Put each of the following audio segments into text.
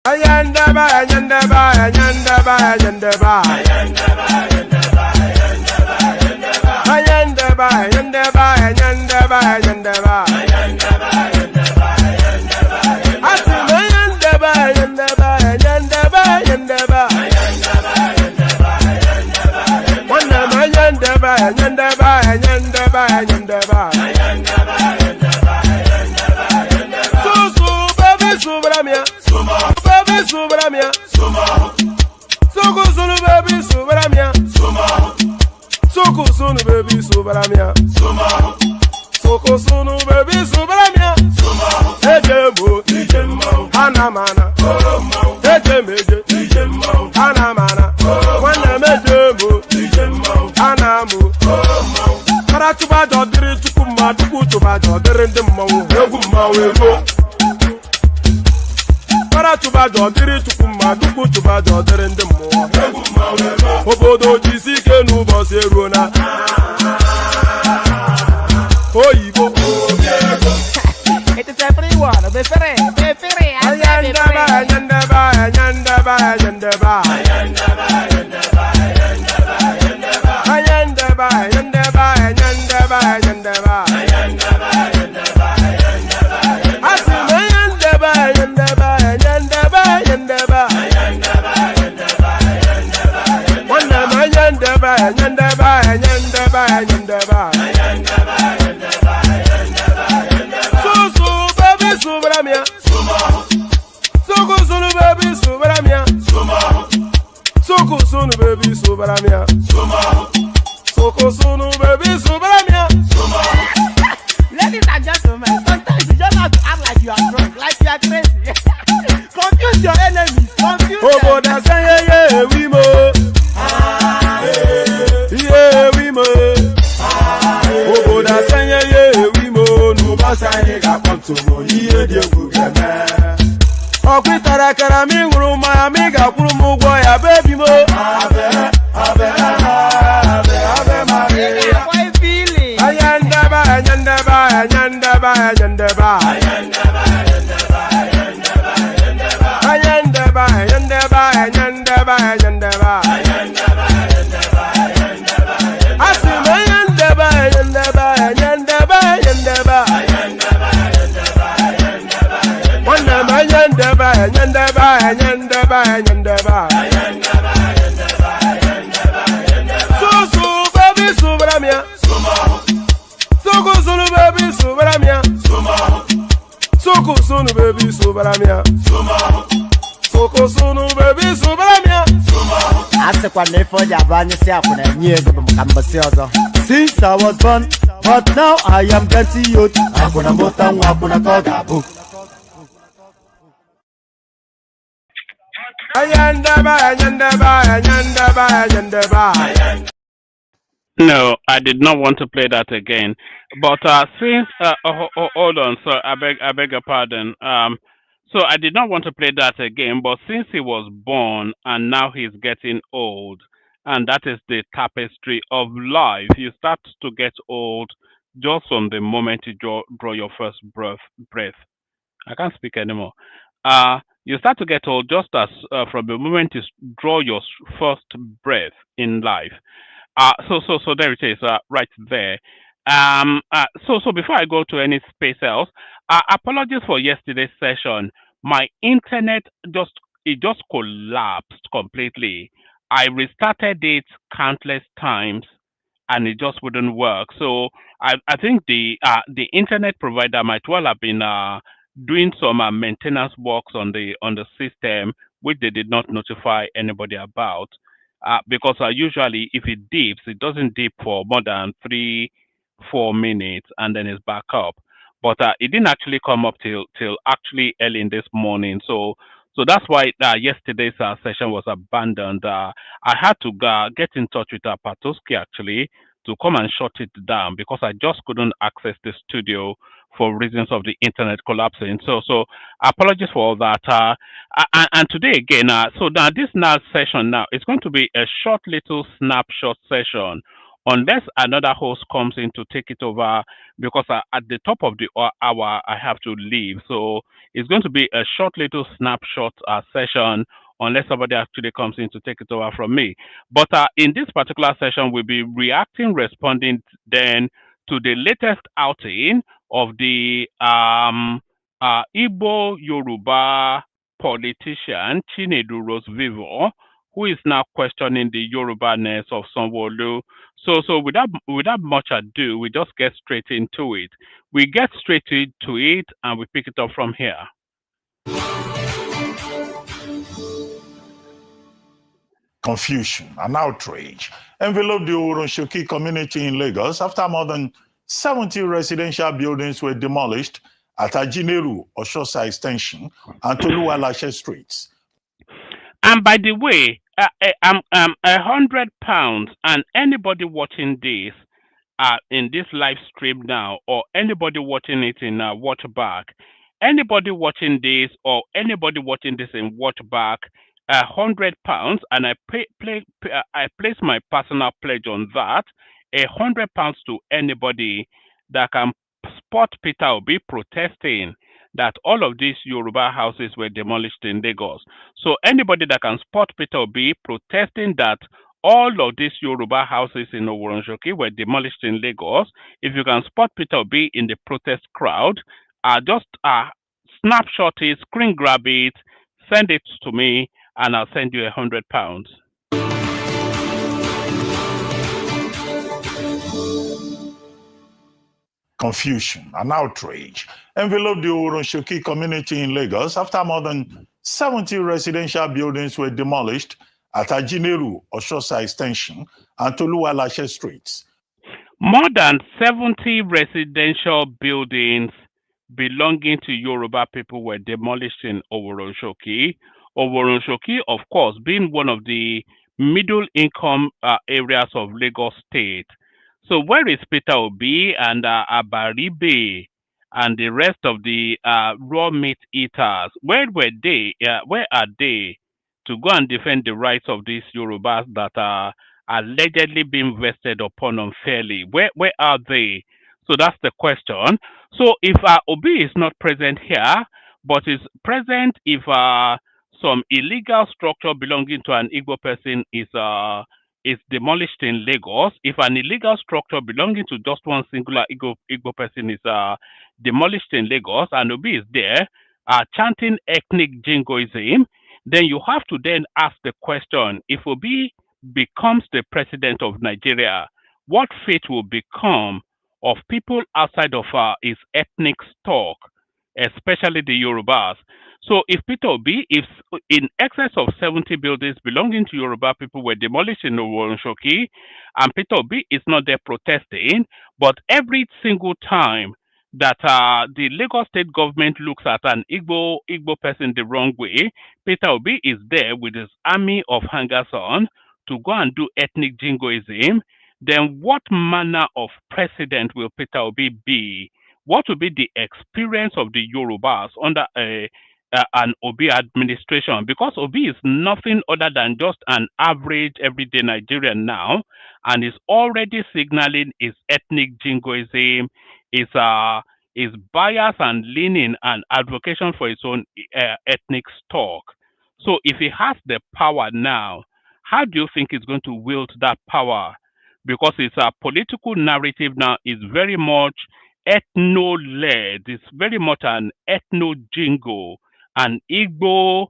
Ayandaba, ayandaba, ayandaba, ayandaba. Ayandaba, ayandaba, ayandaba, ayandaba. Atima ayandaba, ayandaba, ayandaba, ayandaba. Wanama ayandaba, ayandaba, ayandaba, ayandaba. Susu, baby, subramia. Baby, subramia. Suku, sunu, baby, subramia. Soko sunu baby subramia. Soko sunu baby subramia. Ejemo, anamana. Ejemeje, anamana. Wana mejemo, anamu. Para tuba jodiri tukuma tuku tuba jodiri ndimo eguma wego. Para tuba jodiri tukuma tuku tuba jodiri ndimo eguma wego. Obodo jisike nubo seruna. Oyibo. It is everyone. Befere. Ayandaba, ayandaba, ayandaba, ayandaba. Ayandaba, ayandaba, ayandaba, ayandaba. Atima ayandaba, ayandaba, ayandaba, ayandaba. Wanama ayandaba, ayandaba, ayandaba, ayandaba. Susu baby subramia. Suku sunu baby subramia. Suku sunu baby subramia. Suku sunu baby subramia. Ladies and gentlemen, sometimes you just have to act like you are drunk, like you are crazy. Confuse your enemies. Confuse them. Oboda say yeah we mo. Yeah we mo. Oboda say yeah we mo. No basa ni ka ponto mo. Iye de gugeme. Okwitara kara mi wuru ma mi ga kwuru mu gwo ya baby mo. Abe Maria. Boy feeling. Ayandaba, ayandaba, ayandaba, ayandaba. Ayandaba, ayandaba, ayandaba, ayandaba. Atima ayandaba, ayandaba, ayandaba, ayandaba. Wanama ayandaba, ayandaba, ayandaba, ayandaba. Susu baby subramia. Soko sunu baby subramia. Soko sunu baby subramia. Soko sunu baby subramia. Asekwa nefo jabanye si akuna nyeze bamukambasi ozo. Since I was born, but now I am getting youth. Akuna mota nwa akuna kogabu. Ayandaba, ayandaba, ayandaba, ayandaba. No, I did not want to play that again. But since hold on, so I beg your pardon. So I did not want to play that again. But since he was born and now he's getting old, and that is the tapestry of life, you start to get old just from the moment you draw your first breath. I can't speak anymore. You start to get old just as from the moment you draw your first breath in life. So there it is, right there. So before I go to any space else, apologies for yesterday's session. My internet just collapsed completely. I restarted it countless times, and it just wouldn't work. So I think the internet provider might well have been doing some maintenance works on the system, which they did not notify anybody about. Because usually if it dips, it doesn't dip for more than 3 4 minutes and then it's back up. But it didn't actually come up till actually early in this morning. So that's why yesterday's session was abandoned. I had to get in touch with Patoski actually to come and shut it down because I just couldn't access the studio for reasons of the internet collapsing. So apologies for all that. And today again, so now this now session now it's going to be a short little snapshot session unless another host comes in to take it over, because at the top of the hour I have to leave. So it's going to be a short little snapshot session unless somebody actually comes in to take it over from me. But in this particular session, we'll be reacting, responding then to the latest outing of the Igbo Yoruba politician Chinedu Rhodes Vivour, who is now questioning the Yoruba-ness of Sanwo Olu. So without much ado, we just get straight into it. We get straight into it and we pick it up from here. Confusion and outrage enveloped the Oronshoki community in Lagos after more than 70 residential buildings were demolished at Ajineru, Oshosa Extension, and Toluwalashe streets. And by the way, £100, and anybody watching this in this live stream now, or anybody watching it in watch back, anybody watching this, or anybody watching this in watch back, £100, and I place my personal pledge on that, £100 to anybody that can spot Peter Obi protesting that all of these Yoruba houses were demolished in Lagos. So anybody that can spot Peter Obi protesting that all of these Yoruba houses in Oworonshoki were demolished in Lagos, if you can spot Peter Obi in the protest crowd, just snapshot it, screen grab it, send it to me, and I'll send you £100. Confusion and outrage enveloped the Oronshoki community in Lagos after more than 70 residential buildings were demolished at Ajineru, Oshosa Extension, and Toluwalashe streets. More than 70 residential buildings belonging to Yoruba people were demolished in Oworonshoki. Oworonshoki, of course, being one of the middle income areas of Lagos State. So where is Peter Obi and Abaribe and the rest of the raw meat eaters? Where were they? Where are they to go and defend the rights of these Yorubas that are allegedly being vested upon unfairly? Where are they? So that's the question. So if Obi is not present here, but is present if some illegal structure belonging to an Igbo person is demolished in Lagos, if an illegal structure belonging to just one singular Igbo person is demolished in Lagos, and Obi is there chanting ethnic jingoism, then you have to then ask the question, if Obi becomes the president of Nigeria, what fate will become of people outside of his ethnic stock, especially the Yorubas? So if Peter Obi, if in excess of 70 buildings belonging to Yoruba people were demolished in Oworonshoki, and Peter Obi is not there protesting, but every single time that the Lagos state government looks at an Igbo person the wrong way, Peter Obi is there with his army of hangers on to go and do ethnic jingoism, then what manner of president will Peter Obi be? What will be the experience of the Yorubas under an Obi administration? Because Obi is nothing other than just an average everyday Nigerian now, and is already signaling his ethnic jingoism, his bias and leaning and advocation for his own ethnic stock. So if he has the power now, how do you think he's going to wield that power? Because his political narrative now is very much ethno-led. It's very much an ethno-jingo, an Igbo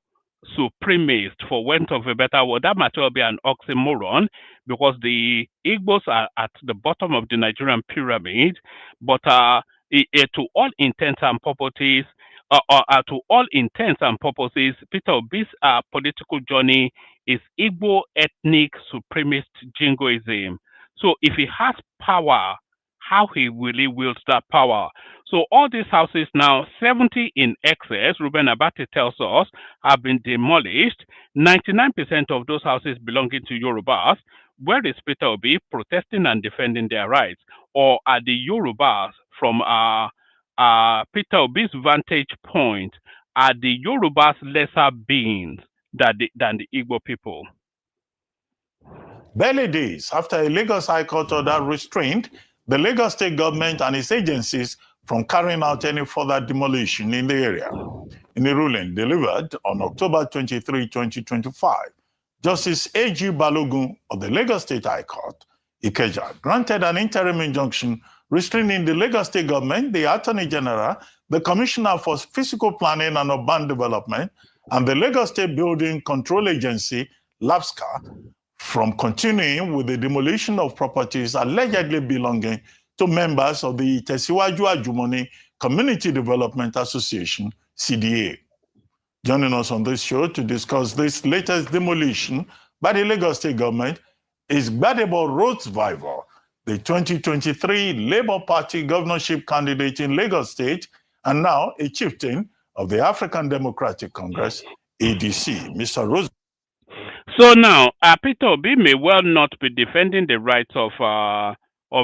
supremacist, for want of a better word. That might well be an oxymoron, because the Igbos are at the bottom of the Nigerian pyramid, but to all intents and purposes, Peter Obi's political journey is Igbo ethnic supremacist jingoism. So if he has power, how he really wields that power? So all these houses now, 70 in excess, Ruben Abati tells us, have been demolished. 99% of those houses belonging to Yorubas. Where is Peter Obi protesting and defending their rights? Or are the Yorubas, from Peter Obi's vantage point, are the Yorubas lesser beings than the Igbo people? Barely days after a Lagos High Court order restrained the Lagos State government and its agencies from carrying out any further demolition in the area. In a ruling delivered on October 23, 2025, Justice A.G. Balogun of the Lagos State High Court, Ikeja, granted an interim injunction restraining the Lagos State government, the Attorney General, the Commissioner for Physical Planning and Urban Development, and the Lagos State Building Control Agency, LAPSCA, from continuing with the demolition of properties allegedly belonging to members of the Tesiwaju Ajumoni Community Development Association, CDA. Joining us on this show to discuss this latest demolition by the Lagos State government is Chinedu Rhodes Vivour, the 2023 Labour Party governorship candidate in Lagos State and now a chieftain of the African Democratic Congress, ADC. Mr. Rhodes. So now, Peter Obi may well not be defending the rights of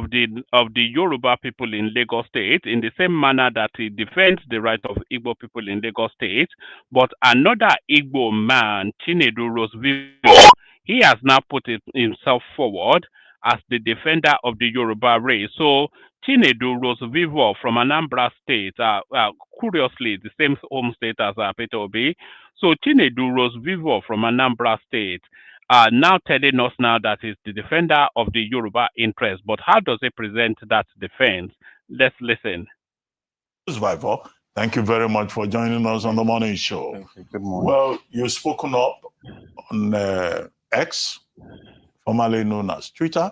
the Yoruba people in Lagos State in the same manner that he defends the right of Igbo people in Lagos State, but another Igbo man, Chinedu Rhodes Vivour, he has now put himself forward as the defender of the Yoruba race. So Chinedu Rhodes Vivour from Anambra State, curiously the same home state as Peter Obi. So Chinedu Rhodes Vivour from Anambra State now telling us now that he's the defender of the Yoruba interest. But how does he present that defense? Let's listen. Vivour, thank you very much for joining us on the morning show. Thank you. Good morning. Well, you've spoken up on X, formerly known as Twitter.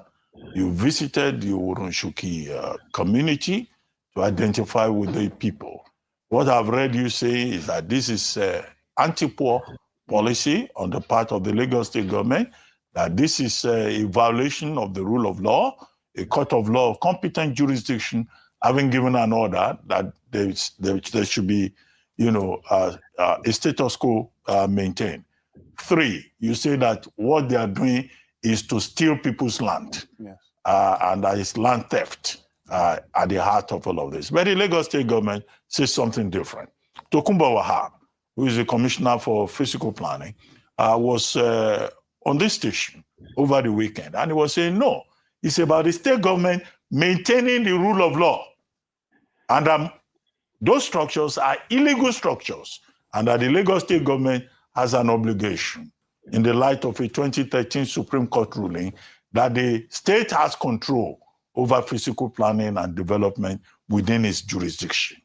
You visited the Uronshuki community to identify with the people. What I've read you say is that this is anti-poor policy on the part of the Lagos State government, that this is a violation of the rule of law, a court of law of competent jurisdiction having given an order that there should be, a status quo maintained. 3, you say that what they are doing is to steal people's land. Yes. And that is land theft at the heart of all of this. But the Lagos State government says something different. Tokunbo Wahab, who is the commissioner for physical planning, was on this station over the weekend. And he was saying, no, it's about the state government maintaining the rule of law. And those structures are illegal structures. And that the Lagos State government has an obligation in the light of a 2013 Supreme Court ruling that the state has control over physical planning and development within its jurisdiction.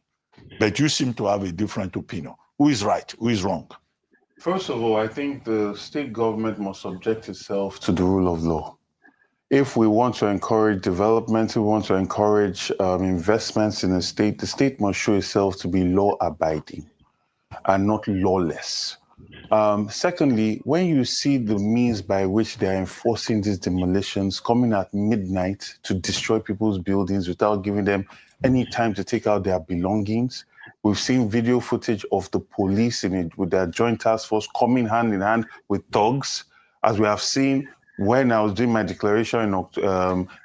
But you seem to have a different opinion. Who is right? Who is wrong? First of all, I think the state government must subject itself to the rule of law. If we want to encourage development, we want to encourage investments in the state must show itself to be law-abiding and not lawless. Secondly, when you see the means by which they are enforcing these demolitions, coming at midnight to destroy people's buildings without giving them any time to take out their belongings. We've seen video footage of the police with their joint task force coming hand in hand with thugs, as we have seen when I was doing my declaration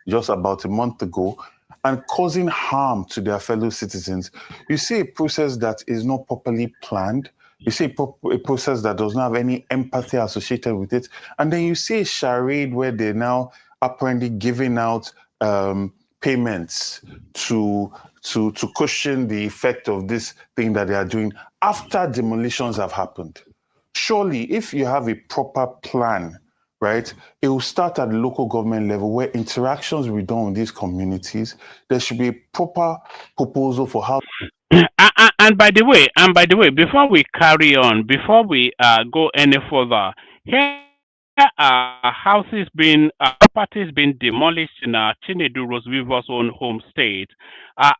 just about a month ago, and causing harm to their fellow citizens. You see a process that is not properly planned. You see a process that does not have any empathy associated with it. And then you see a charade where they're now apparently giving out payments to cushion the effect of this thing that they are doing after demolitions have happened. Surely, if you have a proper plan, right, it will start at the local government level where interactions will be done with these communities. There should be a proper proposal for how. And by the way, before we carry on, before we go any further, here are houses being, properties being demolished in Chinedu Rhodes Vivour's own home state.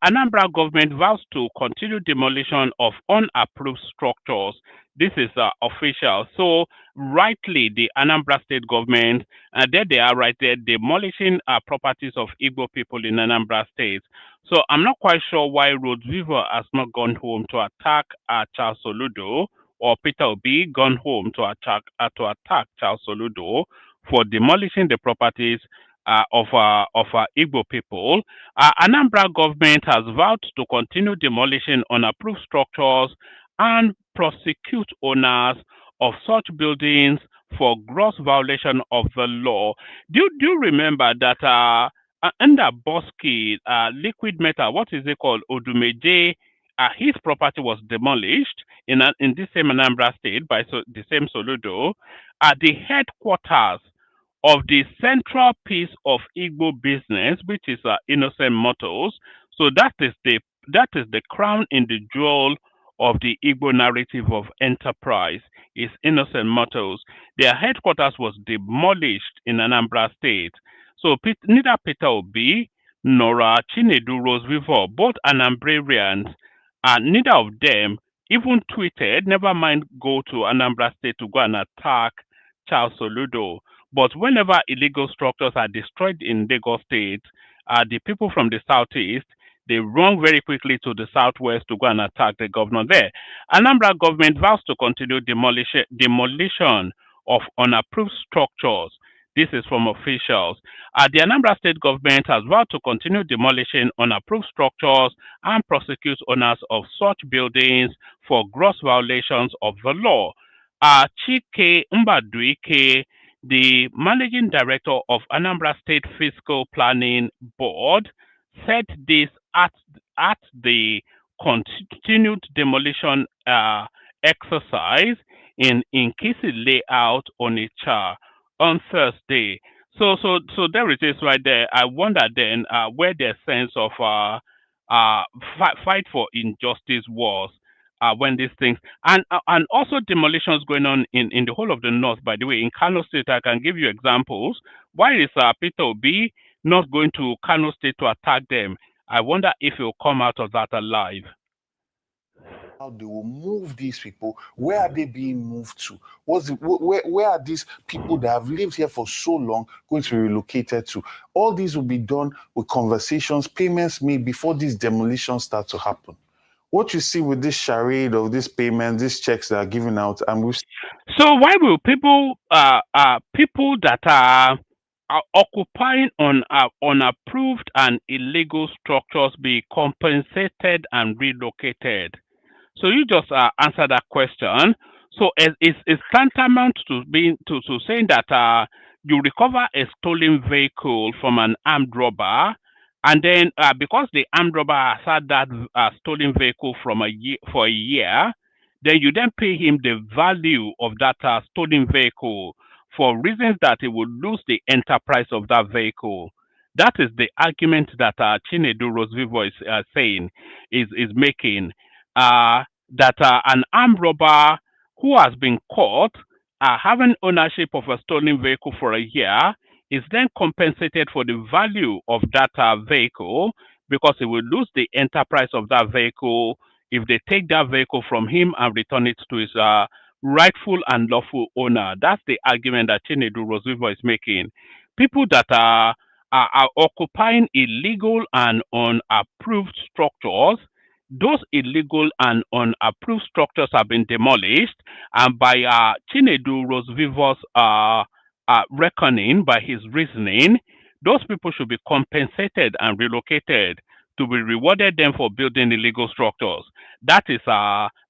Anambra government vows to continue demolition of unapproved structures. This is official. So rightly, the Anambra state government, there they are right there, demolishing properties of Igbo people in Anambra state. So I'm not quite sure why Rhodes Vivour has not gone home to attack Charles Soludo, or Peter Obi gone home to attack Charles Soludo for demolishing the properties of Igbo people. Anambra government has vowed to continue demolishing unapproved structures and prosecute owners of such buildings for gross violation of the law. Do you remember that under Bosky, liquid metal, what is it called, Odumeje, his property was demolished in the same Anambra State by the same Soludo, at the headquarters of the central piece of Igbo business, which is Innocent Motors. So that is the crown in the jewel of the Igbo narrative of enterprise, is Innocent Motors. Their headquarters was demolished in Anambra State. So neither Peter Obi nor Chinedu Rhodes Vivour, both Anambrarians, and neither of them even tweeted, never mind go to Anambra State to go and attack Charles Soludo. But whenever illegal structures are destroyed in Lagos State, the people from the southeast, they run very quickly to the southwest to go and attack the governor there. Anambra government vows to continue demolition of unapproved structures. This is from officials. The Anambra State government has vowed to continue demolishing unapproved structures and prosecute owners of such buildings for gross violations of the law. Chike Mbaduike, the managing director of Anambra State Fiscal Planning Board, said this at the continued demolition exercise in Inkisi layout Onitsha on Thursday. So there it is right there. I wonder then where their sense of fight for injustice was when these things and also demolitions going on in the whole of the north. By the way, in Kano State, I can give you examples. Why is Peter Obi not going to Kano State to attack them? I wonder if he'll come out of that alive. How they will move these people? Where are they being moved to? Where are these people that have lived here for so long going to be relocated to? All these will be done with conversations, payments made before these demolitions start to happen. What you see with this charade of this payment, these checks that are given out, and we've. So why will people that are occupying on unapproved and illegal structures be compensated and relocated? So you just answer that question. So it's tantamount to saying that you recover a stolen vehicle from an armed robber, and then because the armed robber has had that stolen vehicle for a year, then you then pay him the value of that stolen vehicle for reasons that he will lose the enterprise of that vehicle. That is the argument that Chinedu Rhodes Vivour is making. That an armed robber who has been caught having ownership of a stolen vehicle for a year is then compensated for the value of that vehicle, because he will lose the enterprise of that vehicle if they take that vehicle from him and return it to his rightful and lawful owner. That's the argument that Chinedu Rhodes Vivour is making. People that are occupying illegal and unapproved structures, those illegal and unapproved structures have been demolished, and by Chinedu Rhodes Vivour's reckoning, by his reasoning, those people should be compensated and relocated to be rewarded them for building illegal structures. That is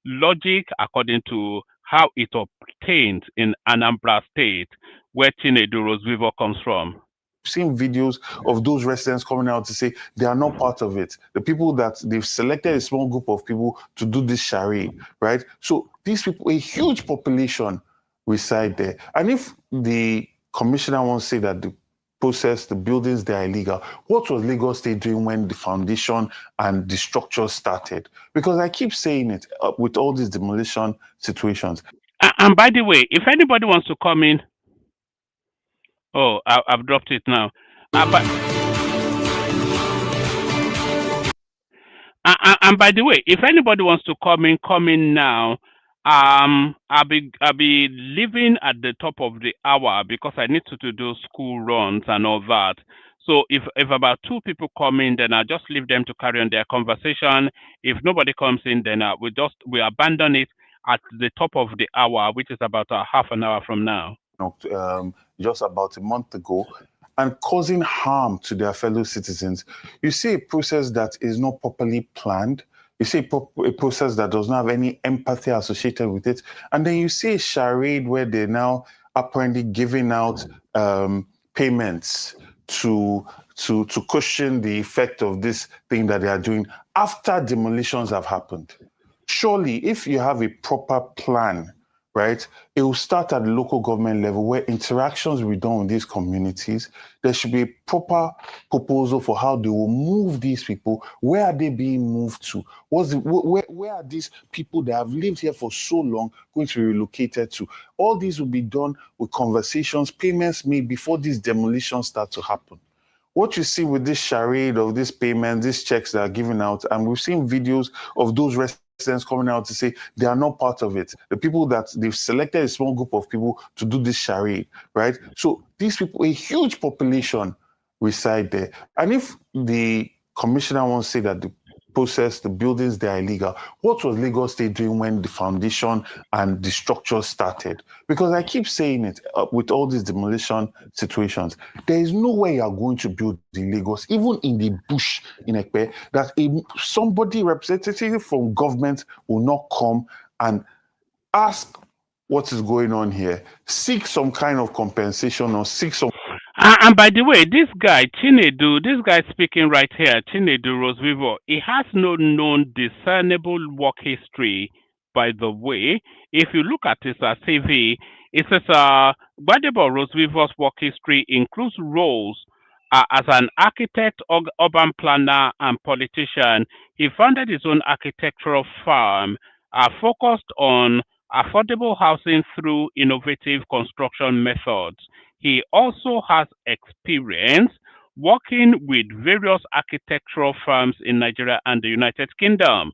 logic according to how it obtained in Anambra State, where Chinedu Rhodes Vivour comes from. Seen videos of those residents coming out to say they are not part of it. The people that they've selected a small group of people to do this charade, right? So these people, a huge population reside there. And if the commissioner wants to say that the process, the buildings, they are illegal, what was Lagos State doing when the foundation and the structure started? Because I keep saying it with all these demolition situations. And by the way, if anybody wants to come in, oh, I've dropped it now. And by the way, if anybody wants to come in now. I'll be leaving at the top of the hour because I need to do school runs and all that. So if about 2 people come in, then I'll just leave them to carry on their conversation. If nobody comes in, then we abandon it at the top of the hour, which is about half an hour from now. Just about a month ago, and causing harm to their fellow citizens. You see a process that is not properly planned. You see a process that does not have any empathy associated with it. And then you see a charade where they now apparently giving out payments to cushion the effect of this thing that they are doing after demolitions have happened. Surely, if you have a proper plan, right, it will start at the local government level where interactions will be done with these communities. There should be a proper proposal for how they will move these people. Where are they being moved to? Where are these people that have lived here for so long going to be relocated to? All these will be done with conversations, payments made before these demolitions start to happen. What you see with this charade of this payment, these checks that are given out, and we've seen videos of those residents coming out to say they are not part of it. The people that they've selected a small group of people to do this charade, right? So these people, a huge population reside there. And if the commissioner wants to say that the process, the buildings, they are illegal, what was Lagos State doing when the foundation and the structure started? Because I keep saying it with all these demolition situations, there is no way you are going to build in Lagos, even in the bush in Ekpe, that somebody representative from government will not come and ask what is going on here, seek some kind of compensation or seek some. And by the way, this guy Chinedu, this guy speaking right here, Chinedu Rhodes Vivour, he has no known discernible work history. By the way, if you look at his CV, it says Gbadebo Rhodes Vivour's work history includes roles as an architect, urban planner, and politician. He founded his own architectural firm, focused on affordable housing through innovative construction methods. He also has experience working with various architectural firms in Nigeria and the United Kingdom,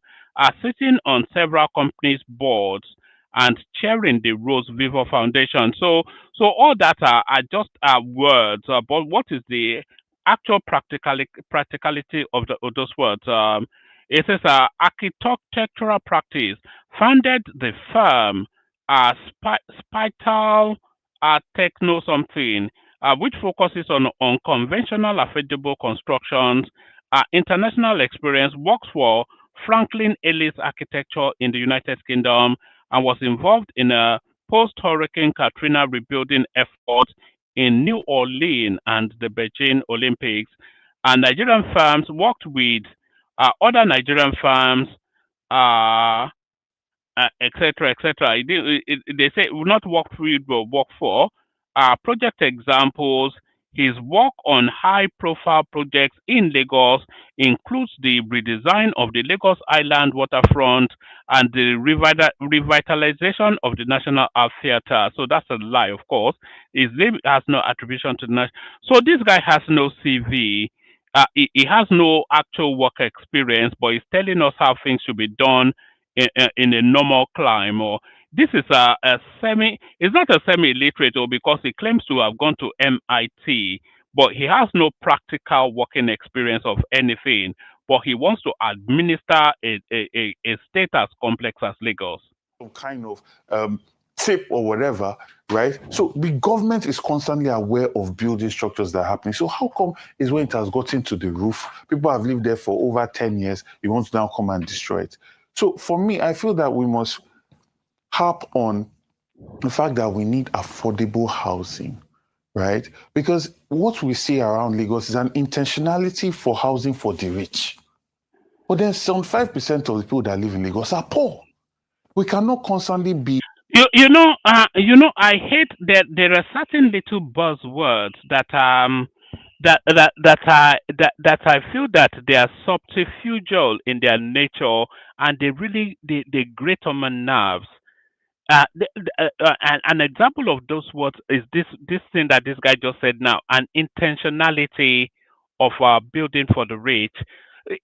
sitting on several companies' boards and chairing the Rhodes Vivour Foundation. So all that are just words, but what is the actual practicality of those words? It says architectural practice founded the firm Spital techno something, which focuses on unconventional affordable constructions. International experience, works for Franklin Ellis Architecture in the United Kingdom, and was involved in a post-Hurricane Katrina rebuilding effort in New Orleans and the Beijing Olympics. And Nigerian firms worked with other Nigerian firms, etc., etc. They say will not work with, but work for. Project examples: his work on high-profile projects in Lagos includes the redesign of the Lagos Island waterfront and the revitalization of the National Art Theatre. So that's a lie, of course. His name has no attribution to the national. So this guy has no CV. He has no actual work experience, but he's telling us how things should be done in a normal climb. Or this is a semi. It's not a semi-illiterate, or because he claims to have gone to MIT, but he has no practical working experience of anything. But he wants to administer a state as complex as Lagos. Some kind of tip or whatever, right? So the government is constantly aware of building structures that are happening. So how come is when it has gotten to the roof, people have lived there for over 10 years, you want to now come and destroy it? So for me, I feel that we must harp on the fact that we need affordable housing, right? Because what we see around Lagos is an intentionality for housing for the rich. But then some 5% of the people that live in Lagos are poor. We cannot constantly be. You know, I hate that there are certain little buzzwords that I feel that they are subterfugal in their nature, and they grate on my nerves. An example of those words is this thing that this guy just said now, an intentionality of building for the rich.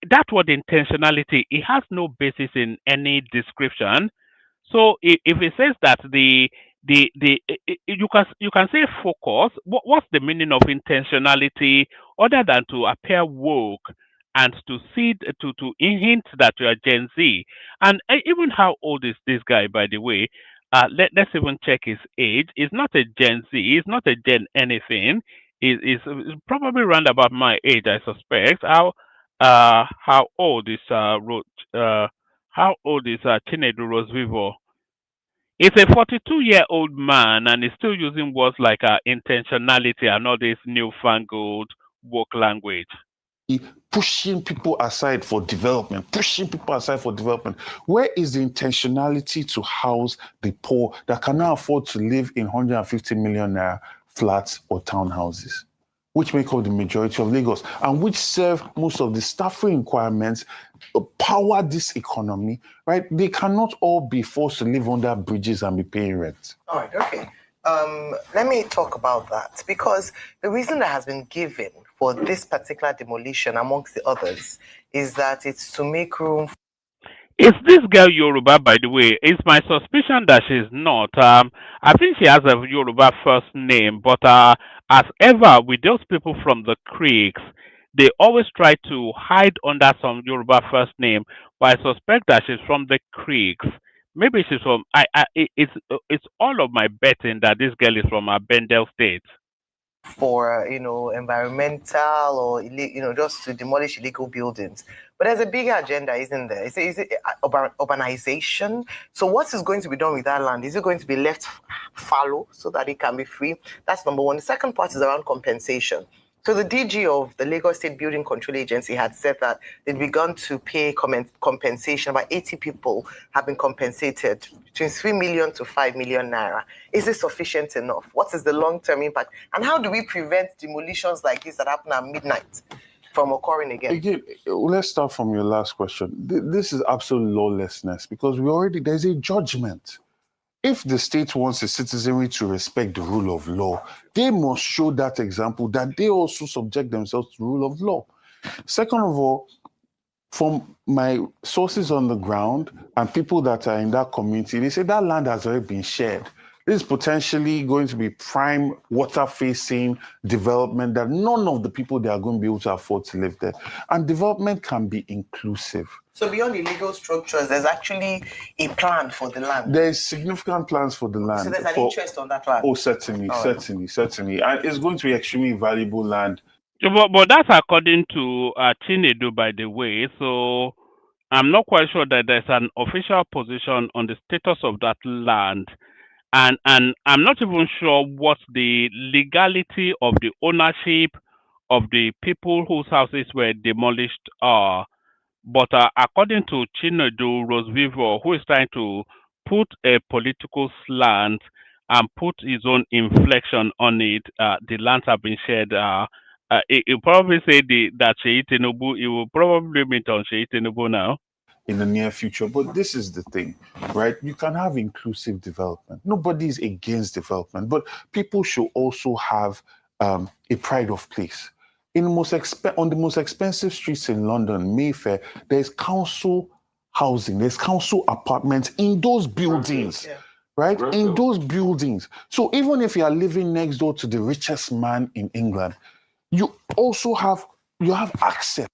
That word intentionality, it has no basis in any description. So if it says that you can say focus. What's the meaning of intentionality other than to appear woke and to see to hint that you are Gen Z? And even how old is this guy, by the way? Let's even check his age. He's not a Gen Z. He's not a Gen anything. He's probably around about my age, I suspect. How old is how old is Chinedu Rhodes Vivour? It's a 42-year-old man and he's still using words like intentionality and all this newfangled woke language. Pushing people aside for development, pushing people aside for development. Where is the intentionality to house the poor that cannot afford to live in 150 million naira flats or townhouses, which make up the majority of Lagos and which serve most of the staffing requirements, power this economy, right? They cannot all be forced to live under bridges and be paying rent. All right, okay. Let me talk about that, because the reason that has been given for this particular demolition, amongst the others, is that it's to make room. Is this girl Yoruba, by the way? It's my suspicion that she's not. I think she has a Yoruba first name, but as ever with those people from the creeks, they always try to hide under some Yoruba first name. But I suspect that she's from the creeks. Maybe she's from. It's all of my betting that this girl is from Bendel State. For environmental or just to demolish illegal buildings, but there's a bigger agenda, isn't there? Is it urbanization? So what is going to be done with that land? Is it going to be left fallow so that it can be free? That's number one. The second part is around compensation. So the DG of the Lagos State Building Control Agency had said that they'd begun to pay compensation. About 80 people have been compensated between 3 million to 5 million naira. Is this sufficient enough? What is the long-term impact? And how do we prevent demolitions like this that happen at midnight from occurring again? Again, let's start from your last question. This is absolute lawlessness because there's a judgment. If the state wants its citizenry to respect the rule of law, they must show that example that they also subject themselves to the rule of law. Second of all, from my sources on the ground and people that are in that community, they say that land has already been shared. This is potentially going to be prime water-facing development that none of the people there are going to be able to afford to live there. And development can be inclusive. So beyond the legal structures, there's actually a plan for the land. There's significant plans for the land. So there's an interest on that land. Oh, certainly. And it's going to be extremely valuable land. But that's according to Chinedu, by the way. So I'm not quite sure that there's an official position on the status of that land. And I'm not even sure what the legality of the ownership of the people whose houses were demolished are. But according to Chinedu Rhodes Vivour, who is trying to put a political slant and put his own inflection on it, the lands have been shared. He'll probably say that Sheyi Tinubu, he will probably meet on Sheyi Tinubu now. In the near future. But this is the thing, right? You can have inclusive development. Nobody is against development, but people should also have a pride of place. On the most expensive streets in London, Mayfair, there's council housing, there's council apartments in those buildings, right? In those buildings. So even if you are living next door to the richest man in England, you also have access.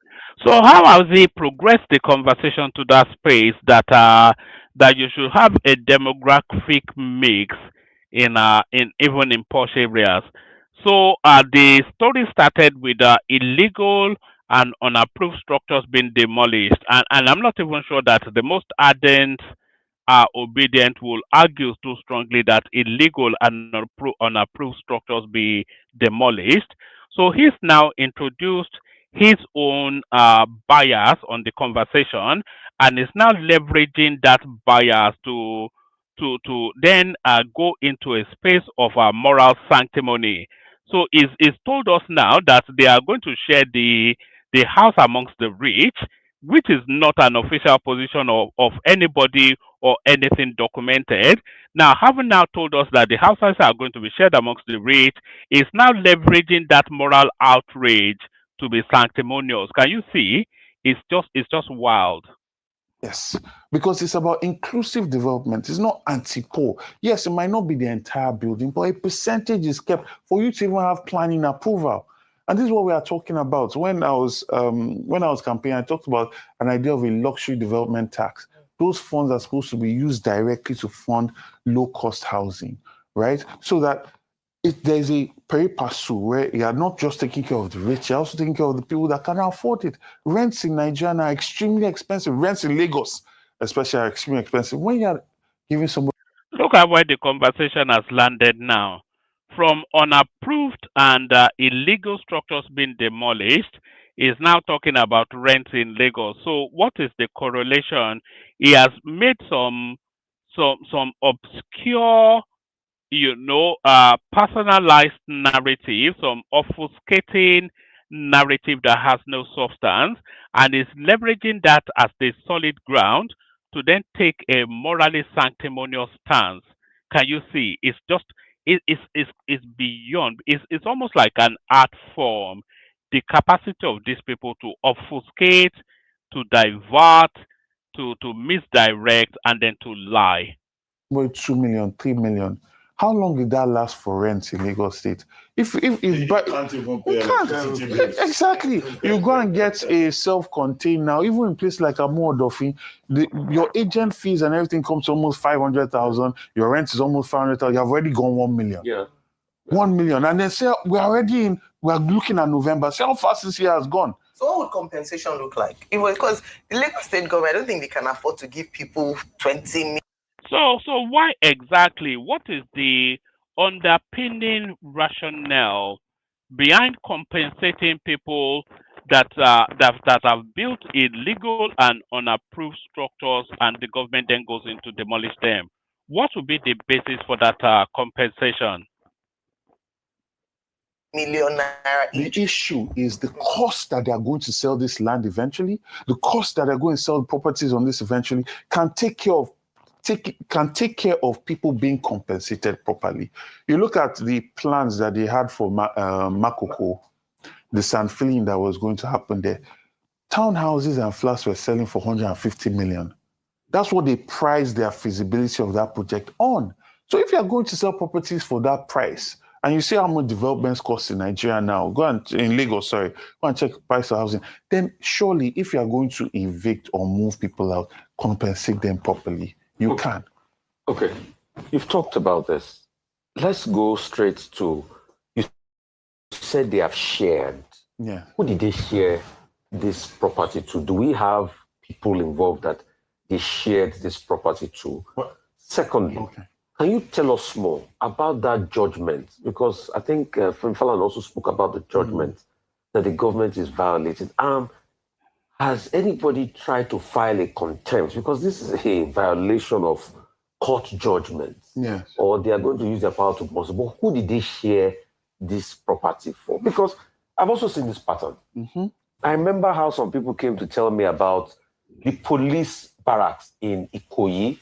So how has he progressed the conversation to that space that you should have a demographic mix in even in posh areas? So the story started with illegal and unapproved structures being demolished, and I'm not even sure that the most ardent obedient will argue too strongly that illegal and unapproved structures be demolished. So he's now introduced his own bias on the conversation and is now leveraging that bias to then go into a space of moral sanctimony. So he's told us now that they are going to share the house amongst the rich, which is not an official position of anybody or anything documented. Now, having now told us that the houses are going to be shared amongst the rich, is now leveraging that moral outrage to be sanctimonious. Can you see? It's just wild. Yes, because it's about inclusive development. It's not anti-poor. Yes, it might not be the entire building, but a percentage is kept for you to even have planning approval. And this is what we are talking about. When I was campaigning, I talked about an idea of a luxury development tax. Those funds are supposed to be used directly to fund low-cost housing, right? So that if there's a pari passu where you are not just taking care of the rich, you're also taking care of the people that cannot afford it. Rents in Nigeria are extremely expensive. Rents in Lagos, especially, are extremely expensive. When you are giving somebody... Look, look at where the conversation has landed now. From unapproved and illegal structures being demolished, is now talking about rent in Lagos. So, what is the correlation? He has made some obscure, personalized narrative, some obfuscating narrative that has no substance, and is leveraging that as the solid ground to then take a morally sanctimonious stance. Can you see? It's just it's beyond. It's almost like an art form. The capacity of these people to obfuscate, to divert, to misdirect, and then to lie. Well, 2 million, 3 million. How long did that last for rent in Lagos State? If You can't even pay electricity bills. exactly, you go and get a self-contained now. Even in places like Amuodofin, your agent fees and everything comes to almost 500,000. Your rent is almost 500,000. You have already gone 1 million. Yeah. 1 million, and then say we're looking at November. See how fast this year has gone. So what would compensation look like? It was because the Lagos State government, I don't think they can afford to give people 20 million. So why exactly? What is the underpinning rationale behind compensating people that have built illegal and unapproved structures, and the government then goes in to demolish them? What would be the basis for that compensation? Million naira each. The issue is the cost that they are going to sell this land eventually. The cost that they're going to sell properties on this eventually can take care of people being compensated properly. You look at the plans that they had for Makoko, the sand filling that was going to happen there. Townhouses and flats were selling for 150 million. That's what they priced their feasibility of that project on. So if you are going to sell properties for that price, and you see how much developments cost in Nigeria now, in Lagos, go and check price of housing, then surely if you are going to evict or move people out, compensate them properly. You can. Okay, you've talked about this. Let's go straight to, you said they have shared. Yeah. Who did they share this property to? Do we have people involved that they shared this property to? What? Secondly, can you tell us more about that judgment? Because I think Frim Falan also spoke about the judgment that the government is violating. Has anybody tried to file a contempt? Because this is a violation of court judgment. Yes. Or they are going to use their power to possible. But who did they share this property for? Because I've also seen this pattern. I remember how some people came to tell me about the police barracks in Ikoyi.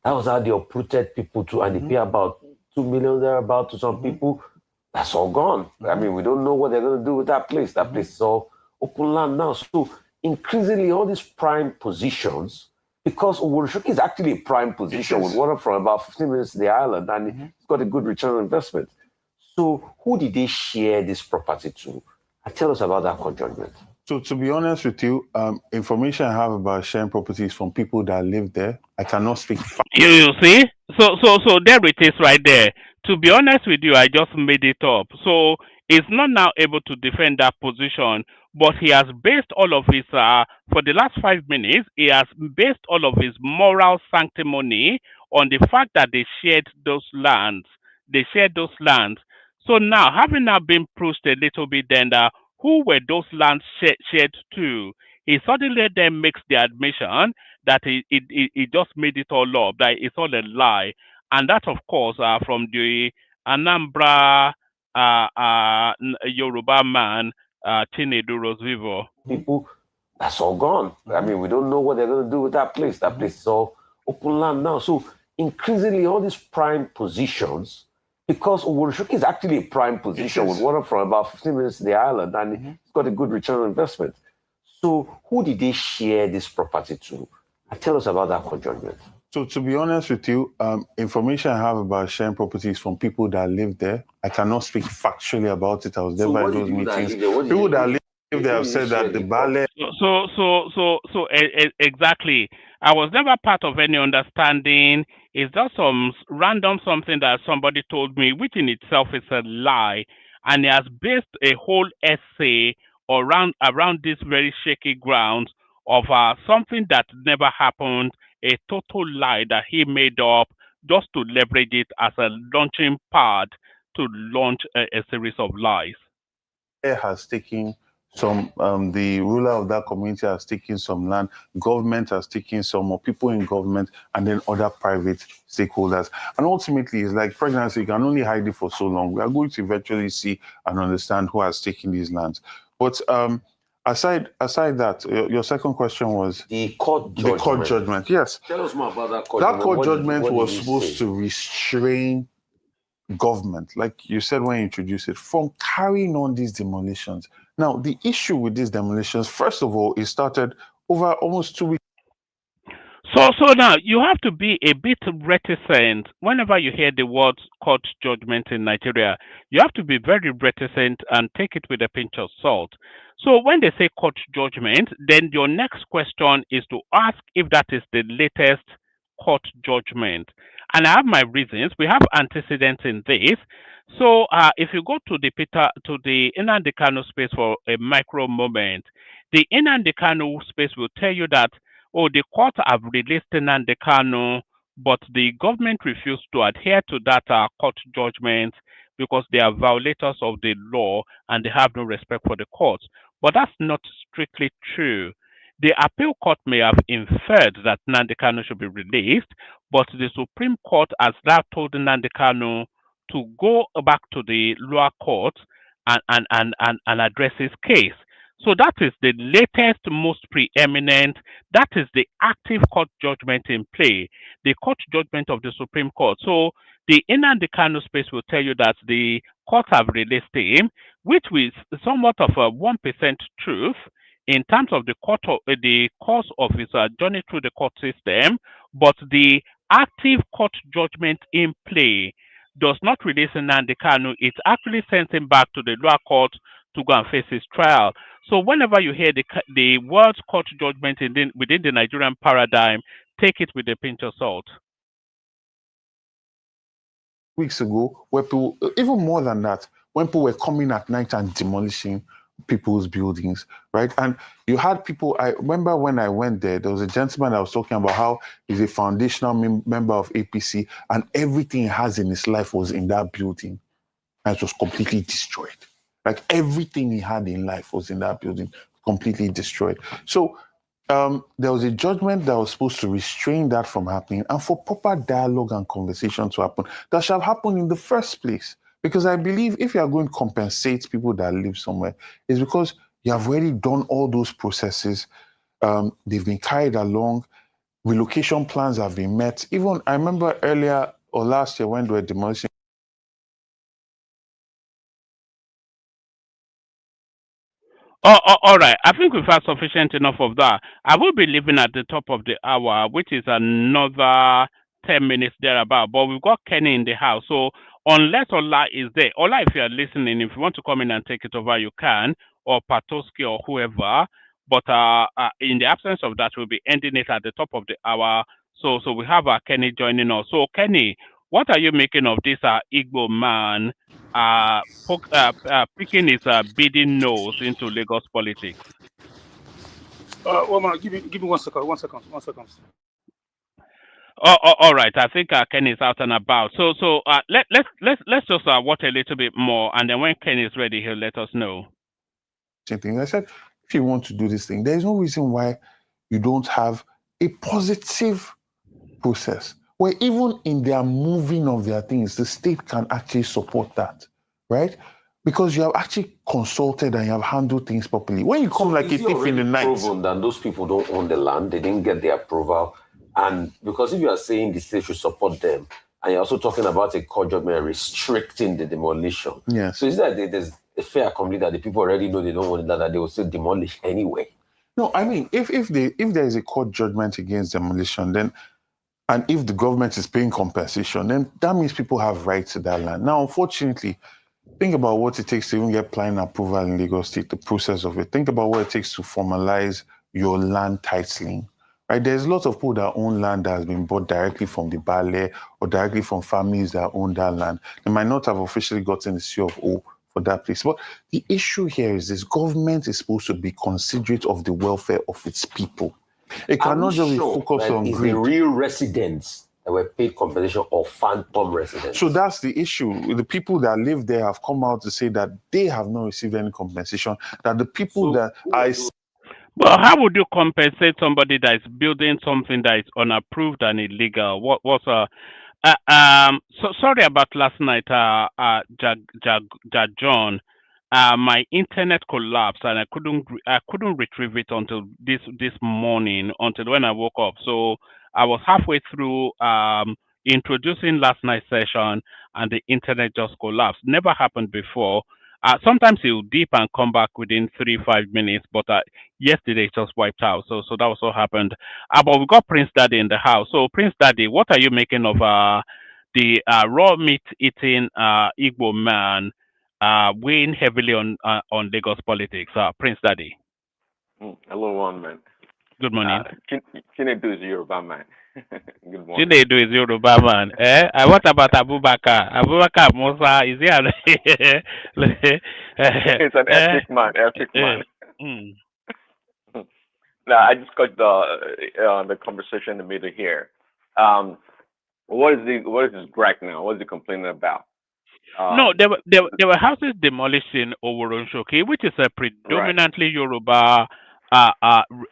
That was how they uprooted people to, and they pay about 2 million thereabout to some people. That's all gone. I mean, we don't know what they're going to do with that place. That place is all open land now. So increasingly, all these prime positions, because Oworoshoki is actually a prime position with water from about 15 minutes to the island, and it's got a good return on investment. So who did they share this property to? And tell us about that conjoinment. So to be honest with you, information I have about sharing properties from people that live there, I cannot speak. You see? So there it is right there. To be honest with you, I just made it up. So he's not now able to defend that position, but he has based all of his, for the last 5 minutes, he has based all of his moral sanctimony on the fact that they shared those lands. They shared those lands. So now, having now been pushed a little bit, then who were those lands shared to? He suddenly then makes the admission that he just made it all up, that it's all a lie. And that, of course, from the Anambra Yoruba man, Chinedu Rhodes Vivour. People, that's all gone. I mean, we don't know what they're going to do with that place. That place is all open land now. So increasingly, all these prime positions, because Oworoshoki is actually a prime position with water from about 15 minutes to the island, and it's got a good return on investment. So who did they share this property to? And tell us about that conjoinment. So to be honest with you, information I have about sharing properties from people that live there, I cannot speak factually about it. I was there by those meetings. People that live there have said that the ballet. So exactly. I was never part of any understanding. It's just some random something that somebody told me, which in itself is a lie, and he has based a whole essay around this very shaky grounds of something that never happened, a total lie that he made up just to leverage it as a launching pad to launch a series of lies. Has taken some, the ruler of that community has taken some land, government has taken some, more people in government, and then other private stakeholders. And ultimately, it's like pregnancy, you can only hide it for so long. We are going to eventually see and understand who has taken these lands. But aside that, your second question was the court judgment. The court judgment, yes. Tell us more about that court That judgment. court judgment What was did you supposed say? to restrain government, like you said when you introduced it, from carrying on these demolitions. Now, the issue with these demolitions, first of all, it started over almost 2 weeks. So now you have to be a bit reticent whenever you hear the word court judgment in Nigeria. You have to be very reticent and take it with a pinch of salt. So when they say court judgment, then your next question is to ask if that is the latest court judgment. And I have my reasons. We have antecedents in this. So if you go to the Nnamdi Kanu space for a micro moment, the Nnamdi Kanu space will tell you that, oh, the court have released Nnamdi Kanu, but the government refused to adhere to that court judgment because they are violators of the law and they have no respect for the courts. But that's not strictly true. The appeal court may have inferred that Nnamdi Kanu should be released, but the Supreme Court has now told Nnamdi Kanu to go back to the lower court and address his case. So that is the latest, most preeminent, that is the active court judgment in play, the court judgment of the Supreme Court. So the Nnamdi Kanu space will tell you that the courts have released him, which is somewhat of a 1% truth in terms of the course of his journey through the court system, but the active court judgment in play does not release Nnamdi Kanu. It actually sends him back to the lower court to go and face his trial. So whenever you hear the word court judgment within the Nigerian paradigm, take it with a pinch of salt. Weeks ago, where people, even more than that, when people were coming at night and demolishing people's buildings, right? And you had people, I remember when I went there was a gentleman that was talking about how he's a foundational member of APC and everything he has in his life was in that building and it was completely destroyed. Like everything he had in life was in that building, completely destroyed. So there was a judgment that was supposed to restrain that from happening and for proper dialogue and conversation to happen that shall happen in the first place. Because I believe if you are going to compensate people that live somewhere, it's because you have already done all those processes. They've been carried along. Relocation plans have been met. Even I remember earlier or last year when they were demolishing. All right. I think we've had sufficient enough of that. I will be leaving at the top of the hour, which is another 10 minutes thereabout. But we've got Kenny in the house. So unless Ola is there, Ola, if you are listening, if you want to come in and take it over, you can, or Patoski or whoever. But in the absence of that, we'll be ending it at the top of the hour. So we have Kenny joining us. So Kenny, what are you making of this Igbo man picking his bidding nose into Lagos politics? Well, man, give me 1 second. 1 second. All right. I think Kenny is out and about. So let's just watch a little bit more, and then when Kenny is ready, he'll let us know. Same thing. I said, if you want to do this thing, there is no reason why you don't have a positive process where even in their moving of their things, the state can actually support that, right? Because you have actually consulted and you have handled things properly. When you come like a thief in the night. Proven that those people don't own the land, they didn't get the approval. And because if you are saying the state should support them, and you're also talking about a court judgment restricting the demolition. Yes. So is that there's a fair complaint that the people already know they don't want it, that they will still demolish anyway? No, I mean, if there is a court judgment against demolition, then, and if the government is paying compensation, then that means people have rights to that land. Now, unfortunately, think about what it takes to even get planning approval in Lagos State, the process of it. Think about what it takes to formalize your land titling. Right? There's lots of people that own land that has been bought directly from the Bale or directly from families that own that land. They might not have officially gotten the C of O for that place. But the issue here is this: government is supposed to be considerate of the welfare of its people. It cannot just be focused on greed. The real residents that were paid compensation or phantom residents. So that's the issue. The people that live there have come out to say that they have not received any compensation. That the people that I Well, how would you compensate somebody that is building something that is unapproved and illegal? What was so sorry about last night, John. My internet collapsed and I couldn't retrieve it until this morning, until when I woke up. So I was halfway through introducing last night's session and the internet just collapsed. Never happened before. Sometimes it will dip and come back within 3-5 minutes, but yesterday it just wiped out. So that was what happened. But we got Prince Daddy in the house. So Prince Daddy, what are you making of the raw meat eating Igbo man weighing heavily on Lagos politics? Prince Daddy. Hello, one man. Good morning. Chinedu is Yoruba man. Good morning. Chinedu is Yoruba man. What about Abubakar? Abubakar Musa, is he? It's an ethnic man. Now, I just got the conversation in the middle here. What is this gripe now? What is he complaining about? No, there were houses demolished in Oworonshoki, which is a predominantly Yoruba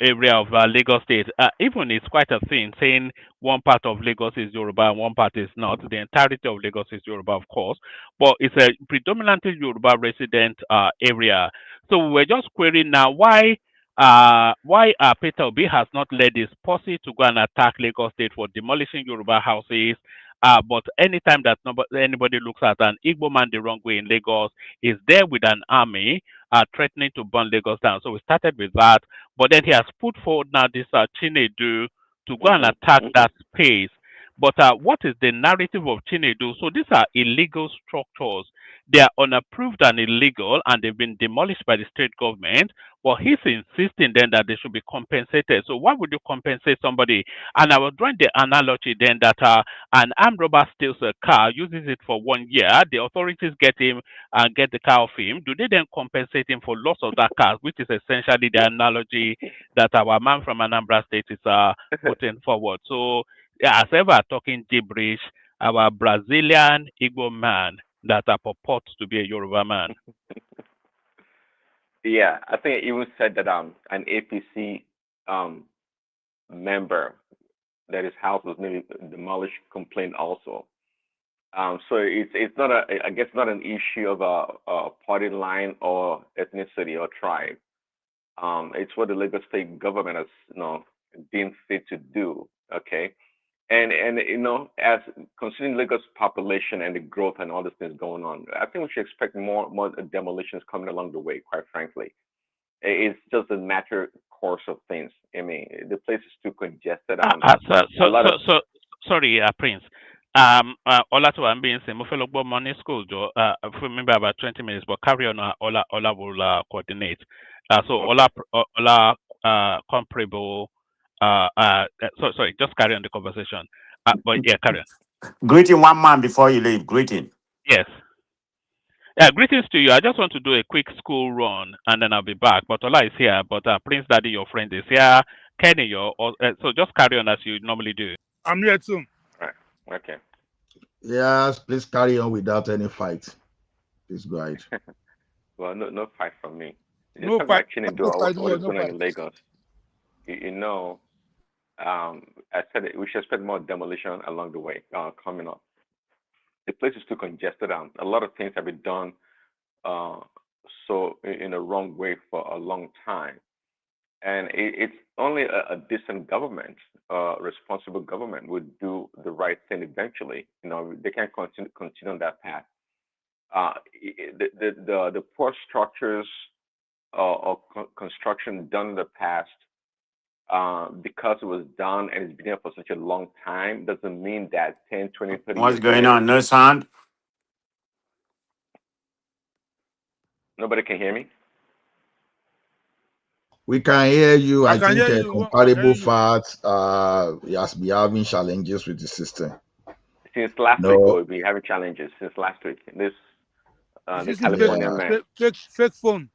area of Lagos State. Even it's quite a thing saying one part of Lagos is Yoruba and one part is not. The entirety of Lagos is Yoruba, of course, but it's a predominantly Yoruba resident area. So we were just querying now why Peter Obi has not led his posse to go and attack Lagos State for demolishing Yoruba houses. But anytime that anybody looks at an Igbo man the wrong way in Lagos, is there with an army threatening to burn Lagos down. So we started with that. But then he has put forward now this Chinedu to go and attack that space. But what is the narrative of Chinedu? So these are illegal structures. They are unapproved and illegal, and they've been demolished by the state government. Well, he's insisting then that they should be compensated. So why would you compensate somebody? And I was drawing the analogy then that an armed robber steals a car, uses it for 1 year, the authorities get him and get the car off him. Do they then compensate him for loss of that car, which is essentially the analogy that our man from Anambra State is putting forward? So as ever talking gibberish, our Brazilian Igbo man that purports to be a Yoruba man. Yeah, I think it even said that an APC member that his house was maybe demolished complained also. So it's not I guess not an issue of a party line or ethnicity or tribe. It's what the Lagos state government has deemed fit to do. Okay. And as considering Lagos population and the growth and all these things going on, I think we should expect more demolitions coming along the way, quite frankly. It's just a matter course of things. I mean, the place is too congested. Sorry, Prince. Olato, I'm being saying, Mufelogbo Morning School, Joe. Remember about 20 minutes, but carry on. Ola will coordinate. So Ola comparable. Sorry, just carry on the conversation. But yeah, carry on. Greeting one man before you leave. Greeting. Yes. Greetings to you. I just want to do a quick school run and then I'll be back. But Ola is here, but Prince Daddy, your friend, is here. Kenny, so just carry on as you normally do. I'm here too. Right. Okay. Yes, please carry on without any fight. Please go ahead. Well, no fight from me. No fight. What's going on in Lagos? I said we should expect more demolition along the way coming up. The place is too congested. A lot of things have been done so in a wrong way for a long time. And it's only a decent government, responsible government would do the right thing eventually. They can't continue on that path. The poor structures or construction done in the past, because it was done and it's been there for such a long time, doesn't mean that 10, 20, 30 What's years going later, on? No sound? nobody can hear me? We can hear you. I can think hear a you. comparable fact, he has been having challenges with the system. Since last week, we've been having challenges. Since last week. This This is California man. fake phone.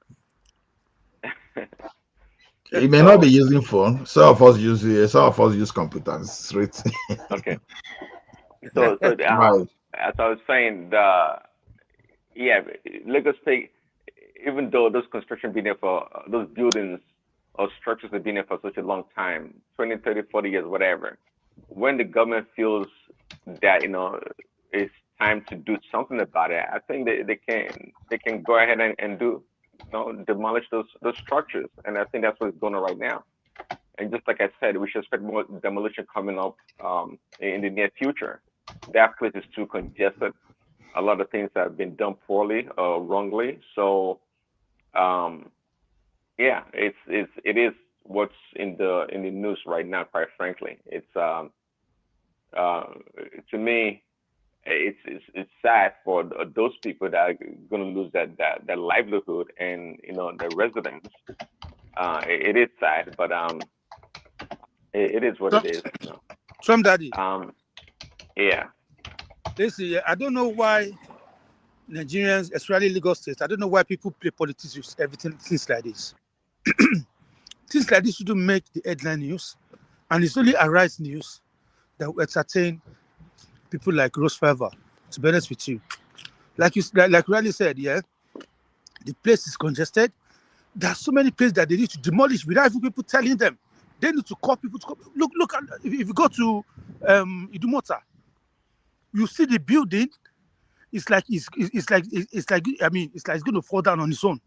He may not be using phone. Some of us use computers straight. Okay. So Right. as I was saying, Lagos State, even though those construction been there for those buildings or structures have been there for such a long time, 20, 30, 40 years, whatever, when the government feels that it's time to do something about it, I think they can go ahead and do demolish those structures, and I think that's what's going on right now. And just like I said, we should expect more demolition coming up in the near future. That place is too congested. A lot of things have been done poorly or wrongly. So, it is what's in the news right now. Quite frankly, it's to me, it's sad for those people that are going to lose that livelihood and their residents. It is sad, but it is what it is. Some daddy. Yeah. Listen, I don't know why Nigerians, especially Lagos State, I don't know why people play politics with everything, things like this. Things like this shouldn't make the headline news, and it's only Arise News that will entertain people like Rhodes Vivour. To be honest with you, like Riley said, yeah, the place is congested. There are so many places that they need to demolish without even people telling them. They need to call people to come. Look at if you go to Idumota, you see the building. It's like it's like it's going to fall down on its own.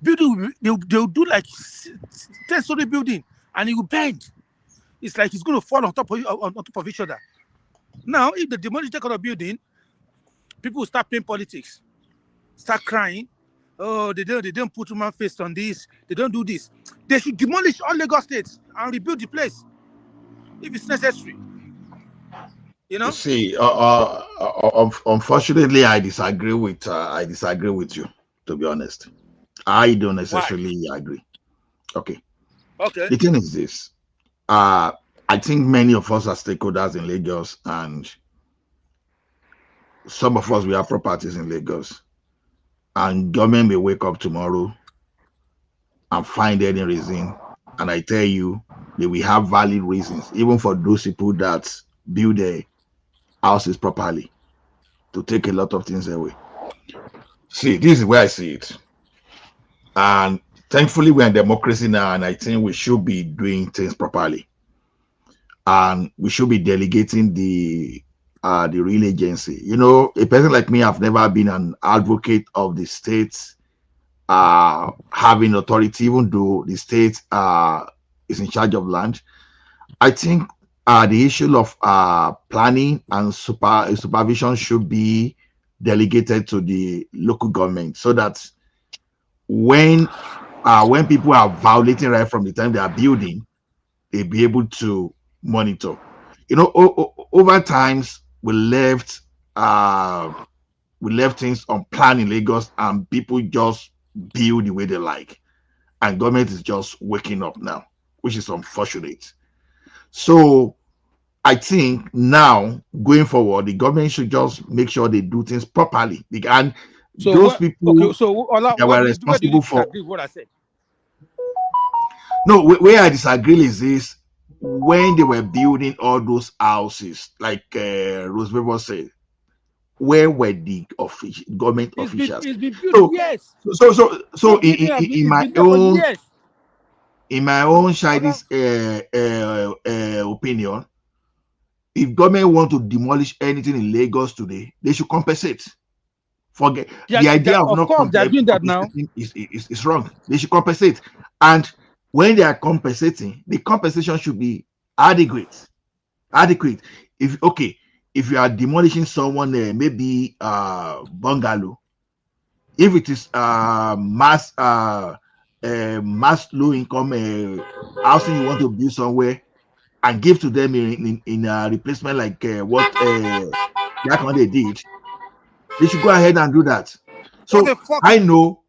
Building they'll do like 10-story building and it will bend. It's like it's going to fall on top of each other. Now, if they demolish that kind of building, people will start playing politics, start crying. Oh, they don't put human face on this. They don't do this. They should demolish all Lagos states and rebuild the place if it's necessary. You see, unfortunately, I disagree with you. To be honest, I don't necessarily agree. Okay. The thing is this: I think many of us are stakeholders in Lagos, and some of us we have properties in Lagos, and government may wake up tomorrow and find any reason, and I tell you, they will have valid reasons, even for those people that build their houses properly, to take a lot of things away. See, this is where I see it. And thankfully, we're in democracy now, and I think we should be doing things properly. And we should be delegating the real agency. A person like me, I've never been an advocate of the state having authority, even though the state is in charge of land. I think the issue of planning and supervision should be delegated to the local government, so that when people are violating right from the time they are building, they'll be able to monitor. Over times we left things unplanned in Lagos, and people just build the way they like, and government is just waking up now, which is unfortunate. So I think now going forward, the government should just make sure they do things properly. And those people that were responsible for what I said. No, where I disagree is this: when they were building all those houses, like Rhodes Vivour said, where were the government officials? It's been built, yes. So in my own childish opinion, if government want to demolish anything in Lagos today, they should compensate. Forget the idea of not doing that now is wrong. They should compensate, and when they are compensating, the compensation should be adequate. If you are demolishing someone, maybe bungalow, if it is mass low income housing you want to build somewhere and give to them in a replacement, like what that one they did, they should go ahead and do that. So I know.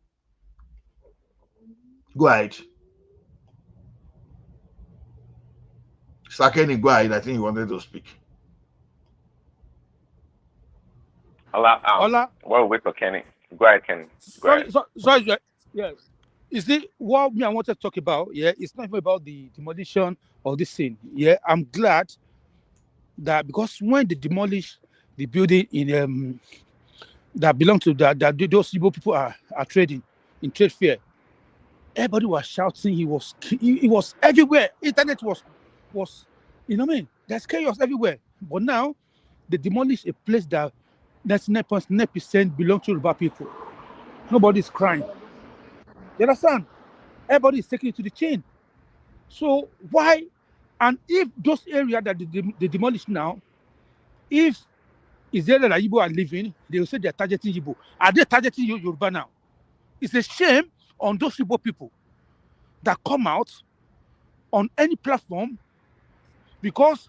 Go ahead. Sakeni, go ahead. I think you wanted to speak. Well, wait for Kenny. Go ahead, Kenny. Sorry, yes. You see, what me I want to talk about, yeah, it's not even about the demolition of this thing. Yeah, I'm glad that because when they demolish the building that belong to that those Igbo people are trading in trade fair, everybody was shouting. He was everywhere. Internet was you know what I mean? There's chaos everywhere. But now they demolish a place that 99.9% belongs to Yoruba people. Nobody's crying. You understand? Everybody is taking it to the chin. So why? And if those areas that they demolish now, if is there that Igbo are living, they will say they're targeting Igbo. Are they targeting Yoruba now? It's a shame on those Igbo people that come out on any platform because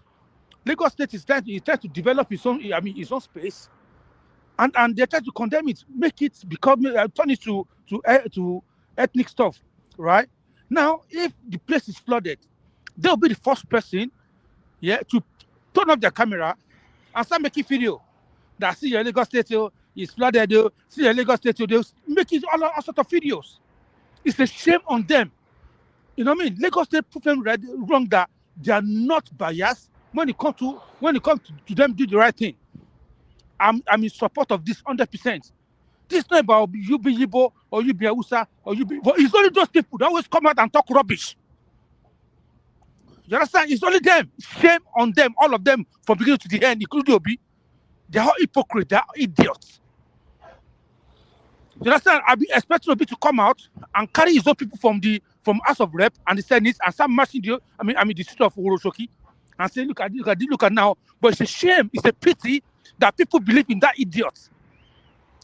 Lagos State is trying to develop its own space, and they're trying to condemn it, make it become turn it to ethnic stuff, right? Now, if the place is flooded, they'll be the first person, yeah, to turn off their camera and start making video. That see your Lagos State is flooded, see your Lagos State, they'll make it all sorts of videos. It's a shame on them. You know what I mean? Lagos State prove them wrong that they are not biased when it comes to them do the right thing. I'm in support of this 100%. This is not about you be Yibo or you be Hausa or you be. But it's only those people that always come out and talk rubbish. You understand? It's only them. Shame on them, all of them, from beginning to the end, including Obi. They're all hypocrites. They're idiots. You understand? I'll be expecting Obi to come out and carry his own people from House of Rep and the Senate and start marching the street of Oroshoki and say, look at now. But it's a shame. It's a pity that people believe in that idiot.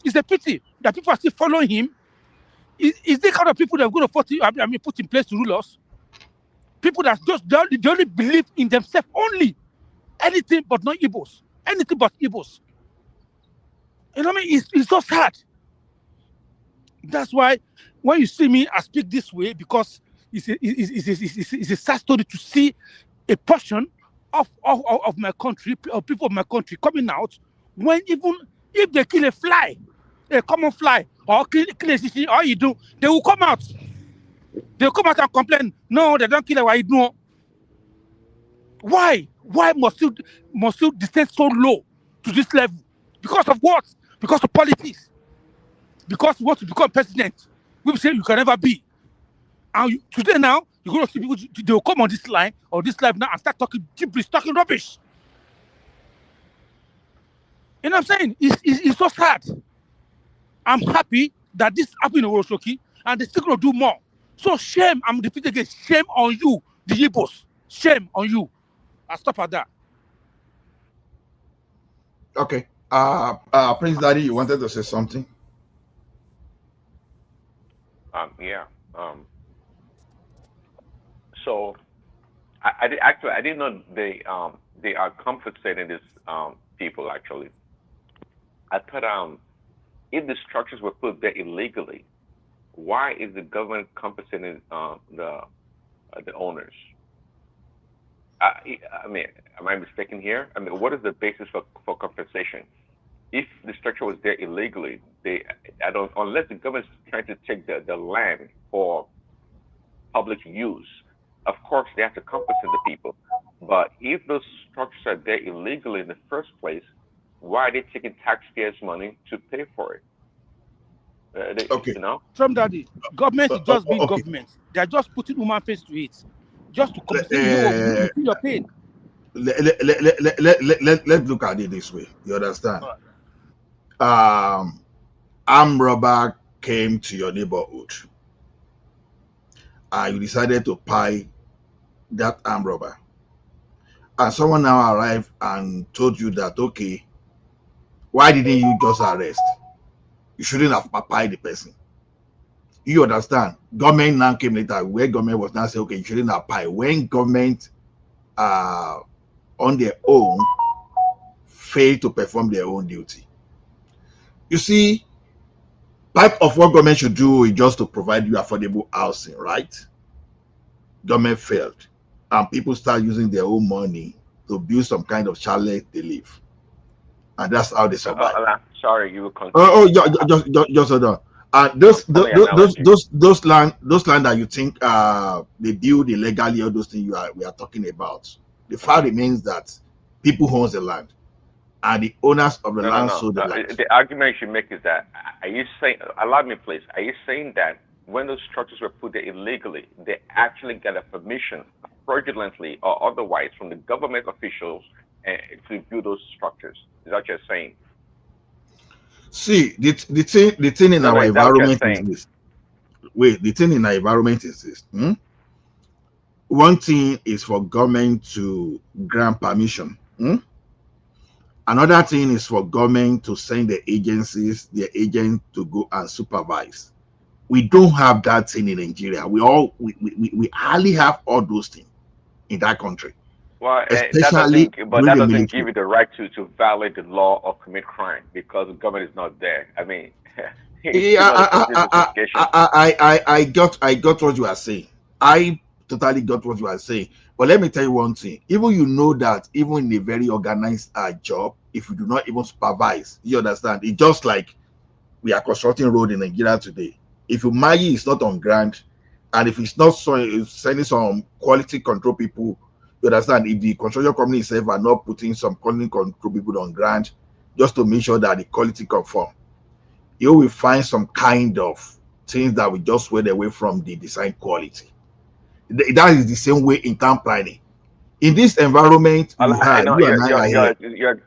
It's a pity that people are still following him. Is the kind of people that are going to put in place to rule us? People that they only believe in themselves only. Anything but not Igbos. Anything but Igbos. You know what I mean? It's so sad. That's why when you see me, I speak this way because it's a sad story to see a portion of my country, of people of my country coming out when even if they kill a fly, a common fly, or kill a sissy, all you do, they will come out. They will come out and complain. No, they don't kill it. Why you do? Why? Why must you descend so low to this level? Because of what? Because of politics. Because you want to become president. We say you can never be. And today now, you're going to see people, they will come on this line or this live now and start talking gibberish, talking rubbish. You know what I'm saying? It's so sad. I'm happy that this happened in Oroshoki and they're still going to do more. So shame, I'm repeating again, shame on you, the Igbos. Shame on you. I'll stop at that. Okay. Prince Daddy, you wanted to say something? Yeah. So I didn't know they are compensating these people actually. I thought if the structures were put there illegally, why is the government compensating the owners? I mean, am I mistaken here? I mean, what is the basis for compensation? If the structure was there illegally, unless the government is trying to take the land for public use, of course they have to compensate the people. But if those structures are there illegally in the first place, why are they taking taxpayers' money to pay for it? Okay. You know? Trump Daddy, government is just being government. They are just putting human face to it. Just to compensate you feel your pain. Let's look at it this way. You understand? Armed robber came to your neighborhood and you decided to pay that armed robber. And someone now arrived and told you that, okay, why didn't you just arrest? You shouldn't have paid the person. You understand? Government now came later where government was now saying, okay, you shouldn't have paid. When government on their own fail to perform their own duty. You see, part of what government should do is just to provide you affordable housing, right? Government failed. And people start using their own money to build some kind of chalet they live. And that's how they survive. Sorry, you will continue. Just hold on. Those, Funny those those analogy. those those land that you think they build illegally, all those things we are talking about. The fact remains that people owns the land, and the owners of the No, no, land no. sold the land. The argument you make is that, are you saying, allow me please, are you saying that when those structures were put there illegally, they actually got a permission, fraudulently or otherwise, from the government officials to build those structures? Is that what you're saying? See, the thing in No, no, our is that what you're environment is saying? this. Wait, the thing in our environment is this. One thing is for government to grant permission. Another thing is for government to send the agencies, their agents to go and supervise. We don't have that thing in Nigeria. We hardly have all those things in that country, Well, especially but during that the doesn't give military. you the right to violate the law or commit crime because the government is not there. I mean, it's still Yeah, not a complete justification. I got what you are saying. I totally got what you are saying. But let me tell you one thing. Even you know that even in a very organized job, if you do not even supervise, you understand. It's just like we are constructing road in Nigeria today. If your money is not on ground, and if it's not sending some quality control people, you understand. If the construction company itself are not putting some quality control people on ground, just to make sure that the quality conform, you will find some kind of things that will just wait away from the design quality. That is the same way in town planning. In this environment we I have, know you and I are here.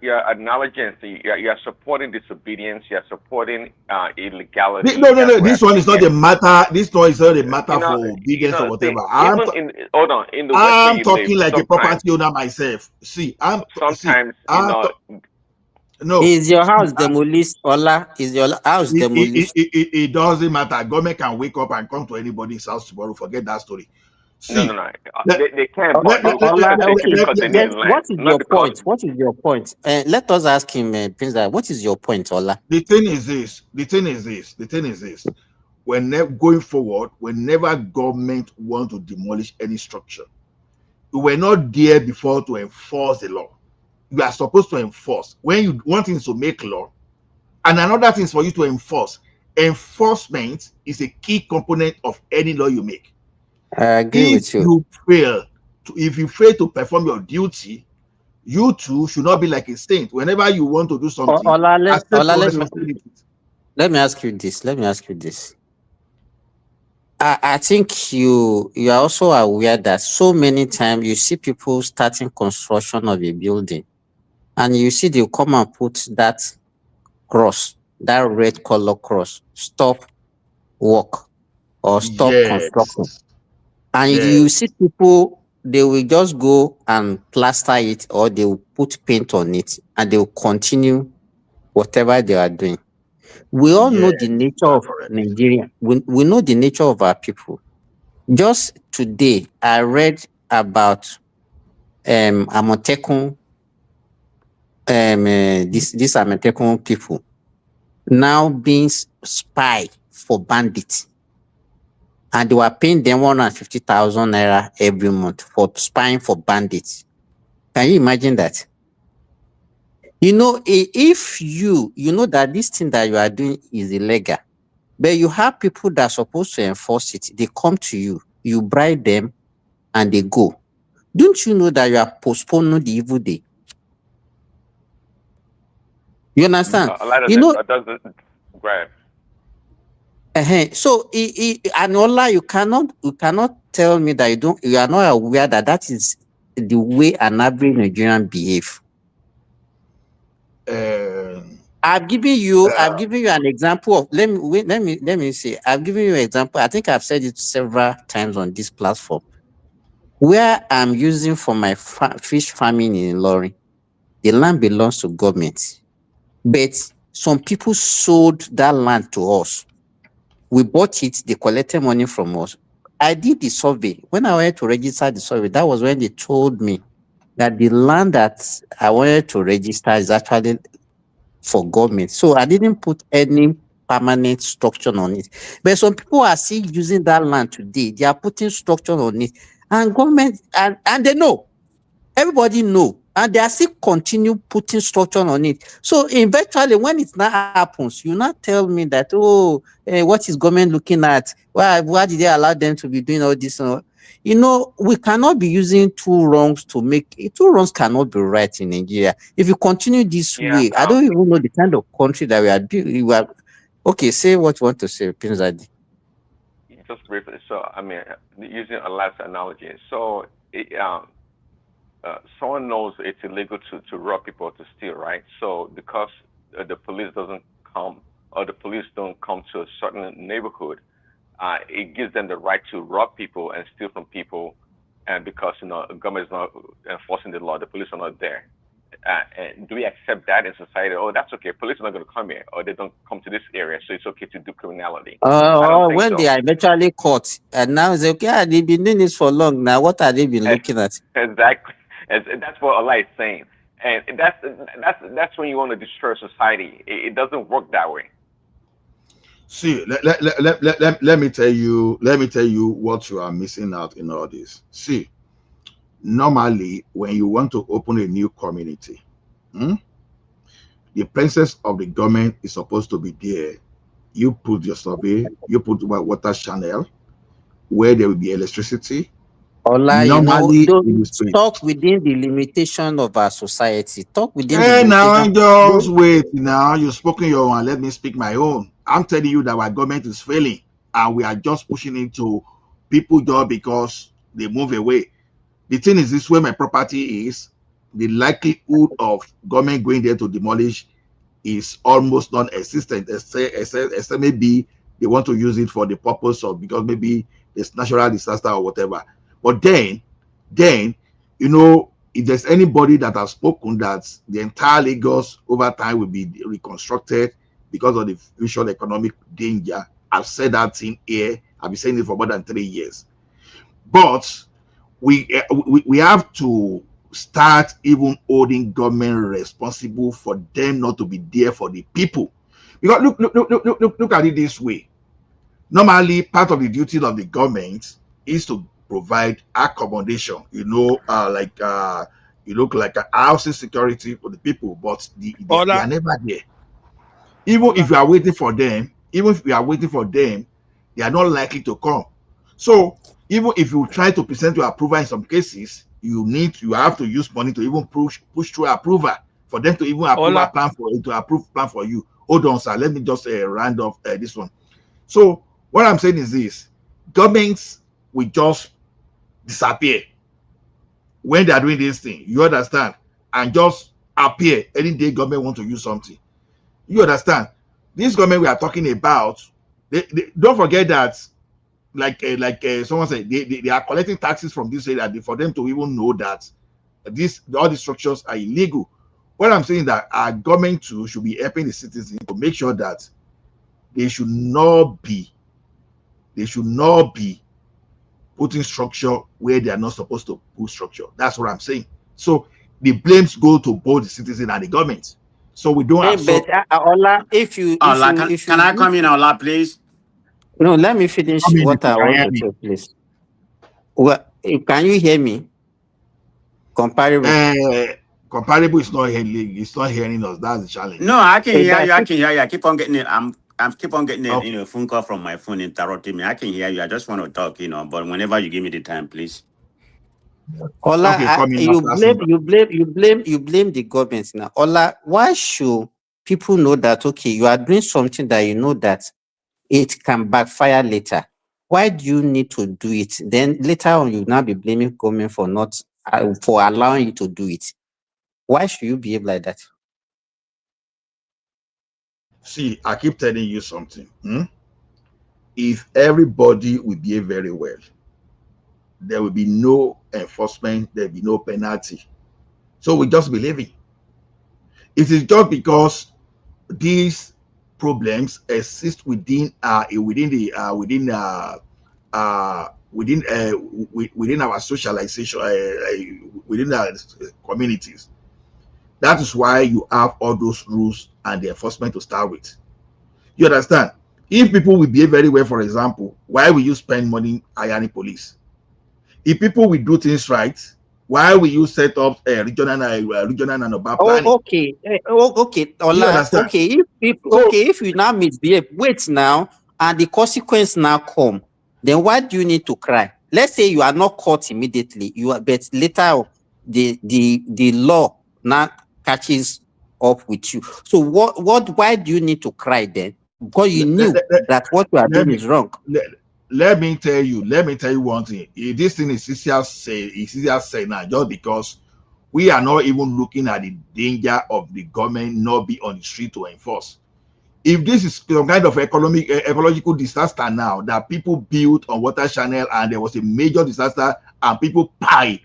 you're acknowledging, so you're supporting disobedience, you're supporting illegality. No. That's what This I'm one is seeing not here. a matter. This one is not a matter You know, for obedience or see, whatever. even in hold on, in the West where I'm you live, talking like a sometimes, property owner myself. See, sometimes, no. Is your See, house demolished, Ola? Is your house demolished? it doesn't matter. Government can wake up and come to anybody's house tomorrow. Forget that story. no, no, See, no. let, They can, O- but let, they O- will let, still Ola, let, protect let, you okay. let, because they let, need let- the What land, is not your because. point? What is your point? Let us ask him, Prince. What is your point, Ola? the thing is this. The thing is this. Going forward, whenever government want to demolish any structure, we were not there before to enforce the law. You are supposed to enforce. When you want things to make law, and another thing is for you to enforce. Enforcement is a key component of any law you make. I agree with you. If you fail to perform your duty, you too should not be like a saint. Whenever you want to do something, Ola, accept Ola, your responsibilities. let me ask you this. Let me ask you this. I think you are also aware that so many times you see people starting construction of a building, and you see they come and put that cross, that red color cross, stop work or stop construction. Yes, And you see yes, people, they will just go and plaster it or they will put paint on it and they will continue whatever they are doing. We all know the yes. nature You are of correct. Nigeria. We know the nature of our people. Just today, I read about Amotekun, this Amotekun people now being spy for bandits, and they were paying them 150,000 naira every month for spying for bandits. Can you imagine that? You know, if you know that this thing that you are doing is illegal, but you have people that are supposed to enforce it, they come to you, you bribe them, and they go. Don't you know that you are postponing the evil day? You understand? A lot of You it know, doesn't grab. so Anola, you cannot tell me that you are not aware that that is the way an average Nigerian behave. Um, I've given you an example of let me see. I've given you an example. I think I've said it several times on this platform where I'm using for my fish farming in Lorry. The land belongs to government, but some people sold that land to us. We bought it, they collected money from us. I did the survey. When I went to register the survey, that was when they told me that the land that I wanted to register is actually for government. So I didn't put any permanent structure on it. But some people are still using that land today. They are putting structure on it. And government and they know. Everybody know and they are still continue putting structure on it. So eventually, when it now happens, you not tell me that, oh, what is government looking at? Why did they allow them to be doing all this? We cannot be using two wrongs to make two wrongs cannot be right in Nigeria. If you continue this Yeah. way, I don't even know the kind of country that we are doing. We are okay. Say what you want to say, Pinzadi. Just briefly. So, I mean, using a last analogy. So, someone knows it's illegal to rob people, to steal, right? So because the police doesn't come, or the police don't come to a certain neighborhood, it gives them the right to rob people and steal from people, and because the government is not enforcing the law, the police are not there. And do we accept that in society? Oh, that's okay. Police are not going to come here, or they don't come to this area, so it's okay to do criminality. I don't think When so. they are eventually caught, and now it's okay. They've been doing this for long now. What are they been looking at? Exactly. That's what Allah is saying, and that's when you want to destroy society. It doesn't work that way. See, let me tell you what you are missing out in all this. See, normally when you want to open a new community, the presence of the government is supposed to be there. You put your survey, you put water channel where there will be electricity. Ola, Normally in the don't street. talk within the limitation of our society. Talk within the Hey, now limitation. just wait. Now you've spoken your own. Let me speak my own. I'm telling you that our government is failing, and we are just pushing into people just because they move away. The thing is, this where my property is. The likelihood of government going there to demolish is almost non-existent, except maybe they want to use it for the purpose of because maybe there's natural disaster or whatever. But then if there's anybody that has spoken that the entire Lagos over time will be reconstructed because of the future economic danger, I've said that in here. I've been saying it for more than 3 years. But we have to start even holding government responsible for them not to be there for the people. Because look at it this way. Normally, part of the duties of the government is to provide accommodation, like a housing security for the people, but they are never there. Even if you are waiting for them, they are not likely to come. So even if you try to present your approval in some cases, you have to use money to even push through approval for them to even approve a plan for you. Hold on, sir. Let me just round off this one. So what I'm saying is this: governments will just disappear when they are doing this thing. You understand? And just appear any day government want to use something. You understand? This government we are talking about, they don't forget that, like someone said, they are collecting taxes from this area for them to even know that all these structures are illegal. What I'm saying is that our government too should be helping the citizens to make sure that they should not be putting structure where they are not supposed to put structure. That's what I'm saying. So the blames go to both the citizen and the government. So we don't have But Ola, if you Can I come in, Ola, please? no, let me finish what I want to say, please. Well, can you hear me? Comparable. Comparable is not hearing. It's not hearing us. That's the challenge. No, I can hear you. I can hear you. I keep on getting it. I'm keep on getting a phone call from my phone interrupting me. I can hear you. I just want to talk, but whenever you give me the time, please. Ola, you blame the government now. Ola, why should people know that you are doing something that you know that it can backfire later? Why do you need to do it? Then later on, you now be blaming government for not for allowing you to do it. Why should you behave like that? See, I keep telling you something. If everybody will behave very well, there will be no enforcement, there will be no penalty. So we just be living. It is just because these problems exist within our socialization, within our communities. That is why you have all those rules and the enforcement to start with. You understand? If people will behave very well, for example, why will you spend money hiring police? If people will do things right, Why will you set up a regional and urban planning? Okay. Okay, Do you Ola. understand? Okay, So if you now misbehave, wait now, and the consequence now come, then why do you need to cry? Let's say you are not caught immediately, you are, but later the law now catches up with you. So why do you need to cry then? Because you let, knew let, let, that what you are let doing me is wrong. let me tell you one thing. This thing is easier said now, just because we are not even looking at the danger of the government not be on the street to enforce. If this is some kind of ecological disaster now that people built on water channel and there was a major disaster and people pie,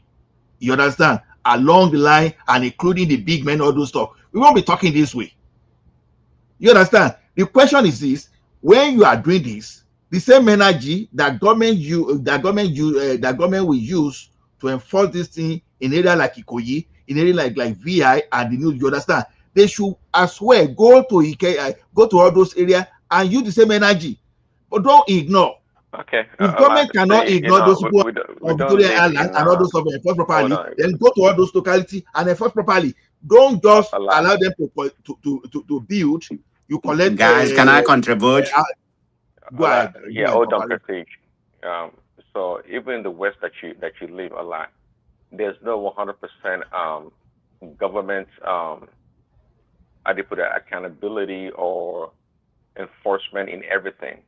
you understand, along the line and including the big men, all those stuff, we won't be talking this way. You understand? The question is this: when you are doing this, the same energy that government will use to enforce this thing in area like Ikoyi, in area like VI and the news, you understand? They should as well go to all those areas and use the same energy. But don't ignore. Okay, If a lot. government cannot See, ignore those people we of don't Victoria live Island in and all those stuff and enforce hold properly, on, then go to all those localities and enforce properly. Don't just a lot. allow them to build. You collect Guys, can I contribute? go ahead, Yeah, hold on, Papa. Prestige. So even in the West that you live a lot, there's no 100% government how do you put it, accountability or enforcement in everything.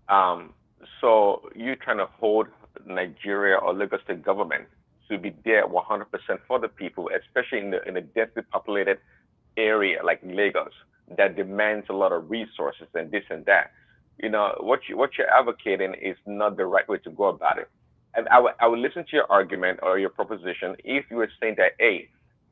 Um, so you trying to hold Nigeria or Lagos State government to be there 100% for the people, especially in a densely populated area like Lagos that demands a lot of resources and this and that. You know what you're advocating is not the right way to go about it. And I would listen to your argument or your proposition if you were saying that, hey,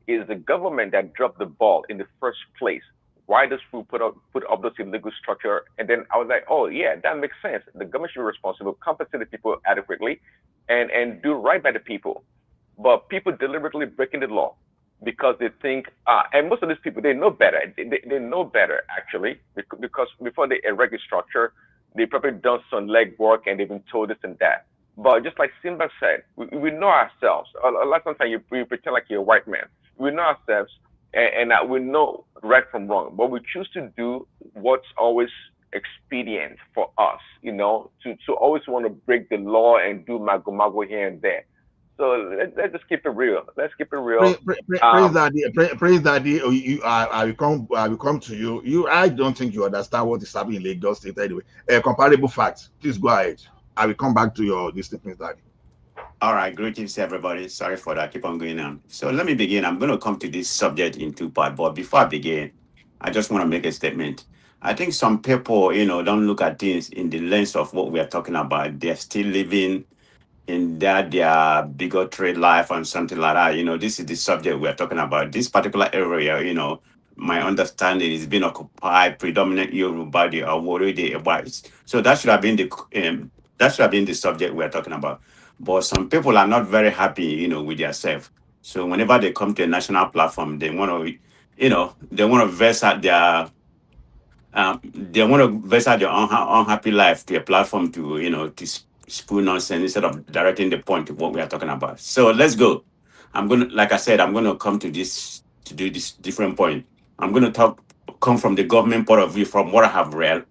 is the government that dropped the ball in the first place. Why does food put up those illegal structure? And then I was like, oh yeah, that makes sense. The government should be responsible, compensate the people adequately, and do right by the people. But people deliberately breaking the law because they think, and most of these people they know better. They know better actually because before they erect a structure, they probably done some legwork and they've been told this and that. But just like Simba said, we know ourselves. A lot of times you pretend like you're a white man. We know ourselves and that we know right from wrong, but we choose to do what's always expedient for us, you know, to always want to break the law and do mago mago here and there. So let's just keep it real. Let's keep it real. Praise Um, Daddy, praise Daddy. I will come to you. I don't think you understand what is happening in Lagos State anyway. Comparable facts. Please go ahead. I will come back to your this thing, Prince Daddy. All right, greetings everybody. Sorry for that. Keep on going on. So let me begin. I'm going to come to this subject in two parts, but before I begin, I just want to make a statement. I think some people, don't look at things in the lens of what we are talking about. They're still living in their bigotry life and something like that. This is the subject we're talking about. This particular area, my understanding is being occupied predominantly Yoruba, the Awori, the Ebites. So that should have been the subject we're talking about. But some people are not very happy, with themselves. So whenever they come to a national platform, they want to, they want to verse out they want to verse out their unhappy life to a platform to spew nonsense instead of directing the point to what we are talking about. So let's go. Like I said, I'm gonna come to this to do this different point. I'm gonna come from the government point of view, from what I have read,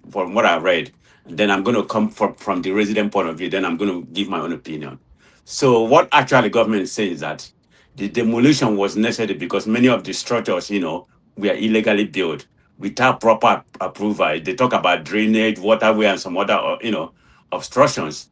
then I'm gonna come from the resident point of view. Then I'm gonna give my own opinion. So what actually the government says is that the demolition was necessary because many of the structures, were illegally built without proper approval. They talk about drainage, waterway, and some other, obstructions.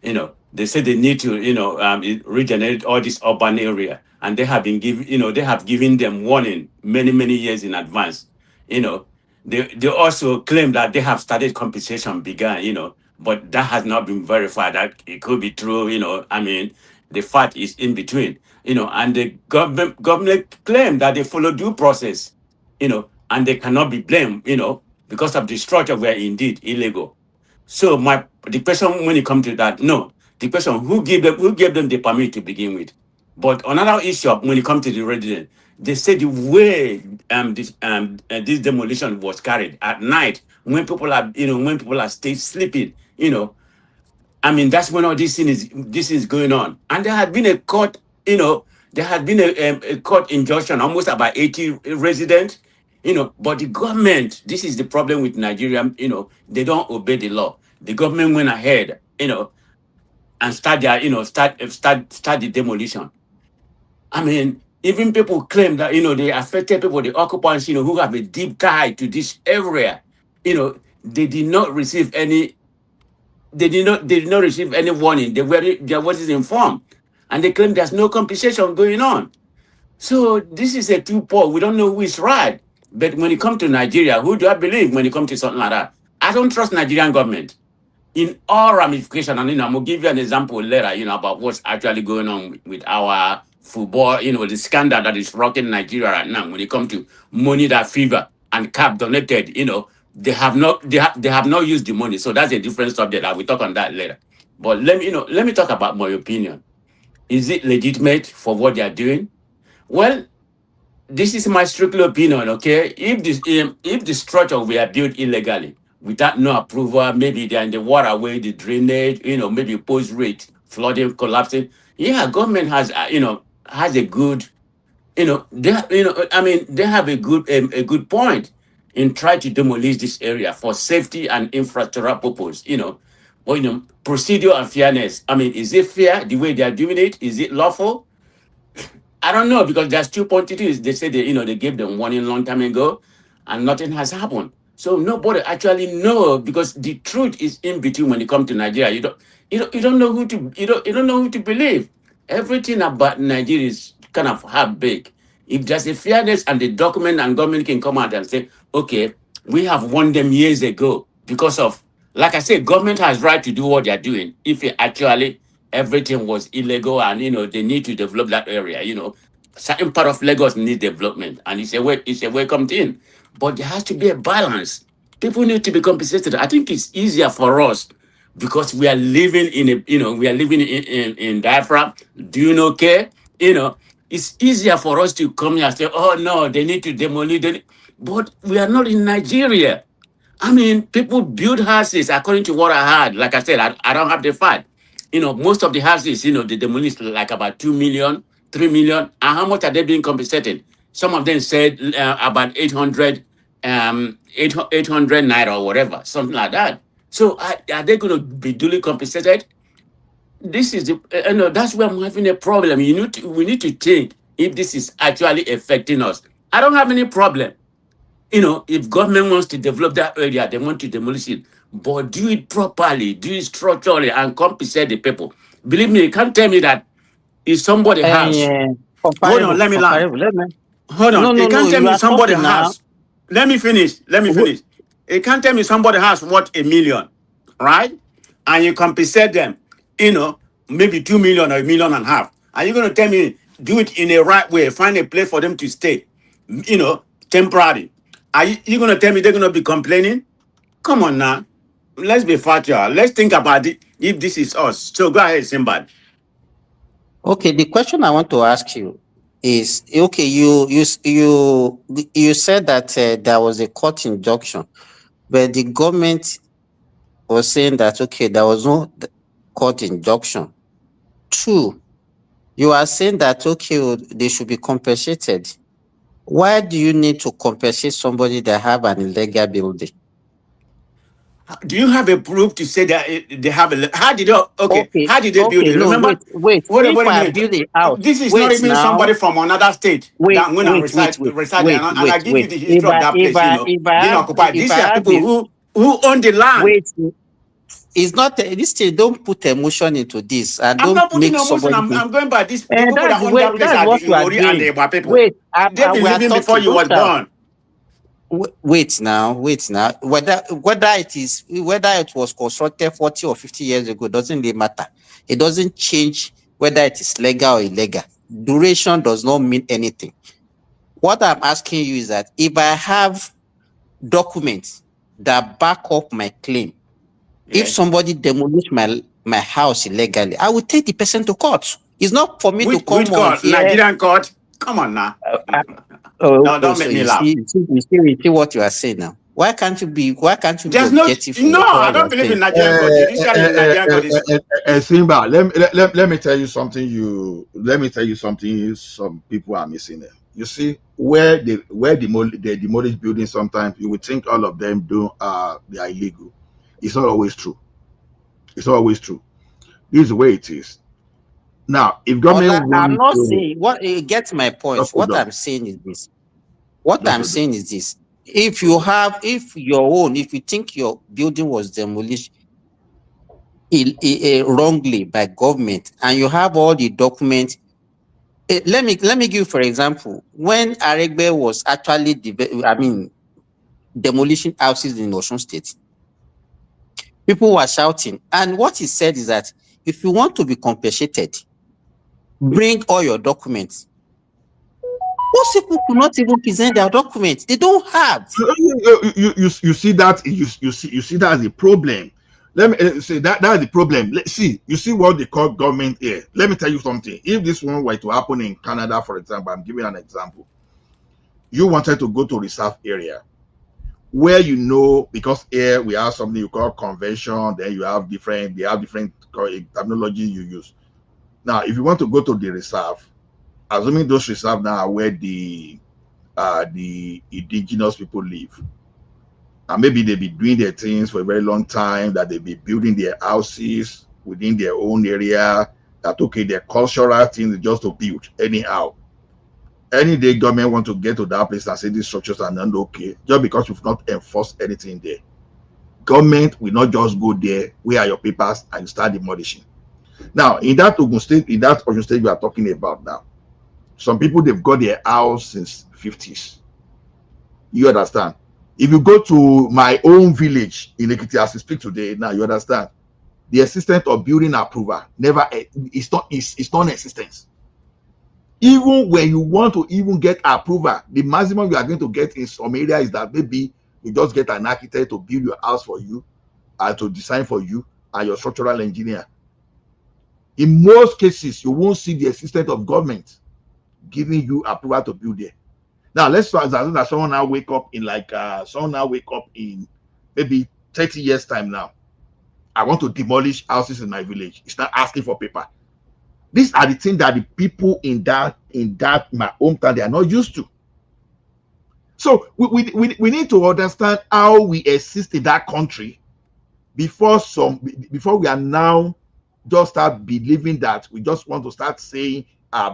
They say they need to, regenerate all this urban area, and they have given them warning many, many years in advance. You know, they also claim that they have started compensation began. But that has not been verified. That it could be true. The fact is in between. And the government claim that they follow due process. And they cannot be blamed. Because of the structure were indeed illegal. So the question when it comes to that, no, the question who gave them the permit to begin with. But another issue when it comes to the resident, they say the way this demolition was carried at night when people are still sleeping, that's when all this is going on. And there had been a court, there has been a court injunction, almost about 80 residents, but the government, this is the problem with Nigeria, they don't obey the law. The government went ahead, and start their, start the demolition. I mean, even people claim that, the affected people, the occupants, who have a deep tie to this area, they did not receive any, they did not receive any warning. They wasn't informed. And they claim there's no compensation going on. So this is a two-pole. We don't know who is right. But when it comes to Nigeria, who do I believe when it comes to something like that? I don't trust Nigerian government in all ramifications. And I'm gonna give you an example later, about what's actually going on with our football, the scandal that is rocking Nigeria right now when it comes to money that fever and cap donated, they have not used the money. So that's a different subject. I will talk on that later. But let me talk about my opinion. Is it legitimate for what they are doing? Well, this is my strictly opinion, okay? If the structure were built illegally, without no approval, maybe they're in the waterway, the drainage, maybe post rate, flooding, collapsing. Yeah, government has, has a good, they have a good point in trying to demolish this area for safety and infrastructure purpose, But, procedure and fairness. I mean, is it fair the way they are doing it? Is it lawful? I don't know, because there's 2.2. They said they gave them warning long time ago, and nothing has happened. So nobody actually know, because the truth is in between when it comes to Nigeria. You don't know who to you don't know who to believe. Everything about Nigeria is kind of half baked. If there's a fairness and the document and government can come out and say, okay, we have won them years ago because of, like I said, government has right to do what they're doing. If it actually everything was illegal and they need to develop that area, certain part of Lagos need development, and it's a welcome thing. But there has to be a balance. People need to be compensated. I think it's easier for us because we are living in diaphragm. Do you know care? It's easier for us to come here and say, oh no, they need to demolish it. But we are not in Nigeria. I mean, people build houses according to what I heard. Like I said, I don't have the fact. Most of the houses, they demolished like about 2 million, 3 million. And how much are they being compensated? Some of them said about 800 naira or whatever, something like that. So are they going to be duly compensated? This is that's where I'm having a problem. We need to think if this is actually affecting us. I don't have any problem. If government wants to develop that area, they want to demolish it, but do it properly, do it structurally, and compensate the people. Believe me, you can't tell me that if somebody has. Hold on, let me land. Hold on, you can't tell me somebody has. Let me finish. You can't tell me somebody has what, 1 million, right? And you compensate them, maybe 2 million or 1.5 million. Are you going to tell me do it in a right way, find a place for them to stay, temporary? Are you going to tell me they're going to be complaining? Come on now. Let's be factual. Let's think about it if this is us. So go ahead, Simbad. Okay, the question I want to ask you is, okay, you said that there was a court injunction, but the government was saying that, okay, there was no court injunction. Two, you are saying that, okay, they should be compensated. Why do you need to compensate somebody that have an illegal building? Do you have a proof to say that they have a? How did they? Okay. How did they build it? No, Remember? wait. Wait a If I minute. build a house, This is wait not even now. somebody from another state that went and reside there. And I give you the history of that place. Being occupied. These are people who own the land. Wait. It's not this thing. Don't put emotion into this. And I'm don't not putting make emotion. somebody. I'm going by this. The people that own that place are the Iwori and the Ewa people. Wait, they've been living before you was born. Wait now. Whether it was constructed 40 or 50 years ago doesn't really matter. It doesn't change whether it is legal or illegal. Duration does not mean anything. What I'm asking you is that if I have documents that back up my claim, if somebody demolished my house illegally, I will take the person to court. It's not for me to come which court? Here. Nigerian court? Come on now. No, don't make me laugh. You see what you are saying now. Why can't you be There's no, objective in no, whatever I you don't are believe saying? in Nigerian court. Judiciary in Nigerian court is Simba, let me tell you something. Let me tell you something. Some people are missing it. You see, where they demolish buildings, sometimes you would think all of them they are illegal. It's not always true. It's not always true. This is the way it is. Now, if Ola, government I'm want not to saying what you get my point. just hold What on, I'm saying is this. What just I'm hold on, saying is this. If hold you think your building was demolished wrongly by government and you have all the documents, let me give you for example when Aregbe was actually demolishing houses in Osun State, people were shouting, and what he said is that if you want to be compensated, bring all your documents. Most people could not even present their documents. They don't have. you see that you see that as a problem. Let me say that's the problem. Let's see, you see what they call government here. Let me tell you something. If this one were to happen in Canada, for example, I'm giving an example. You wanted to go to reserve area where because here we have something you call convention, then they have different terminology you use. Now, if you want to go to the reserve, assuming those reserves now are where the indigenous people live, and maybe they be doing their things for a very long time, that they be building their houses within their own area, that okay, their cultural things just to build anyhow. Any day government want to get to that place and say these structures are not okay, just because you've not enforced anything there, government will not just go there, where are your papers, and you start demolishing. Now, in that Ogun State we are talking about now, some people, they've got their house since 50s. You understand? If you go to my own village in Ekiti as we speak today, now you understand, the existence of building approval it's non-existent. Even when you want to even get approval, the maximum you are going to get in some area is that maybe you just get an architect to build your house for you and to design for you, and your structural engineer. In most cases, you won't see the existence of government giving you approval to build there. Now, let's assume that someone now wake up in maybe 30 years time now. I want to demolish houses in my village. It's not asking for paper. These are the things that the people in that my hometown, they are not used to. So we need to understand how we exist in that country before we are now just start believing that we just want to start saying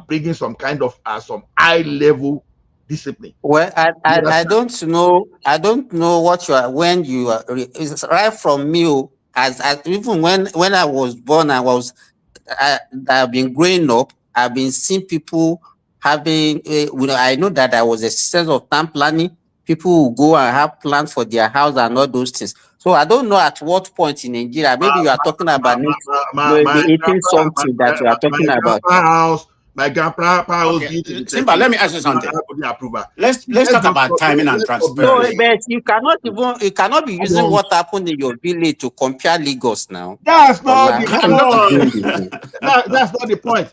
bringing some kind of some high level discipline. Well, I don't know. I don't know what you are when you are. It's right from me. As even when I was born, I've been growing up. I've been seeing people having. I know that there was a sense of town planning. People who go and have plans for their house and all those things. So I don't know at what point in Nigeria. Maybe you are talking about the 18 something that you are talking about. My grandpa house. Okay, Simba, let me ask you something. Let's talk about timing and So, transparency. but you cannot be using what happened in your village to compare Lagos now. That's not the point. That's not the point.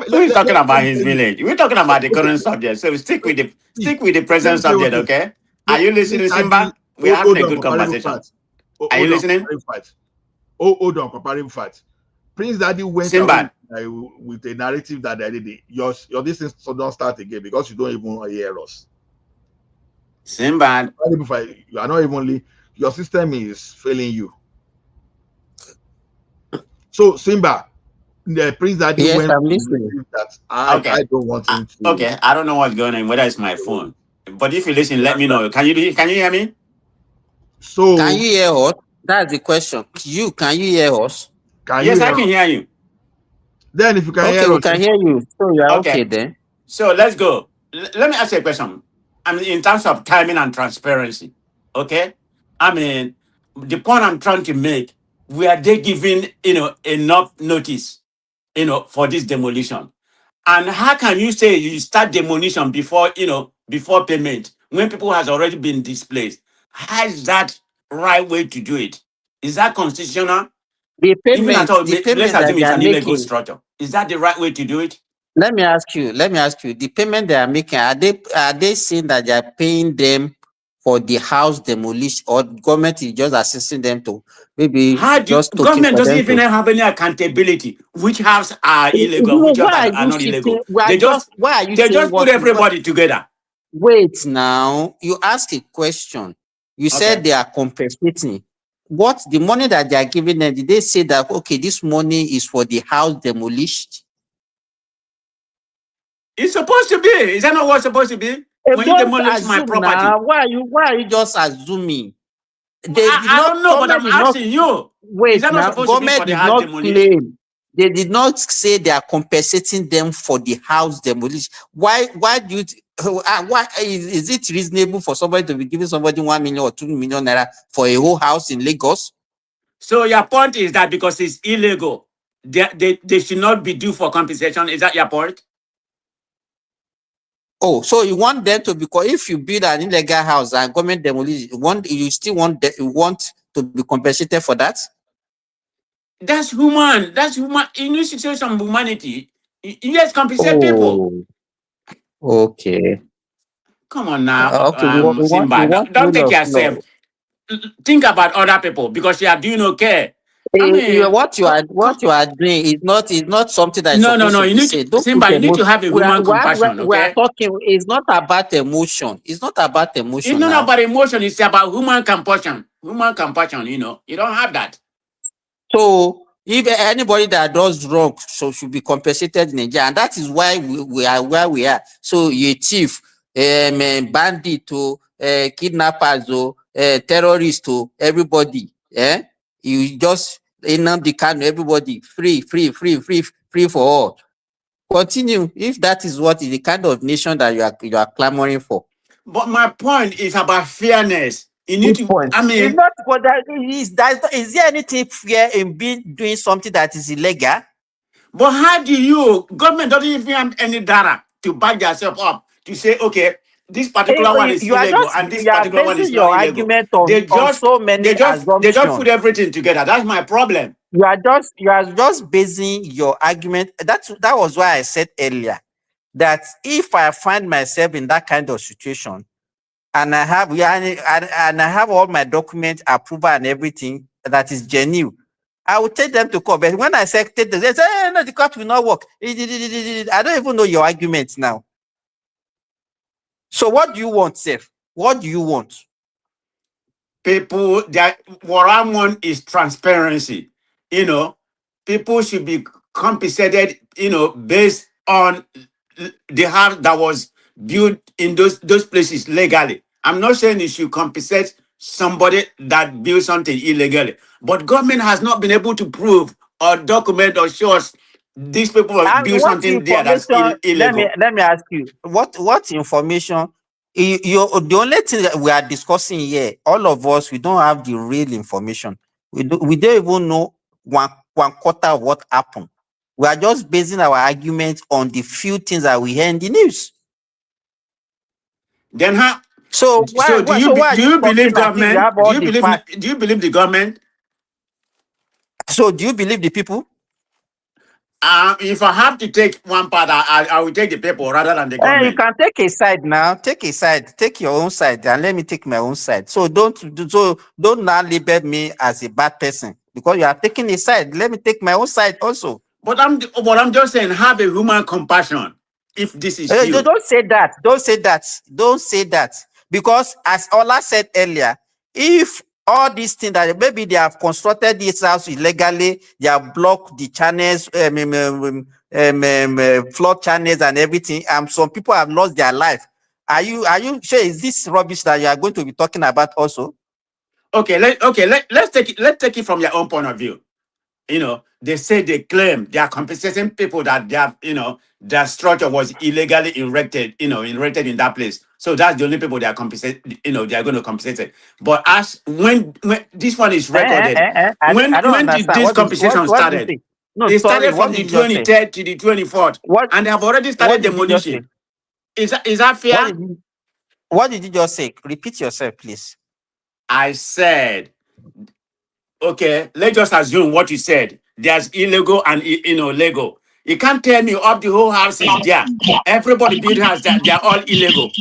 We're talking about his village. We're talking about the current subject. So stick with the present subject, okay? Are you listening, Simba? We're having a good conversation. Are you listening? Hold on, comparative facts. Prince Daddy went Simba with a narrative that your this is so don't start again because you don't even hear us. Simba, you are not even your system is failing you. So Simba, the Prince Daddy went I'm listening. that I don't want him to. Okay, I don't know what's going on, whether it's my phone. But if you listen, let me know. Can you hear me? So can you hear us? That's the question. Can you hear us? Yes, I can hear you. Then if you can hear us, we can hear you. So you are okay then. So let's go. Let me ask you a question. I mean, in terms of timing and transparency, okay? I mean, the point I'm trying to make, were they giving, enough notice, for this demolition? And how can you say you start demolition before payment when people has already been displaced? How is that right way to do it? Is that constitutional? The payment, Even at all, the payment let's assume that it's they an are illegal making. structure. Is that the right way to do it? Let me ask you. The payment they are making, are they saying that they are paying them for the house demolished, or government is just assisting them to maybe How do just token government for doesn't them even to. have any accountability? Which houses are illegal and No, which houses why are are you not shifting? illegal? They just Why are you they saying just put everybody together. wait now? You ask a question. You Okay. said they are compensating. What the money that they are giving them? Did they say that okay, this money is for the house demolished? It's supposed to be. Is that not what's supposed to be? When you Don't demolish my assume property. now. Why are you just assuming? They did I don't not. know, but I'm Government did not. asking you. Is Wait that not now. supposed to be for Government the did house not demolished? claim. They did not say they are compensating them for the house demolished. Why? Why do you? Why is it reasonable for somebody to be giving somebody 1 million or 2 million naira for a whole house in Lagos? So your point is that because it's illegal, they should not be due for compensation. Is that your point? Oh, so you want them to, because if you build an illegal house and government demolish it, you still want to be compensated for that? That's human. That's human. In this situation of humanity, let's compensate people. Oh, okay. Come on now, Okay, you Simba. want Don't rule take of yourself. law. Think about other people because you are doing okay. I mean, What you are doing is not something that is no. supposed to You be need to, said. Don't put Simba. You need to emotion. have a human compassion. We are Okay. talking. It's not about emotion. It's not about It's emotion not now. about emotion. It's about human compassion. Human compassion. You don't have that. So if anybody that does wrong, so should be compensated in Nigeria, and that is why we are where we are. So you thief, bandit, to kidnappers, to terrorists, to everybody, you just the can everybody free for all. Continue if that is what is the kind of nation that you are clamoring for. But my point is about fairness. You need Good to. point. I It's mean, not, but is there anything fair in doing something that is illegal? but how do you? Government doesn't even have any data to back yourself up to say, okay, this particular one is illegal and this You are particular one is basing not your illegal. argument They on just so many they just assumptions. put everything together. That's my problem. You are just basing your argument. That was why I said earlier that if I find myself in that kind of situation and I have all my document approval and everything that is genuine, I will take them to court. But when I say take them, they say, no, the court will not work. I don't even know your argument now. So what do you want, Seth? What do you want? People, what I want is transparency. People should be compensated, based on the house that was built in those places legally. I'm not saying you should compensate somebody that built something illegally, but government has not been able to prove or document or show us these people And built what something there that's information? illegal. Let me ask you. What information? The only thing that we are discussing here, all of us, we don't have the real information. We don't even know one quarter of what happened. We are just basing our argument on the few things that we hear in the news. Then how? So why are Do you you talking believe as if you government? have all the facts? Do you believe the government? So do you believe the people? If I have to take one part, I will take the people rather than the You government. can take a side now. Take a side. Take your own side, and let me take my own side. So don't now label me as a bad person because you are taking a side. Let me take my own side also. But I'm just saying, have a human compassion. If this is you, Don't say that. Don't say that. Don't say that. Because as Ola said earlier, if all these things that maybe they have constructed this house illegally, they have blocked the channels, flood channels and everything, some people have lost their life. Are you sure is this rubbish that you are going to be talking about also? okay, let's take it. Let's take it from your own point of view. They say they claim they are compensating people that they have, their structure was illegally erected, erected in that place. So that's the only people they are compensate, they are going to compensate it. But as when this one is recorded, I don't when did understand. this compensation What did you started? say? No, It sorry. started What from did the you just say? 23rd to the 24th, and they have already What started did you just say? demolition. Is that What fair? did you What did you just say? Repeat yourself, please. I said, okay, let's just assume what you said. There's illegal and legal. You can't tell me up the whole house is there. Everybody build house that they're all illegal.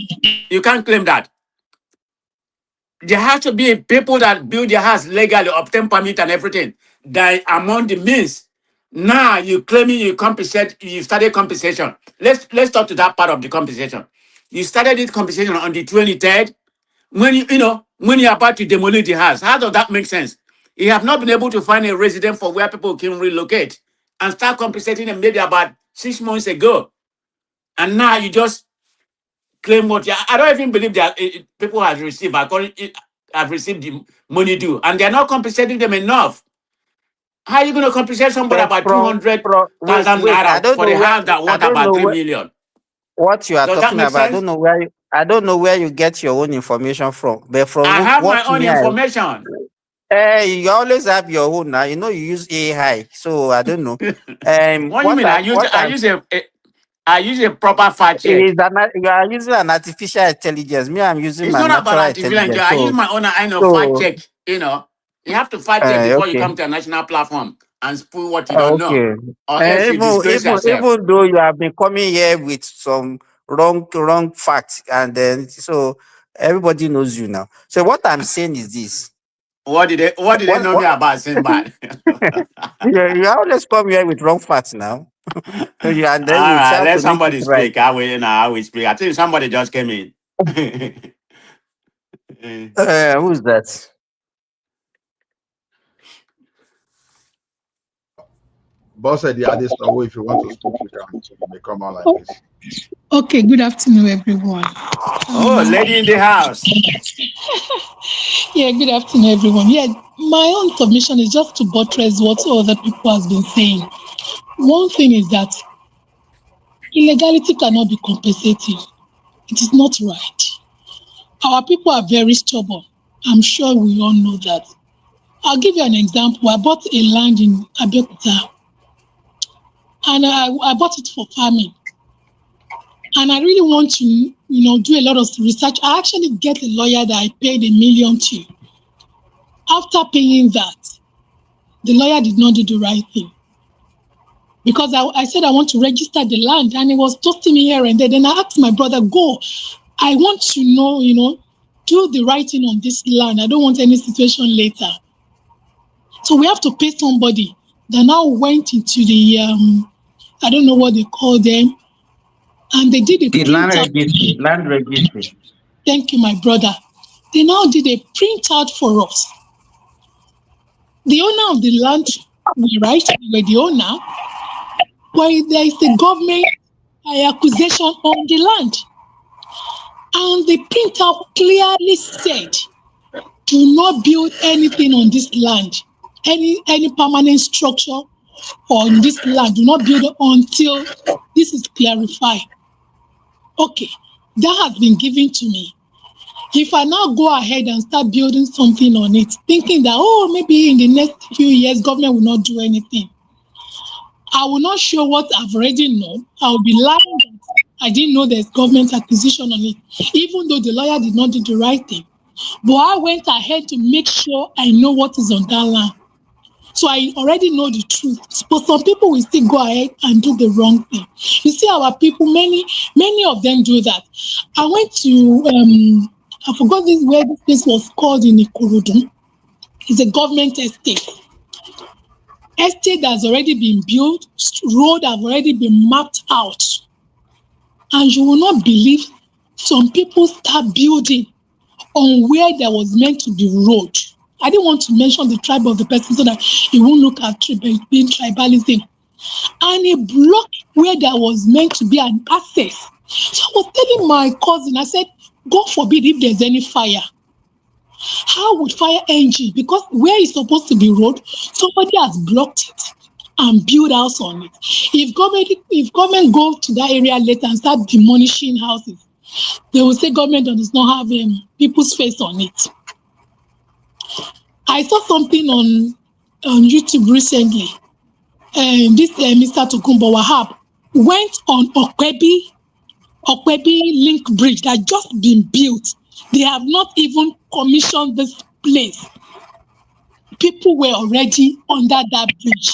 You can't claim that. there has to be people that build their house legally, obtain permit and everything. That among the means. Now you claiming you compensate, you started compensation. Let's talk to that part of the compensation. You started this compensation on the 23rd when when you're about to demolish the house. How does that make sense? You have not been able to find a resident for where people can relocate and start compensating them maybe about 6 months ago. And now you just claim what I don't even believe that people have received have received the money due, and they're not compensating them enough. How are you going to compensate somebody about Wait, 200,000 wait. I naira don't for know a where. house that I worth don't about know 3 where, million? what you are Does that talking make about. sense? I don't know where you get your own information from. But from I have my what own me information. you always have your own now. You use AI, so I don't know. What do you mean? I use a proper fact check. You are using an artificial intelligence. Me, I'm using It's my not about natural artificial intelligence. intelligence. I use my own kind of fact So check. You have to fact check before you okay. come to a national platform and spoil what you don't know, Okay. or else you disgrace yourself. Even though you have been coming here with some wrong facts, and then so everybody knows you now. So what I'm saying is this: What did they know me what about Sinbad? you always come here with wrong facts now. And then All you right, try let to make it somebody right. speak. I will speak. I think somebody just came in. Who's that? Boss said, yeah, this now if you want to speak, you may come on like this. Okay, good afternoon, everyone. Oh, lady in the house. Yeah, good afternoon, everyone. Yeah, my own submission is just to buttress what other people has been saying. One thing is that illegality cannot be compensated. It is not right. Our people are very stubborn. I'm sure we all know that. I'll give you an example. I bought a land in Abeokuta, and I bought it for farming. And I really want to, do a lot of research. I actually get a lawyer that I paid $1 million to. After paying that, the lawyer did not do the right thing, because I said I want to register the land, and he was toasting me here and there. Then I asked my brother, go. I want to know, do the right thing on this land. I don't want any situation later. So we have to pay somebody that now went into the, I don't know what they call them, and they did a The land printout. registry. Land registry. Thank you, my brother. They now did a printout for us. The owner of the land, we were the owner, but there is a government accusation on the land. And the printout clearly said, do not build anything on this land, any permanent structure on this land. Do not build it until this is clarified. Okay, that has been given to me. If I now go ahead and start building something on it, thinking that, maybe in the next few years, government will not do anything, I will not show what I've already known. I will be lying that I didn't know there's government acquisition on it, even though the lawyer did not do the right thing. But I went ahead to make sure I know what is on that land. So I already know the truth. But some people will still go ahead and do the wrong thing. You see, our people, many of them do that. I went to, I forgot where this place was called in Ikorodu. It's a government estate. Estate has already been built, road have already been mapped out. And you will not believe some people start building on where there was meant to be road. I didn't want to mention the tribe of the person so that it won't look at being tribalism. And a block where there was meant to be an access. So I was telling my cousin, I said, God forbid if there's any fire. How would fire engine? Because where it's supposed to be road, somebody has blocked it and build house on it. If government go to that area later and start demolishing houses, they will say government does not have people's face on it. I saw something on YouTube recently. This Mr. Tokumbo Wahab went on Okwebi Link Bridge that just been built. They have not even commissioned this place. People were already under that bridge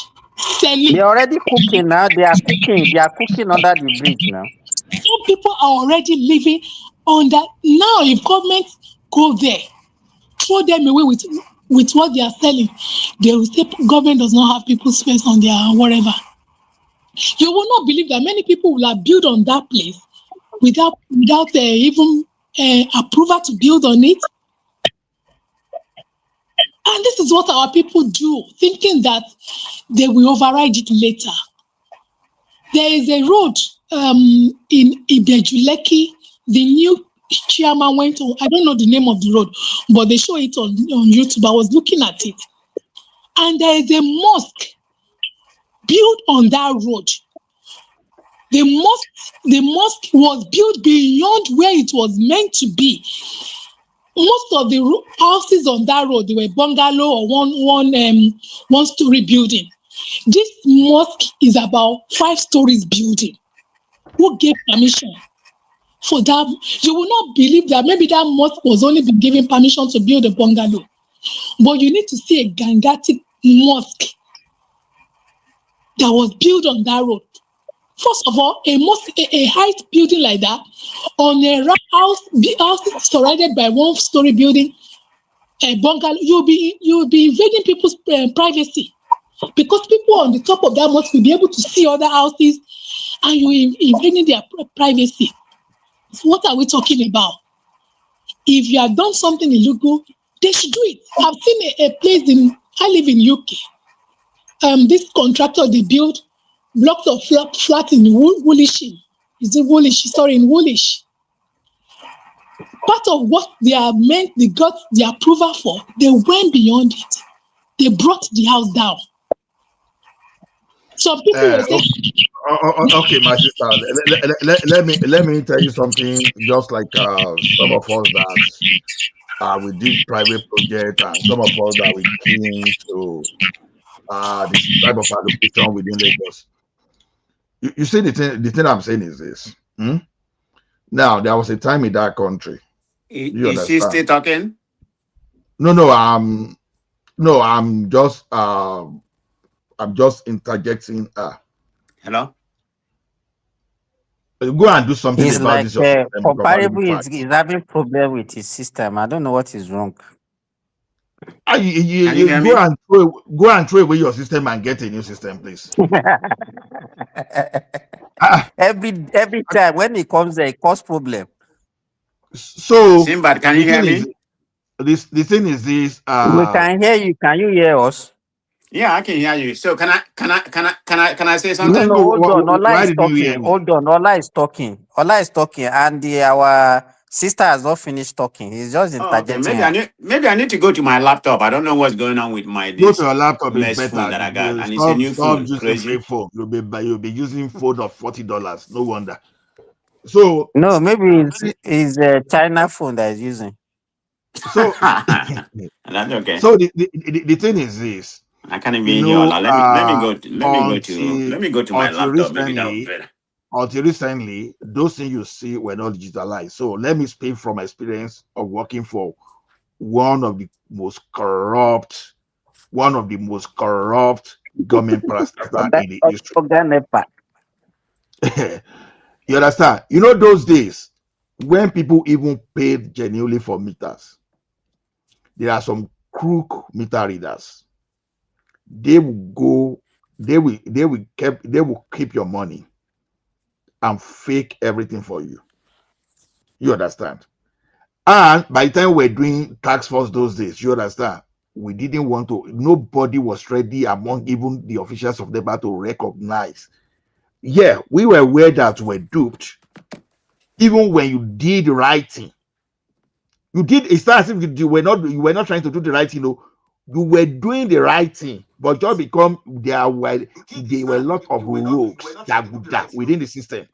selling. They're already cooking now. They are cooking. They are cooking under the bridge now. Some people are already living under. Now, if government go there, throw them away with what they are selling. They will say government does not have people's space on their whatever. You will not believe that many people will have built on that place without even approval to build on it. And this is what our people do, thinking that they will override it later. There is a road in Ibejuleki. The new chairman went on, I don't know the name of the road, but they show it on YouTube. I was looking at it. And there is a mosque built on that road. The mosque was built beyond where it was meant to be. Most of the houses on that road, they were bungalow or one story building. This mosque is about 5 stories building. Who gave permission for that? You will not believe that maybe that mosque was only been given permission to build a bungalow. But you need to see a gigantic mosque that was built on that road. First of all, a mosque, a height building like that, on a house surrounded by 1 story building, a bungalow, you'll be invading people's privacy, because people on the top of that mosque will be able to see other houses, and you invading their privacy. So what are we talking about? If you have done something illegal, they should do it. I've seen a place I live in UK. This contractor, they build blocks of flat in Woolwich. Is it Woolwich? Sorry, in Woolwich. Part of what they got the approval for, they went beyond it. They brought the house down. Some people were saying, okay, my sister, let me tell you something. Just like some of us that we did private project, and some of us that we came to this type of allocation within Lagos. You see, the thing I'm saying is this. Now, there was a time in that country. You Is she understand? still talking? No, I'm just interjecting. Hello? Go and do something He's about like this. Your system, because comparable. I'll be He's having problem with his system. I don't know what is wrong. Can you you hear me? go and throw away your system and get a new system, please. Every time when he comes there, it causes problem. So Simbad, can you hear me? The thing is this. We can hear you. Can you hear us? Yeah, I can hear you. So can I say something? No, hold on. Ola Why is did you hear talking. me? Hold on. Ola is talking. And our sister has not finished talking. He's just Okay, interjecting. maybe I need to go to my laptop. I don't know what's going on with my Go this to your laptop is mesh phone better. that I got, and it's a new Stop phone. using Crazy. fake phone. You'll be using phone of $40. No wonder. So No, maybe it's a China phone that is using. So that's okay. So the thing is this. I can't even hear Ola. Let me go to my until laptop. Maybe that would be better. Until recently, those things you see were not digitalized. So let me speak from experience of working for one of the most corrupt government parastatal in the history. You understand? You know those days when people even paid genuinely for meters, there are some crook meter readers. They will keep your money and fake everything for you. You understand? And by the time we're doing tax force those days, you understand, we didn't want to, nobody was ready among even the officials of NEPA to recognize. Yeah, we were aware that we're duped. Even when you did the right thing, it's not as if you were not trying to do the right thing, you were doing the right thing, but just become there were a lot of rogues that within the system.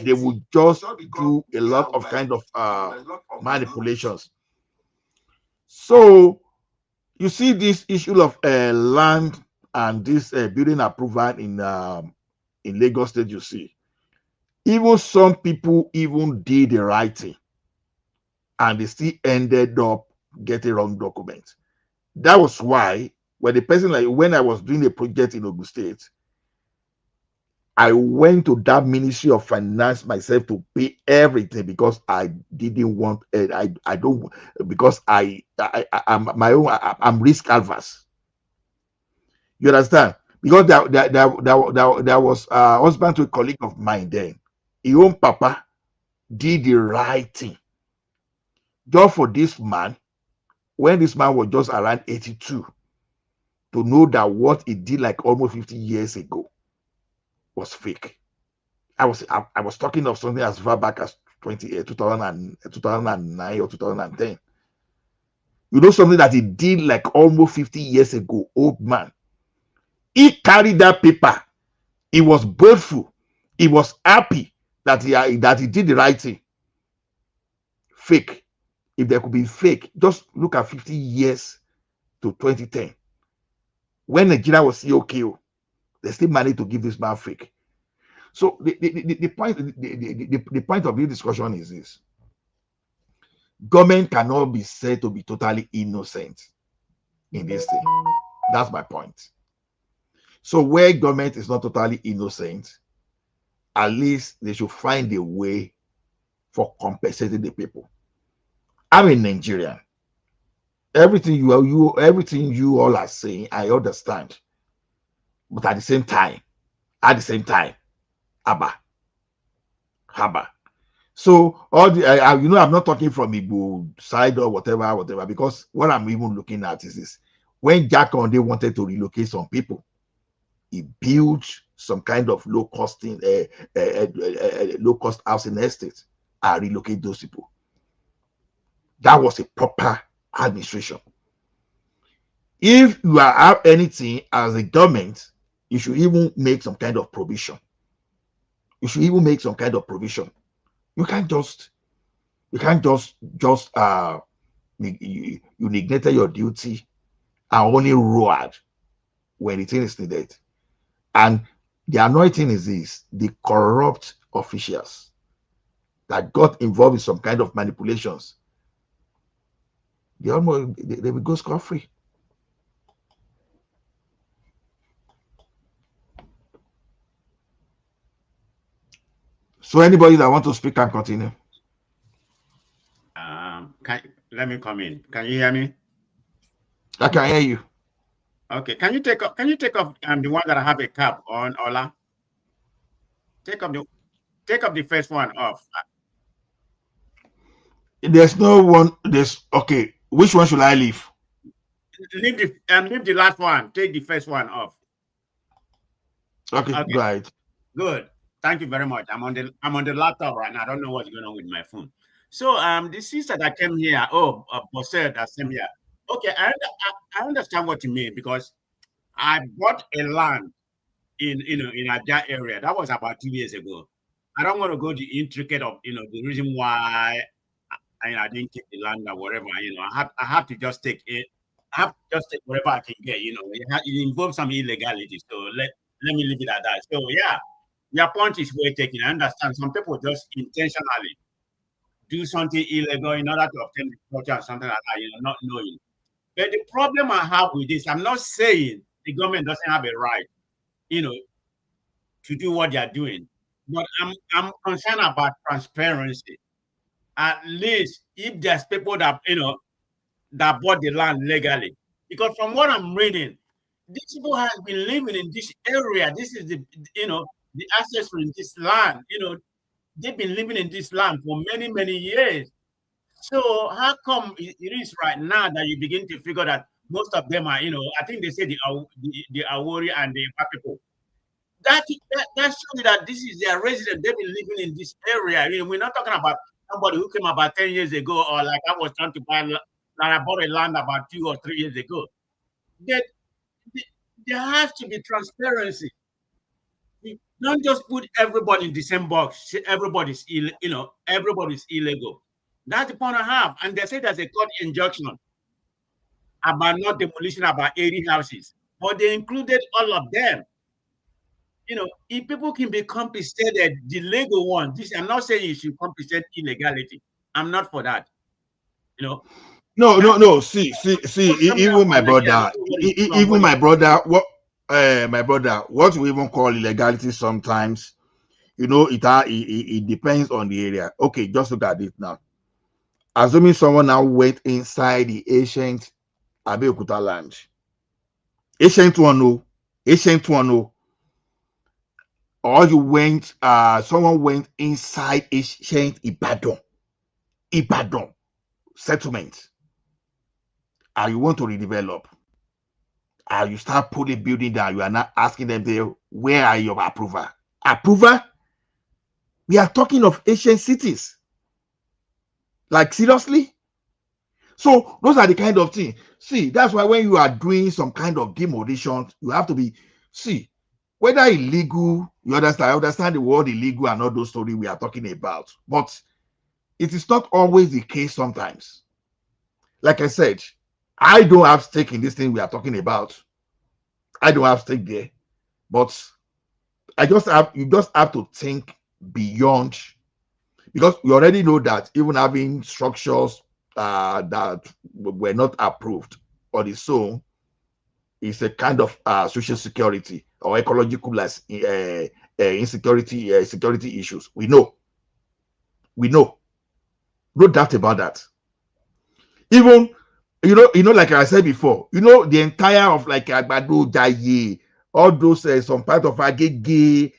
They would just do a lot of kind of manipulations. So you see this issue of land and this building approval in Lagos State. You see, even some people even did the right thing, and they still ended up getting wrong documents. That was why when the person, like when I was doing a project in Ogun State, I went to that Ministry of Finance myself to pay everything because I didn't want. I don't, because I'm my own. I'm risk averse. You understand? Because there was a husband to a colleague of mine then. His own papa did the right thing just for this man when this man was just around 82 to know that what he did like almost 50 years ago was fake. I was talking of something as far back as 2009 or 2010. You know, something that he did like almost 50 years ago, old man. He carried that paper. He was boastful. He was happy that he did the right thing. Fake. If there could be fake, just look at 50 years to 2010. When Nigeria was COKO, they still managed to give this man fake. So the point of this discussion is this: government cannot be said to be totally innocent in this thing. That's my point. So where government is not totally innocent, at least they should find a way for compensating the people. I'm a Nigerian. Everything you all are saying, I understand. But at the same time, Abba. So all the I'm not talking from Igbo side or whatever, because what I'm even looking at is this: when Jack Onde wanted to relocate some people, he built some kind of low cost housing estate and relocate those people. That was a proper administration. If you have anything as a government, you should even make some kind of provision. You can't just you neglected your duty and only roared when the thing is needed. And the annoying thing is this: the corrupt officials that got involved in some kind of manipulations, they will go scot-free. So anybody that want to speak can continue. Let me come in. Can you hear me? I can hear you. Okay. Can you take off the one that I have a cap on, Ola? Take off the first one off. There's no one. Okay. Which one should I leave? Leave the last one. Take the first one off. Okay. Go ahead. Good. Thank you very much. I'm on the laptop right now. I don't know what's going on with my phone. So the sister that came here, Bosse that came here. Okay, I understand what you mean, because I bought a land in Aja area. That was about 2 years ago. I don't want to go the intricate of the reason why I didn't keep the land or whatever. I have to just take it. I have to just take whatever I can get. It involves some illegality. So let me leave it at that. So yeah. Your point is well taken. I understand some people just intentionally do something illegal in order to obtain the culture or something like that, not knowing. But the problem I have with this, I'm not saying the government doesn't have a right, to do what they are doing, but I'm concerned about transparency. At least if there's people that that bought the land legally, because from what I'm reading, these people have been living in this area. This is the access in this land, they've been living in this land for many, many years. So how come it is right now that you begin to figure that most of them are, I think they say the Awori and the Ipa people. That shows you that this is their residence. They've been living in this area. We're not talking about somebody who came about 10 years ago, or like I was trying to buy, like I bought a land about 2 or 3 years ago. There has to be transparency. Don't just put everybody in the same box. Everybody's illegal. That's the point I have. And they say there's a court injunction about not demolition about 80 houses, but they included all of them. If people can be compensated, the legal one. I'm not saying you should compensate illegality. I'm not for that. No. See. Even my brother. What my brother, what we even call illegality sometimes, it depends on the area. Okay, just look at it now. Assuming someone now went inside the ancient Abeokuta land. Ancient one, no. Ancient one, no. Or someone went inside ancient Ibadan settlement. And you want to redevelop. And you start putting building down. You are not asking them there, where are your approval? Approval? We are talking of ancient cities. Like, seriously? So those are the kind of things. See, that's why when you are doing some kind of demolition, you have to be, whether illegal, I understand the word illegal and all those stories we are talking about. But it is not always the case sometimes. Like I said, I don't have stake in this thing we are talking about. I don't have stake there. But you just have to think beyond, because we already know that even having structures that were not approved on its own is a kind of social security or ecological insecurity, security issues. We know, no doubt about that. Even like I said before, the entire of like Agbado, Jaye, all those some part of Agege.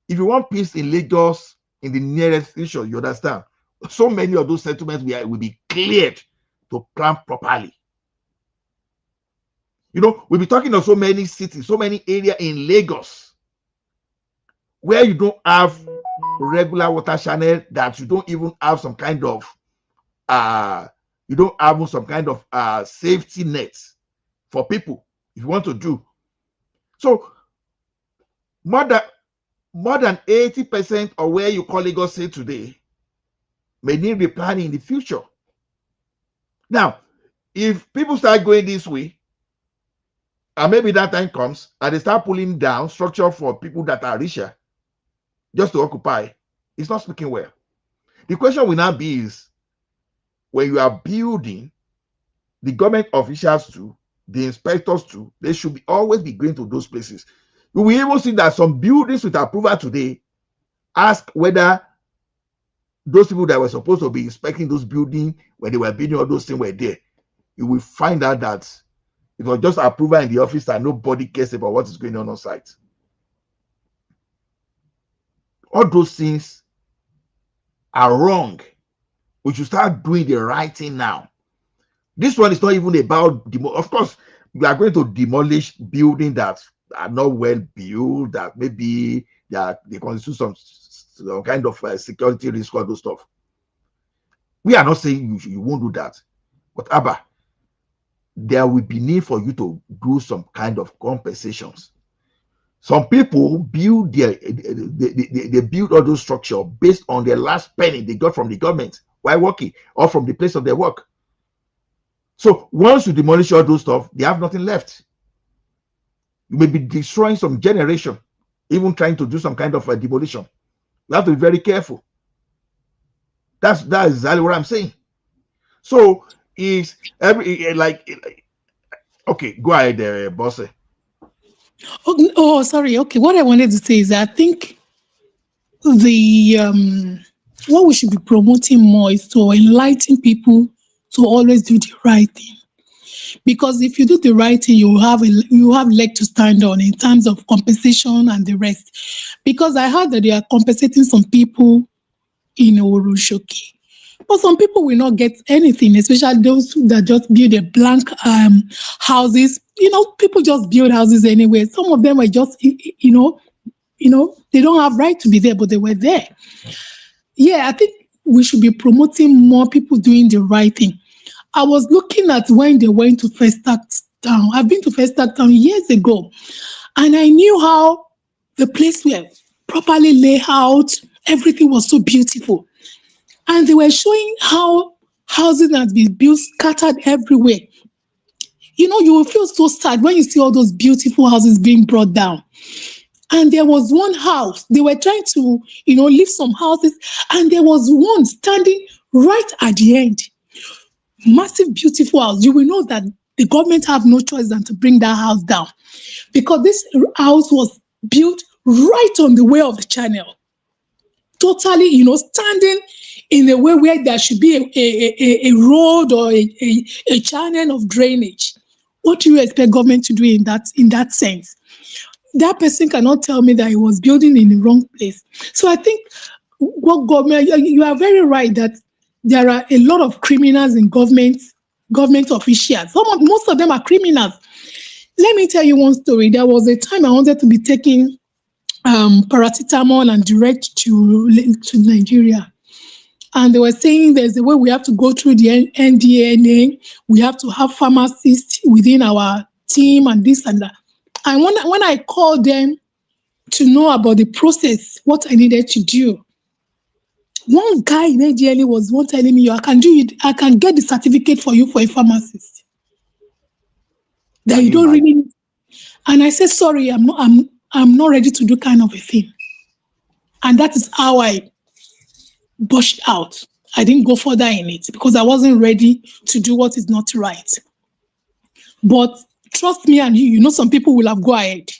If you want peace in Lagos in the nearest future, you understand, so many of those settlements will be cleared to plan properly. We'll be talking of so many cities, so many areas in Lagos where you don't have regular water channel, that you don't even have some kind of safety nets for people if you want to do. So more than 80% of where you call Lagos State today may need replanning in the future. Now, if people start going this way, and maybe that time comes and they start pulling down structure for people that are richer just to occupy, it's not speaking well. The question will now be is, when you are building, the government officials too, the inspectors too, they should always be going to those places. You will even see that some buildings with approval today ask whether those people that were supposed to be inspecting those buildings when they were building all those things were there. You will find out that it was just approval in the office and nobody cares about what is going on site. All those things are wrong. We should start doing the right thing now. This one is not even about, of course, we are going to demolish buildings that are not well built, that maybe they constitute some kind of security risk, all those stuff. We are not saying you won't do that. But Abba, there will be need for you to do some kind of compensations. Some people build they build all those structures based on their last penny they got from the government while working or from the place of their work. So once you demolish all those stuff, they have nothing left. You may be destroying some generation, even trying to do some kind of a demolition. You have to be very careful. That's exactly what I'm saying. So is okay, go ahead, boss. Oh, sorry. Okay, what I wanted to say is that I think the what we should be promoting more is to enlighten people to always do the right thing. Because if you do the right thing, you have leg to stand on in terms of compensation and the rest. Because I heard that they are compensating some people in Orushoki. But some people will not get anything, especially those that just build a blank houses. People just build houses anyway. Some of them are just, they don't have right to be there, but they were there. Yeah, I think we should be promoting more people doing the right thing. I was looking at when they went to Festac Town. I've been to Festac Town years ago, and I knew how the place were properly laid out. Everything was so beautiful. And they were showing how houses has been built, scattered everywhere. You will feel so sad when you see all those beautiful houses being brought down. And there was one house, they were trying to, leave some houses, and there was one standing right at the end. Massive, beautiful house. You will know that the government have no choice than to bring that house down. because this house was built right on the way of the channel. Totally, standing in a way where there should be a road or a channel of drainage. What do you expect government to do in that sense? That person cannot tell me that he was building in the wrong place. So I think what government, you are very right that there are a lot of criminals in government officials. Most of them are criminals. Let me tell you one story. There was a time I wanted to be taking paracetamol and direct to Nigeria. And they were saying there's a way we have to go through the NDNA. We have to have pharmacists within our team and this and that. And when I called them to know about the process, what I needed to do, one guy in NDNA was telling me, I can do it. I can get the certificate for you for a pharmacist. That you don't really. And I said, sorry, I'm not ready to do kind of a thing. And that is how I pushed out. I didn't go further in it because I wasn't ready to do what is not right. But trust me, and you know, some people will have go ahead.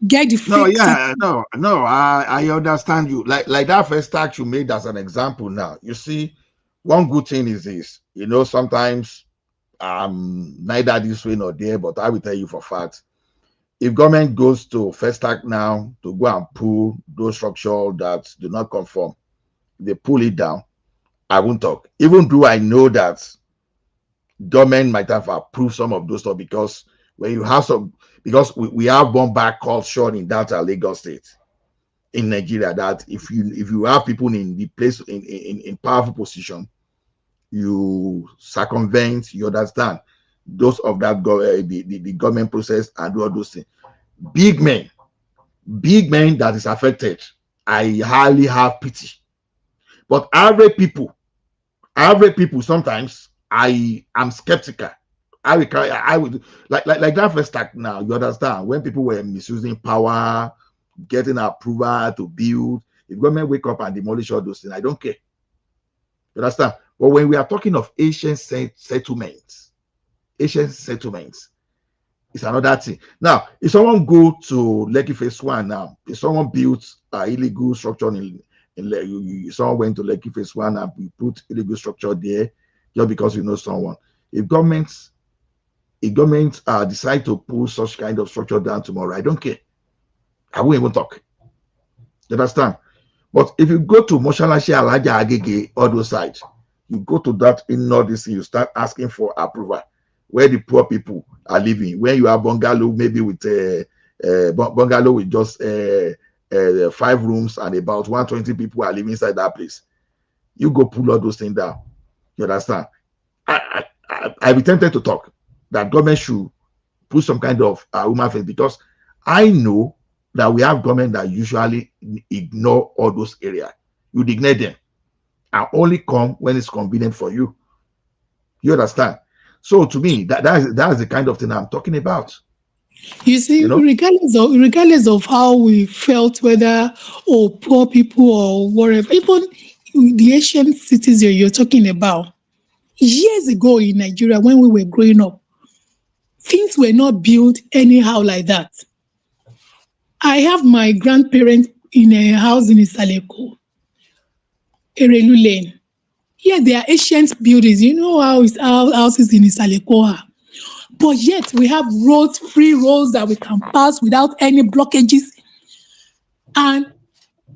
Get the No, yeah, no, I understand you. Like that first act you made as an example now. You see, one good thing is this, sometimes neither this way nor there, but I will tell you for fact. If government goes to first act now to go and pull those structures that do not conform, they pull it down, I won't talk. Even though I know that government might have approved some of those stuff, because when you have because we have one back culture in that Lagos State, in Nigeria, that if you have people in the place in powerful position, you circumvent, you understand, those of that the government process and do all those things. Big men that is affected, I highly have pity. But average people, sometimes I am skeptical. I would like that first act now. You understand, when people were misusing power, getting approval to build, if government wake up and demolish all those things, I don't care. You understand? But when we are talking of ancient settlements, it's another thing. Now, if someone go to Lekki Phase 1 now, if someone built an illegal structure someone went to Lekki Phase 1 and we put illegal structure there just because you know someone. If governments decide to pull such kind of structure down tomorrow, I don't care. I won't even talk. You understand? But if you go to Moshalashi, Alaja, Agege, all those sides, you go to that in Northeast, you start asking for approval where the poor people are living. When you have bungalow, maybe with bungalow with just 5 rooms and about 120 people are living inside that place, you go pull all those things down. You understand? I be tempted to talk that government should put some kind of human face, because I know that we have government that usually ignore all those areas. You ignore them and only come when it's convenient for you. You understand? So to me, that's the kind of thing I'm talking about. You see, regardless of how we felt, whether poor people or whatever, even the Asian cities you're talking about, years ago in Nigeria when we were growing up, things were not built anyhow like that. I have my grandparents in a house in Isaleko, Erelu Lane. Yeah, they are ancient buildings. You know how houses in Isaleko are. But yet we have roads, free roads that we can pass without any blockages. And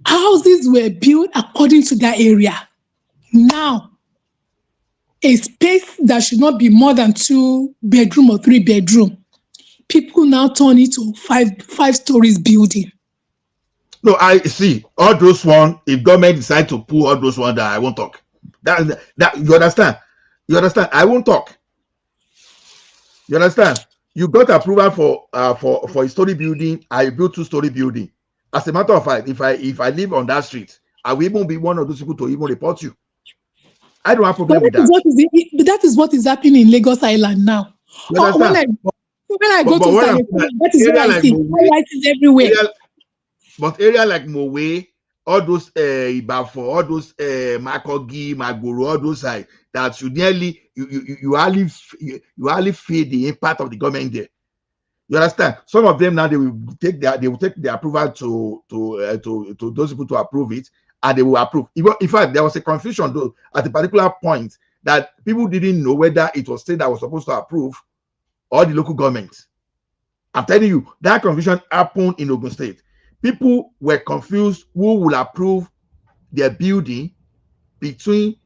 houses were built according to that area. Now, a space that should not be more than 2 bedroom or 3 bedroom, people now turn it to five stories building. No, I see all those one. If government decide to pull all those one, that I won't talk. That you understand? You understand? I won't talk. You understand? You got approval for a story building. I built 2-story building. As a matter of fact, if I live on that street, I will even be one of those people to even report you. I don't have problem with that. That is what is happening in Lagos Island now. You understand? When I go to Isaleko, that is what I see. Lights everywhere. But area like Mowe, all those Ibafo, all those Makogi, Magoro, all those sides that you nearly you hardly feel the impact of the government there. You understand? Some of them now they will take their approval to those people to approve it, and they will approve. In fact, there was a confusion though at a particular point that people didn't know whether it was state that was supposed to approve or the local government. I'm telling you, that confusion happened in Ogun State. People were confused who will approve their building between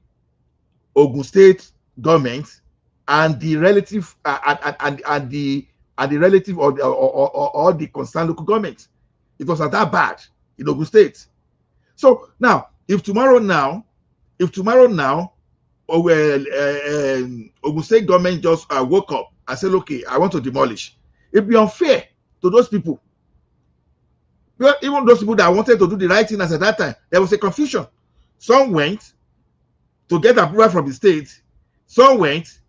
Ogun State government and the relative and the relative or the concerned local government. It was not that bad in Ogun State. So now, if tomorrow now, Ogun State government just woke up and said, okay, I want to demolish, it'd be unfair to those people. Because even those people that wanted to do the right thing at that time, there was a confusion. Some went to get approval from the state. Some went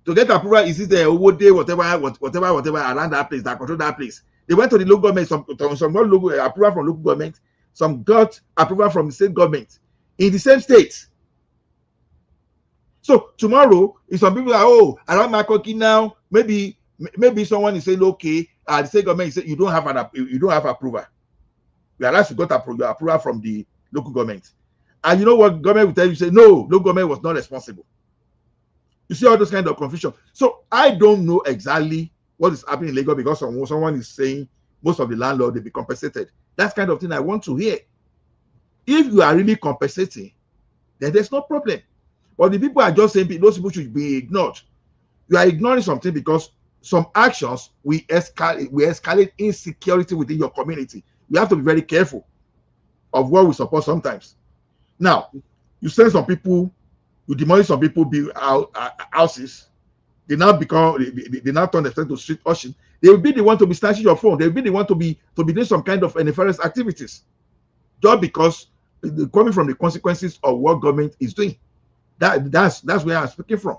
to get approval. Is it the Owode, whatever around that place that control that place? They went to the local government. Some got local approval from local government. Some got approval from the state government in the same state. So tomorrow, if some people are around Makoki now, maybe someone is saying, okay, the state government is saying you don't have approval. Whereas you got approval from the local government. And you know what government will tell you? Say, no, local government was not responsible. You see all those kind of confusion. So I don't know exactly what is happening in Lagos because someone is saying most of the landlords will be compensated. That's kind of thing I want to hear. If you are really compensating, then there's no problem. But the people are just saying those people should be ignored. You are ignoring something because some actions will escalate insecurity within your community. We have to be very careful of what we support sometimes. Now, you send some people, you demolish some people build houses. They now turn themselves to street urchin. They will be the one to be snatching your phone. They will be the one to be doing some kind of nefarious activities, just because coming from the consequences of what government is doing. That's where I'm speaking from.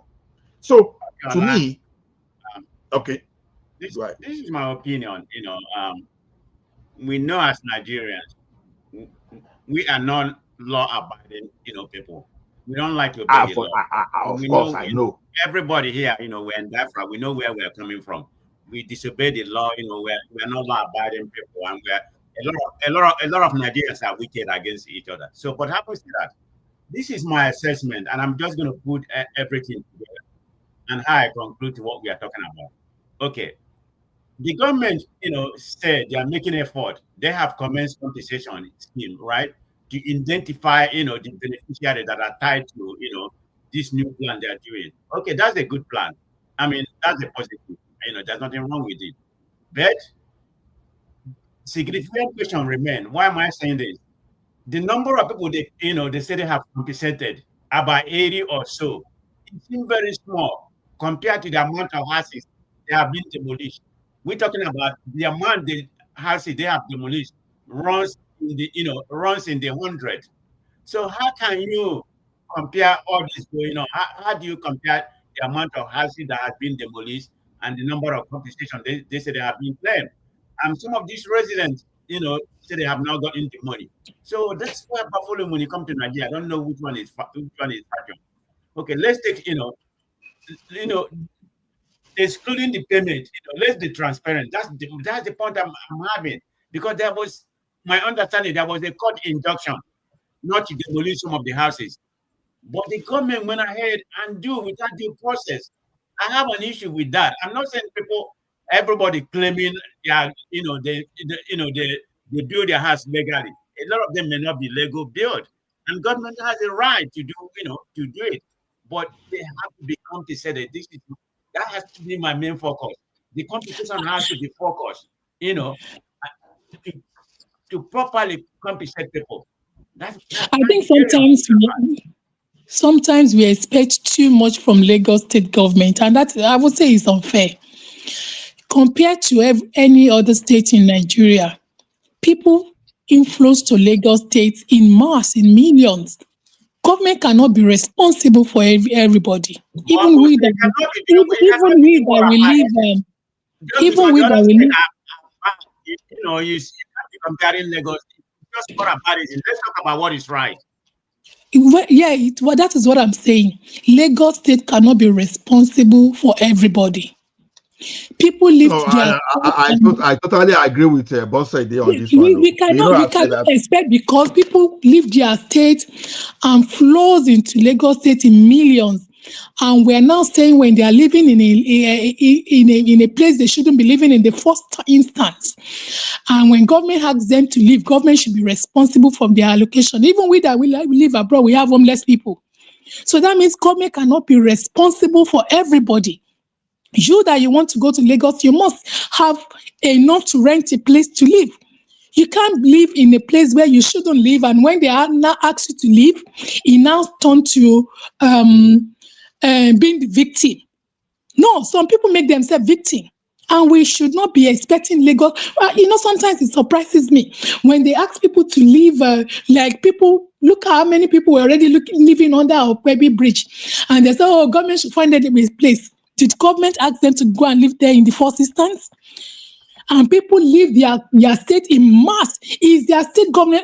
So to me, okay, this is my opinion. We know as Nigerians, we are not law-abiding, people. We don't like to obey the law. Of course, I know. Everybody here, we're in Biafra. We know where we're coming from. We disobey the law. We're not law-abiding people, and a lot of Nigerians are wicked against each other. So, what happens to that? This is my assessment, and I'm just going to put everything together and how I conclude to what we are talking about. Okay. The government, said they are making effort. They have commenced compensation scheme, right, to identify, the beneficiaries that are tied to, this new plan they are doing. Okay, that's a good plan. I mean, that's a positive. There's nothing wrong with it. But significant question remains. Why am I saying this? The number of people they say they have compensated, about 80 or so. It seems very small compared to the amount of houses they have been demolished. We're talking about the amount the houses they have demolished runs in the hundreds. So how can you compare all this going on? How do you compare the amount of houses that have been demolished and the number of compensation they say they have been claimed? And some of these residents, say they have not gotten the money. So that's why Buffalo, when you come to Nigeria, I don't know which one is factual. Okay, let's take excluding the payment, let's be transparent. That's the point I'm having, because there was, my understanding, there was a court injunction not to demolish some of the houses, but the government went ahead and do without due process. I have an issue with that. I'm not saying everybody claiming they build their house legally. A lot of them may not be legal build, and government has a right to do it, but they have to be compensated. That has to be my main focus. The competition has to be focused, to properly compensate people. I think sometimes we expect too much from Lagos state government, and that I would say is unfair. Compared to any other state in Nigeria, people inflows to Lagos state in mass, in millions. Government cannot be responsible for everybody. Even we that live. You have to comparing Lagos. Just what about it? Let's talk about what is right. That is what I'm saying. Lagos state cannot be responsible for everybody. People live No, to their I totally agree with Boss idea on this one. we cannot I've said that. expect, because people leave their state and flows into Lagos State in millions, and we're now saying when they are living in a place they shouldn't be living in the first instance, and when government asks them to leave, government should be responsible for their allocation. Even we that we live abroad, we have homeless people, so that means government cannot be responsible for everybody. You that you want to go to Lagos, you must have enough to rent a place to live. You can't live in a place where you shouldn't live, and when they are now asked you to leave, it now turn to being the victim. No, some people make themselves victim, and we should not be expecting Lagos. Sometimes it surprises me when they ask people to leave. Like people, look how many people were already living under our Okwebi Bridge, and they say, "Oh, government should find a place." Did government ask them to go and live there in the first instance? And people leave their state in mass. Is their state government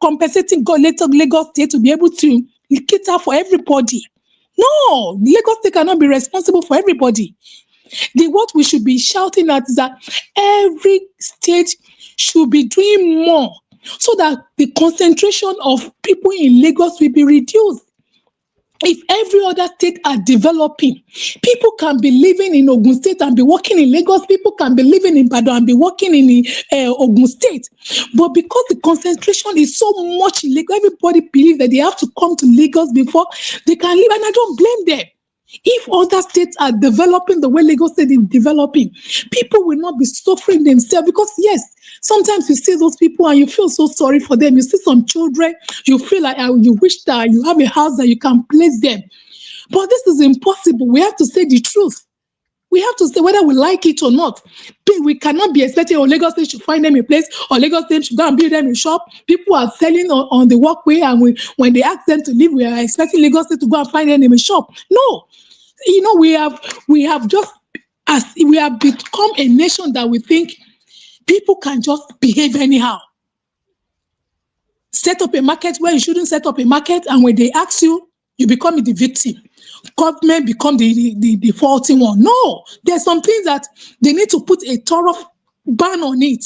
compensating Lagos State to be able to cater for everybody? No, Lagos State cannot be responsible for everybody. What we should be shouting at is that every state should be doing more so that the concentration of people in Lagos will be reduced. If every other state are developing, people can be living in Ogun State and be working in Lagos. People can be living in Badon and be working in Ogun State. But because the concentration is so much in Lagos, everybody believes that they have to come to Lagos before they can live. And I don't blame them. If other states are developing the way Lagos State is developing, people will not be suffering themselves. Because yes, sometimes you see those people and you feel so sorry for them. You see some children, you feel like you wish that you have a house that you can place them. But this is impossible. We have to say the truth. We have to say whether we like it or not. We cannot be expecting, Lagos State should find them a place, or Lagos State should go and build them a shop. People are selling on the walkway, and when they ask them to leave, we are expecting Lagos State to go and find them a shop. No. We have become a nation that we think people can just behave anyhow. Set up a market where you shouldn't set up a market, and when they ask you, you become the victim. Government become the faulty one. No, there's some things that they need to put a thorough ban on it.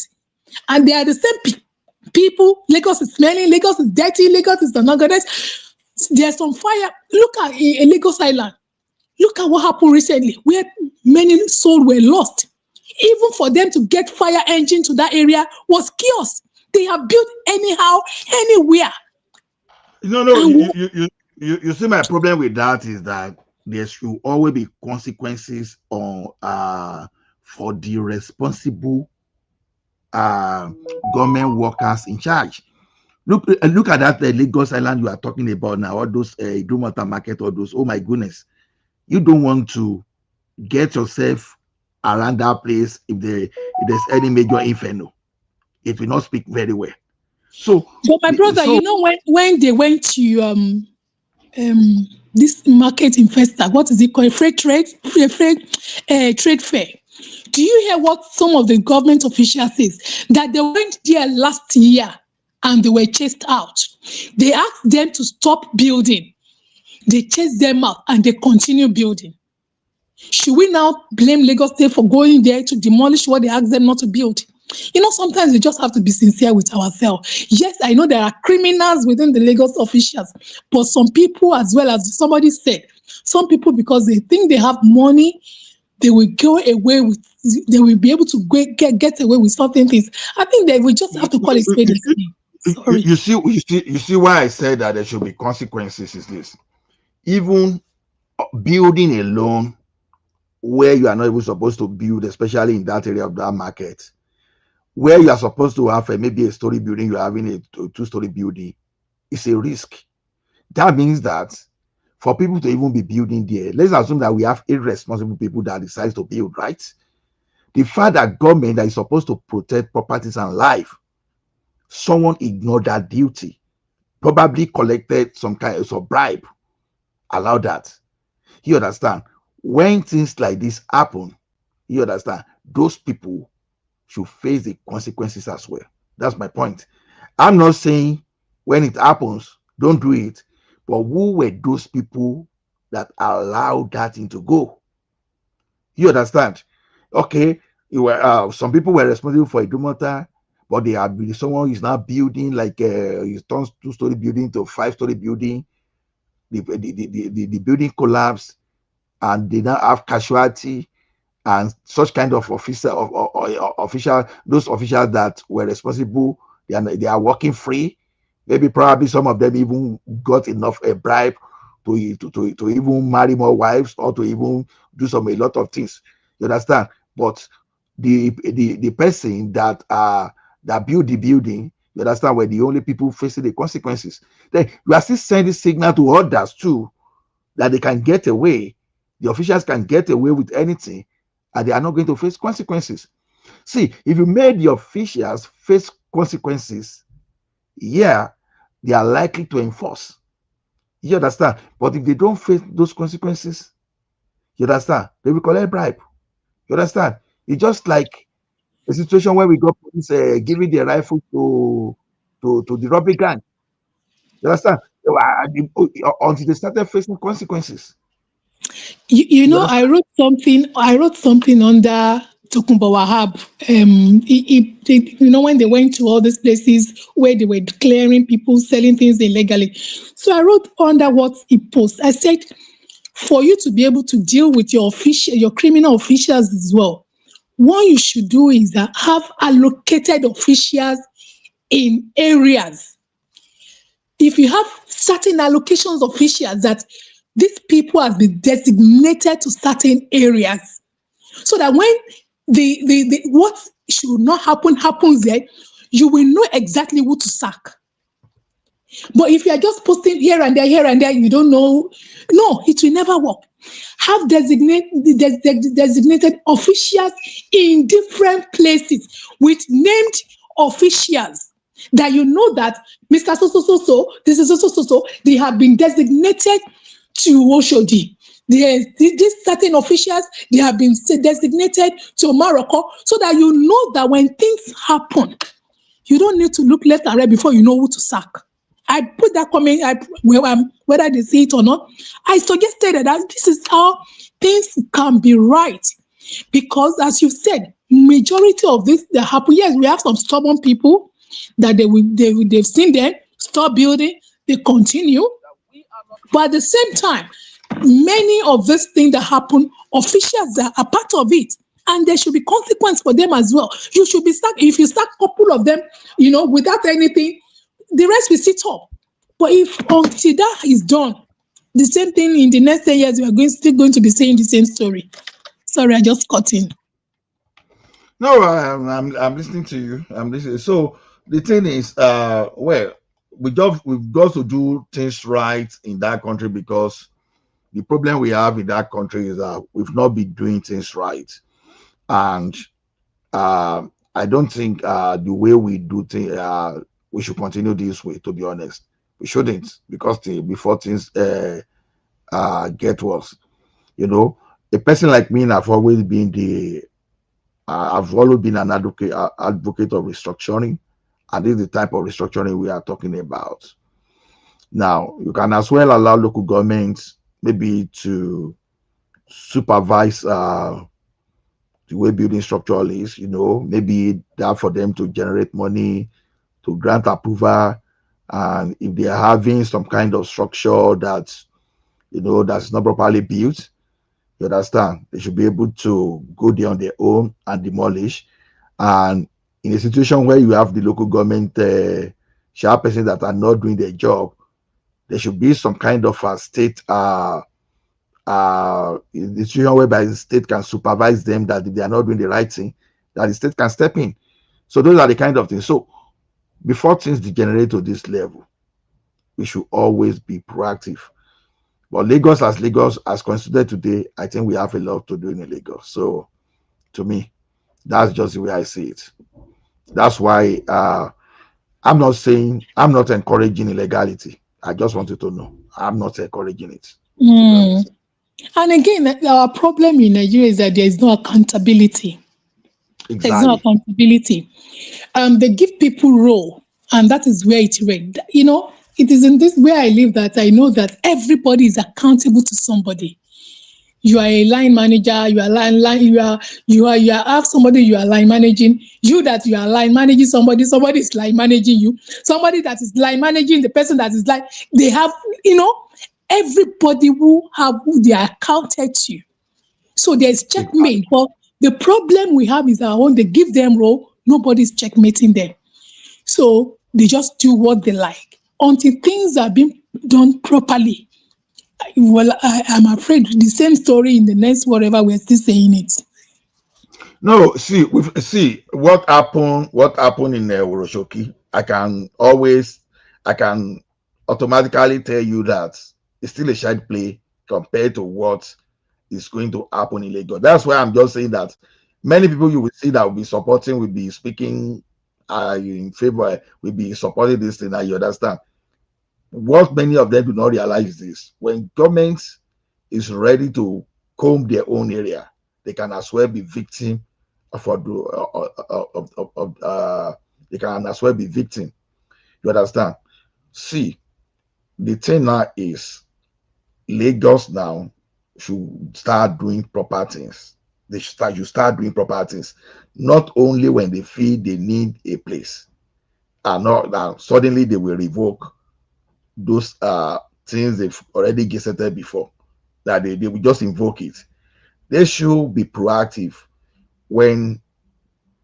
And they are the same people. Lagos is smelling, Lagos is dirty, Lagos is unorganized. There's some fire. Look at a Lagos Island. Look at what happened recently, where many souls were lost. Even for them to get fire engine to that area was chaos. They have built anyhow, anywhere. You see, my problem with that is that there should always be consequences on for the responsible government workers in charge. Look at that Lagos Island you are talking about now, all those Idumota market, all those. Oh my goodness. You don't want to get yourself around that place if there's any major inferno. It will not speak very well. So my brother, when they went to this market in Festa, what is it called? Trade fair. Do you hear what some of the government officials says? That they went there last year and they were chased out. They asked them to stop building. They chased them out and they continue building. Should we now blame Lagos State for going there to demolish what they asked them not to build? Sometimes we just have to be sincere with ourselves. Yes, I know there are criminals within the Lagos officials, but some people, as well as somebody said, some people, because they think they have money, they will go away with, they will be able to get away with certain things. I think that we just have to call it spade a spade. Sorry. You see why I said that there should be consequences is this. Even building alone where you are not even supposed to build, especially in that area of that market, where you are supposed to have maybe a story building, you're having a two-story building, it's a risk. That means that for people to even be building there, let's assume that we have irresponsible people that decide to build, right? The fact that government that is supposed to protect properties and life, someone ignored that duty, probably collected some kind of bribe, allow that. You understand? When things like this happen, you understand, those people should face the consequences as well. That's my point. I'm not saying when it happens, don't do it, but who were those people that allowed that thing to go? You understand? Okay, some people were responsible for Idumota, but they are someone is now building like his turns 2-story building to 5-story building. The building collapsed, and they now have casualty and such kind of officer or official, those officials that were responsible, they are working free. Maybe probably some of them even got enough a bribe to even marry more wives or to even do a lot of things. You understand? But the person that built the building, you understand, were the only people facing the consequences. Then you are still sending signal to others too that they can get away. The officials can get away with anything, and they are not going to face consequences. See, if you made the officials face consequences, yeah, they are likely to enforce. You understand? But if they don't face those consequences, you understand, they will collect bribe. You understand? It's just like a situation where we got police giving their rifle to the robbery gang. You understand? Until they started facing consequences. You You know, understand? I wrote something under Tokumba Wahab. When they went to all these places where they were declaring people selling things illegally. So I wrote under what he posted. I said, for you to be able to deal with your criminal officials as well, what you should do is that have allocated officials in areas. If you have certain allocations of officials that these people have been designated to certain areas, so that when the what should not happen happens there, you will know exactly who to sack. But if you are just posting here and there, you don't know. No, it will never work. Have designated officials in different places with named officials that you know that Mr. So, this is so, they have been designated to Oshodi. These certain officials, they have been designated to Morocco, so that you know that when things happen, you don't need to look left and right before you know who to sack. I put that comment, whether they see it or not. I suggested that this is how things can be right. Because as you said, majority of this that happen, yes, we have some stubborn people that they've seen them stop building, they continue. But at the same time, many of these things that happen, officials are part of it. And there should be consequence for them as well. You should be stuck. If you start a couple of them, without anything, the rest will sit up. But if until that is done, the same thing in the next 10 years, we are still going to be saying the same story. Sorry, I just cut in. No, I'm listening to you. I'm listening. So the thing is, well, we've got to do things right in that country, because the problem we have in that country is that we've not been doing things right, and I don't think the way we do things, we should continue this way. To be honest, we shouldn't, because before things get worse, a person like me, I've always been an advocate of restructuring, and this is the type of restructuring we are talking about. Now, you can as well allow local governments maybe to supervise the way building structure is, maybe that for them to generate money, to grant approval, and if they are having some kind of structure that's not properly built, you understand, they should be able to go there on their own and demolish. And in a situation where you have the local government sharp persons that are not doing their job, there should be some kind of a state institution whereby the state can supervise them, that if they are not doing the right thing, that the state can step in. So those are the kind of things. So before things degenerate to this level, we should always be proactive. But Lagos as considered today, I think we have a lot to do in Lagos. So to me, that's just the way I see it. That's why I'm not encouraging illegality. I just wanted to know, I'm not encouraging it. And again, our problem in Nigeria is that there is no accountability. Exactly. There's no accountability. They give people role, and that is where it went. It is in this where I live that I know that everybody is accountable to somebody. you are a line manager, you are you have somebody you are line managing, you that you are line managing somebody is line managing you, somebody that is line managing the person that is like they have, everybody who they are accounted to. So there's checkmate. But the problem we have is that when they give them role, nobody's checkmating them. So they just do what they like until things are being done properly. Well, I'm afraid the same story in the next whatever we're still saying it. No, see what happened. What happened in Uroshoki? I can automatically tell you that it's still a child play compared to what is going to happen in Lagos. That's why I'm just saying that many people you will see that will be supporting, will be speaking in favor, will be supporting this thing. And you understand what many of them do not realize is when government is ready to comb their own area, they can as well be victim they can as well be victim. You understand? See, the thing now is Lagos now should start doing proper things. You start doing proper things. Not only when they feel they need a place, and not now suddenly they will revoke those things they've already gazetted before. That they will just invoke it. They should be proactive when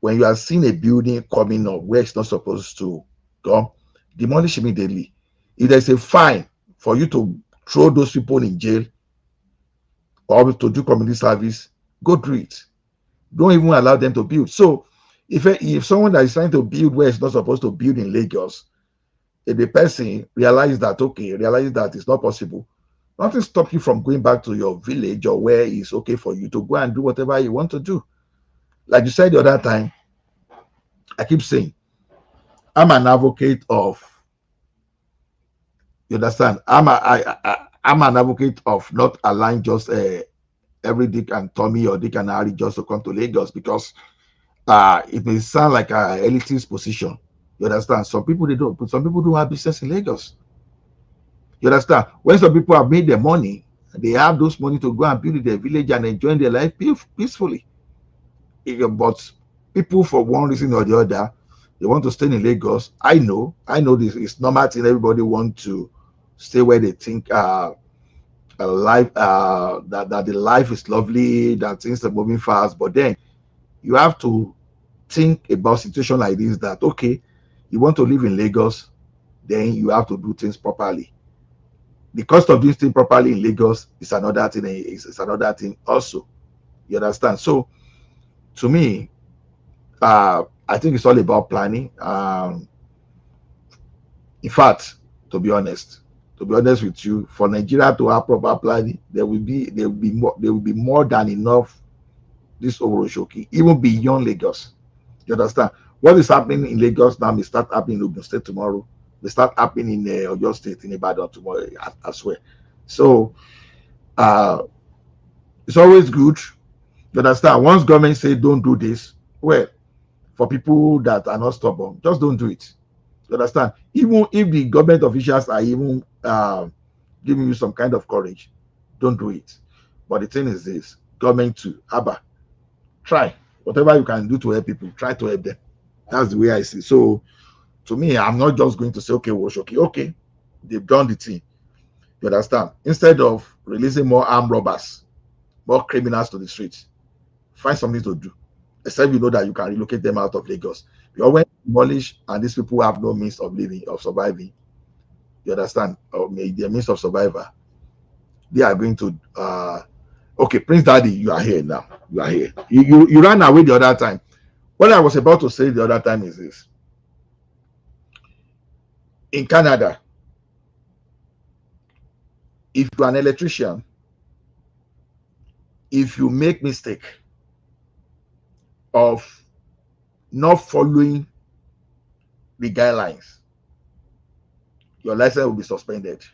you are seeing a building coming up where it's not supposed to come, demolish immediately. If there's a fine for you to throw those people in jail or to do community service, go do it. Don't even allow them to build. So if someone that is trying to build where it's not supposed to build in Lagos, if the person realizes that it's not possible, nothing stops you from going back to your village or where it's okay for you to go and do whatever you want to do. Like you said the other time, I keep saying, I'm an advocate of, you understand? I'm an advocate of not allowing just every Dick and Tommy or Dick and Harry just to come to Lagos because it may sound like a elitist position. You understand? Some people don't have business in Lagos. You understand? When some people have made their money, they have those money to go and build their village and enjoy their life peacefully. But people, for one reason or the other, they want to stay in Lagos. I know this is normal thing. Everybody want to stay where they think life that the life is lovely, that things are moving fast. But then you have to think about situation like this. That okay, you want to live in Lagos, then you have to do things properly. The cost of doing things properly in Lagos is another thing. It's another thing also. You understand? So to me, I think it's all about planning. In fact, to be honest with you, for Nigeria to have proper planning, there will be more than enough this Oroshoki, even beyond Lagos. You understand? What is happening in Lagos now may start happening in Ogun State tomorrow. May start happening in Oyo State, in Ibadan tomorrow as well. So it's always good. You understand? Once government say don't do this, well, for people that are not stubborn, just don't do it. You understand? Even if the government officials are even giving you some kind of courage, don't do it. But the thing is this, government too, try. Whatever you can do to help people, try to help them. That's the way I see. So to me, I'm not just going to say, okay, Washoki, okay, they've done the thing. You understand? Instead of releasing more armed robbers, more criminals to the streets, find something to do. Except you know that you can relocate them out of Lagos. Because when demolish and these people have no means of living, of surviving, you understand, or their means of survival, they are going to okay, Prince Daddy, you are here now. You are here. You ran away the other time. What I was about to say the other time is this. In Canada, if you're an electrician, if you make mistake of not following the guidelines, your license will be suspended.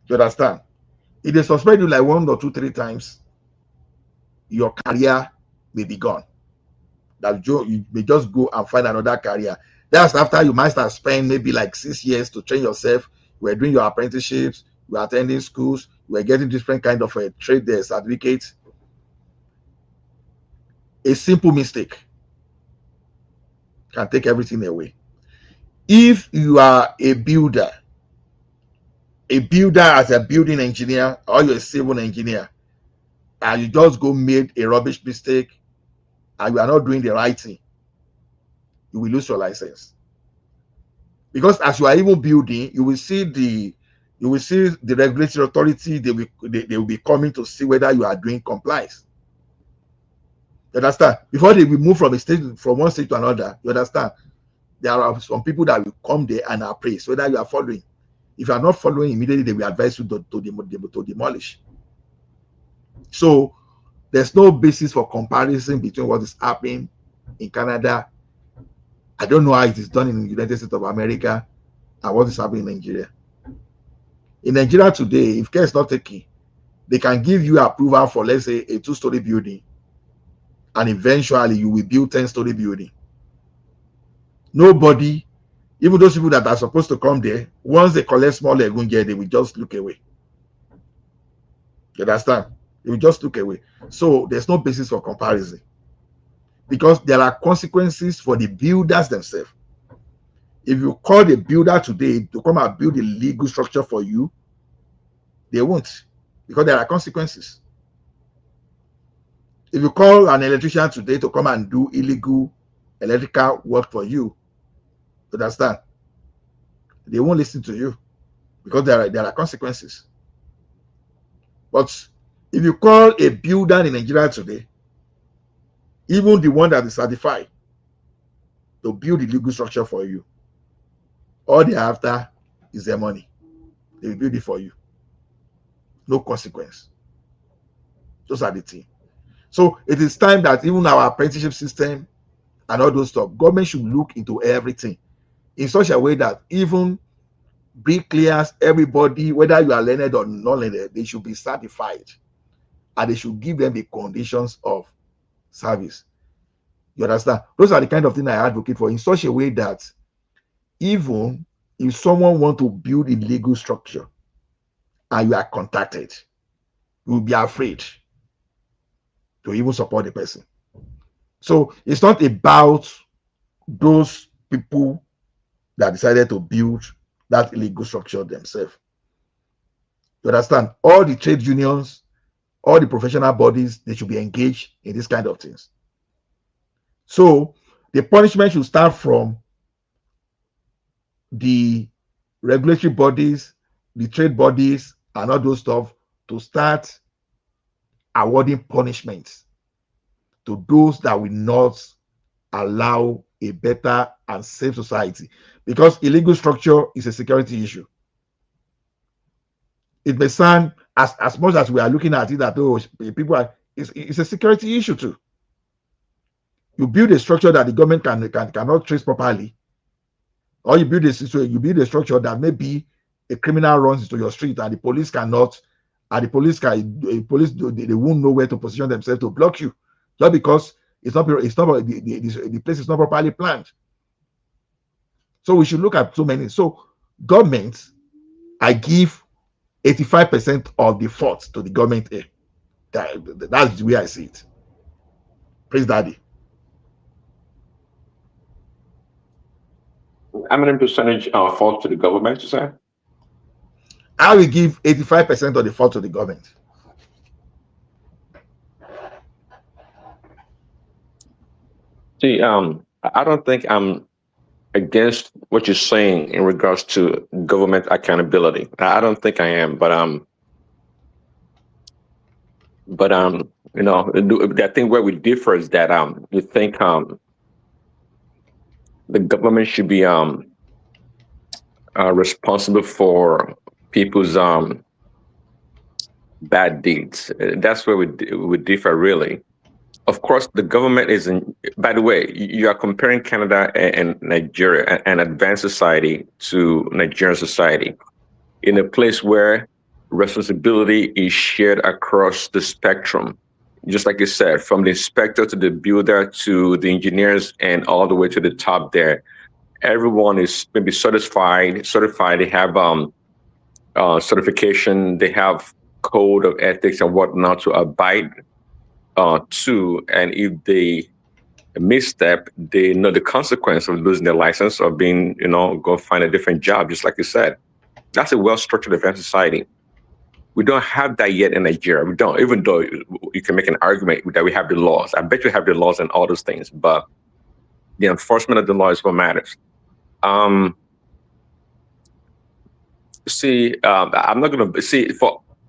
You understand? If they suspend you like 1 or 2, 3 times, your career may be gone. That you may just go and find another career. That's after you might have spent maybe like 6 years to train yourself. You were doing your apprenticeships, you were attending schools, we're getting different kind of trade certificates. A simple mistake can take everything away. If you are a builder as a building engineer, or you're a civil engineer, and you just go made a rubbish mistake and you are not doing the right thing, you will lose your license. Because as you are even building, you will see the regulatory authority. They will be coming to see whether you are doing compliance. You understand? Before they will move from one state to another, you understand? There are some people that will come there and appraise whether you are following. If you are not following immediately, they will advise you to demolish. So there's no basis for comparison between what is happening in Canada. I don't know how it is done in the United States of America and what is happening in Nigeria. In Nigeria today, if care is not taken, they can give you approval for, let's say, a 2-story building, and eventually you will build 10-story building. Nobody, even those people that are supposed to come there, once they collect small legunge, they will just look away. You understand? They will just look away. So there's no basis for comparison, because there are consequences for the builders themselves. If you call the builder today to come and build a legal structure for you, they won't, because there are consequences. If you call an electrician today to come and do illegal electrical work for you, understand, they won't listen to you, because there are consequences. But if you call a builder in Nigeria today, even the one that is certified to build the legal structure for you, all they are after is their money. They will build it for you. No consequence. Those are the things. So it is time that even our apprenticeship system and all those stuff, government should look into everything in such a way that even bricklayers, everybody, whether you are learned or not learned, they should be certified, and they should give them the conditions of service. You understand? Those are the kind of things I advocate for, in such a way that even if someone wants to build a legal structure and you are contacted, you will be afraid to even support the person. So it's not about those people that decided to build that illegal structure themselves. You understand? All the trade unions, all the professional bodies, they should be engaged in this kind of things. So the punishment should start from the regulatory bodies, the trade bodies, and all those stuff, to start awarding punishments to those that will not allow a better and safe society, because illegal structure is a security issue. It may sound, as much as we are looking at it, that people are, it's a security issue too. You build a structure that the government cannot trace properly, or you build a structure that maybe a criminal runs into your street and the police cannot, and the police they won't know where to position themselves to block you, just because the place is not properly planned. So we should look at so many. So government, I give 85% of the fault to the government here. That's the way I see it. Praise Daddy. How many percentage fault to the government, you say? I will give 85% of the fault to the government. See, I don't think I'm against what you're saying in regards to government accountability. I don't think I am, but you know, I think where we differ is that you think the government should be responsible for people's bad deeds. That's where we differ, really. Of course, the government isn't. By the way, you are comparing Canada and Nigeria, an advanced society, to Nigerian society, in a place where responsibility is shared across the spectrum. Just like you said, from the inspector to the builder to the engineers and all the way to the top there, everyone is maybe certified. They have certification. They have code of ethics and whatnot to abide to, and if they misstep, they know the consequence of losing their license or being, go find a different job, just like you said. That's a well-structured defense society. We don't have that yet in Nigeria. We don't, even though you can make an argument that we have the laws. I bet you have the laws and all those things, but the enforcement of the law is what matters. I'm not going to see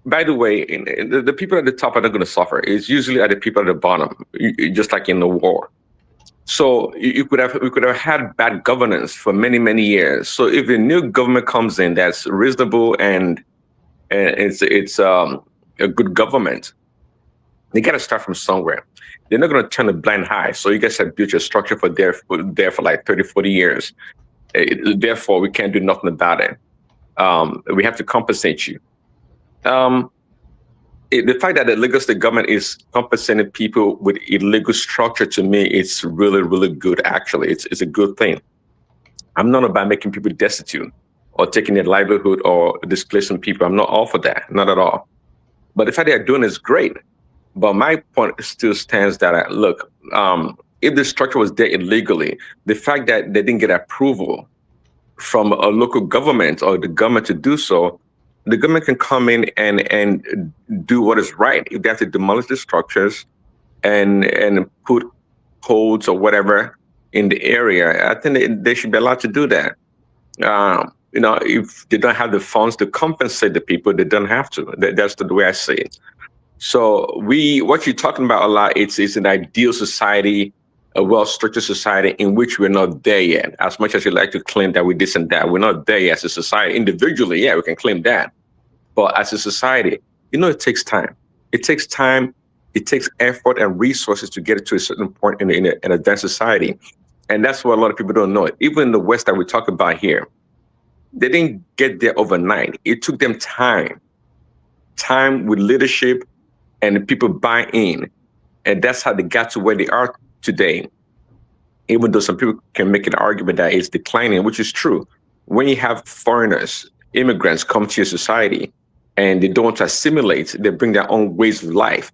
by the way, the people at the top are not going to suffer. It's usually at the people at the bottom, just like in the war. So we could have had bad governance for many, many years. So if a new government comes in that's reasonable and it's a good government, they got to start from somewhere. They're not going to turn a blind eye. So you guys have built your structure for there for like 30, 40 years. Therefore, we can't do nothing about it. We have to compensate you. The fact that the Lagos State government is compensating people with illegal structure, to me, it's really, really good, actually. It's a good thing. I'm not about making people destitute or taking their livelihood or displacing people. I'm not all for that, not at all. But the fact they're doing is great. But my point still stands that, look, if the structure was there illegally, the fact that they didn't get approval from a local government or the government to do so, the government can come in and do what is right. If they have to demolish the structures and put codes or whatever in the area, I think they should be allowed to do that. If they don't have the funds to compensate the people, they don't have to. That's the way I see it. So what you're talking about a lot, it's an ideal society, a well-structured society in which we're not there yet. As much as you like to claim that we this and that, we're not there yet as a society. Individually, yeah, we can claim that. But as a society, it takes time. It takes time. It takes effort and resources to get it to a certain point in an advanced society. And that's what a lot of people don't know. Even in the West that we talk about here, they didn't get there overnight. It took them time with leadership and people buy in. And that's how they got to where they are today. Even though some people can make an argument that it's declining, which is true. When you have foreigners, immigrants come to your society and they don't want to assimilate, they bring their own ways of life.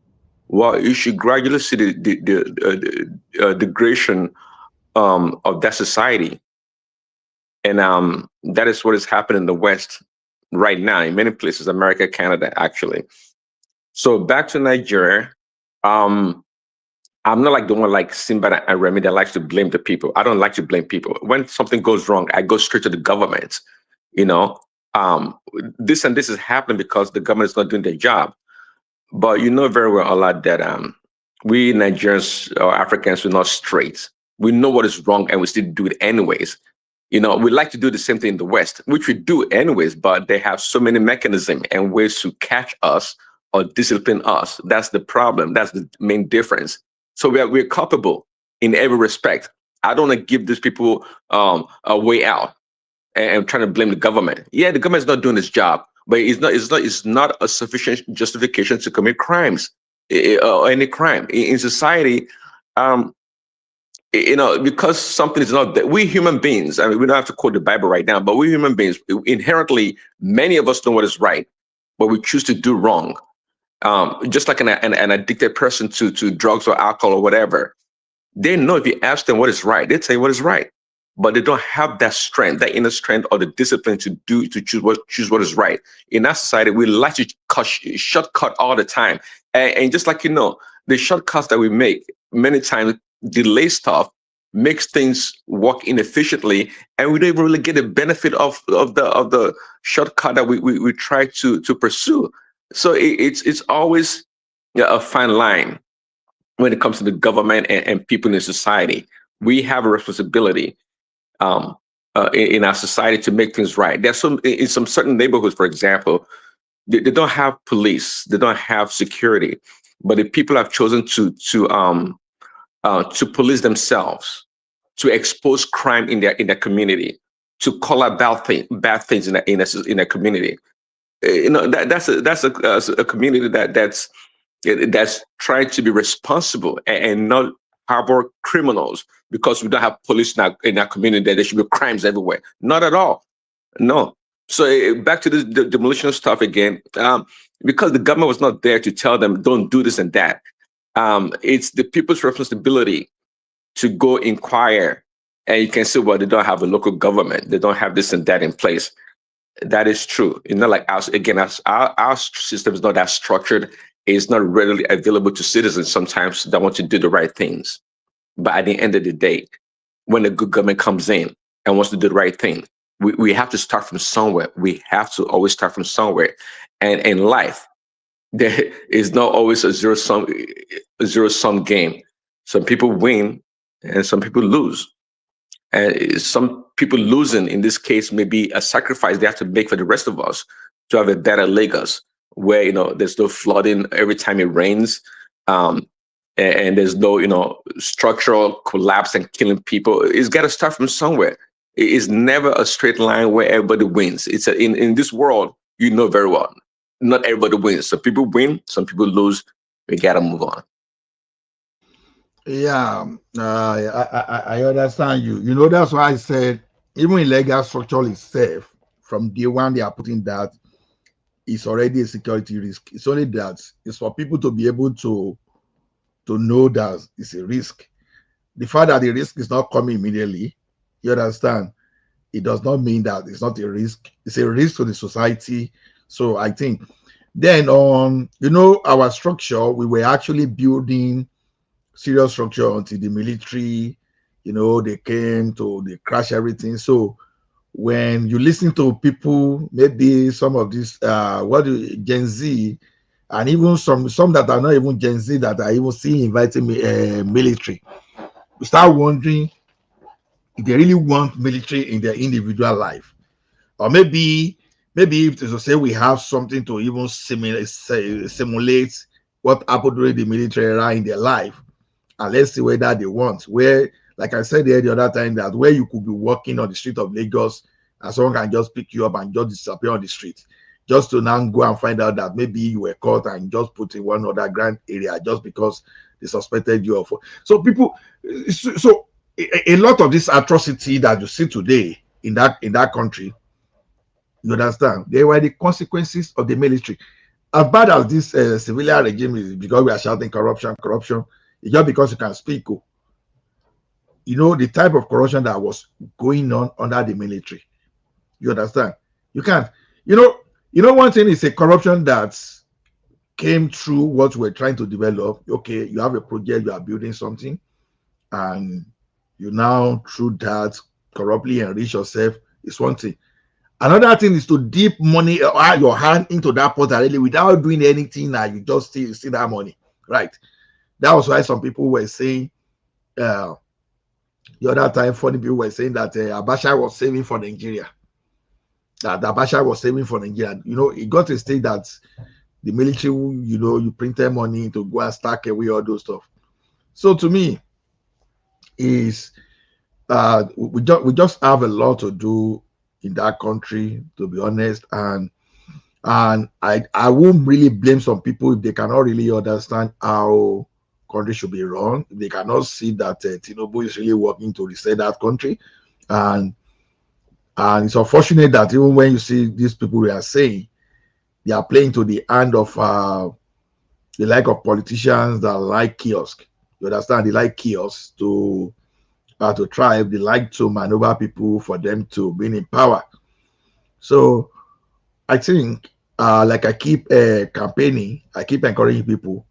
Well, you should gradually see the degradation of that society. And that is what is happening in the West right now, in many places, America, Canada, actually. So back to Nigeria. I'm not like the one like Simba and Remy that likes to blame the people. I don't like to blame people. When something goes wrong, I go straight to the government. This and this is happening because the government is not doing their job. But you know very well a lot that we Nigerians or Africans, we're not straight. We know what is wrong and we still do it anyways. We like to do the same thing in the West, which we do anyways, but they have so many mechanisms and ways to catch us or discipline us. That's the problem. That's the main difference. So we're culpable in every respect. I don't want to give these people a way out and trying to blame the government. Yeah, the government's not doing its job, but it's not a sufficient justification to commit crimes or any crime in society. Because something is not there. We human beings, I mean, we don't have to quote the Bible right now, but we human beings, inherently, many of us know what is right, but we choose to do wrong. Just like an addicted person to drugs or alcohol or whatever, they know if you ask them what is right, they tell you what is right, but they don't have that strength, that inner strength or the discipline to choose what is right. In that society, we like to shortcut all the time, and just like the shortcuts that we make many times delay stuff, makes things work inefficiently, and we don't even really get the benefit of the shortcut that we try to pursue. So it's always a fine line when it comes to the government and people in society. We have a responsibility in our society to make things right. There's in some certain neighborhoods, for example, they don't have police, they don't have security, but the people have chosen to police themselves, to expose crime in their community, to call out bad things in a community. That's a community that's trying to be responsible and not harbor criminals because we don't have police in our community that there should be crimes everywhere. Not at all. No. So back to this demolition stuff again, because the government was not there to tell them don't do this and that. It's the people's responsibility to go inquire, and you can say, well, they don't have a local government, they don't have this and that in place. That is true. It's not like us. Again, our system is not that structured. It's not readily available to citizens sometimes that want to do the right things. But at the end of the day, when a good government comes in and wants to do the right thing, we have to start from somewhere. We have to always start from somewhere. And in life, there is not always a zero sum game. Some people win and some people lose. And some people losing in this case may be a sacrifice they have to make for the rest of us to have a better Lagos, where there's no flooding every time it rains, and there's no structural collapse and killing people. It's got to start from somewhere. It is never a straight line where everybody wins. It's in this world, very well, not everybody wins. Some people win, some people lose. We gotta move on. Yeah, I understand you. That's why I said even in legal structure itself, from day one they are putting that it's already a security risk. It's only that it's for people to be able to know that it's a risk. The fact that the risk is not coming immediately, you understand, it does not mean that it's not a risk. It's a risk to the society. So I think then our structure, we were actually building serious structure until the military, they came to they crash everything. So when you listen to people, maybe some of these Gen Z, and even some that are not even Gen Z that are even seeing inviting military, you start wondering if they really want military in their individual life, or maybe if to say we have something to even simulate what happened during the military era in their life, and let's see whether they want. Where, like I said there the other time, that where you could be walking on the street of Lagos and someone can just pick you up and just disappear on the street, just to now go and find out that maybe you were caught and just put in one other grand area just because they suspected you of. So people, so a lot of this atrocity that you see today in that country, you understand, they were the consequences of the military. As bad as this civilian regime is, because we are shouting corruption, it's just because you can speak. The type of corruption that was going on under the military. You understand? You can't. One thing is a corruption that came through what we're trying to develop. Okay, you have a project, you are building something, and you now through that corruptly enrich yourself. Is one thing. Another thing is to dip money or your hand into that pot already without doing anything, and you just see that money, right? That was why some people were saying the other time, funny people were saying that Abacha was saving for Nigeria. That Abacha was saving for Nigeria. It got to a state that the military, you printed money to go and stack away all those stuff. So to me, is we just have a lot to do in that country, to be honest, and I won't really blame some people if they cannot really understand how country should be run. They cannot see that Tinubu is really working to reset that country, and it's unfortunate that even when you see these people we are saying, they are playing to the hand of the like of politicians that like kiosk. You understand? They like kiosk to thrive. They like to maneuver people for them to be in power. So I think, like I keep campaigning, I keep encouraging people.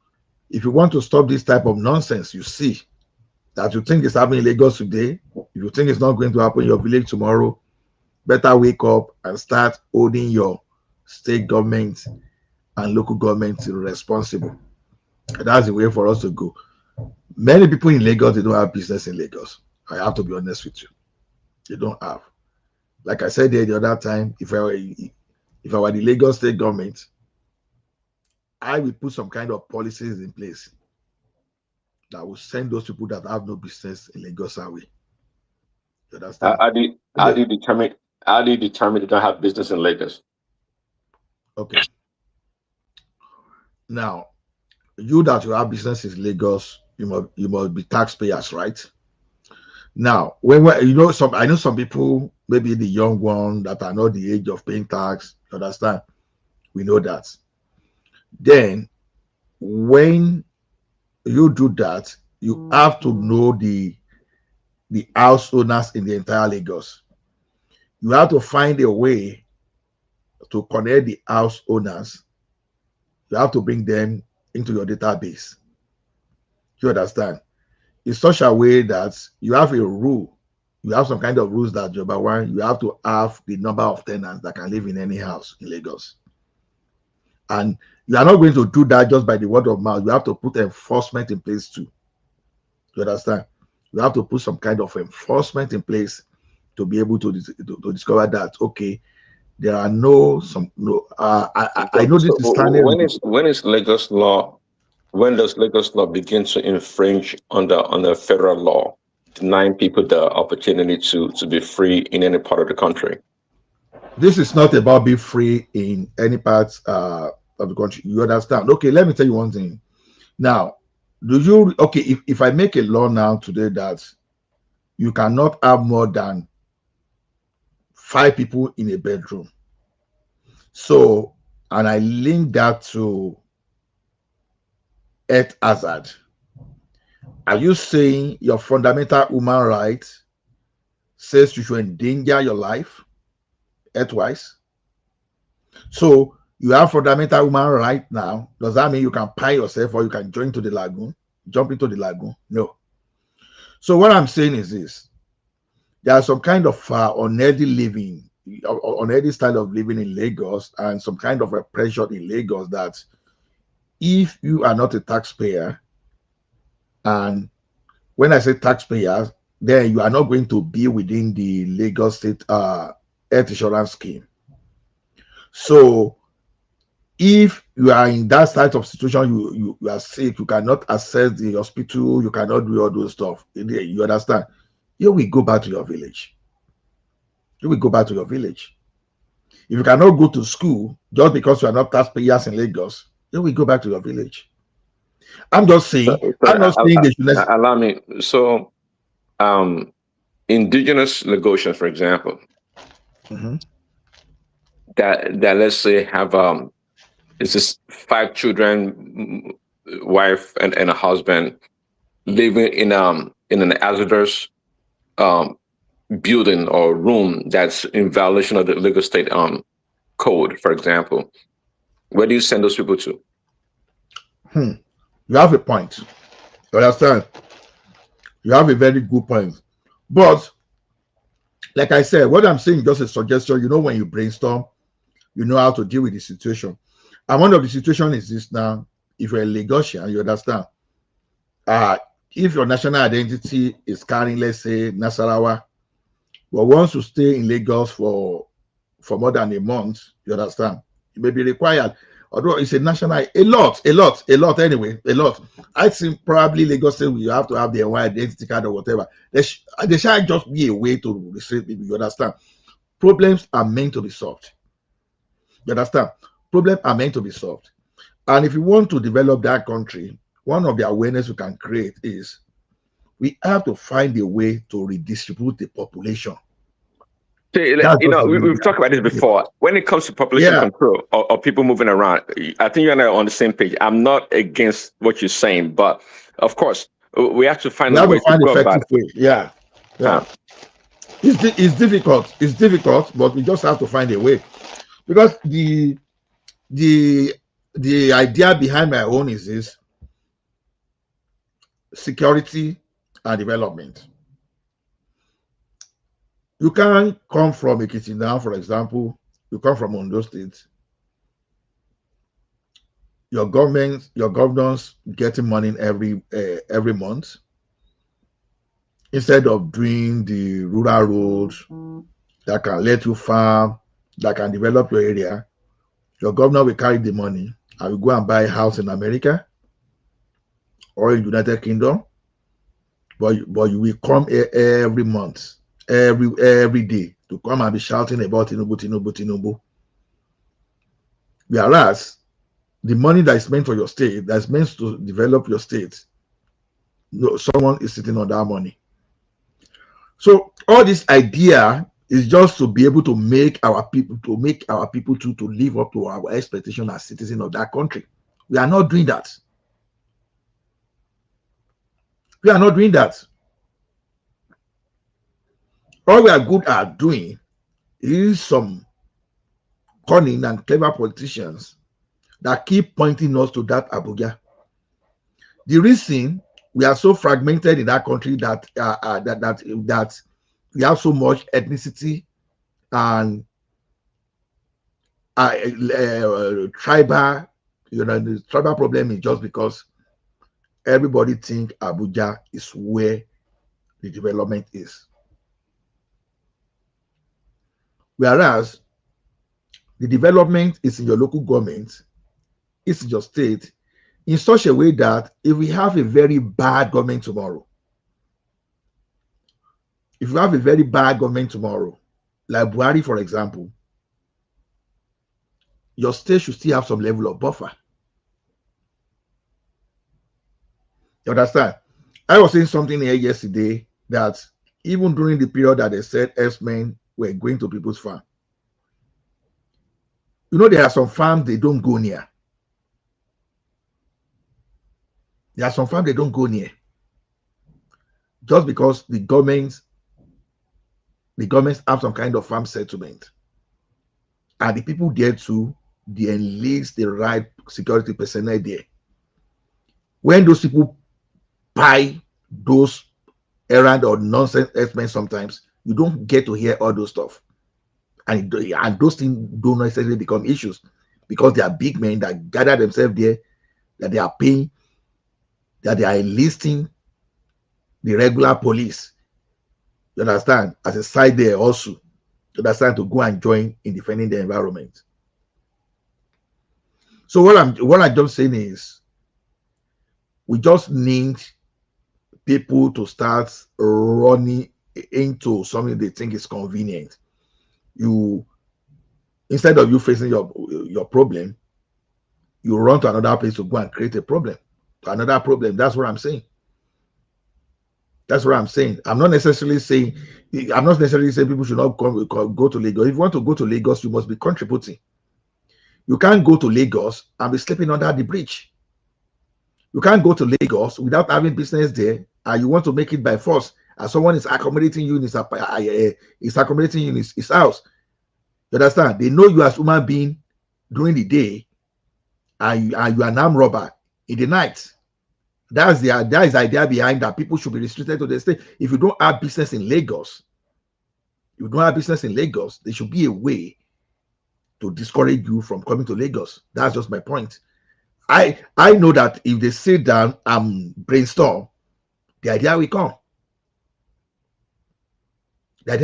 If you want to stop this type of nonsense, you see that you think is happening in Lagos today, if you think it's not going to happen in your village tomorrow, better wake up and start holding your state government and local government responsible. And that's the way for us to go. Many people in Lagos, they don't have business in Lagos. I have to be honest with you. They don't have. Like I said there the other time, if I were the Lagos state government, I will put some kind of policies in place that will send those people that have no business in Lagos away. You understand? How do you determine they don't have business in Lagos? Okay. Now, you that you have business in Lagos, you must be taxpayers, right? Now, I know some people, maybe the young one that are not the age of paying tax. You understand? We know that. Then, when you do that, you have to know the house owners in the entire Lagos. You have to find a way to connect the house owners. You have to bring them into your database. You understand? In such a way that you have a rule. You have some kind of rules that, number one, you have to have the number of tenants that can live in any house in Lagos. And you are not going to do that just by the word of mouth. You have to put enforcement in place too. You understand? You have to put some kind of enforcement in place to be able to discover that, okay, there are I know this is standing. When is Lagos law? When does Lagos law begin to infringe on the federal law, denying people the opportunity to be free in any part of the country? This is not about being free in any part of the country. You understand? Okay, let me tell you one thing. Now, if I make a law now today that you cannot have more than 5 people in a bedroom. So, and I link that to earth hazard. Are you saying your fundamental human right says you should endanger your life earthwise? So you have fundamental human right now. Does that mean you can pie yourself or you can jump into the lagoon? No. So what I'm saying is this. There are some kind of unhealthy living, unhealthy style of living in Lagos, and some kind of repression in Lagos that if you are not a taxpayer, and when I say taxpayers, then you are not going to be within the Lagos State health insurance scheme. So if you are in that type of situation, you are sick, you cannot access the hospital, you cannot do all those stuff. You understand? You will go back to your village. You will go back to your village. If you cannot go to school just because you are not taxpayers in Lagos, you will go back to your village. I'm just saying. I'm not saying they should. Allow me. So, indigenous Lagosians, for example, that let's say have it's just 5 children, wife and a husband living in an hazardous building or room that's in violation of the Lagos State code, for example. Where do you send those people to? You have a point. You understand? You have a very good point. But like I said, what I'm saying is just a suggestion. You know, when you brainstorm, you know how to deal with the situation. And one of the situations is this now. If you're a Lagosian, you understand. If your national identity is carrying, let's say, Nasarawa, but once you stay in Lagos for more than a month, you understand, it may be required. Although it's a national, a lot anyway, a lot. I think probably Lagos State will have to have their own identity card or whatever. There shall just be a way to restrict people, you understand. Problems are meant to be solved. You understand? Problems are meant to be solved. And if you want to develop that country, one of the awareness we can create is we have to find a way to redistribute the population. We've talked about this before. When it comes to population control or people moving around, I think you and I are on the same page. I'm not against what you're saying, but of course, we have to find a way to go about it. Yeah. It's difficult. It's difficult, but we just have to find a way. Because the idea behind my own is this: security and development. You can't come from Ekiti now, for example. You come from Ondo State. Your governors getting money every month instead of doing the rural roads that can let you farm, that can develop your area. Your governor will carry the money and will go and buy a house in America or in United Kingdom, but you will come every month, every day to come and be shouting about Tinubu. Whereas the money that is meant for your state, that's meant to develop your state, someone is sitting on that money. So all this idea is just to be able to make our people to live up to our expectation as citizens of that country. We are not doing that. We are not doing that. All we are good at doing is some cunning and clever politicians that keep pointing us to that Abuja. The reason we are so fragmented in that country that we have so much ethnicity and tribal, the tribal problem is just because everybody think Abuja is where the development is. Whereas the development is in your local government, it's in your state, in such a way that if we have a very bad government tomorrow, like Buhari, for example, your state should still have some level of buffer. You understand? I was saying something here yesterday that even during the period that they said S-men were going to people's farm, there are some farms they don't go near. There are some farms they don't go near. Just because the governments have some kind of farm settlement. And the people there too, they enlist the right security personnel there. When those people buy those errand or nonsense S-men, sometimes you don't get to hear all those stuff. And those things don't necessarily become issues because they are big men that gather themselves there, that they are paying, that they are enlisting the regular police. You understand? As a side there also, you understand, to go and join in defending the environment. So what I'm just saying is, we just need people to start running into something they think is convenient. Instead of you facing your problem, you run to another place to go and create a problem. That's what I'm saying. That's what I'm saying. I'm not necessarily saying people should not go to Lagos. If you want to go to Lagos, you must be contributing. You can't go to Lagos and be sleeping under the bridge. You can't go to Lagos without having business there, and you want to make it by force. And someone is accommodating you in his house. You understand? They know you as a human being during the day, and you are an armed robber in the night. That is the idea behind that. People should be restricted to the state. If you don't have business in Lagos, there should be a way to discourage you from coming to Lagos. That's just my point. I know that if they sit down and brainstorm, the idea will come. That's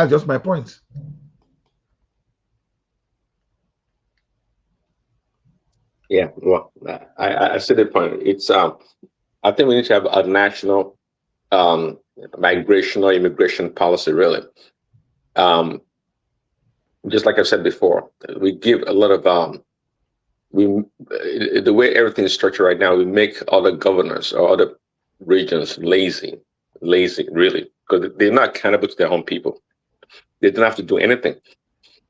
just my point. Yeah, well, I see the point. It's I think we need to have a national migration or immigration policy, really. Just like I said before, we give a lot of the way everything is structured right now, we make other governors or other regions lazy, really, because they're not accountable to their own people. They don't have to do anything.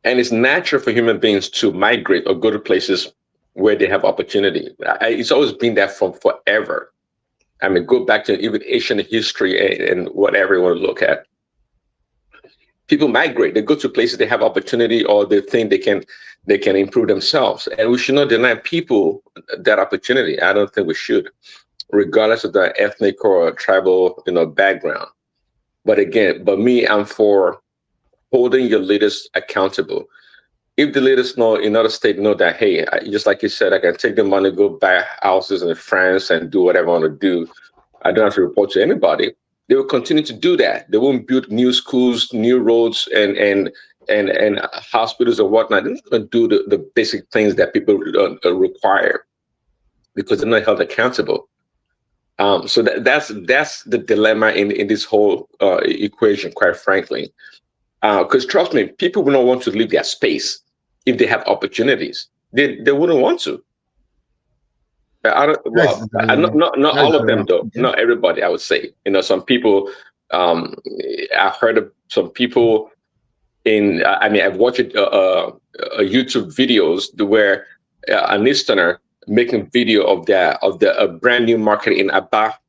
And it's natural for human beings to migrate or go to places where they have opportunity. It's always been that from forever. I mean, go back to even Asian history and whatever you want to look at. People migrate. They go to places they have opportunity or they think they can improve themselves. And we should not deny people that opportunity. I don't think we should, regardless of their ethnic or tribal, background. But again, I'm for holding your leaders accountable. If the leaders know in other state know that, hey, just like you said, I can take the money, go buy houses in France and do whatever I want to do. I don't have to report to anybody. They will continue to do that. They won't build new schools, new roads, and hospitals or whatnot. They're not going to do the basic things that people require because they're not held accountable. So that's the dilemma in this whole equation, quite frankly. Because trust me, people will not want to leave their space if they have opportunities. They wouldn't want to. Yes, Not that is all of very them though. important. Not everybody, I would say. Some people. I've heard of some people I've watched YouTube videos where an Easterner making video of the brand new market in Aba,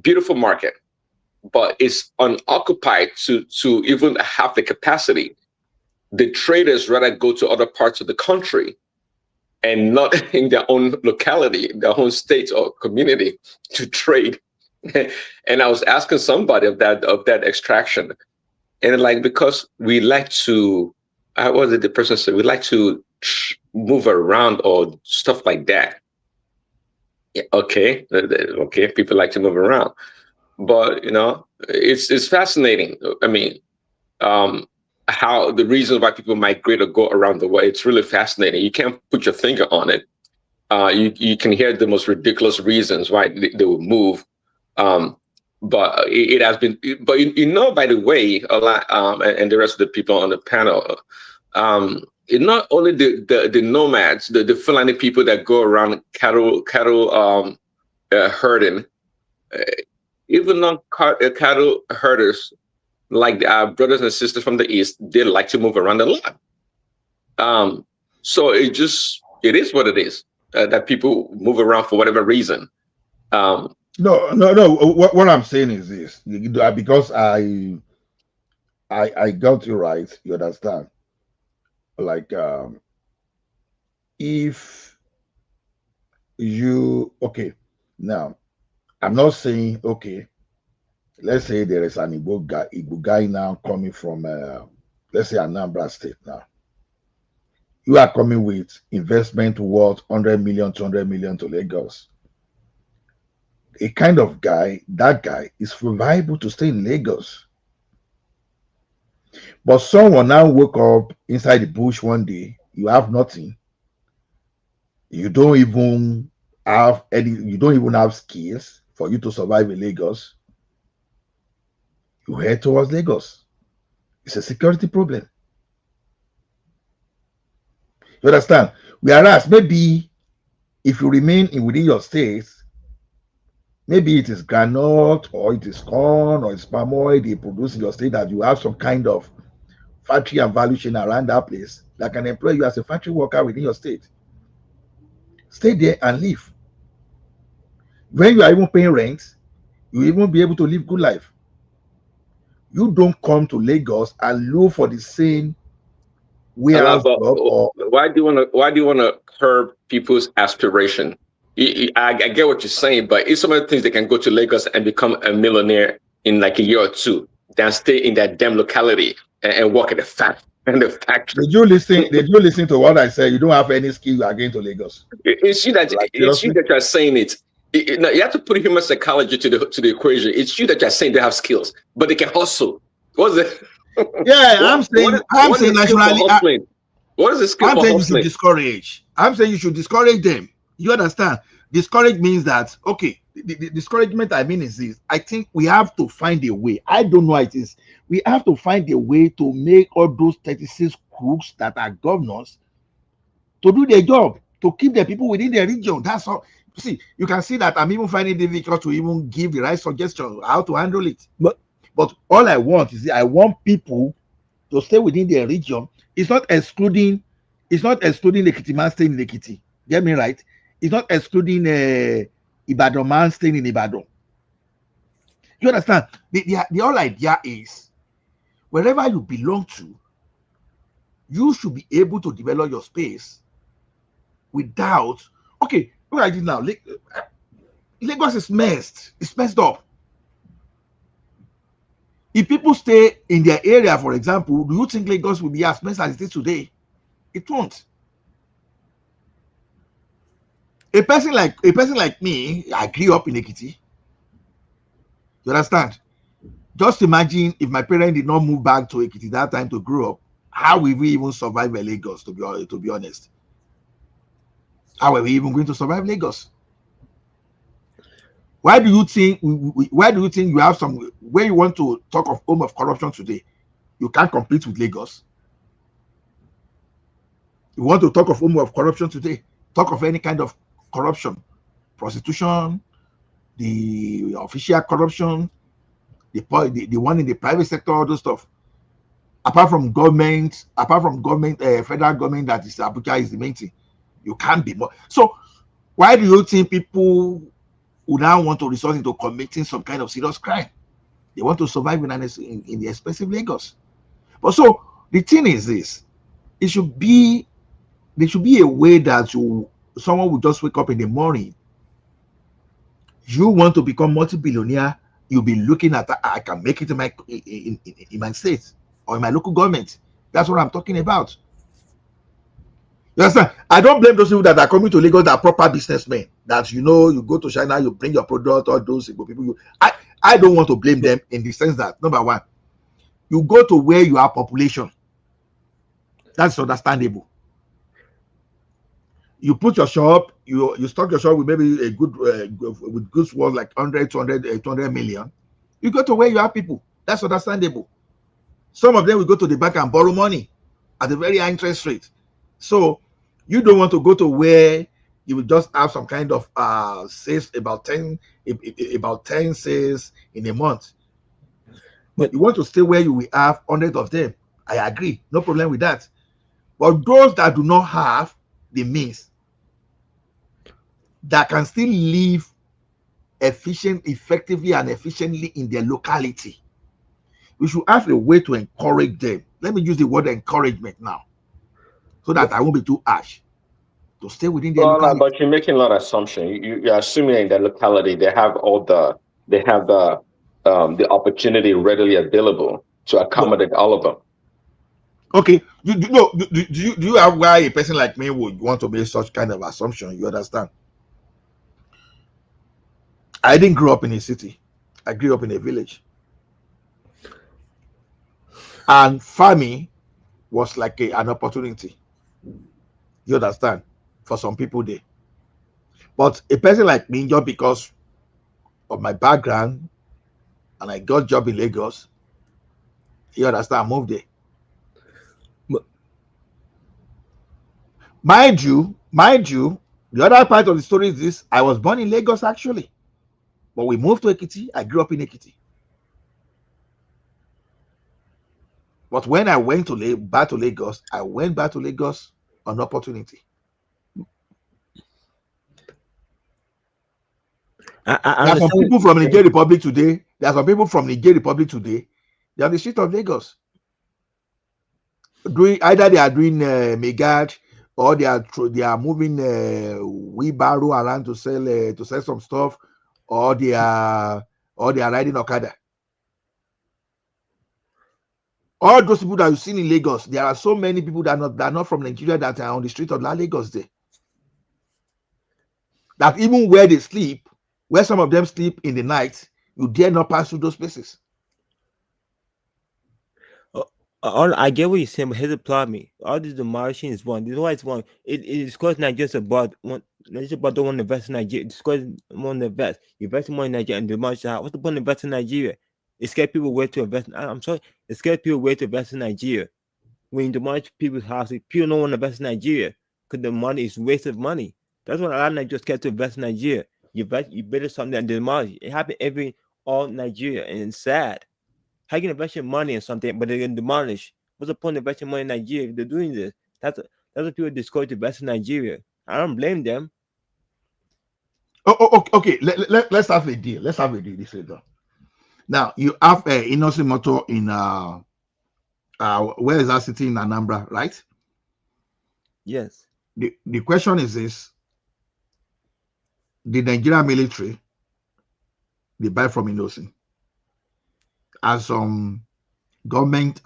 beautiful market, but it's unoccupied to even half the capacity. The traders rather go to other parts of the country and not in their own locality, their own state or community to trade. And I was asking somebody of that extraction, and like, because we like to, what was it the person said? We like to move around or stuff like that. Yeah, okay, people like to move around, but it's fascinating. I mean, how the reasons why people migrate or go around the world, it's really fascinating. You can't put your finger on it. You can hear the most ridiculous reasons why they would move. But it has been, but by the way, a lot, and the rest of the people on the panel, it's not only the nomads, the Fulani people that go around cattle herding, even non-cattle herders, like our brothers and sisters from the East, they like to move around a lot. So it is what it is, that people move around for whatever reason. No. What I'm saying is this, because I got you right. You understand? Like, if you now, I'm not saying let's say there is an Igbo guy now coming from let's say Anambra State now. You are coming with investment worth 100 million, 200 million to Lagos. A kind of guy, that guy is viable to stay in Lagos. But someone now woke up inside the bush one day, you have nothing. You don't even have skills for you to survive in Lagos. You head towards Lagos. It's a security problem. You understand? Whereas maybe if you remain within your state, maybe it is granite or it is corn or it's palm oil they produce in your state, that you have some kind of factory and value chain around that place that can employ you as a factory worker within your state. Stay there and live. When you are even paying rent, you even be able to live good life. You don't come to Lagos and look for the same warehouse job. Or why do you want to curb people's aspiration? I get what you're saying, but it's some of the things they can go to Lagos and become a millionaire in like a year or two, than stay in that damn locality and work at the factory. Did you listen to what I said? You don't have any skill, you are going to Lagos. It's you that you're saying it. You have to put human psychology to the equation. It's you that you're saying they have skills, but they can hustle. What's it? Yeah, I'm saying naturally. What is the skill? I'm for saying hustling? you should discourage. I'm saying you should discourage them. You understand? Discourage means that the discouragement I mean is this. I think we have to find a way. I don't know how it is. We have to find a way to make all those 36 crooks that are governors to do their job, to keep the people within their region. That's all. See, you can see that I'm even finding it difficult to even give the right suggestion how to handle it. But all I want is I want people to stay within their region. It's not excluding Ekiti man staying in Ekiti. Get me right? It's not excluding Ibadan man staying in Ibadan. You understand? The whole idea is wherever you belong to, you should be able to develop your space without. Okay, look at it now. Lagos is messed. It's messed up. If people stay in their area, for example, do you think Lagos will be as messed as it is today? It won't. A person like me, I grew up in Ekiti. You understand? Just imagine if my parents did not move back to Ekiti that time to grow up, how will we even survive Lagos? To be honest, how are we even going to survive Lagos? Why do you think? Why do you think you have some? When you want to talk of home of corruption today, you can't compete with Lagos. You want to talk of home of corruption today? Talk of any kind of corruption. prostitution, the official corruption, the one in the private sector, all those stuff. Apart from government, federal government, that is Abuja is the main thing. You can't be more. So why do you think people who now want to resort into committing some kind of serious crime? They want to survive in the expensive Lagos. But so the thing is this: there should be a way that someone will just wake up in the morning. You want to become multi-billionaire, you'll be looking at I can make it in my state or in my local government. That's what I'm talking about. You understand? I don't blame those people that are coming to Lagos that are proper businessmen. That you go to China, you bring your product, all those people. I don't want to blame them in the sense that, number one, you go to where you have population. That's understandable. You put your shop, you stock your shop with maybe a good with goods worth like 100, 200, 200 million. You go to where you have people. That's understandable. Some of them will go to the bank and borrow money at a very high interest rate. So you don't want to go to where you will just have some kind of sales about 10 sales in a month. But you want to stay where you will have 100 of them. I agree, no problem with that. But those that do not have the means, that can still live effectively and efficiently in their locality, we should have a way to encourage them. Let me use the word encouragement now, so that I won't be too harsh, to stay within their locality. But you're making a lot of assumptions. You're assuming in that locality they have the opportunity readily available to accommodate all of them. Okay, do you have why a person like me would want to make such kind of assumption? You understand? I didn't grow up in a city. I grew up in a village. And farming was like an opportunity. You understand? For some people there. But a person like me, just because of my background and I got a job in Lagos, you understand, I moved there. Mind you, the other part of the story is this: I was born in Lagos actually, but we moved to Ekiti. I grew up in Ekiti. But when I went back to Lagos, I went back to Lagos on opportunity. There are some people from Niger Republic today. They're on the street of Lagos. Either they are doing megad, or they are moving wheelbarrow around to sell some stuff, or they are riding Okada. All those people that you've seen in Lagos, there are so many people that are not from Nigeria that are on the street of Lagos there. That even where they sleep, where some of them sleep in the night, you dare not pass through those places. I get what you're saying, but here's the problem. All this demolishing is one. This is why it's one. It is because Nigerians about don't want to invest in Nigeria. It's because want to invest. You invest more in Nigeria and demolish the house. What's the point of investing in Nigeria? It scares people where to invest. I'm sorry. It scares people where to invest in Nigeria. When you demolish people's houses, people don't want to invest in Nigeria because the money is wasted money. That's why a lot of Nigerians scared to invest in Nigeria. You build something and demolish. It happens all Nigeria, and it's sad. How you can invest your money in something, but they're gonna demolish? What's the point of investing money in Nigeria if they're doing this? That's what people discourage to invest in Nigeria. I don't blame them. Okay. Let's have a deal. Let's have a deal. This later. Now you have Innocent Motor in where is that city in Anambra, right? Yes. The question is this: the Nigerian military, they buy from Innocent, and some government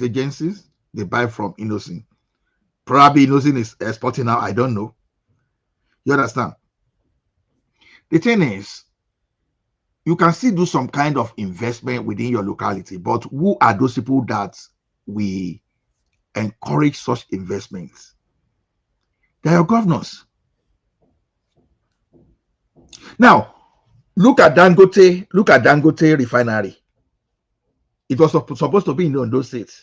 agencies, they buy from Innocent. Probably Innocent is exporting now. I don't know. You understand? The thing is, you can still do some kind of investment within your locality, but who are those people that we encourage such investments? They are your governors. Now, look at Dangote refinery. It was supposed to be in Ondo State.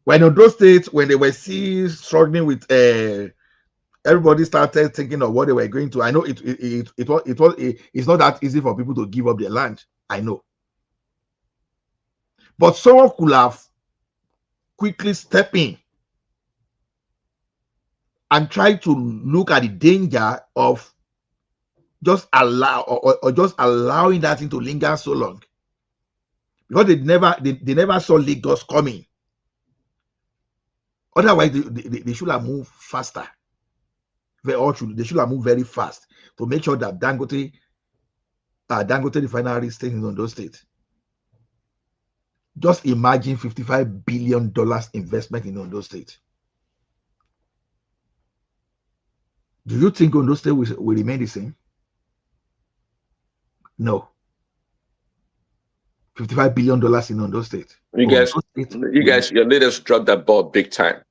When Ondo State, when they were still struggling with everybody started thinking of what they were going to. I know it's not that easy for people to give up their land. I know. But someone could have quickly stepped in and tried to look at the danger of just or just allowing that thing to linger so long. Because they never saw Lagos coming. Otherwise, they should have moved faster. They should have moved very fast to make sure that Dangote refinery stays in Ondo State. Just imagine $55 billion investment in Ondo State. Do you think Ondo State will remain the same? No. $55 billion in Ondo State. You guys, your leaders dropped that ball big time.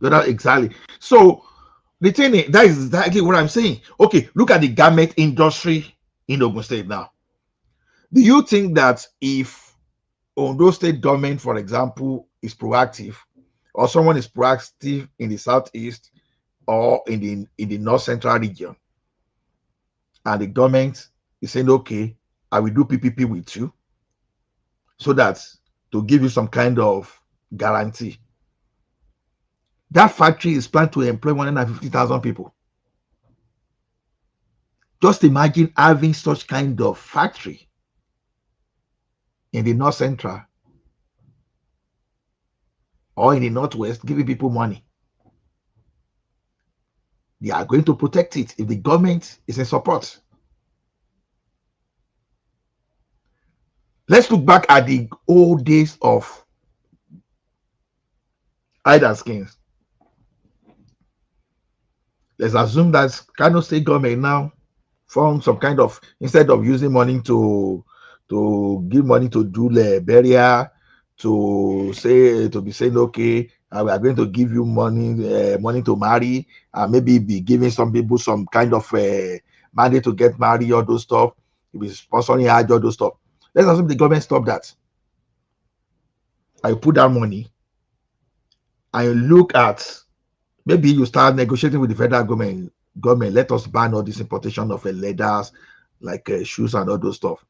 Exactly. So the thing is, that is exactly what I'm saying. Okay, look at the garment industry in Ogun State now. Do you think that if Ondo State government, for example, is proactive, or someone is proactive in the southeast or in the north central region, and the government is saying, okay, I will do PPP with you, so that to give you some kind of guarantee, that factory is planned to employ 150,000 people. Just imagine having such kind of factory in the north central or in the northwest, giving people money. They are going to protect it if the government is in support. Let's look back at the old days of hide and skins. Let's assume that Kano State government now found some kind of, instead of using money to give money to do the burial, to be saying, okay, we are going to give you money to marry, and maybe be giving some people some kind of mandate to get married, all those stuff, be sponsoring all those stuff. Let's assume the government stop that. I put that money. I look at, maybe you start negotiating with the federal government. Let us ban all this importation of leathers, like shoes and all those stuff.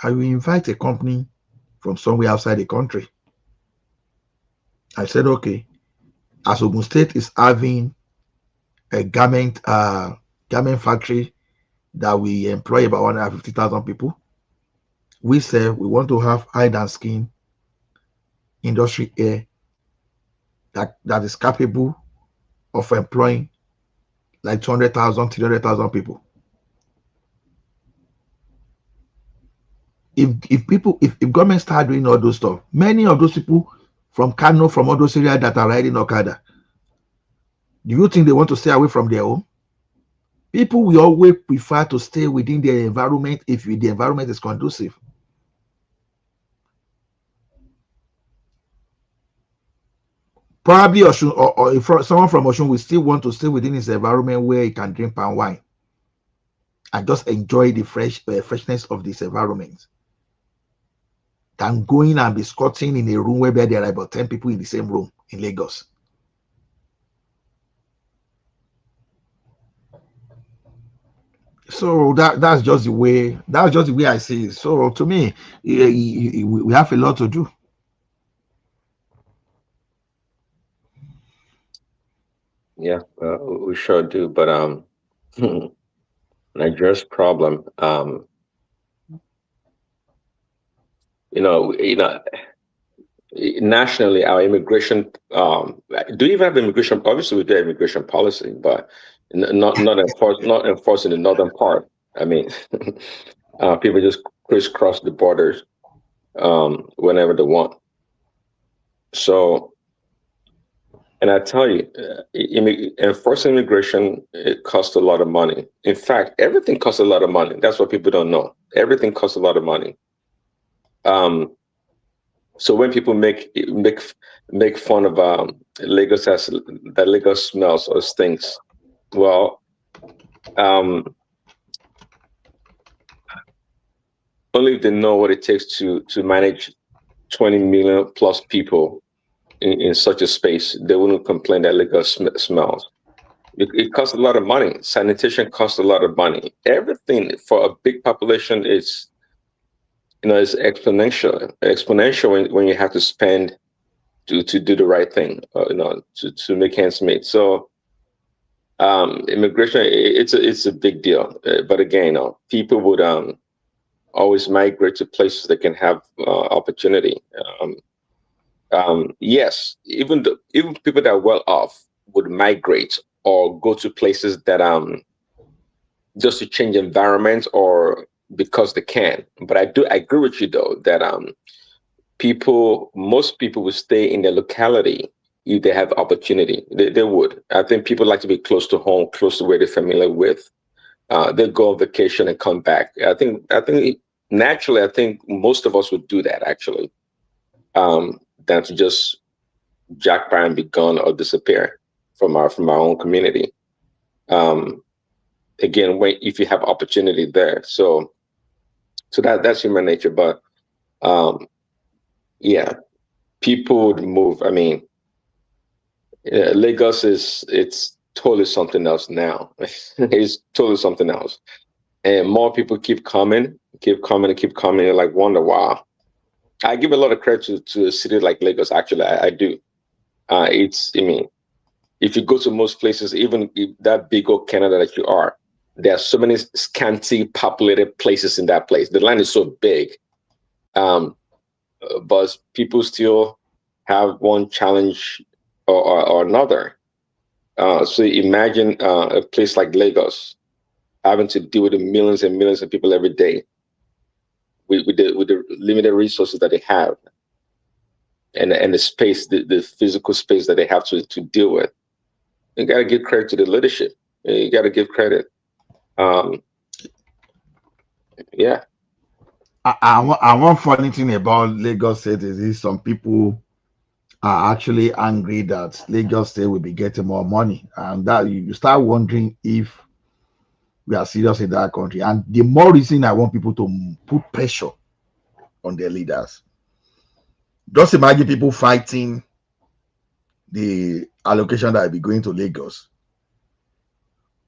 I will invite a company from somewhere outside the country. I said, okay, as Ogun State is having a garment factory that we employ about 150,000 people, we say we want to have hide and skin industry here that is capable of employing like 200,000, 300,000 people. If government start doing all those stuff, many of those people from Kano, from all those areas that are riding Okada, do you think they want to stay away from their home? People will always prefer to stay within their environment if the environment is conducive. Probably Osun, or if someone from Osun will still want to stay within his environment where he can drink palm wine and just enjoy the freshness of this environment, than going and be squatting in a room where there are about 10 people in the same room in Lagos. So that's just the way I see it. So to me, we have a lot to do. Yeah, we sure do. But Nigeria's problem, nationally, our immigration. Do you even have immigration? Obviously, we do have immigration policy, but not enforced in the northern part. I mean, people just crisscross the borders whenever they want. So, and I tell you, enforcing immigration, it costs a lot of money. In fact, everything costs a lot of money. That's what people don't know. Everything costs a lot of money. So when people make fun of Lagos that Lagos smells or stinks, well, only if they know what it takes to manage 20 million plus people in such a space, they wouldn't complain that Lagos smells. It costs a lot of money. Sanitation costs a lot of money. Everything for a big population is, is exponential when you have to spend to do the right thing, to make ends meet. So immigration, it's a big deal. But again, people would always migrate to places that can have opportunity. Yes, even people that are well off would migrate or go to places that just to change environment or because they can. But I agree with you though that most people will stay in their locality if they have opportunity. They would. I think people like to be close to home, close to where they're familiar with. They'll go on vacation and come back. I think naturally, I think most of us would do that actually, than to just jackpot and be gone or disappear from our own community. Again, if you have opportunity there, so that's human nature. But yeah, people would move. I mean, Lagos it's totally something else now. It's totally something else, and more people keep coming. You like wonder, wow. I give a lot of credit to a city like Lagos. Actually, I do. If you go to most places, even if that big old Canada that you are, there are so many scanty populated places in that place. The land is so big, but people still have one challenge or another. So imagine a place like Lagos having to deal with the millions and millions of people every day with the limited resources that they have, and the space, the physical space that they have to deal with. You got to give credit to the leadership. You got to give credit. Yeah. And one funny thing about Lagos State is some people are actually angry that Lagos State will be getting more money, and that you start wondering if we are serious in that country. And the more reason I want people to put pressure on their leaders. Just imagine people fighting the allocation that will be going to Lagos.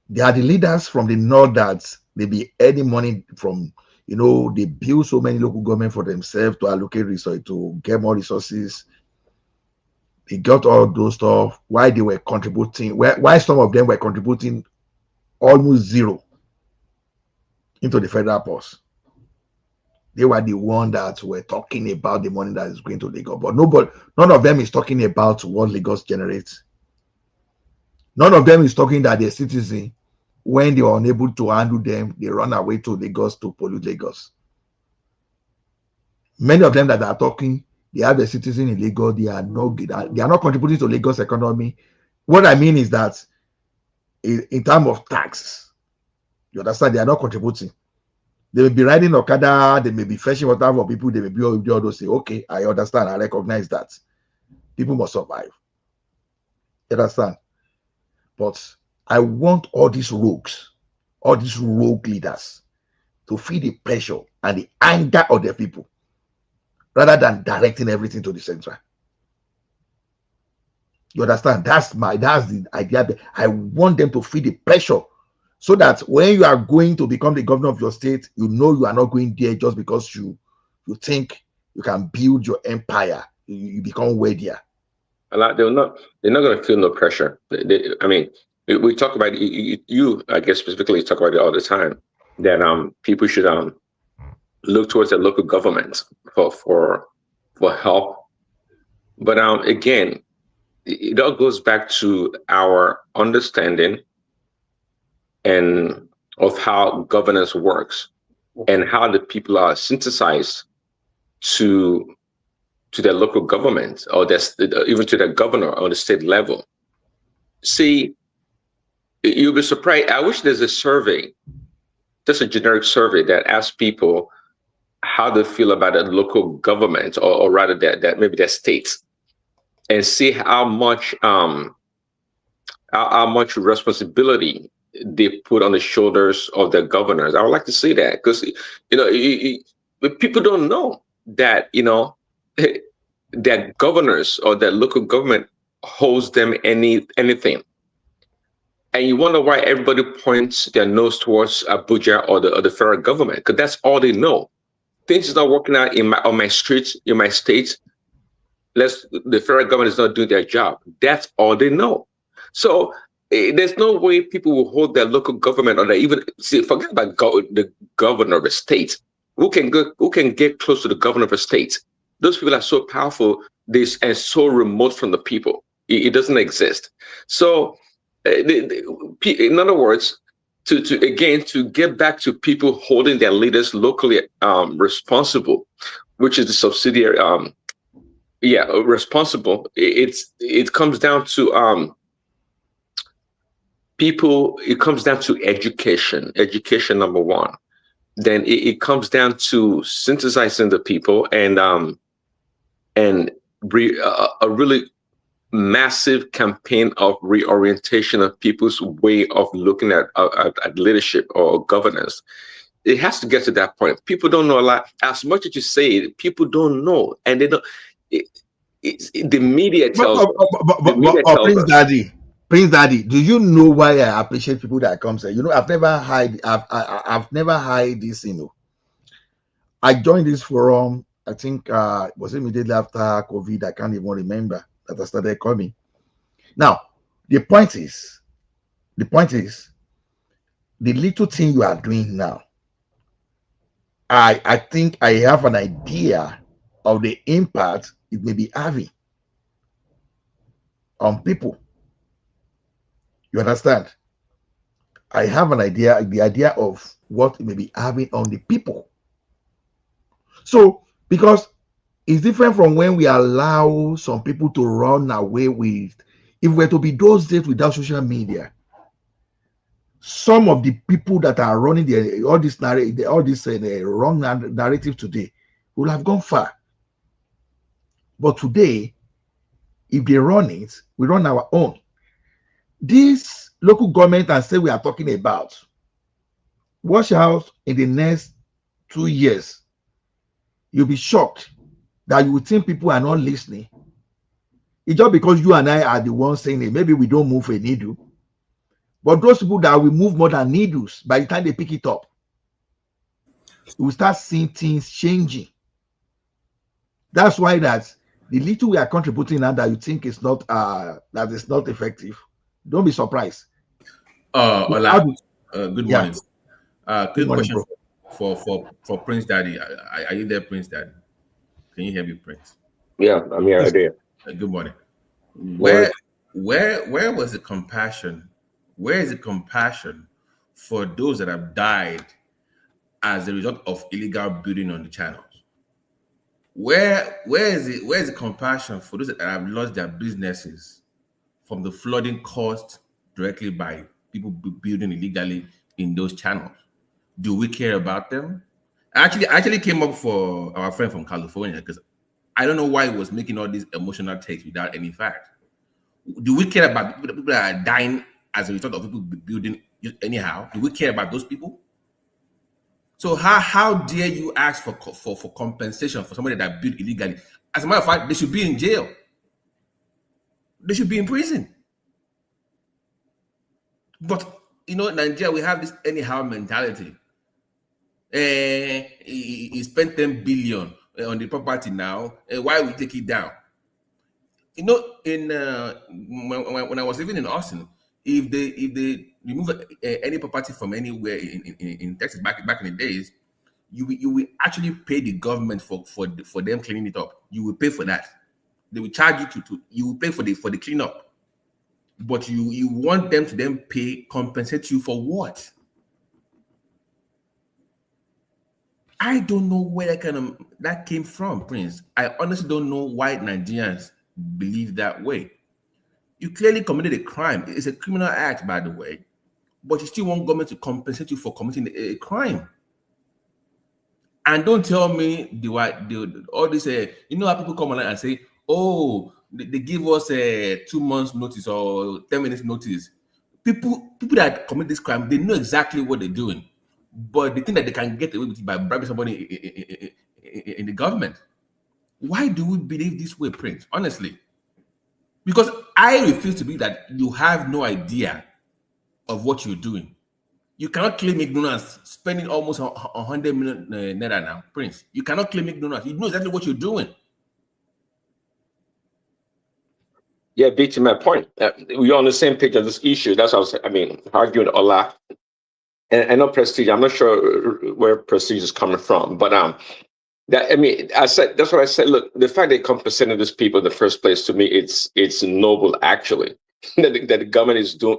They are the leaders from the north that they be earning money from. They build so many local government for themselves to allocate resources, to get more resources. They got all those stuff. Why they were contributing? Why some of them were contributing almost zero into the federal purse? They were the one that were talking about the money that is going to Lagos, but none of them is talking about what Lagos generates. None of them is talking that their citizens, when they are unable to handle them, they run away to Lagos to pollute Lagos. Many of them that are talking, they have a citizen in Lagos. They are not contributing to Lagos economy. What I mean is that in terms of tax, you understand, they are not contributing. They may be riding Okada, they may be fetching water for people, they may be all those say, okay, I understand, I recognize that. People must survive. You understand? But I want all these rogue leaders to feel the pressure and the anger of their people rather than directing everything to the central. You understand? That's the idea. I want them to feel the pressure so that when you are going to become the governor of your state, you are not going there just because you think you can build your empire. You become wealthier. They're not going to feel no pressure. We talk about you. I guess specifically talk about it all the time that people should look towards their local government for help. But again, it all goes back to our understanding and of how governance works and how the people are synthesized to their local government or even to their governor on the state level. See, you'll be surprised. I wish there's a survey, just a generic survey that asks people how they feel about a local government or rather that maybe their states, and see how much responsibility they put on the shoulders of their governors. I would like to see that because people don't know that their governors or their local government holds them anything. And you wonder why everybody points their nose towards Abuja or the federal government, because that's all they know. Things is not working out on my streets, in my state. The federal government is not doing their job. That's all they know. So there's no way people will hold their local government or forget about the governor of a state. Who can get close to the governor of a state? Those people are so powerful, and so remote from the people. It doesn't exist. So, in other words, to get back to people holding their leaders locally responsible, which is the subsidiary, responsible. It comes down to people. It comes down to education. Education, number one. Then it comes down to synthesizing the people and a really massive campaign of reorientation of people's way of looking at leadership or governance. It has to get to that point. People don't know a lot. As much as you say it, people don't know, and they don't. The media tells. Prince Daddy, do you know why I appreciate people that come say, I've never hide this, I joined this forum, I think was immediately after COVID. I can't even remember that I started coming. Now, the point is, the little thing you are doing now, I think I have an idea of the impact it may be having on people. You understand? I have an idea, the idea of what it may be having on the people. So, because it's different from when we allow some people to run away with, if we were to be those days without social media, some of the people that are running all this wrong narrative today will have gone far. But today, if they run it, we run our own. This local government and state we are talking about, watch out in the next 2 years. You'll be shocked that you would think people are not listening. It's just because you and I are the ones saying it. Maybe we don't move a needle. But those people that will move more than needles, by the time they pick it up, you will start seeing things changing. That's why that the little we are contributing now that you think is not that is not effective, don't be surprised. Ola, good Yeah. morning. Quick Good morning, question bro. for Prince Daddy. Are you there, Prince Daddy? Can you hear me, Prince? Yeah, I'm here. Yes. There. Good morning. Word. Where was the compassion? Where is the compassion for those that have died as a result of illegal building on the channels? Where is the compassion for those that have lost their businesses from the flooding caused directly by people building illegally in those channels? Do we care about them? I actually came up for our friend from California because I don't know why he was making all these emotional takes without any fact. Do we care about people that are dying as a result of people building anyhow? Do we care about those people? So how dare you ask for compensation for somebody that built illegally? As a matter of fact, they should be in jail. They should be in prison. But in Nigeria, we have this anyhow mentality. He spent 10 billion on the property now. Why we take it down? In when I was living in Austin, if they remove any property from anywhere in Texas back in the days, you will actually pay the government for them cleaning it up. You will pay for that. They will charge you you will pay for the cleanup. But you want them to then compensate you for what? I don't know where that came from, Prince. I honestly don't know why Nigerians believe that way. You clearly committed a crime. It's a criminal act, by the way, but you still want government to compensate you for committing a crime. And don't tell me all this. How people come online and say, "Oh, they give us 2 months notice or 10 minutes notice." People that commit this crime, they know exactly what they're doing, but they think that they can get away with it by bribing somebody in the government. Why do we believe this way, Prince? Honestly. Because I refuse to believe that you have no idea of what you're doing. You cannot claim ignorance, spending almost 100 million naira now, Prince. You cannot claim ignorance. You know exactly what you're doing. Yeah, to my point. We're on the same page on this issue. That's what arguing Ola. And I know Prestige. I'm not sure where Prestige is coming from, but I said that's what I said. Look, the fact they compensated these people in the first place, to me, it's noble actually. that the government is doing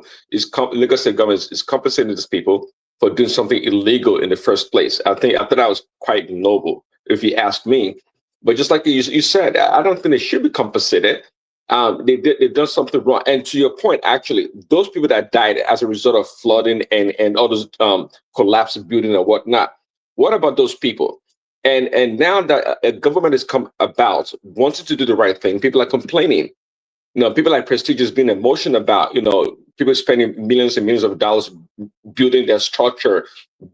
Lagos State government is compensating these people for doing something illegal in the first place. I thought that was quite noble, if you ask me. But just like you said, I don't think they should be compensated. They've done something wrong. And to your point, actually, those people that died as a result of flooding and all those collapsed building and whatnot, what about those people? And now that a government has come about wanting to do the right thing, people are complaining. People like Prestigious being emotional about, people spending millions and millions of dollars building their structure.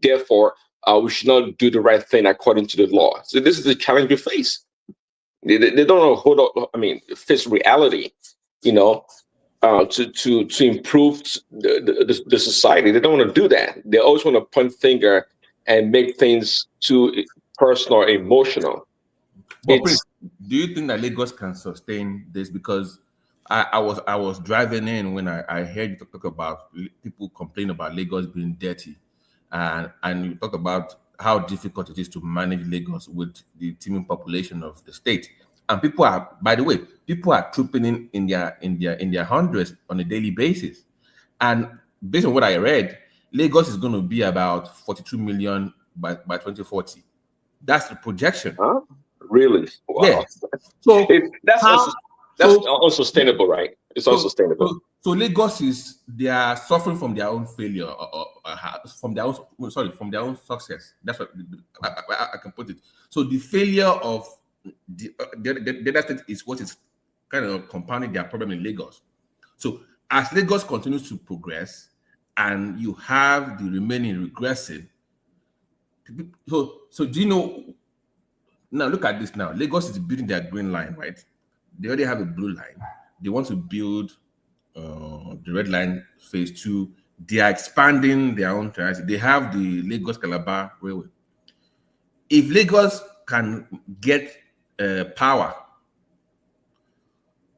Therefore, we should not do the right thing according to the law. So this is the challenge we face. They don't know face reality, to improve the society. They don't want to do that. They always want to point finger and make things too personal or emotional. But Prince, do you think that Lagos can sustain this? Because I was driving in when I heard you talk about people complain about Lagos being dirty, and you talk about how difficult it is to manage Lagos with the teeming population of the state. And people are, by the way, trooping in their hundreds on a daily basis. And based on what I read, Lagos is going to be about 42 million by 2040. That's the projection. Huh? Really? Wow. Yeah. So that's unsustainable, right? It's unsustainable. So Lagos they are suffering from their own failure, or from their own success. That's what I can put it. So the failure of the other state is what is kind of compounding their problem in Lagos. So as Lagos continues to progress, and you have the remaining regressing, so do you know? Now look at this. Now Lagos is building their green line, right? They already have a blue line. They want to build the red line phase 2. They are expanding their own tracks. They have the Lagos Calabar Railway. If Lagos can get power,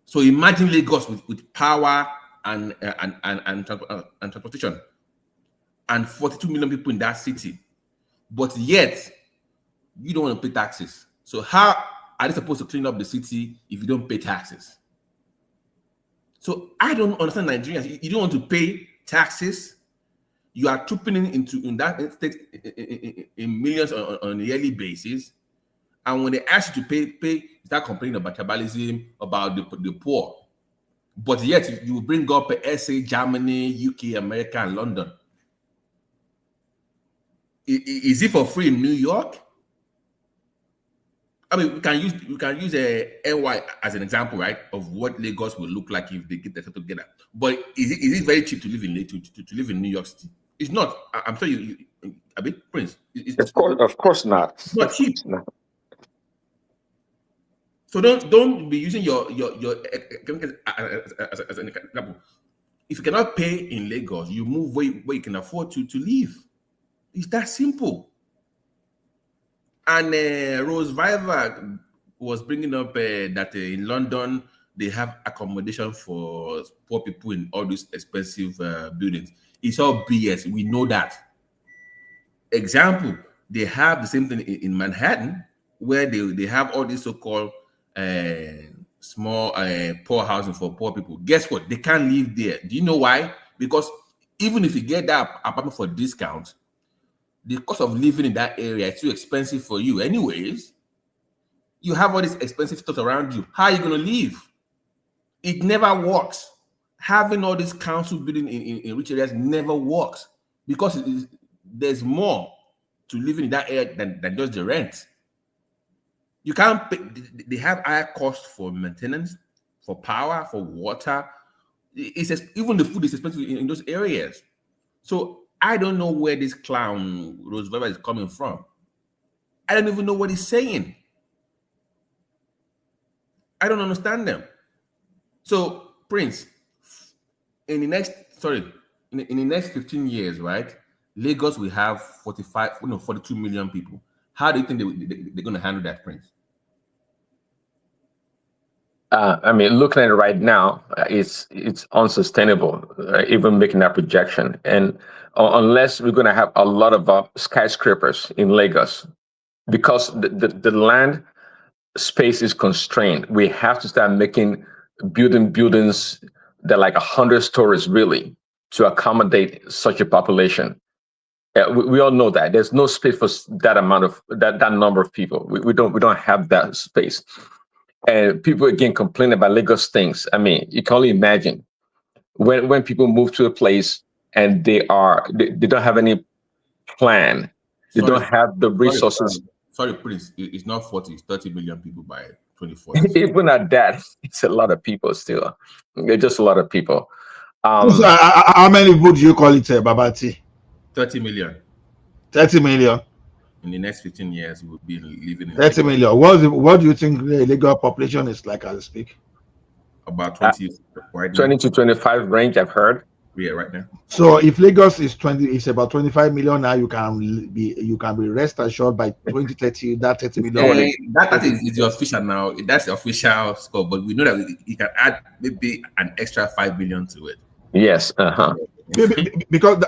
so imagine Lagos with power and transportation, and 42 million people in that city, but yet you don't want to pay taxes. So how are they supposed to clean up the city if you don't pay taxes? So I don't understand Nigerians. You don't want to pay taxes. You are trooping in that state in millions on a yearly basis. And when they ask you to pay, you start complaining about tribalism, about the poor. But yet you bring up SA, Germany, UK, America, and London. Is it for free in New York? I mean, we can use a NY as an example, right, of what Lagos will look like if they get themselves together. But is it very cheap to live in to live in New York City? It's not. I'm sure you a bit, Prince. Of course not. It's not cheap. No. So don't be using your as an example. If you cannot pay in Lagos, you move where you can afford to live. It's that simple. And Rhodes Vivour was bringing up that in London, they have accommodation for poor people in all these expensive buildings. It's all BS. We know that. Example, they have the same thing in Manhattan, where they have all these so-called small poor housing for poor people. Guess what? They can't live there. Do you know why? Because even if you get that apartment for discount, the cost of living in that area is too expensive for you. Anyways, you have all this expensive stuff around you. How are you going to live? It never works. Having all this council building in rich areas never works because there's more to living in that area than just the rent. You can't pay. They have higher costs for maintenance, for power, for water. Even the food is expensive in those areas. So I don't know where this clown Rhodes Vivour is coming from. I don't even know what he's saying. I don't understand them. So, Prince, in the next 15 years, right? Lagos will have 42 million people. How do you think they're going to handle that, Prince? I mean, looking at it right now, it's unsustainable, even making that projection. And unless we're going to have a lot of skyscrapers in Lagos, because the land space is constrained, we have to start making buildings that are like 100 stories, really, to accommodate such a population. We all know that there's no space for that amount of that number of people. We don't have that space. And people again complain about Lagos things. I mean, you can only imagine when people move to a place and they don't have any plan, they don't have the resources. Sorry, Prince. It's not 40, it's 30 million people by 2040. Even at that, it's a lot of people still. It's just a lot of people. So, how many people do you call it, Babati? 30 million. 30 million. In the next 15 years, we will be living in 30 million. What do you think the legal population is like as I speak? About 20 right now. 20 to 25 range, I've heard. Yeah, right now. So if Lagos is about 25 million now, you can be rest assured by 2030 that 30 million. That is the official now. That's the official score, but we know that you can add maybe an extra 5 billion to it. Yes, because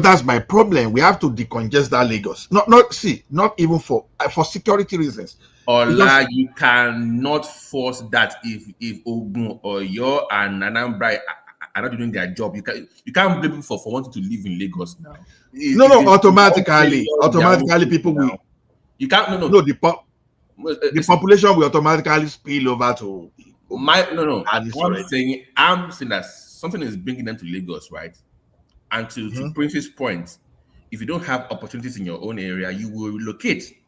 that's my problem. We have to decongest that Lagos. Not even for security reasons. Ola, you cannot force that if Ogun or Yo and Anambra are not doing their job. You can't blame them for wanting to live in Lagos now. Automatically people will. You can't the population will automatically spill over to I'm saying that something is bringing them to Lagos, right? And to Prince's point, if you don't have opportunities in your own area, you will relocate.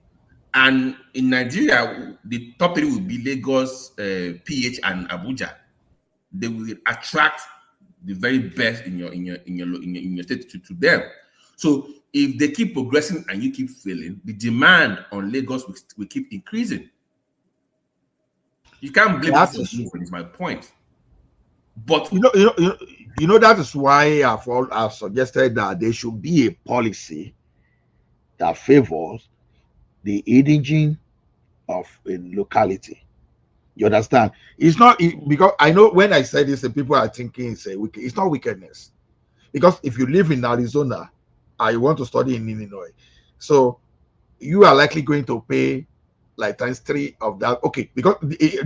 And in Nigeria, the top three will be Lagos, PH, and Abuja. They will attract the very best in your state to them. So if they keep progressing and you keep failing, the demand on Lagos will keep increasing. You can't blame it for moving, is my point. But you know that is why I've suggested that there should be a policy that favors the indigene of a locality. You understand? It's not because I know when I say this, the people are thinking it's not wickedness. Because if you live in Arizona and you want to study in Illinois, so you are likely going to pay like ×3 of that. Okay, because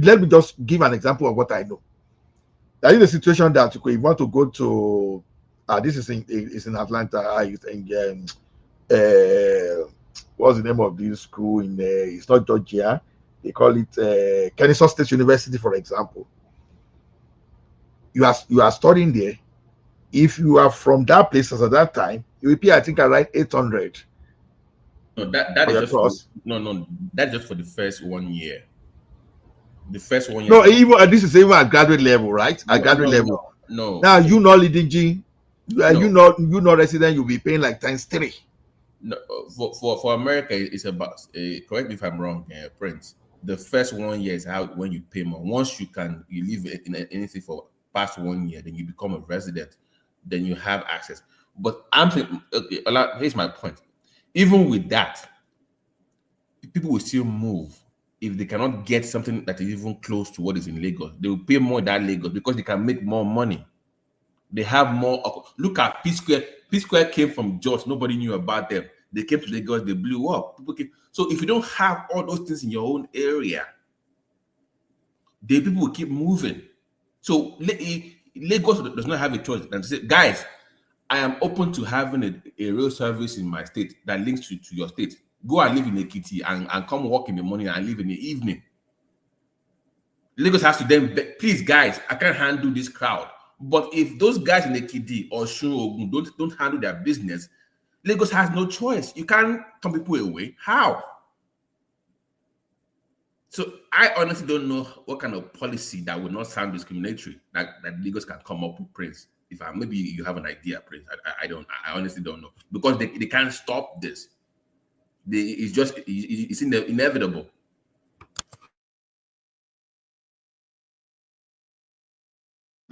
let me just give an example of what I know. That is a situation that if you want to go to this is in Atlanta. What's the name of this school in it's not Georgia. They call it Kennesaw State University, for example. You are studying there. If you are from that place at that time, you will pay, I think, around 800. No, that is just that's just for the first 1 year. The first 1 year. No, even this is even at graduate level, right? At graduate level. No. Now you not leading G, you not resident, you'll be paying like ×3. No, for America, it's about correct me if I'm wrong, Prince. The first 1 year is when you pay more. Once you live in anything for past 1 year, then you become a resident, then you have access. But I'm saying, here's my point. Even with that, people will still move if they cannot get something that is even close to what is in Lagos. They will pay more than Lagos because they can make more money. They have more. Look at P Square. P Square came from Jos. Nobody knew about them. They came to Lagos. They blew up. So if you don't have all those things in your own area, the people will keep moving. So Lagos does not have a choice. And say, guys, I am open to having a rail service in my state that links to your state. Go and live in Ekiti and come work in the morning and leave in the evening. Lagos has to then, please, guys, I can't handle this crowd. But if those guys in Ekiti or Ogun don't handle their business, Lagos has no choice. You can't turn people away. How? So I honestly don't know what kind of policy that will not sound discriminatory that Lagos can come up with, Prince. Maybe you have an idea, Prince. I honestly don't know, because they can't stop this. It's inevitable.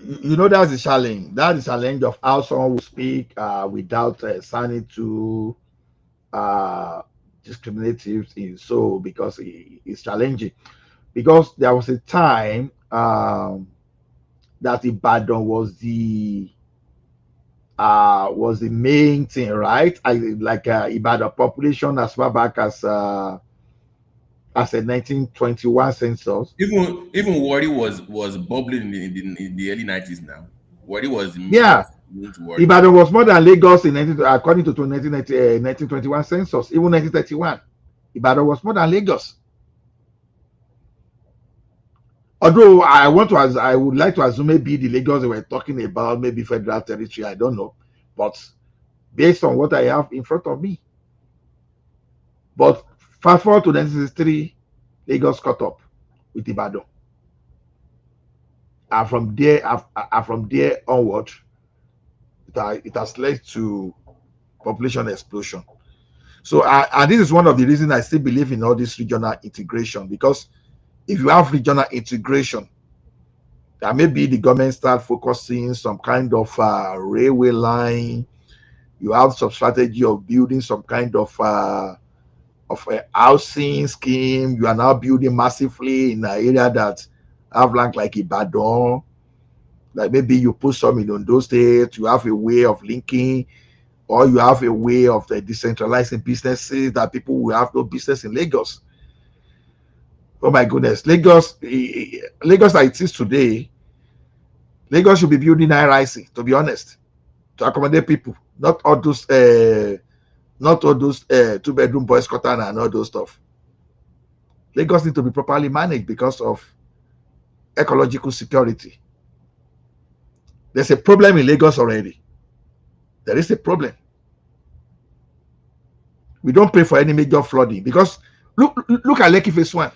You know, that's the challenge. That's the challenge of how someone will speak without sounding too discriminative in so because it's challenging. Because there was a time that Ibadan was the main thing, right? Like Ibadan population as far back as a 1921 census. Even Wari was bubbling in the early 90s now. Wari was Yeah, moved to Wari. Ibadan was more than Lagos according to 1921 census, even 1931. Ibadan was more than Lagos. Although I would like to assume maybe the Lagos they were talking about maybe federal territory. I don't know, but based on what I have in front of me. But fast forward to 1963, Lagos caught up with Ibadan, and from there onward, it has led to population explosion. So, and this is one of the reasons I still believe in all this regional integration, because if you have regional integration, that maybe the government start focusing some kind of railway line. You have some strategy of building some kind of a housing scheme. You are now building massively in an area that have land like Ibadan. Like maybe you put some in Ondo State. You have a way of linking, or you have a way of decentralizing businesses that people will have no business in Lagos. Oh my goodness, Lagos like it is today. Lagos should be building high-rising, to be honest, to accommodate people, not all those two-bedroom boys quarter and all those stuff. Lagos need to be properly managed because of ecological security. There's a problem in Lagos already. There is a problem. We don't pray for any major flooding because look at Lekki Phase 1.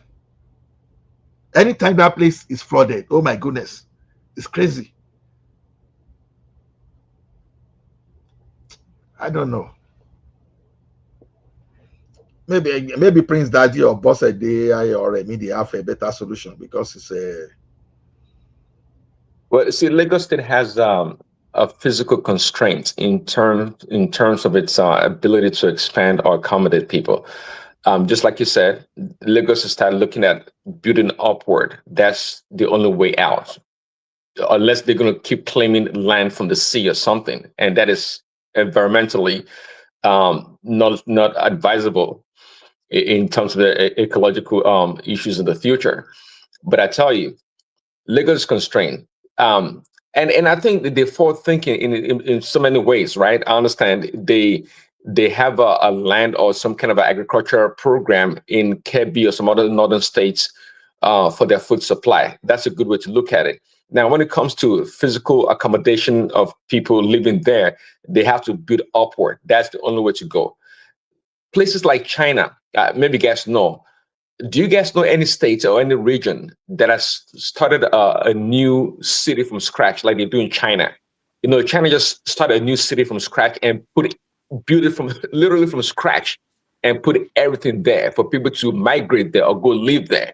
Anytime that place is flooded, oh my goodness, it's crazy. I don't know. Maybe Prince Daddy or Boss a day or maybe have a better solution because it's a. Well, see, Lagos State has a physical constraint in terms of its ability to expand or accommodate people. Just like you said, Lagos has started looking at building upward. That's the only way out, unless they're going to keep claiming land from the sea or something, and that is environmentally not advisable in terms of the ecological issues in the future. But I tell you, Lagos is constrained. And I think that they're forward thinking in so many ways, right? I understand they have a land or some kind of an agricultural program in Kebbi or some other northern states for their food supply. That's a good way to look at it. Now, when it comes to physical accommodation of people living there, they have to build upward. That's the only way to go. Places like China, maybe you guys know. Do you guys know any state or any region that has started a new city from scratch like they do in China? You know, China just started a new city from scratch and built it from literally from scratch and put everything there for people to migrate there or go live there.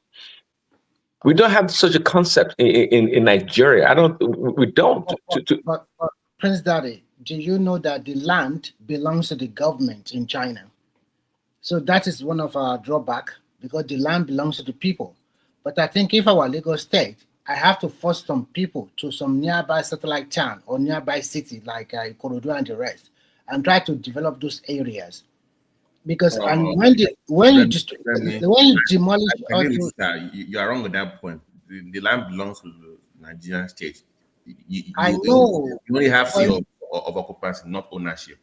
We don't have such a concept in Nigeria. We don't. But Prince Daddy, do you know that the land belongs to the government in China? So that is one of our drawback, because the land belongs to the people. But I think if I were Lagos State, I have to force some people to some nearby satellite town or nearby city like Ikorodu and the rest, and try to develop those areas. Because when you demolish, you are wrong at that point. The land belongs to the Nigerian state. I know. You only have say of occupancy, not ownership.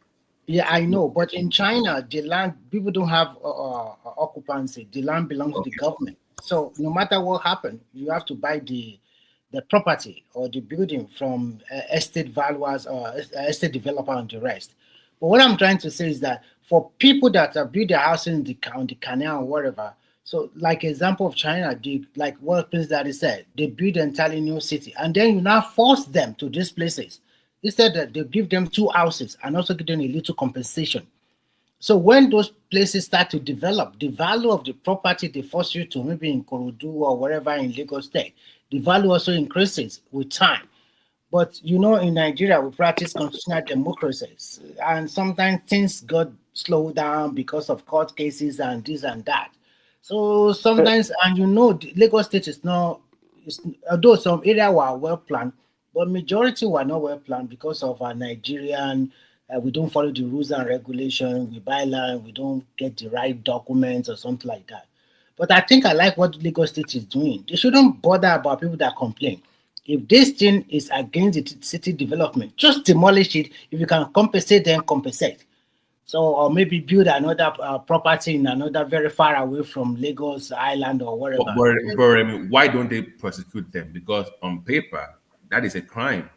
Yeah, I know, but in China, the land, people don't have occupancy. The land belongs to the government. So no matter what happens, you have to buy the property or the building from estate valuers or estate developer and the rest. But what I'm trying to say is that for people that build their house on the canal or whatever, so like example of China, like what Prince Daddy said, they build an entirely new city, and then you now force them to these places. Instead, that they give them 2 houses and also give them a little compensation. So when those places start to develop, the value of the property they force you to, maybe in Korodu or wherever in Lagos State, the value also increases with time. But you know, in Nigeria, we practice constitutional democracies, and sometimes things got slowed down because of court cases and this and that. So sometimes, and you know, the Lagos State is not, it's, although some area were well planned, but majority were not well planned because of our Nigerian. We don't follow the rules and regulations. We buy land, we don't get the right documents or something like that. But I think I like what Lagos State is doing. They shouldn't bother about people that complain. If this thing is against the city development, just demolish it. If you can compensate, then compensate. So, or maybe build another property in another very far away from Lagos Island or wherever. Why don't they prosecute them? Because on paper, that is a crime.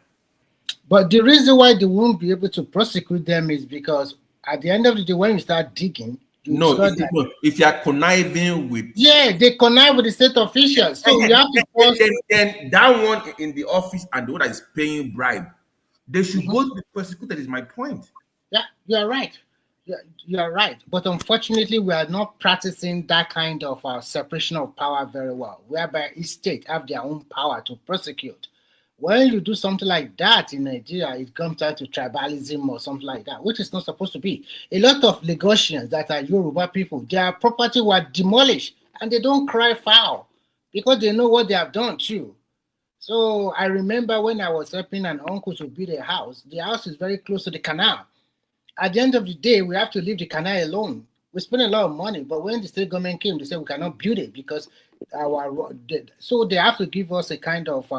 But the reason why they won't be able to prosecute them is because at the end of the day, when you start digging, if you are conniving with, they connive with the state officials. So you have to force. Then that one in the office and the one that is paying bribe, they should both be prosecuted. Is my point. Yeah, you are right. You are right. But unfortunately, we are not practicing that kind of separation of power very well, whereby each state have their own power to prosecute. When you do something like that in Nigeria, it comes down to tribalism or something like that, which is not supposed to be. A lot of Lagosians that are Yoruba people, their property were demolished and they don't cry foul because they know what they have done too. So I remember when I was helping an uncle to build a house, the house is very close to the canal. At the end of the day, we have to leave the canal alone. We spend a lot of money, but when the state government came, they said we cannot build it because so they have to give us a kind of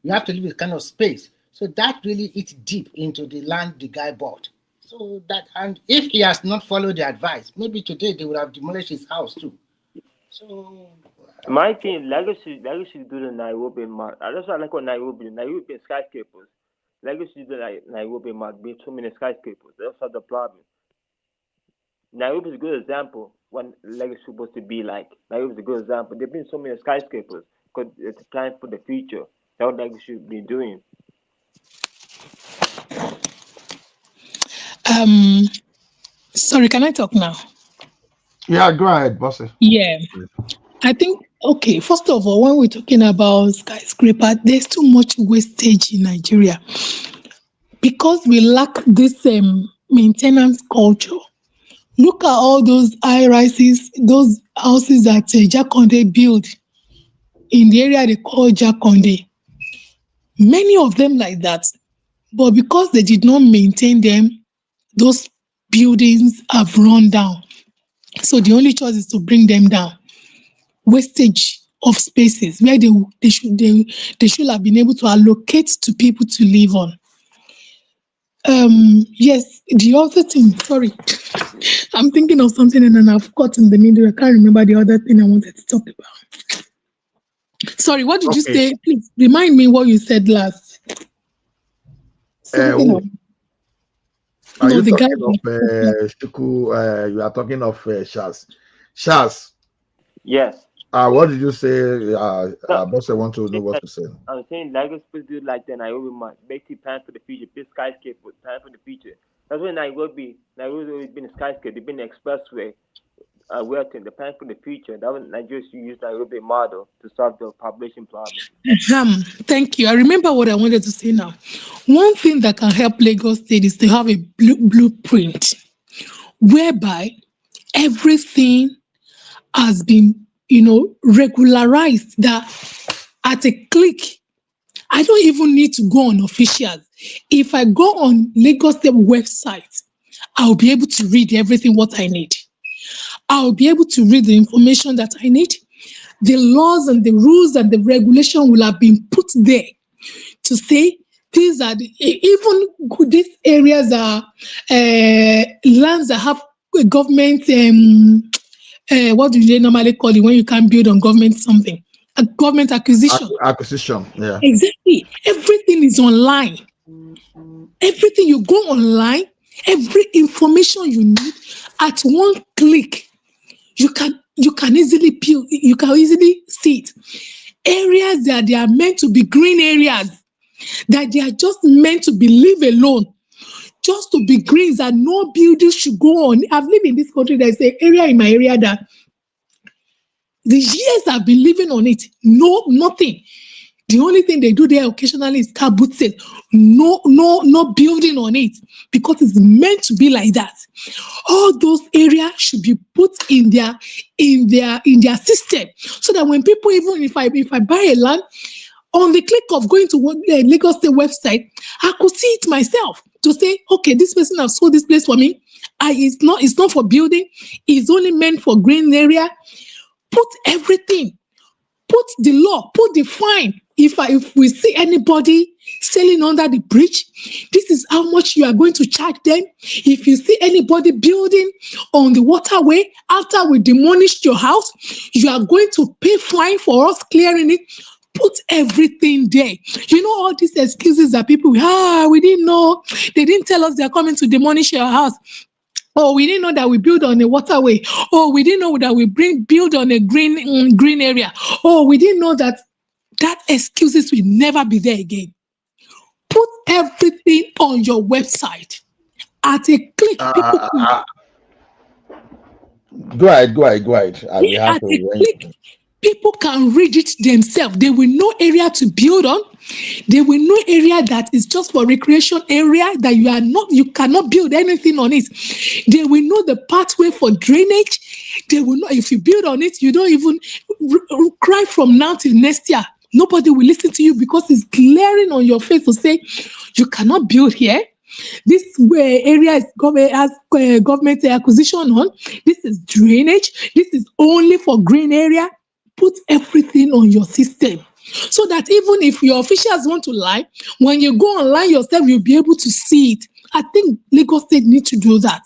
we have to leave a kind of space. So that really eats deep into the land the guy bought. So that, and if he has not followed the advice, maybe today they would have demolished his house too. So my opinion, Lagos should do the Nairobi mark. That's what I like what Nairobi skyscrapers. Lagos should do the Nairobi mark, be too many skyscrapers. That's not the problem. Nairobi is a good example what Lagos is supposed to be like. Nairobi is a good example. There've been so many skyscrapers because it's a plan for the future. That's what Lagos should be doing. Sorry, can I talk now? Yeah, go ahead, bossy. Yeah. I think, okay, first of all, when we're talking about skyscraper, there's too much wastage in Nigeria because we lack this maintenance culture. Look at all those high rises, those houses that Jakonde built in the area they call Jakonde. Many of them like that. But because they did not maintain them, those buildings have run down. So the only choice is to bring them down. Wastage of spaces where they should have been able to allocate to people to live on. Yes, the other thing, sorry, I'm thinking of something and then I've got in the middle. I can't remember the other thing I wanted to talk about. Sorry, what did you say? Please remind me what you said last. Something are you talking of Shuku? You are talking of Shaz. Shaz. Yes. What did you say? Boss, I want to know what you said. I'm saying Lagos supposed to do like the Nairobi mark, basically plan for the future, big skyscraper, plan for the future. That's why Nairobi's always been a skyscraper, they've been an expressway. Working the plan for the future. That was Nigeria should use Nairobi model to solve the population problem. Thank you. I remember what I wanted to say now. One thing that can help Lagos State is to have a blueprint whereby everything has been, regularized. That at a click, I don't even need to go on officials. If I go on Lagos State website, I'll be able to read everything what I need. I'll be able to read the information that I need. The laws and the rules and the regulation will have been put there to say these are even these areas are lands that have government. What do they normally call it when you can't build on government something? A government acquisition. Acquisition, yeah. Exactly. Everything is online. Everything you go online, every information you need at one click. You can easily see it. Areas that they are meant to be green areas, that they are just meant to be live alone, just to be green, that no building should go on. I've lived in this country. There's an area in my area that the years I've been living on it, no, nothing. The only thing they do there occasionally is car boot sale. No building on it because it's meant to be like that. All those areas should be put in their system so that when people, even if I buy a land, on the click of going to the Lagos State website, I could see it myself to say, okay, this person has sold this place for me. It's not for building. It's only meant for green area. Put everything. Put the law. Put the fine. If we see anybody selling under the bridge, this is how much you are going to charge them. If you see anybody building on the waterway after we demolished your house, you are going to pay fine for us clearing it. Put everything there. You know all these excuses that people, we didn't know. They didn't tell us they're coming to demolish your house. Oh, we didn't know that we build on a waterway. Oh, we didn't know that we build on a green area. Oh, we didn't know that excuses will never be there again. Put everything on your website. At a click, people Go ahead. We have at a to. click, people can read it themselves. They will know area to build on. They will know area that is just for recreation area that you cannot build anything on it. They will know the pathway for drainage. They will know if you build on it, you don't even cry from now till next year. Nobody will listen to you because it's glaring on your face to say you cannot build here. This area is government acquisition on. This is drainage. This is only for green area. Put everything on your system so that even if your officials want to lie, when you go online yourself, you'll be able to see it. I think Lagos State need to do that.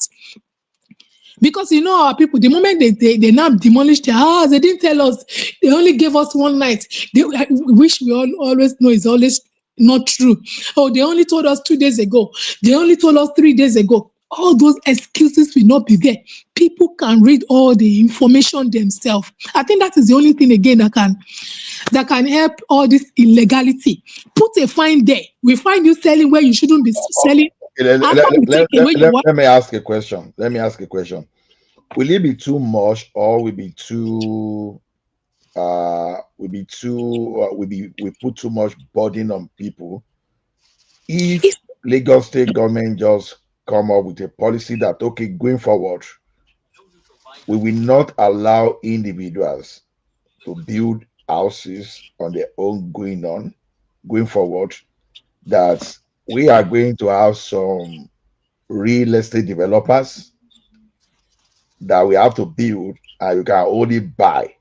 Because you know our people, the moment they now demolish their house, they didn't tell us. They only gave us one night. Which we always know is always not true. Oh, they only told us 2 days ago. They only told us 3 days ago. All those excuses will not be there. People can read all the information themselves. I think that is the only thing again that can help all this illegality. Put a fine there. We find you selling where you shouldn't be selling. Let me ask a question. Will it be too much, or will be too? We put too much burden on people if Lagos State government just come up with a policy that, okay, going forward, we will not allow individuals to build houses on their own going forward, that we are going to have some real estate developers that we have to build and you can only buy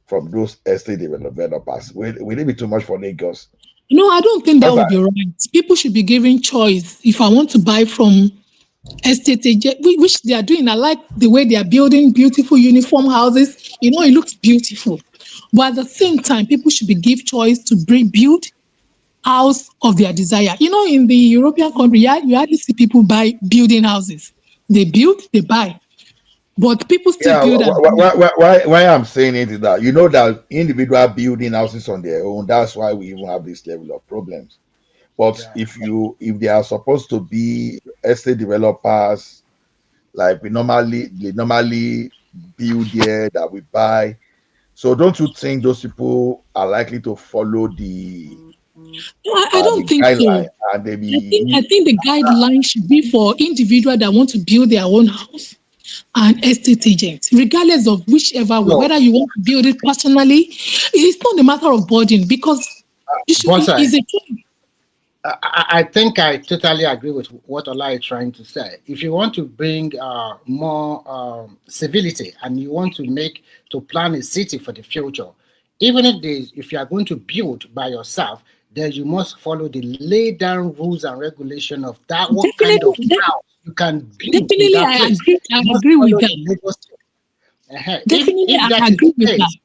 from those estate developers. Will it be too much for Lagos? No, I don't think that would be right. People should be given choice. If I want to buy from estate agent, which they are doing, I like the way they are building beautiful uniform houses. You know, it looks beautiful. But at the same time, people should be given choice to build house of their desire. You know, in the European country, you hardly see people building houses. They build, they buy. But people still build. Why I'm saying it is that you know that individual building houses on their own, that's why we even have this level of problems. But if they are supposed to be estate developers, like they normally build here that we buy. So don't you think those people are likely to follow the I don't think so. And I think the guideline should be for individuals that want to build their own house and estate agents, regardless of whichever way, whether you want to build it personally, it's not a matter of burden because you should it's a choice. I think I totally agree with what Ola is trying to say. If you want to bring more civility and you want to plan a city for the future, even if you are going to build by yourself, then you must follow the laid down rules and regulation of that. What kind of house you can build? Definitely, I agree with that. Definitely, I agree with that.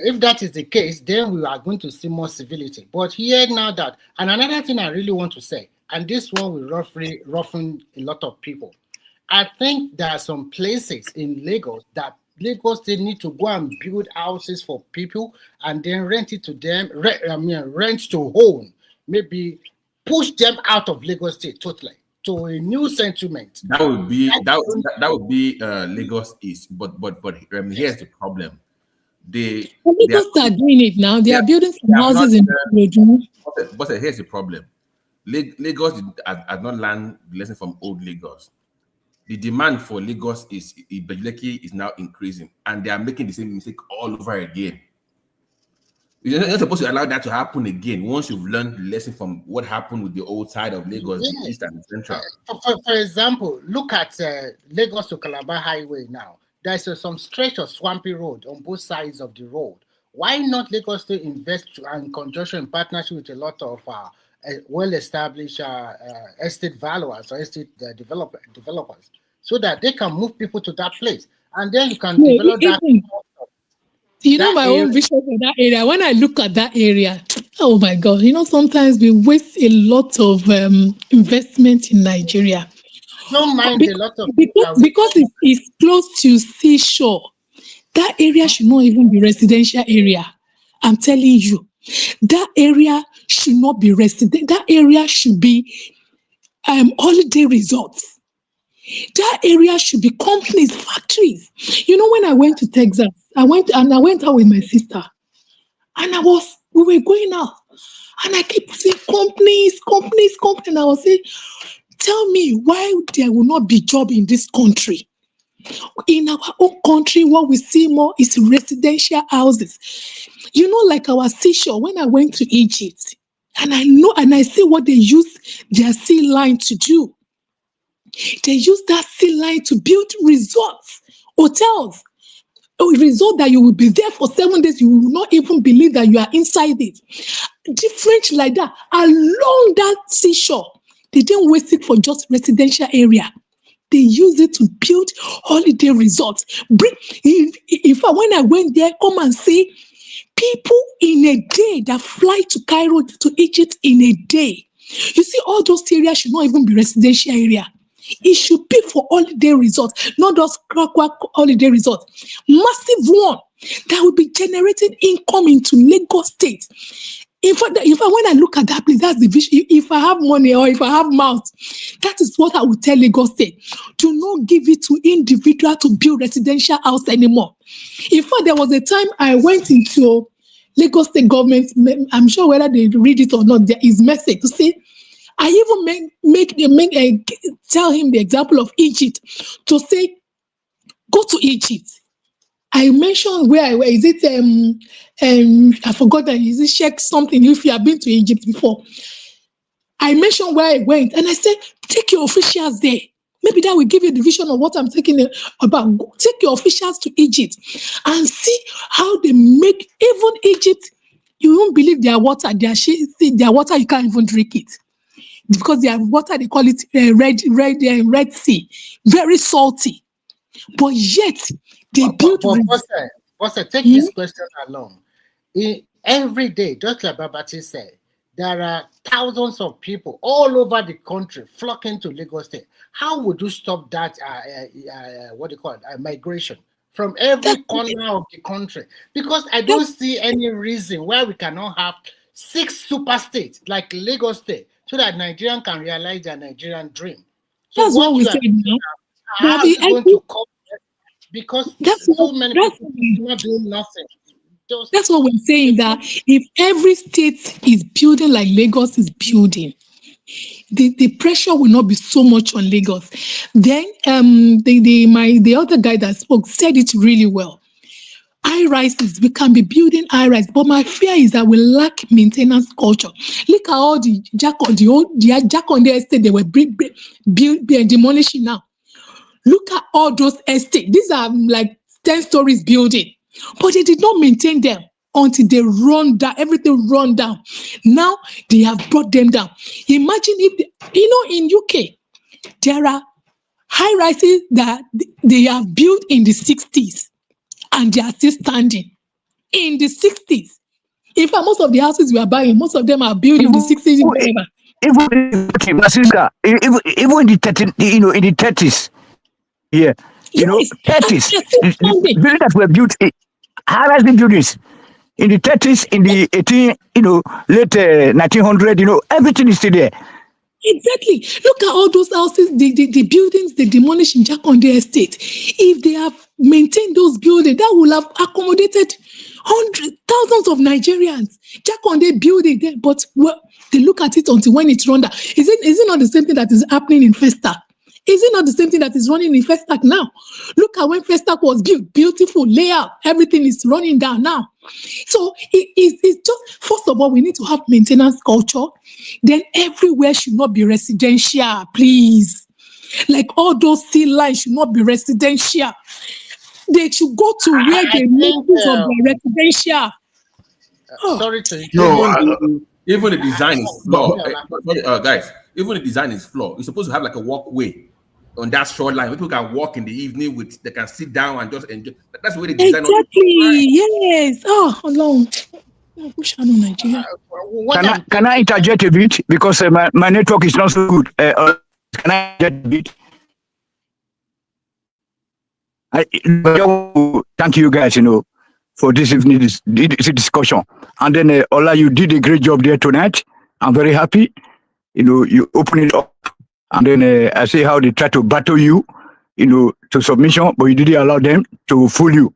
If that is the case, then we are going to see more civility. But here now that, and another thing I really want to say, and this one will roughen a lot of people. I think there are some places in Lagos that Lagos they need to go and build houses for people and then rent it to them, rent to own, maybe push them out of Lagos State totally to a new settlement. That would be Lagos East. But here's the problem. They People are start doing it now. They they are are, building some they have not. houses in Ibadan. But here's the problem: Lagos has not learned the lesson from old Lagos. The demand for Lagos is now increasing, and they are making the same mistake all over again. You're not supposed to allow that to happen again once you've learned the lesson from what happened with the old side of Lagos, the Yeah. east and the central. For example, look at Lagos to Calabar Highway now. There's some stretch of swampy road on both sides of the road. Why not Lagos to invest in conjunction in partnership with a lot of well-established estate valuers or estate developers, so that they can move people to that place, and then you can Yeah, develop that you know, that my area. own vision for that area. When I look at that area, oh my God, you know, sometimes we waste a lot of investment in Nigeria Don't mind a because, lot of people that will because it's close to seashore. That area should not even be residential area. I'm telling you, that area should not be resident. That area should be holiday resorts. That area should be companies, factories. You know, when I went to Texas, I went out with my sister, and we were going out, and I keep saying companies. And I was saying, tell me why there will not be job in this country. In our own country, what we see more is residential houses. You know, like our seashore, when I went to Egypt, and I know and I see what they use their sea line to do. They use that sea line to build resorts, hotels, a resort that you will be there for 7 days. You will not even believe that you are inside it. Different like that along that seashore. They didn't waste it for just residential area. They use it to build holiday resorts. When I went there, come and see people in a day that fly to Cairo to Egypt in a day. You see, all those areas should not even be residential area. It should be for holiday resorts, not just crack holiday resorts. Massive one that will be generating income into Lagos State. In fact, when I look at that place, that's the vision. If I have money or if I have mouth, that is what I would tell Lagos State. Do not give it to individual to build residential house anymore. In fact, there was a time I went into Lagos State government. I'm sure whether they read it or not, there is message to say. I even tell him the example of Egypt to say, go to Egypt. I mentioned where is it? I forgot that. Is it Sheikh something? If you have been to Egypt before, I mentioned where I went, and I said, take your officials there. Maybe that will give you the vision of what I'm talking about. Take your officials to Egypt and see how they make even Egypt. You won't believe their water. Their water, you can't even drink it because their water, they call it Red Sea, very salty. But yet they build. Bossa, take this question along. Every day, just like Babati said, there are thousands of people all over the country flocking to Lagos State. How would you stop that? Migration from every corner of the country? Because I don't see any reason why we cannot have 6 super states like Lagos State, so that Nigerian can realize their Nigerian dream. So that's what we said now. How is it going to come? Because so many people are not doing nothing. That's what we're saying, that if every state is building like Lagos is building, the pressure will not be so much on Lagos. Then the other guy that spoke said it really well. High rises, we can be building high rise, but my fear is that we lack maintenance culture. Look at all the jack on the estate they were demolishing now. Look at all those estates. These are like 10 stories building, but they did not maintain them until they run down. Everything run down. Now they have brought them down. Imagine if in UK there are high rises that they have built in the 60s and they are still standing in the 60s. In fact, most of the houses we are buying, most of them are built in the 60s. Even in the 30s. Yeah, yes, 30s. The buildings that were built, high-rising buildings in the 30s, in the late 1900. Everything is still there. Exactly. Look at all those houses, the buildings they demolished in Jakonde Estate. If they have maintain those buildings, that will have accommodated hundreds, thousands of Nigerians. Jakonde building there, but well, they look at it until when it's run down. Is it not the same thing that is happening in Festac? Is it not the same thing that is running in Festac now? Look at when Festac was built, beautiful layout, everything is running down now. So it's just, first of all, we need to have maintenance culture. Then everywhere should not be residential, please. Like all those sea lines should not be residential. They should go to where they make use of the residential. Sorry to Even the design is flawed. Guys, even the design is flawed. You're supposed to have like a walkway on that shoreline. People can walk in the evening they can sit down and just enjoy. That's the way they design. Exactly. Yes. Oh, long. I wish I know Nigeria. Can I interject a bit because my network is not so good? Can I interject a bit? Thank you guys, for this evening this discussion. And then Ola, you did a great job there tonight. I'm very happy. You open it up, and then I see how they try to battle you, to submission, but you didn't allow them to fool you.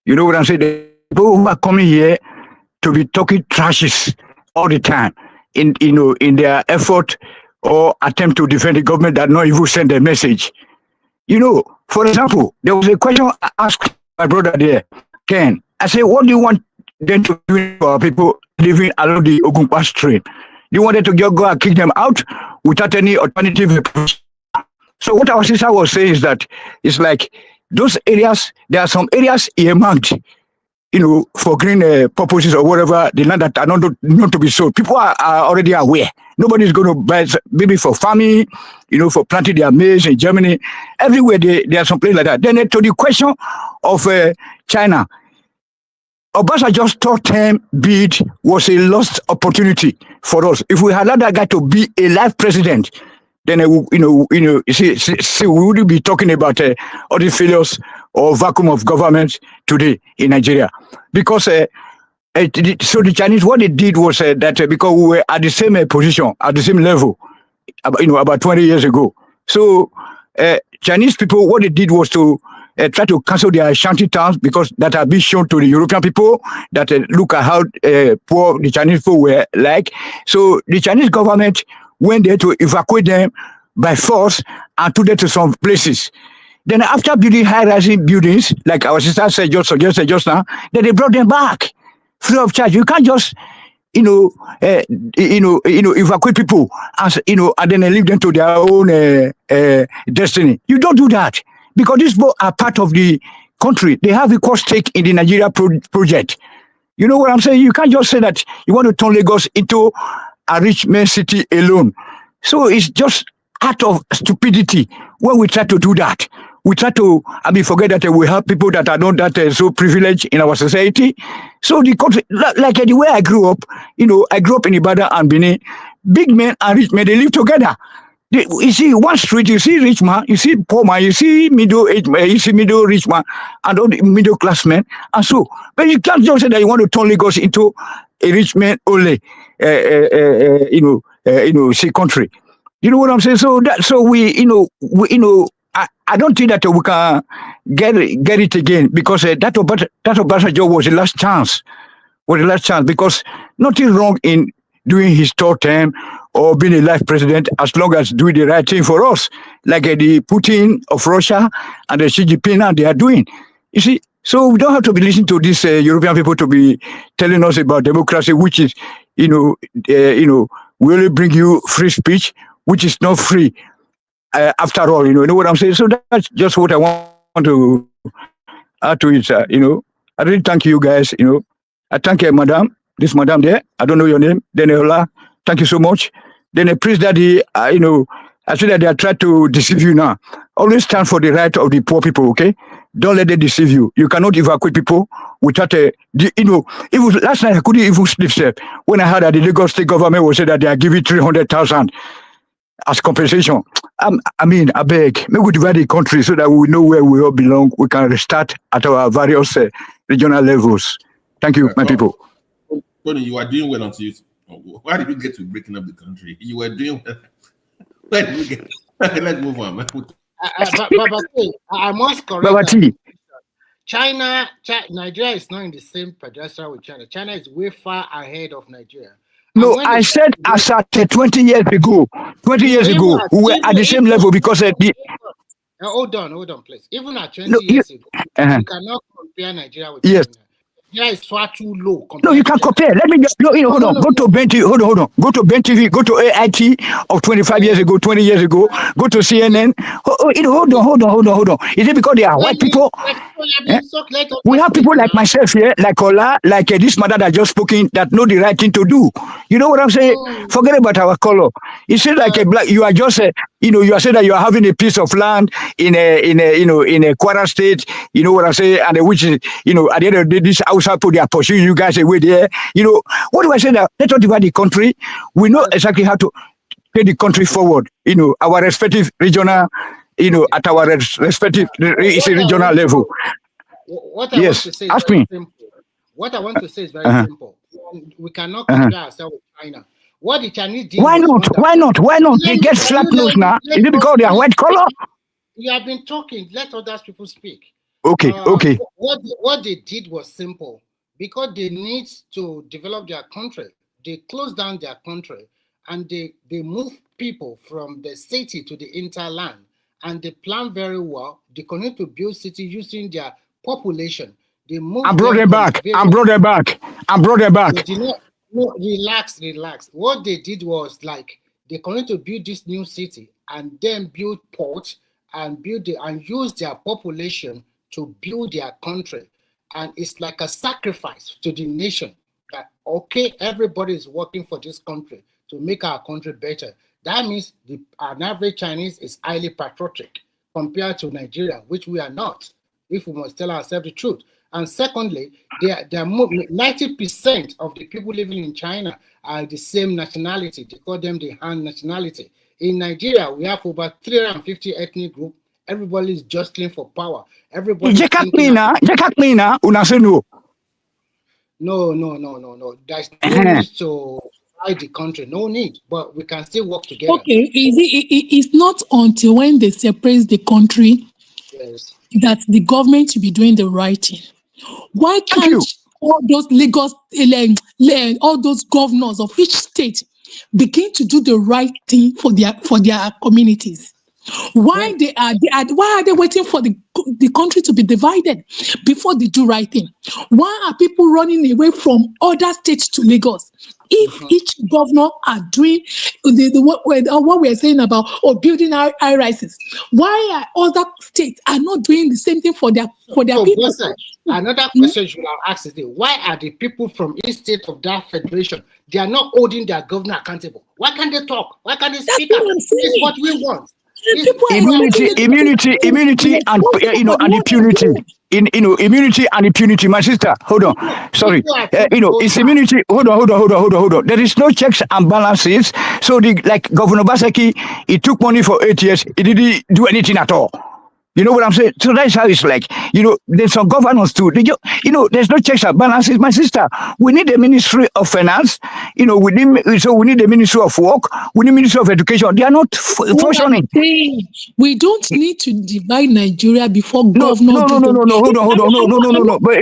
You know what I'm saying? The people who are coming here to be talking trashes all the time in their effort or attempt to defend the government that not even send a message. For example, there was a question I asked my brother there, Ken. I said, what do you want them to do for people living along the Ogunpa Strait? Do you want them to just go and kick them out without any alternative approach? So what our sister was saying is that it's like those areas, there are some areas earmarked, for green purposes or whatever, the land that are not to be sold. People are already aware. Nobody's going to buy, maybe for farming, for planting their maize in Germany. Everywhere there are some places like that. Then to the question of China, Obasanjo's third-term bid was a lost opportunity for us. If we had allowed that guy to be a live president, then we wouldn't be talking about all the failures or vacuum of government today in Nigeria. Because so the Chinese, what they did was that because we were at the same position, at the same level, about 20 years ago. So Chinese people, what they did was to try to cancel their shanty towns because that had been shown to the European people that look at how poor the Chinese people were like. So the Chinese government went there to evacuate them by force and took them to some places. Then after building high-rising buildings, like our sister said suggested just now, then they brought them back free of charge. You can't just evacuate people and then leave them to their own destiny. You don't do that because these people are part of the country. They have equal stake in the Nigeria project. You know what I'm saying? You can't just say that you want to turn Lagos into a rich man city alone. So it's just out of stupidity when we try to do that. We try to, forget that we have people that are not that so privileged in our society. So the country, like the way I grew up, I grew up in Ibadan and Benin. Big men and rich men, they live together. You see one street, you see rich man, you see poor man, you see middle age man, you see middle rich man, and all the middle class men, and so. But you can't just say that you want to turn Lagos into a rich man only, see country. You know what I'm saying? So we I don't think that we can get it again because that Obasanjo was the last chance. Because nothing wrong in doing his third term or being a life president as long as doing the right thing for us, like the Putin of Russia and the Xi Jinping they are doing. You see, so we don't have to be listening to these European people to be telling us about democracy, which is, we only bring you free speech, which is not free. After all, you know what I'm saying? So that's just what I want to add to it, I really thank you guys, I thank this madam there, I don't know your name, Daniela, thank you so much. Then Prince Daddy, I see that they are trying to deceive you now. Always stand for the right of the poor people, okay? Don't let them deceive you. You cannot evacuate people without even last night I couldn't even sleep when I heard that the Lagos state government was saying that they are giving 300,000 as compensation. I beg, maybe we divide the country so that we know where we all belong. We can restart at our various regional levels. Thank you, my people. Tony, you are doing well until you. Why did you get to breaking up the country? You were doing well. Where did you get? Let's move on. I must correct. Babati. Nigeria is not in the same pedestal with China. China is way far ahead of Nigeria. No, I said as at 20 years ago. 20 years ago, we were at the same level because hold on, please. Even at 20 years ago, you cannot compare Nigeria with China. Nigeria is far too low. No, you can compare. Let me just hold on. Go to Ben TV. Hold on. Go to Ben TV. Go to AIT of 25 years ago, 20 years ago. Go to CNN. Hold on. Is it because they are white people? We have people like myself here, like Ola, like this mother that just spoken, that know the right thing to do. You know what I'm saying? Forget about our color. It seems like a black. You are just you are saying that you are having a piece of land in a Kwara state. You know what I'm saying? And which is at the end of the day, this Hausa people, they are pursuing you guys away there. What do I say? That let's not divide the country. We know exactly how to take the country forward. Our respective regional. At our respective regional level. What I want to say is very simple. What I want to say is very simple. We cannot compare ourselves with China. What the Chinese did. Why not? They get flat nose now. Is it because they are white color? You have been talking. Let other people speak. Okay. What they did was simple. Because they need to develop their country, they closed down their country and they moved people from the city to the interland. And they plan very well. They continue to build city using their population. They moved. I brought them back. No, relax. What they did was they continue to build this new city and then build ports and use their population to build their country. And it's like a sacrifice to the nation that everybody is working for this country to make our country better. That means an average Chinese is highly patriotic compared to Nigeria, which we are not, if we must tell ourselves the truth. And secondly, 90% of the people living in China are the same nationality. They call them the Han nationality. In Nigeria, we have over 350 ethnic groups. Everybody is jostling for power. Everybody. No. There's no need to the country, no need, but we can still work together. Okay, it's not until when they separate the country that the government will be doing the right thing. Why can't all those Lagos, all those governors of each state begin to do the right thing for their communities? Why are they waiting for the country to be divided before they do right thing? Why are people running away from other states to Lagos? If each governor are doing what we are saying about building high rises, why are other states are not doing the same thing for their people? Another question you will ask is why are the people from each state of that federation they are not holding their governor accountable? Why can't they talk? Why can't they speak up? It's what we want. Immunity, and and impunity. Immunity and impunity. My sister, hold on. Sorry. It's immunity. Hold on. There is no checks and balances. So like Governor Baseki, he took money for 8 years. He didn't do anything at all. You know what I'm saying? So that's how it's like. There's some governors too. There's no checks and balances. My sister, we need a Ministry of Finance. We need a Ministry of Work. We need a Ministry of Education. They are not functioning. We don't need to divide Nigeria before governor. No. Hold on. But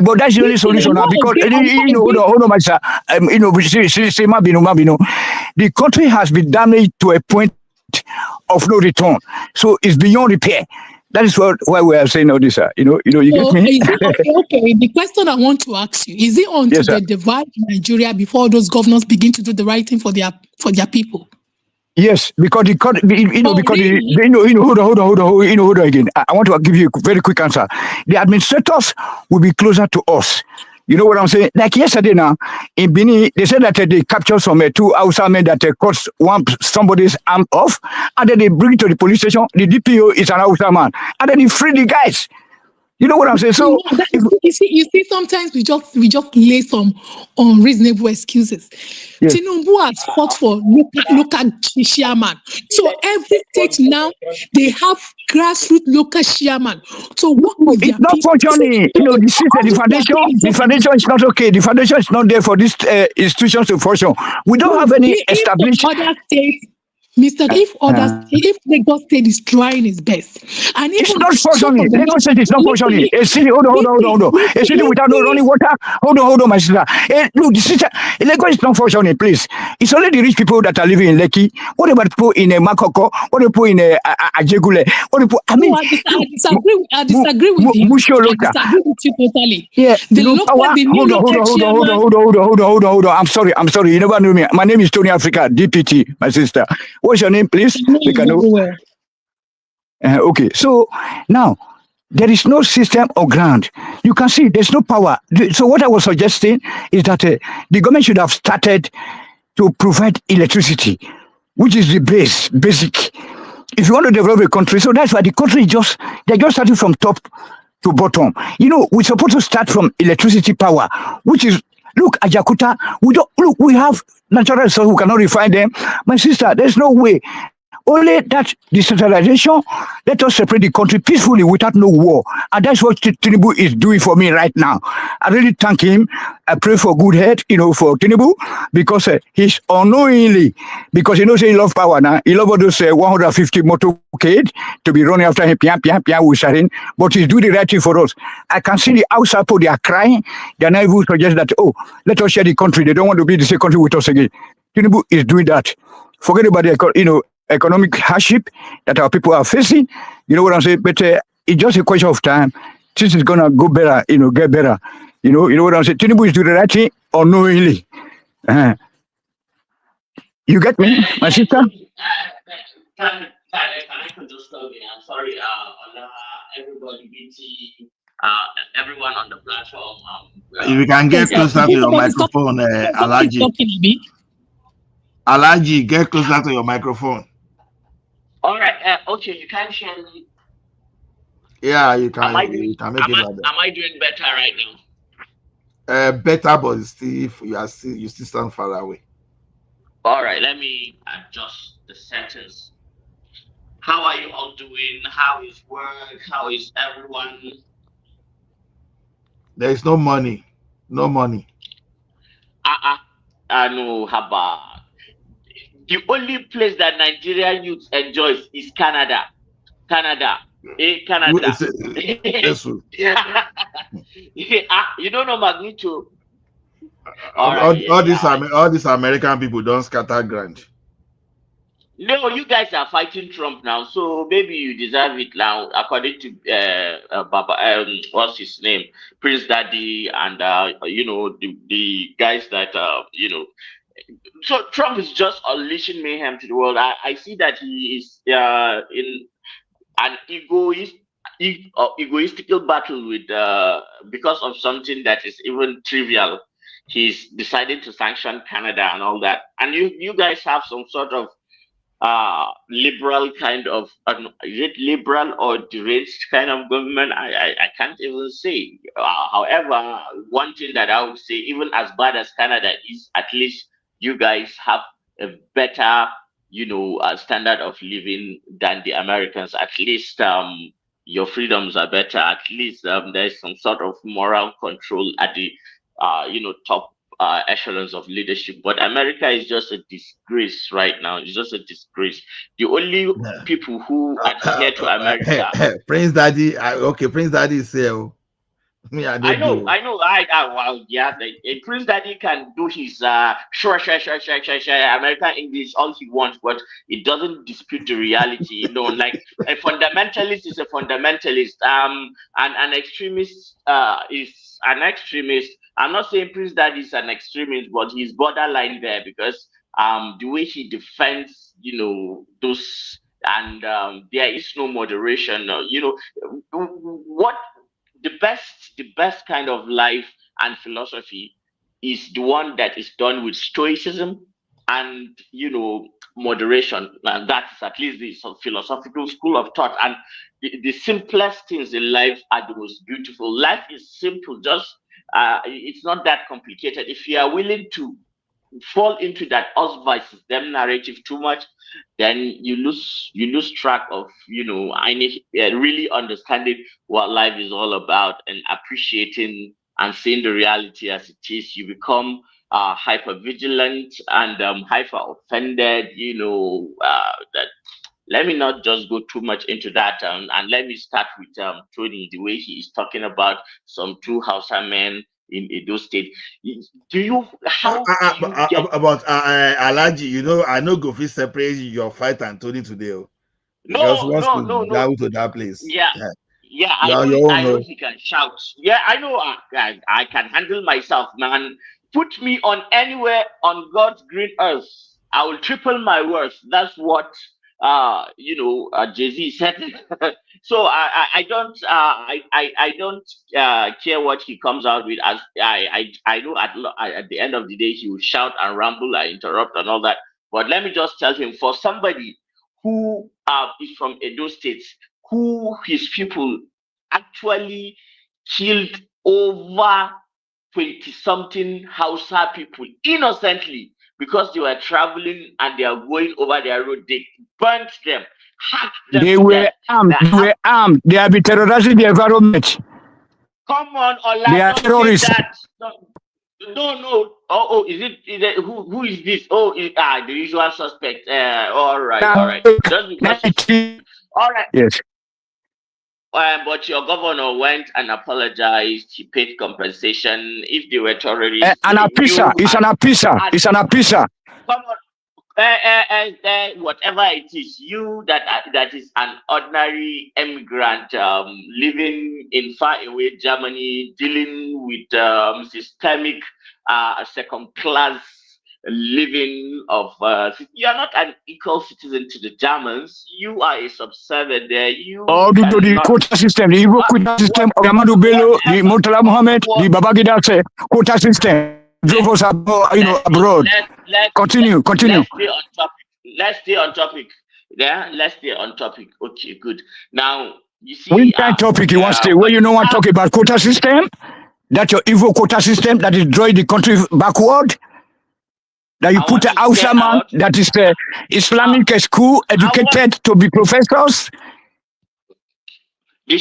But that's the only solution now because hold on, my sister. The country has been damaged to a point of no return, so it's beyond repair. That is why we are saying all this. You get me? Okay. The question I want to ask you is: it until they divide Nigeria before those governors begin to do the right thing for their people? Yes, because hold on again. I want to give you a very quick answer. The administrators will be closer to us. You know what I'm saying? Like yesterday now, in Bini, they said that they captured some two Hausa men that cut somebody's arm off, and then they bring it to the police station. The DPO is an Hausa man, and then he free the guys. You know what I'm saying? So you see, sometimes we just lay some unreasonable excuses. Yes. Tinubu has fought for local chairman. So every state now they have grassroots local chairman. So what was it's not functioning. The foundation is not okay. The foundation is not there for these institutions to function. We don't have any established other states. Mr. If Lagos State is trying its best, and It's even not some functioning. of the Lagos State is not functioning. A city, hold on. A city without no running water. Hold on, my sister. Look, the sister, Lagos is not functioning, please. It's only the rich people that are living in Lekki. What about people in Makoko? What about people in Ajegule? What about, I mean, No, I disagree with you. I Musholota. disagree with you totally. Yeah, The no local, power. the new Hold on. local chairman. Hold on. I'm sorry. You never knew me. My name is Tony Africa, DPT, my sister. What's your name, please? I know We you can know. very well. Okay, so now there is no system or ground. You can see there's no power. So what I was suggesting is that the government should have started to provide electricity, which is the basic. If you want to develop a country, so that's why the country they're just starting from top to bottom. You know, we're supposed to start from electricity power, which is look Ajakuta. We have natural resources. We cannot refine them. My sister, there's no way. Only that decentralization, let us separate the country peacefully without no war. And that's what Tinubu is doing for me right now. I really thank him. I pray for good health, for Tinubu, because he's unknowingly, because say he love power now. He love all those 150 motorcade to be running after him, whistling, but he's doing the right thing for us. I can see the outside people, they are crying. They are not even suggest that, let us share the country. They don't want to be the same country with us again. Tinubu is doing that. Forget about the, economic hardship that our people are facing. You know what I'm saying? But it's just a question of time. This is gonna go better, get better. You know what I'm saying? Tinubu is doing the right thing unknowingly. You get me, my sister? Can I just stop you? I'm sorry, Allah, everybody, BT, everyone on the platform. If you can get closer to your microphone, Alaji. Alaji, get closer to your microphone. All right. Okay, you can share me. Yeah, you can. You can make it like that. Am I doing better right now? Better, but still, you still stand far away. All right. Let me adjust the settings. How are you all doing? How is work? How is everyone? There is no money. No money. No, Haba. The only place that Nigerian youth enjoys is Canada. Canada. Yes, sir. You don't know Magneto. All these American people don't scatter ground. No, you guys are fighting Trump now, so maybe you deserve it now, according to Baba. What's his name, Prince Daddy, and the guys that So Trump is just unleashing mayhem to the world. I see that he is in an egoistical battle with because of something that is even trivial. He's decided to sanction Canada and all that, and you guys have some sort of liberal kind of is it liberal or deranged kind of government? I can't even say. However, one thing that I would say, even as bad as Canada is, at least you guys have a better standard of living than the Americans. At least your freedoms are better. At least there's some sort of moral control at the top echelons of leadership. But America is just a disgrace right now. It's just a disgrace. The only people who adhere to America. Prince Daddy, Prince Daddy is here. I know. Well, yeah, Prince Daddy can do his sure, American English all he wants, but it doesn't dispute the reality. Like a fundamentalist is a fundamentalist. And an extremist is an extremist. I'm not saying Prince Daddy is an extremist, but he's borderline there because the way he defends, those, and there is no moderation. What the best kind of life and philosophy is the one that is done with stoicism and moderation, and that's at least the philosophical school of thought. And the simplest things in life are the most beautiful. Life is simple, just it's not that complicated. If you are willing to fall into that us versus them narrative too much, then you lose track of really understanding what life is all about and appreciating and seeing the reality as it is. You become hyper vigilant and hyper offended. That let me not just go too much into that, and let me start with Tony, the way he is talking about some two Hausa men in Edo State. Do you how do you get About Alaji, I know go fit separate your fight and Tony today, because no once no you no no go to that place, yeah yeah you are your own. I know he can shout. Yeah, I know I can handle myself, man. Put me on anywhere on God's green earth, I will triple my worth. That's what Jay-Z said. So I don't I don't care what he comes out with. As I know at the end of the day he will shout and ramble and interrupt and all that. But let me just tell him, for somebody who is from Edo State, who his people actually killed over 20 something Hausa people innocently because they were traveling and they are going over their road. They burnt them, hacked them They to were death. armed. They They have were armed. They have been terrorizing the environment. come on, They Ola, are don't say terrorists. that. No. Is it who is this? The usual suspect. All right. Just because all right. Yes. But your governor went and apologized. He paid compensation. If they were terrorists, An apisa. It's an apisa. It's an apisa. come on. Whatever it is, you that is an ordinary immigrant living in far away Germany, dealing with systemic second class living of you are not an equal citizen to the Germans. You are a subservient there. You Or due to the cannot quota system, the Igbo quota system of Amadu Bello, the Murtala Mohammed, the Babangida quota system drove us abroad. Continue. Let's stay on topic. Yeah, let's stay on topic. Okay, good. Now you see, Which kind of topic you want to stay? Where you know want to talk about quota system? That your evil quota system that is drawing the country backward? That you put a Hausa man that is Islamic school educated to be professors? Your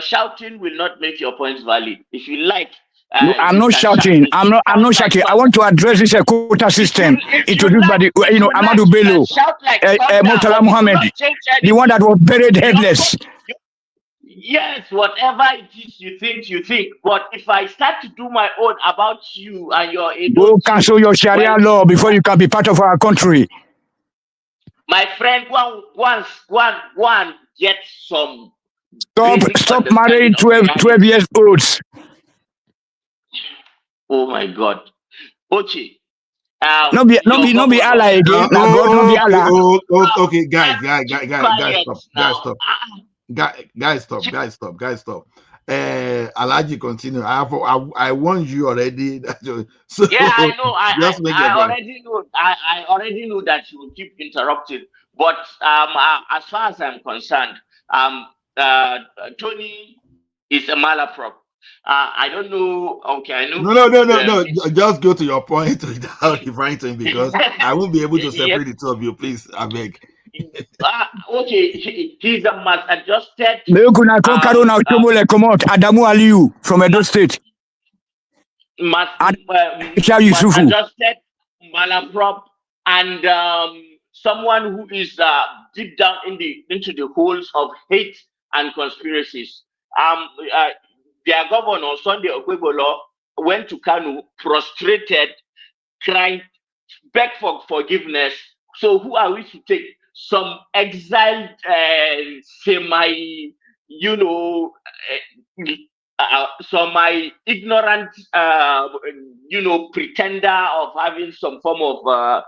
shouting will not make your points valid. If you like, No, I'm not shouting. I'm not shouting. I want to address this quota system introduced by the Amadu Bello, Murtala Mohammed, the one that was buried headless. Yes, whatever it is you think. But if I start to do my own about you and your Go cancel your Sharia law before you can be part of our country. My friend, one get some. Stop marrying 12 years olds. Oh my God. Okay. No be ally again. Okay, guys, stop. Alaji, continue. I warned you already. So yeah, I know. I I already know that you will keep interrupting. But as far as I'm concerned, Tony is a malaprop. I don't know. Okay, I know. No. Just go to your point without referring to him, because I won't be able to separate the two of you. Please, I beg. Okay, he's a maladjusted. Adamu Aliyu from Edo State. Adjusted malaprop, and someone who is deep down into the holes of hate and conspiracies. Their governor Sunday Okwebolo went to Kanu, prostrated, crying, begged for forgiveness. So who are we to take? Some exiled some ignorant pretender of having some form of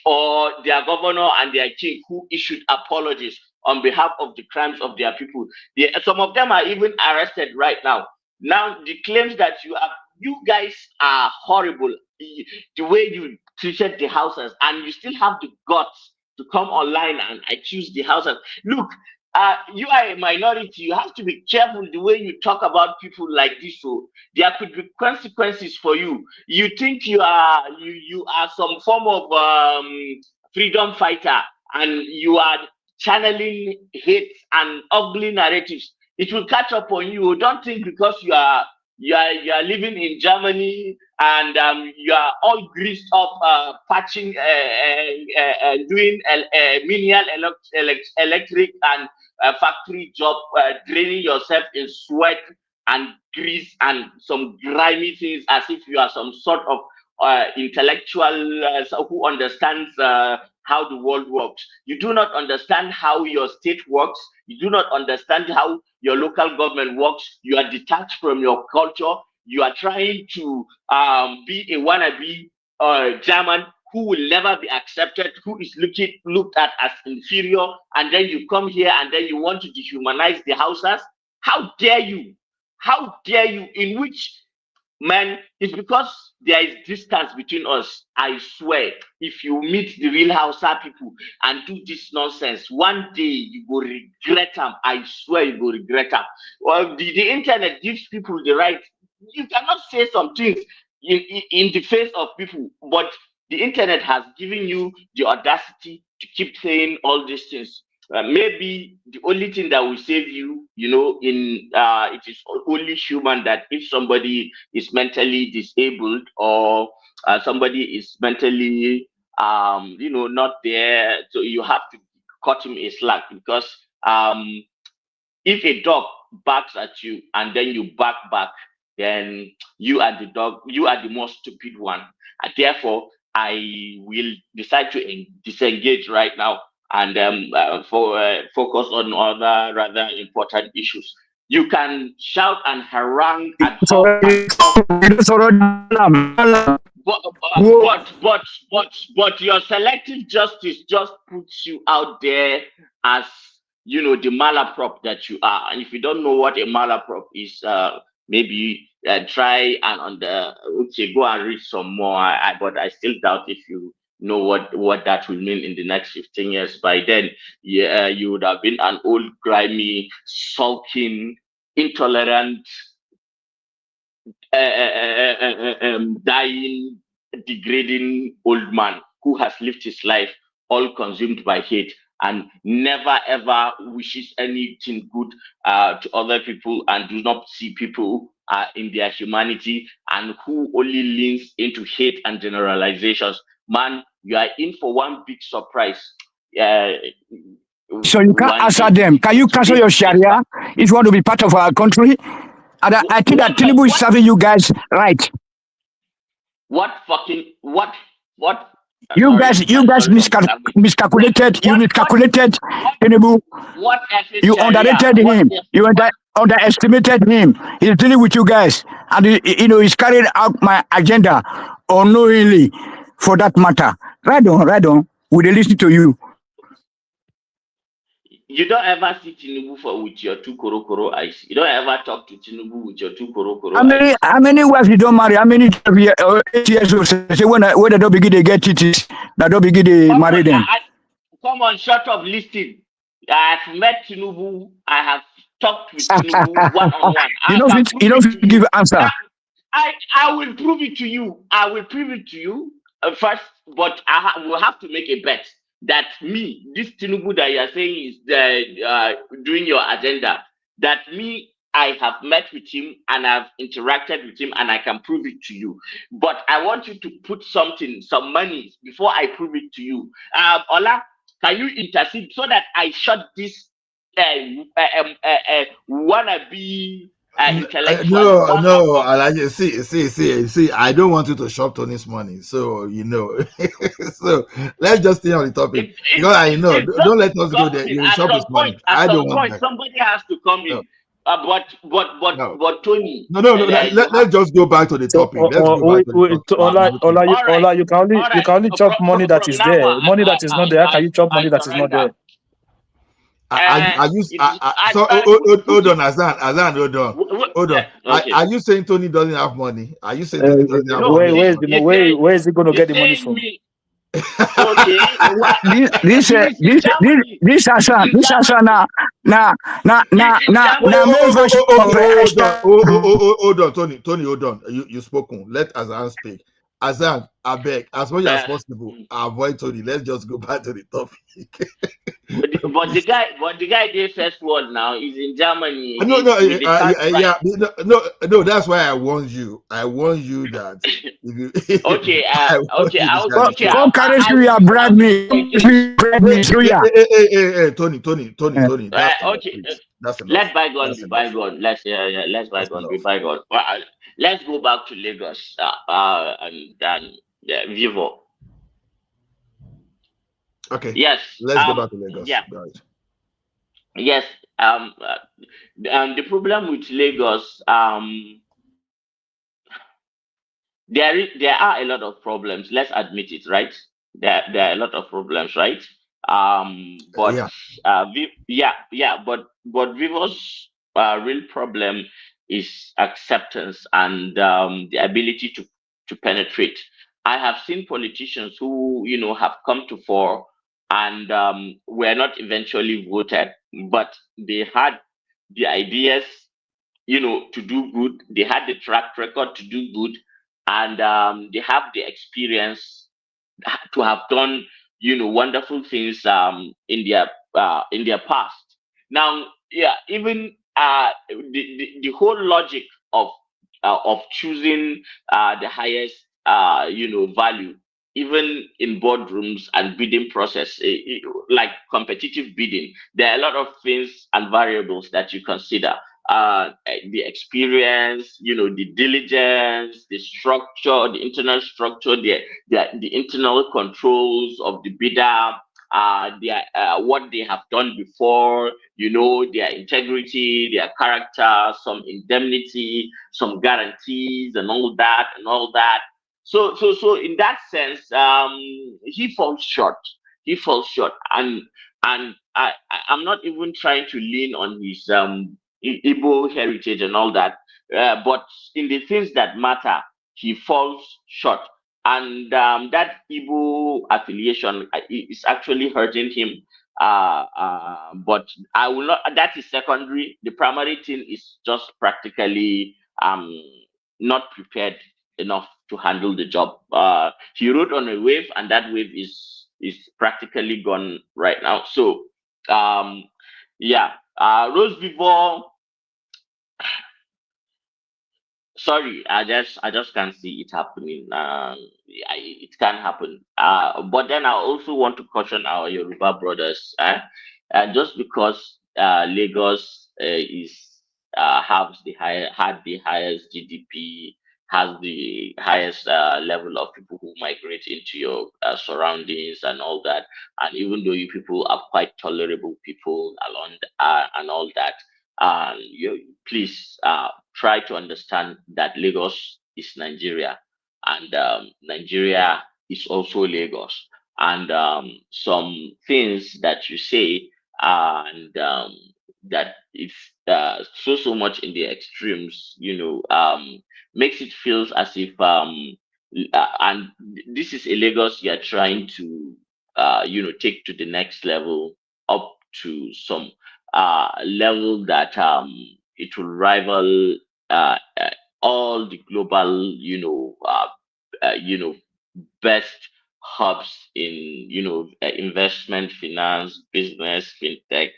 or their governor and their king who issued apologies on behalf of the crimes of their people. Some of them are even arrested right now. Now the claims that you guys are horrible, the way you treated the houses, and you still have the guts to come online and accuse the houses. Look, you are a minority. You have to be careful the way you talk about people like this. So there could be consequences for you. You think you are some form of freedom fighter, and you are channeling hate and ugly narratives. It will catch up on you. Don't think because you are you are living in Germany, and you are all greased up, patching, doing menial electric and factory job, draining yourself in sweat and grease and some grimy things, as if you are some sort of intellectual who understands how the world works. You do not understand how your state works. You do not understand how your local government works. You are detached from your culture. You are trying to be a wannabe German who will never be accepted, who is looked at as inferior, and then you come here and then you want to dehumanize the Hausas. How dare you? How dare you? In which, man, it's because there is distance between us. I swear, if you meet the real Hausa people and do this nonsense, one day you will regret them. I swear you will regret them. Well, the internet gives people the right. You cannot say some things in the face of people, but the internet has given you the audacity to keep saying all these things. Maybe the only thing that will save you, it is only human that if somebody is mentally disabled, or somebody is mentally, not there, so you have to cut him a slack, because if a dog barks at you and then you bark back, then you are the dog, you are the more stupid one. And therefore, I will decide to disengage right now and focus on other rather important issues. You can shout and harangue and hawk but your selective justice just puts you out there as the malaprop that you are. And if you don't know what a malaprop is, maybe try and go and read some more. But I still doubt if you know what that will mean in the next 15 years. By then, you would have been an old, grimy, sulking, intolerant, dying, degrading old man who has lived his life all consumed by hate and never ever wishes anything good to other people, and do not see people in their humanity, and who only leans into hate and generalizations. Man, you are in for one big surprise. So you can't answer them. Can you cancel your Sharia if you want to be part of our country? And I think that Tinubu is serving you guys right. You guys miscalculated. You miscalculated Tinubu. You underrated him. You underestimated him. He's dealing with you guys, and he's carrying out my agenda unknowingly, for that matter. Right on. We listen to you. You don't ever see Tinubu with your two korokoro eyes. You don't ever talk to Tinubu with your two korokoro eyes. How many wives you don't marry? How many 8 years old? Say when they don't begin to get titties, they don't begin to marry them. Come on, shut up, listen. I have met Tinubu. I have talked with Tinubu one-on-one. You don't give answer. I will prove it to you. I will prove it to you first, but we'll have to make a bet that this Tinubu that you are saying is doing your agenda, that I have met with him and I've interacted with him and I can prove it to you. But I want you to put some money before I prove it to you. Ola, can you intercede so that I shut this wannabe intellectual? No, Elijah, see, I don't want you to shop Tony's money. So, so let's just stay on the topic. Because I know, don't let us go there. You will shop his money. I don't want that. Somebody has to come in. But Tony. No. Let's just go back to the topic. Ola, you can only chop money that is there. Money that is not there, how can you chop money that is not there? Hold on, Azan, hold on. Okay. Are you saying Tony doesn't have money? Are you saying Tony doesn't have money? Where is he going to get the money from? Okay. This Hassan now main version of hold on, Tony, hold on. You spoken. Let Azan speak. Azan, I beg, as much as possible, avoid Tony. Let's just go back to the topic. but the guy did first world now. He's in Germany No, no, with the third yeah, prize. no. That's why I warned you. I warned you that if you, Okay, I warned okay, you this I'll kind of okay, thing. Come carry I'll you, give bribe I'll give me. you pointers. Bribe me through ya. Hey, Tony, Eh. that's enough, Okay, please. That's enough. let bygone That's be enough. bygone. Let's That's bygone be enough. bygone. Let's go back to Lagos. And Vivo. Okay, Yes. let's go back to Lagos, Yeah. guys. Yes. And the problem with Lagos, there are a lot of problems. Let's admit it, right? There are a lot of problems, right? But Yeah, but Vivo's real problem is acceptance and the ability to penetrate. I have seen politicians who have come to fore and were not eventually voted, but they had the ideas to do good. They had the track record to do good, and they have the experience to have done wonderful things in their past. Now, yeah, even the whole logic of choosing the highest value, even in boardrooms and bidding process, like competitive bidding, there are a lot of things and variables that you consider. The experience, the diligence, the structure, the internal structure, the internal controls of the bidder, what they have done before, their integrity, their character, some indemnity, some guarantees, and all that, and all that. So in that sense, he falls short. He falls short, I'm not even trying to lean on his Igbo heritage and all that, but in the things that matter, he falls short, and that Igbo affiliation is actually hurting him. But I will not. That is secondary. The primary thing is just practically not prepared enough to handle the job. He rode on a wave, and that wave is practically gone right now. So, yeah, Rose Vivour. Sorry, I just can't see it happening. It can happen. But then I also want to caution our Yoruba brothers. Just because Lagos is has the had the highest GDP, has the highest level of people who migrate into your surroundings and all that, and even though you people are quite tolerable people along and all that, you please try to understand that Lagos is Nigeria, and Nigeria is also Lagos. And some things that you say, and that it's so much in the extremes, makes it feels as if and this is a Lagos you're trying to take to the next level, up to some level that it will rival all the global best hubs in investment, finance, business, fintech,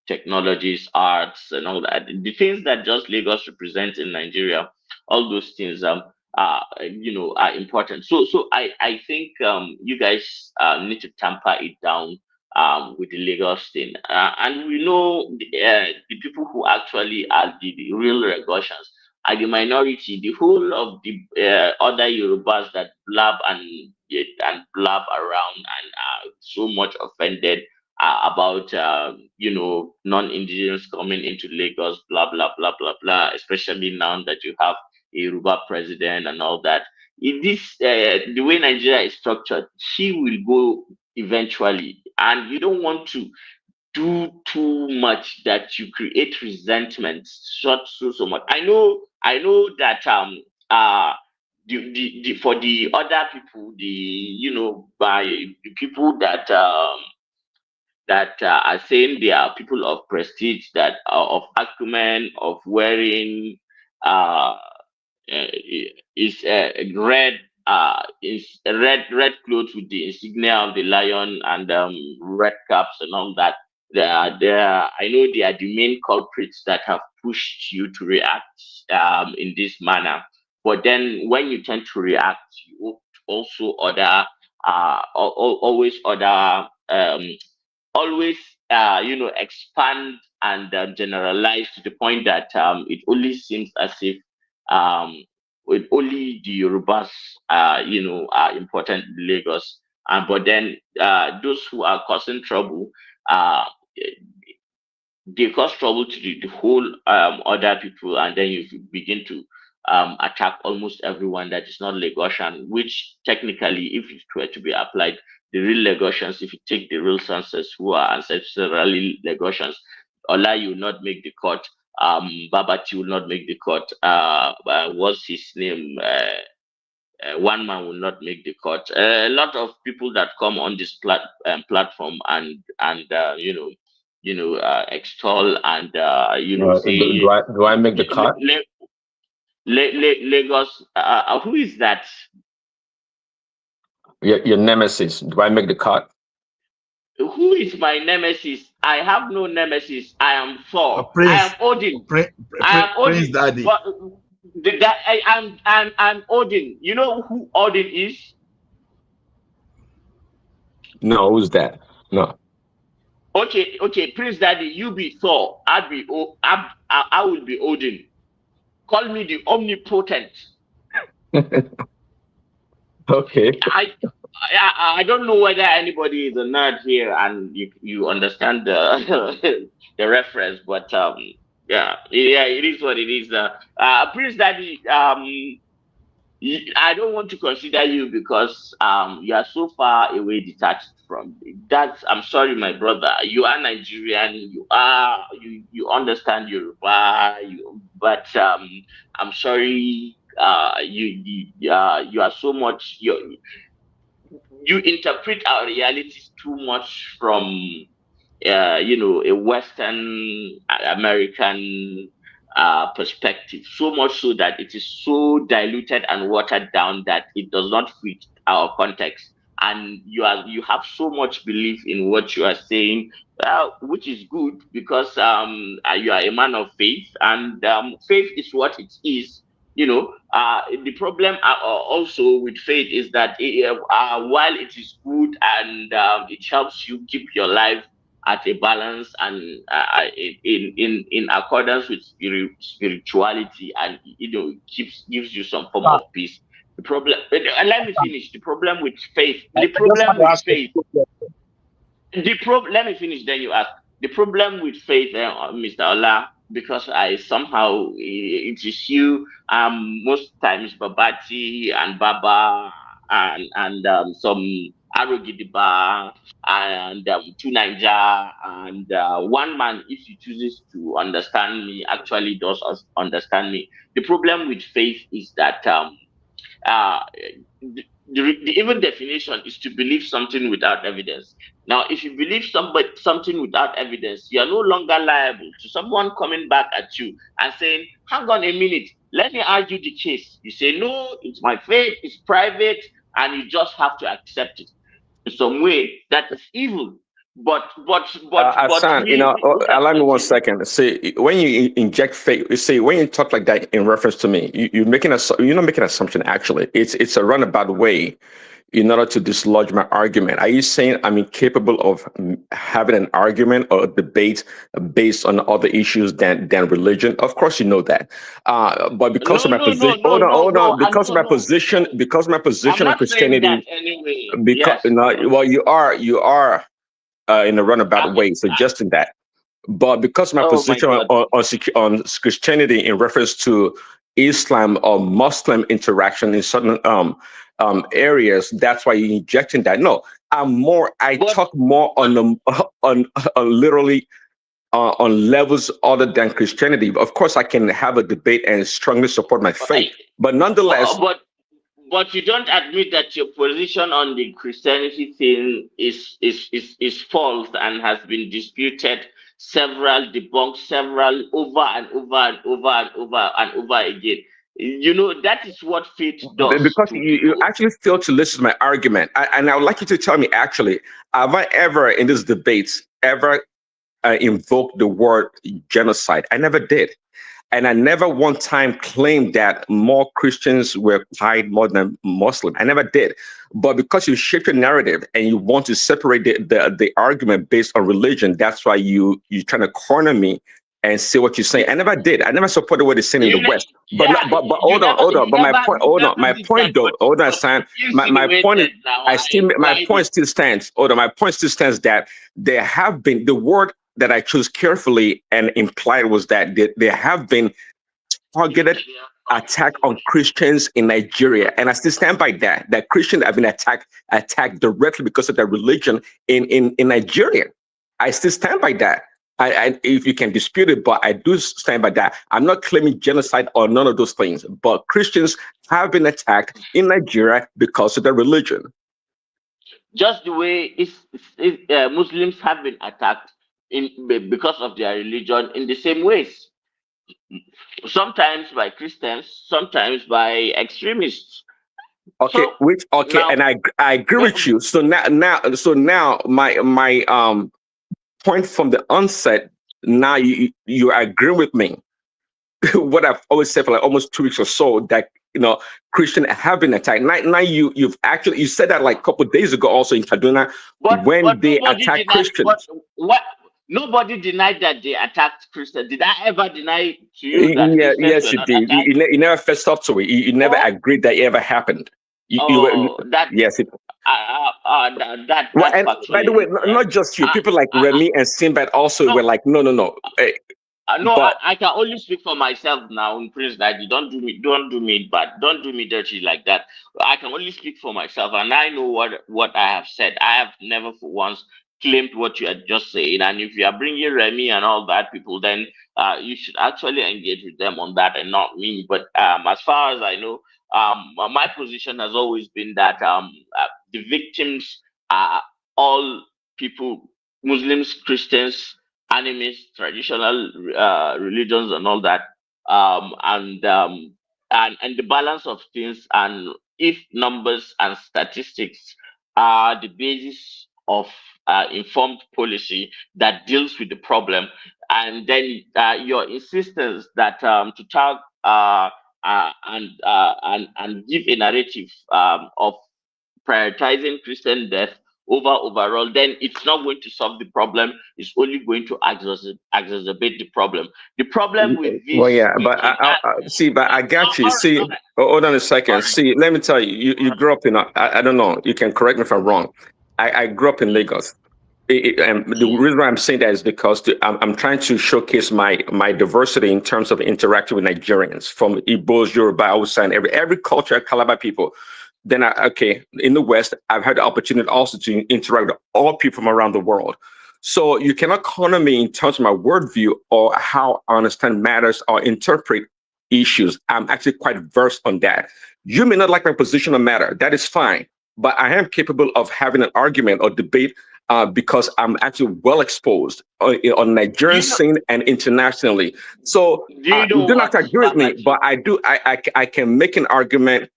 technologies, arts, and all that. The things that just Lagos represents in Nigeria, all those things are important. So I think you guys need to tamper it down with the Lagos thing, and we know the people who actually are the real regulations are the minority. The whole of the other Yorubas that blab and blab around and are so much offended about non-indigenous coming into Lagos, blah blah blah blah blah. Especially now that you have a Yoruba president and all that. In this, the way Nigeria is structured, she will go eventually, and you don't want to do too much that you create resentment so much. I know that the for the other people, the by the people that are saying they are people of prestige, that are of acumen, of wearing uh, is red is red clothes with the insignia of the lion and red caps and all that. I know they are the main culprits that have pushed you to react in this manner. But then when you tend to react, you also order always order always expand and generalize to the point that it only seems as if um with only the Yorubas are important in Lagos, but then those who are causing trouble, uh they cause trouble to the whole other people, and then you begin to attack almost everyone that is not Lagosian, which technically, if it were to be applied, the real Lagosians, if you take the real census who are ancestrally Lagosians, Ola, you will not make the cut. Babati will not make the cut. What's his name? One man will not make the cut. A lot of people that come on this platform and extol and say Do I make the cut? Lagos. Who is that? Your nemesis. Do I make the cut? Who is my nemesis? I have no nemesis. I am Thor. Prince, I am Odin. I am Prince Odin. Daddy. But I'm Odin. You know who Odin is? No, who's that? No. Okay, Prince Daddy, you be Thor. I will be Odin. Call me the omnipotent. Okay. I don't know whether anybody is a nerd here and you understand the the reference, but yeah, it is what it is. Prince Daddy, I don't want to consider you because you are so far away detached from that. I'm sorry, my brother. You are Nigerian. You understand Yoruba. But I'm sorry. You are so much. You interpret our realities too much from a Western American perspective, so much so that it is so diluted and watered down that it does not fit our context. And you have so much belief in what you are saying, which is good because you are a man of faith, and faith is what it is. The problem also with faith is that while it is good and it helps you keep your life at a balance and in accordance with spirituality, and gives you some form of peace. The problem, let me finish. The problem with faith, I just want to ask you. let me finish, then you ask. The problem with faith, Mr. Ola, because I somehow it is you most times Babati and Baba and some Arogidiba and two Niger and one man, if he chooses to understand me, actually does understand me. The problem with faith is that uh, the even definition is to believe something without evidence. Now, if you believe something without evidence, you are no longer liable to someone coming back at you and saying, hang on a minute, let me argue the case. You say, no, it's my faith, it's private, and you just have to accept it in some way. That is evil. But Hassan, look at allow me what 1 you. second. See, when you inject faith, you see, when you talk like that in reference to me, you're you're not making an assumption. Actually, it's a roundabout way in order to dislodge my argument. Are you saying I'm incapable of having an argument or a debate based on other issues than religion? Of course, you know that. But because of my position, hold on. Because of my position, I'm on not saying that Christianity, anyway. because Yes. well, you are in a roundabout way suggesting that. But because of my Oh my position God. on Christianity in reference to Islam or Muslim interaction in certain areas, that's why you're injecting that. No, I talk more on the on literally on levels other than Christianity. Of course, I can have a debate and strongly support my faith, but nonetheless, But you don't admit that your position on the Christianity thing is false and has been disputed debunked several over and over and over and over and over again. that is what faith does Because to you people. actually failed to listen to my argument. And I would like you to tell me, actually, have I ever in this debate ever invoked the word genocide? I never did. And I never one time claimed that more Christians were tied more than Muslim. I never did. But because you shape your narrative and you want to separate the argument based on religion, that's why you trying to corner me and say what you're saying. I never did. I never supported what they're saying in the West. But Yeah, but you hold on, never, hold on. you But my never, point, you hold on. never My did that. point though, But hold on, you're Sam. confusing the way Point is, that now. I still my Why point still stands. Hold on, my point still stands that there have been the word that I chose carefully and implied was that there have been targeted attack on Christians in Nigeria. And I still stand by that Christians have been attacked directly because of their religion in Nigeria. I still stand by that. If you can dispute it, but I do stand by that. I'm not claiming genocide or none of those things, but Christians have been attacked in Nigeria because of their religion. just the way Muslims have been attacked because of their religion in the same ways. Sometimes by Christians, sometimes by extremists. Okay, So now, and I agree with you. So now my point from the onset, now you agree with me. What I've always said for like almost 2 weeks or so, that Christians have been attacked. Now you said that like a couple of days ago also in Kaduna but when they nobody attack denied. Christians. What? Nobody denied that they attacked Christians. Did I ever deny to you that Yeah, Christians yes, were you not did. attacked? You never fessed up to it. You never agreed that it ever happened. You were, That yes. Well, that's and by the factually way, incorrect. not just you, people like Remy and Sinbad also were No, like, no. no, But I can only speak for myself now, Prince Daddy. Don't do me bad, don't do me dirty like that. I can only speak for myself, and I know what I have said. I have never for once claimed what you are just saying. And if you are bringing Remy and all that people, then you should actually engage with them on that and not me. But as far as I know, my position has always been that the victims are all people, Muslims, Christians, animists, traditional religions, and all that, and the balance of things. And if numbers and statistics are the basis of informed policy that deals with the problem, and then your insistence that to tag and give a narrative of prioritizing Christian death over overall, then it's not going to solve the problem. It's only going to exacerbate the problem. The problem with well, this yeah, but meeting, but I got you. all right, See, all right, hold on a all second. right. See, let me tell you, you grew up in, I don't know, you can correct me if I'm wrong. I grew up in Lagos. And the reason why I'm saying that is because I'm trying to showcase my diversity in terms of interacting with Nigerians, from Igbos, Yoruba, Hausa, and every culture, Calabar people. Then in the West, I've had the opportunity also to interact with all people from around the world. So you cannot corner me in terms of my worldview or how I understand matters or interpret issues. I'm actually quite versed on that. You may not like my position on matter. That is fine. But I am capable of having an argument or debate because I'm actually well exposed on Nigerian scene and internationally. So Do you you know don't have what, to agree with me, Babaji? but I do. I can make an argument.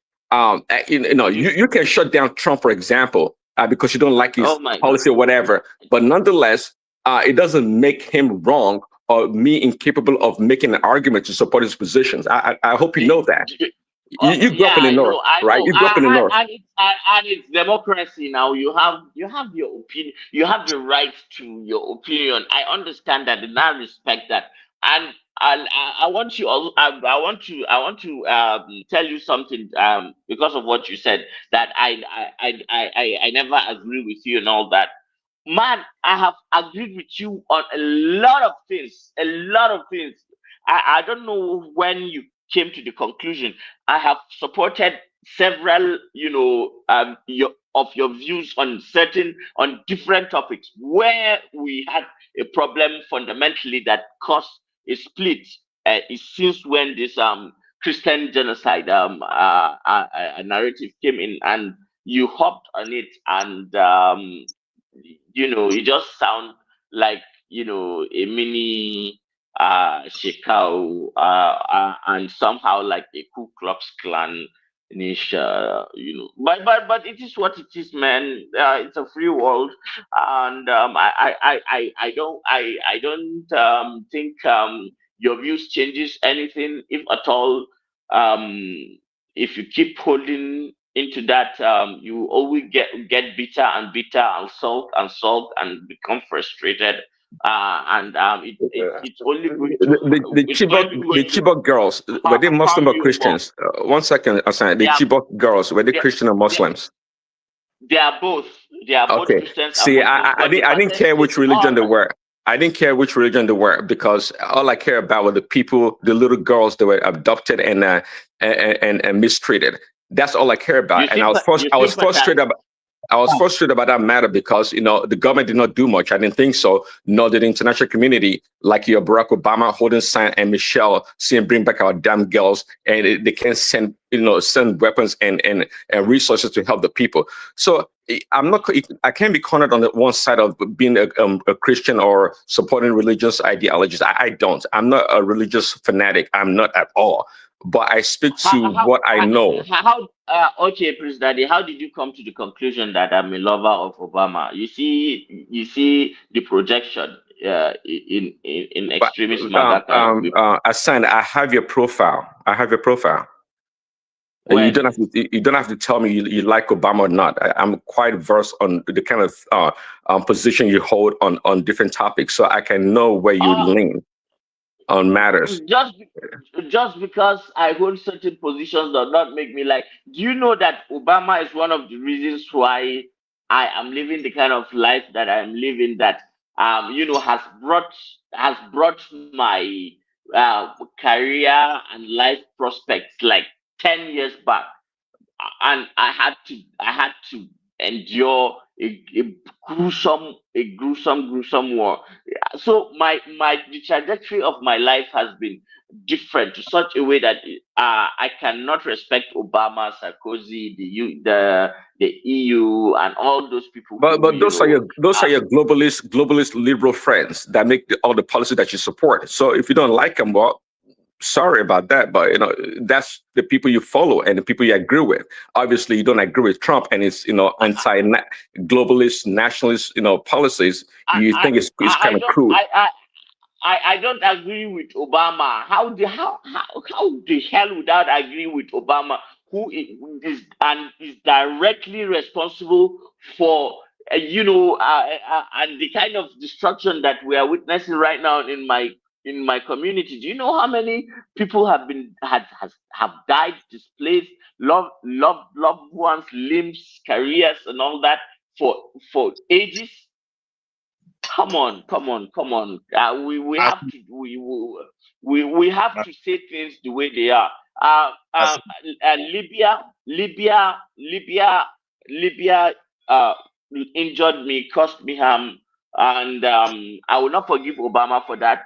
You can shut down Trump, for example, because you don't like his Oh my God. policy or whatever. But nonetheless, it doesn't make him wrong or me incapable of making an argument to support his positions. I hope you know that. You grew Yeah, up in the I North, know, I right? know. You grew up in the North. And it's democracy now. You have your opinion. You have the right to your opinion. I understand that, and I respect that. And I want you all. I want to tell you something. Because of what you said, that I never agree with you and all that. Man, I have agreed with you on a lot of things. A lot of things. I don't know when you came to the conclusion. I have supported several, your views on different topics where we had a problem fundamentally that caused a split. Is since when this Christian genocide narrative came in, and you hopped on it, and you just sound like a mini Shekau, and somehow like a Ku Klux Klan niche, but it is what it is, man. It's a free world, and I don't think your views changes anything, if at all. If you keep holding into that, you always get bitter and bitter and sulk and become frustrated. And it's only going to The it's Chibok, only the going to Chibok girls, were they Muslim harm or you more. Christians? 1 second, Asan. The They are Chibok girls, were they they, Christian or they, Muslims? they are both. They are both Okay. Christians and See, Muslims, but the I didn't care which percentage religion all they right. were. I didn't care which religion they were because all I care about were the people, the little girls that were abducted and mistreated. That's all I care about. And You I was sympathize. frustrated. I was frustrated about that matter because the government did not do much. I didn't think so. Nor did the international community, like your Barack Obama holding sign and Michelle saying bring back our damn girls, and they can send send weapons and resources to help the people. So I'm not. I can't be cornered on the one side of being a Christian or supporting religious ideologies. I don't. I'm not a religious fanatic. I'm not at all. But I speak to what I know. Okay, Prince Daddy, how did you come to the conclusion that I'm a lover of Obama? You see the projection in But extremist MAGA kind of people. Asan, I have your profile. I have your profile. You When don't have to. You don't have to tell me you like Obama or not. I'm quite versed on the kind of position you hold on different topics, so I can know where you lean on matters. just just because I hold certain positions does not make me like. Do you know that Obama is one of the reasons why I am living the kind of life that I am living? That has brought my career and life prospects like 10 years back, and I had to endure a gruesome war. So the trajectory of my life has been different to such a way that I cannot respect Obama, Sarkozy, the EU, and all those people who But those are your globalist liberal friends that make all the policy that you support. So if you don't like them, well, sorry about that, but that's the people you follow and the people you agree with. Obviously, you don't agree with Trump and his anti-globalist nationalist policies. You think it's I kind of don't crude. I don't agree with Obama. How the hell would I agree with Obama, who is directly responsible for and the kind of destruction that we are witnessing right now in my community? Do you know how many people have died, displaced, loved ones, limbs, careers, and all that for ages? Come on. We As, have to we have to say things the way they are. Uh, as, uh, Libya uh, injured me, cost me harm, and I will not forgive Obama for that.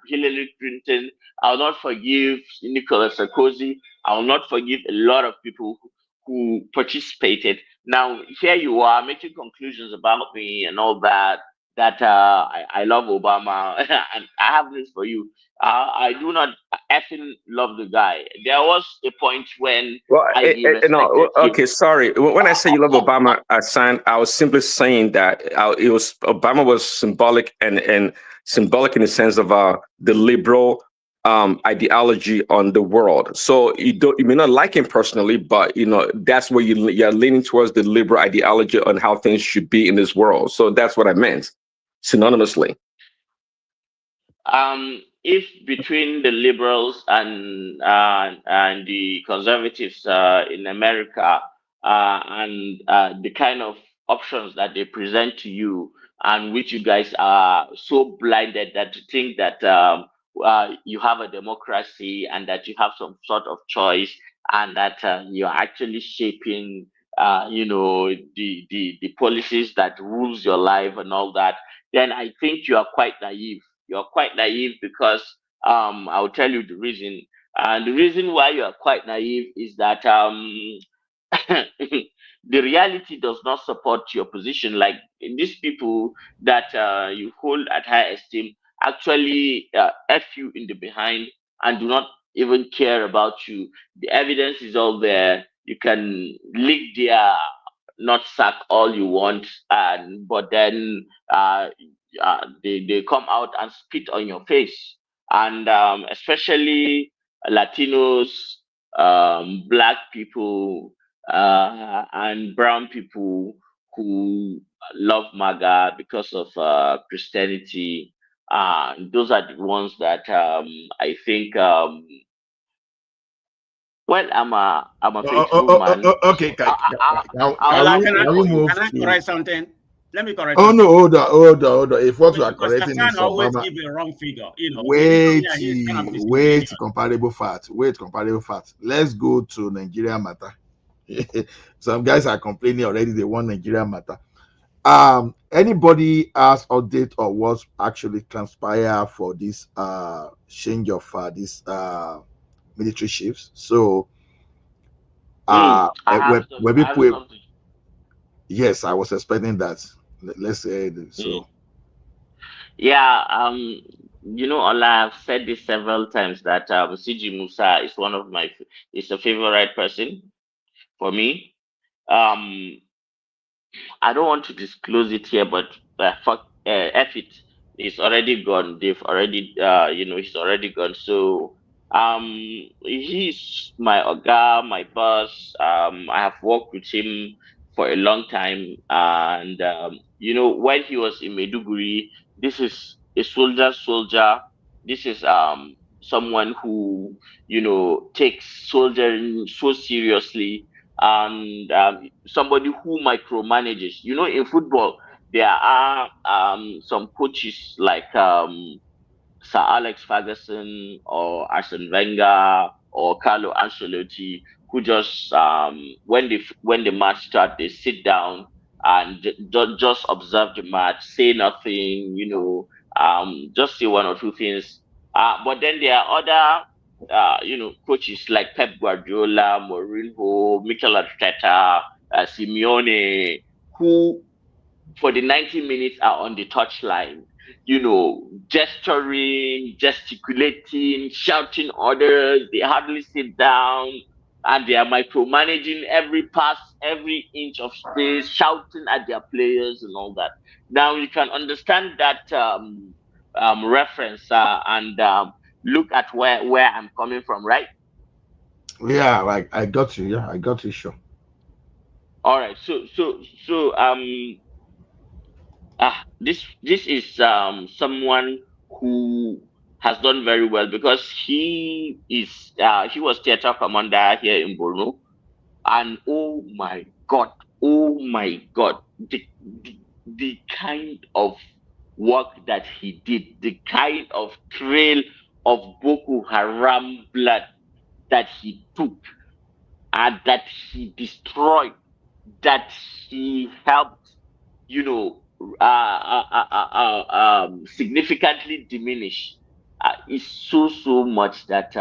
Hillary Clinton, I will not forgive Nicolas Sarkozy. I will not forgive a lot of people who participated. Now here you are making conclusions about me and all that I love Obama. And I have this for you. I do not effing love the guy. There was a point when Well, I respected him. okay, sorry. When I say you love Obama, I was simply saying that Obama was symbolic and symbolic in the sense of the liberal ideology on the world. So you may not like him personally, but that's where you're leaning towards the liberal ideology on how things should be in this world. So that's what I meant, synonymously. If between the liberals and the conservatives in America and the kind of options that they present to you, and which you guys are so blinded that to think that you have a democracy and that you have some sort of choice, and that you're actually shaping the policies that rules your life and all that, then I think you are quite naive. You're quite naive because I'll tell you the reason. And the reason why you are quite naive is that the reality does not support your position. Like these people that you hold at high esteem, actually F you in the behind and do not even care about you. The evidence is all there. You can lick their not sack all you want, and but then they come out and spit on your face, and especially Latinos, black people, and brown people who love MAGA because of Christianity. Those are the ones that I think. Well, I'm a faithful man. Okay, Ola, can we move can I to? correct something? Let me correct Oh no, something. hold on. If what you are Because correcting Hassan is always Obama, give a wrong figure. Anytime wait, here, he's kind of wait, disingenuous. comparable fact. Wait, comparable fact. Let's go to Nigeria matter. Some guys are complaining already. They want Nigeria matter. Anybody has update or what's actually transpire for this change of this military chiefs? So when I have people, something. yes, I was expecting that. Let's say so. Yeah, Ola, I've said this several times that CG Musa is one of my is a favorite person for me. Um, I don't want to disclose it here, but fuck, F it. He's already gone. They've already, he's already gone. So, he's my oga, my boss. I have worked with him for a long time, and when he was in Maiduguri, this is a soldier. This is someone who takes soldiering so seriously, and somebody who micromanages. In football, there are some coaches like Sir Alex Ferguson or Arsene Wenger or Carlo Ancelotti, who just when the match starts, they sit down and just observe the match, say nothing, just say one or two things. But then there are other coaches like Pep Guardiola, Mourinho, Mikel Arteta, Simeone, who for the 90 minutes are on the touchline, gesturing, gesticulating, shouting orders. They hardly sit down, and they are micromanaging every pass, every inch of space, shouting at their players and all that. Now you can understand that reference, and look at where I'm coming from, right? Yeah, like I got you. Yeah, I got you. Sure. All right. This is someone who has done very well because he was theater commander here in Borno, and oh my god, the kind of work that he did, the kind of trail of Boko Haram blood that he took and that he destroyed, that he helped, you know, significantly diminish. Is so much that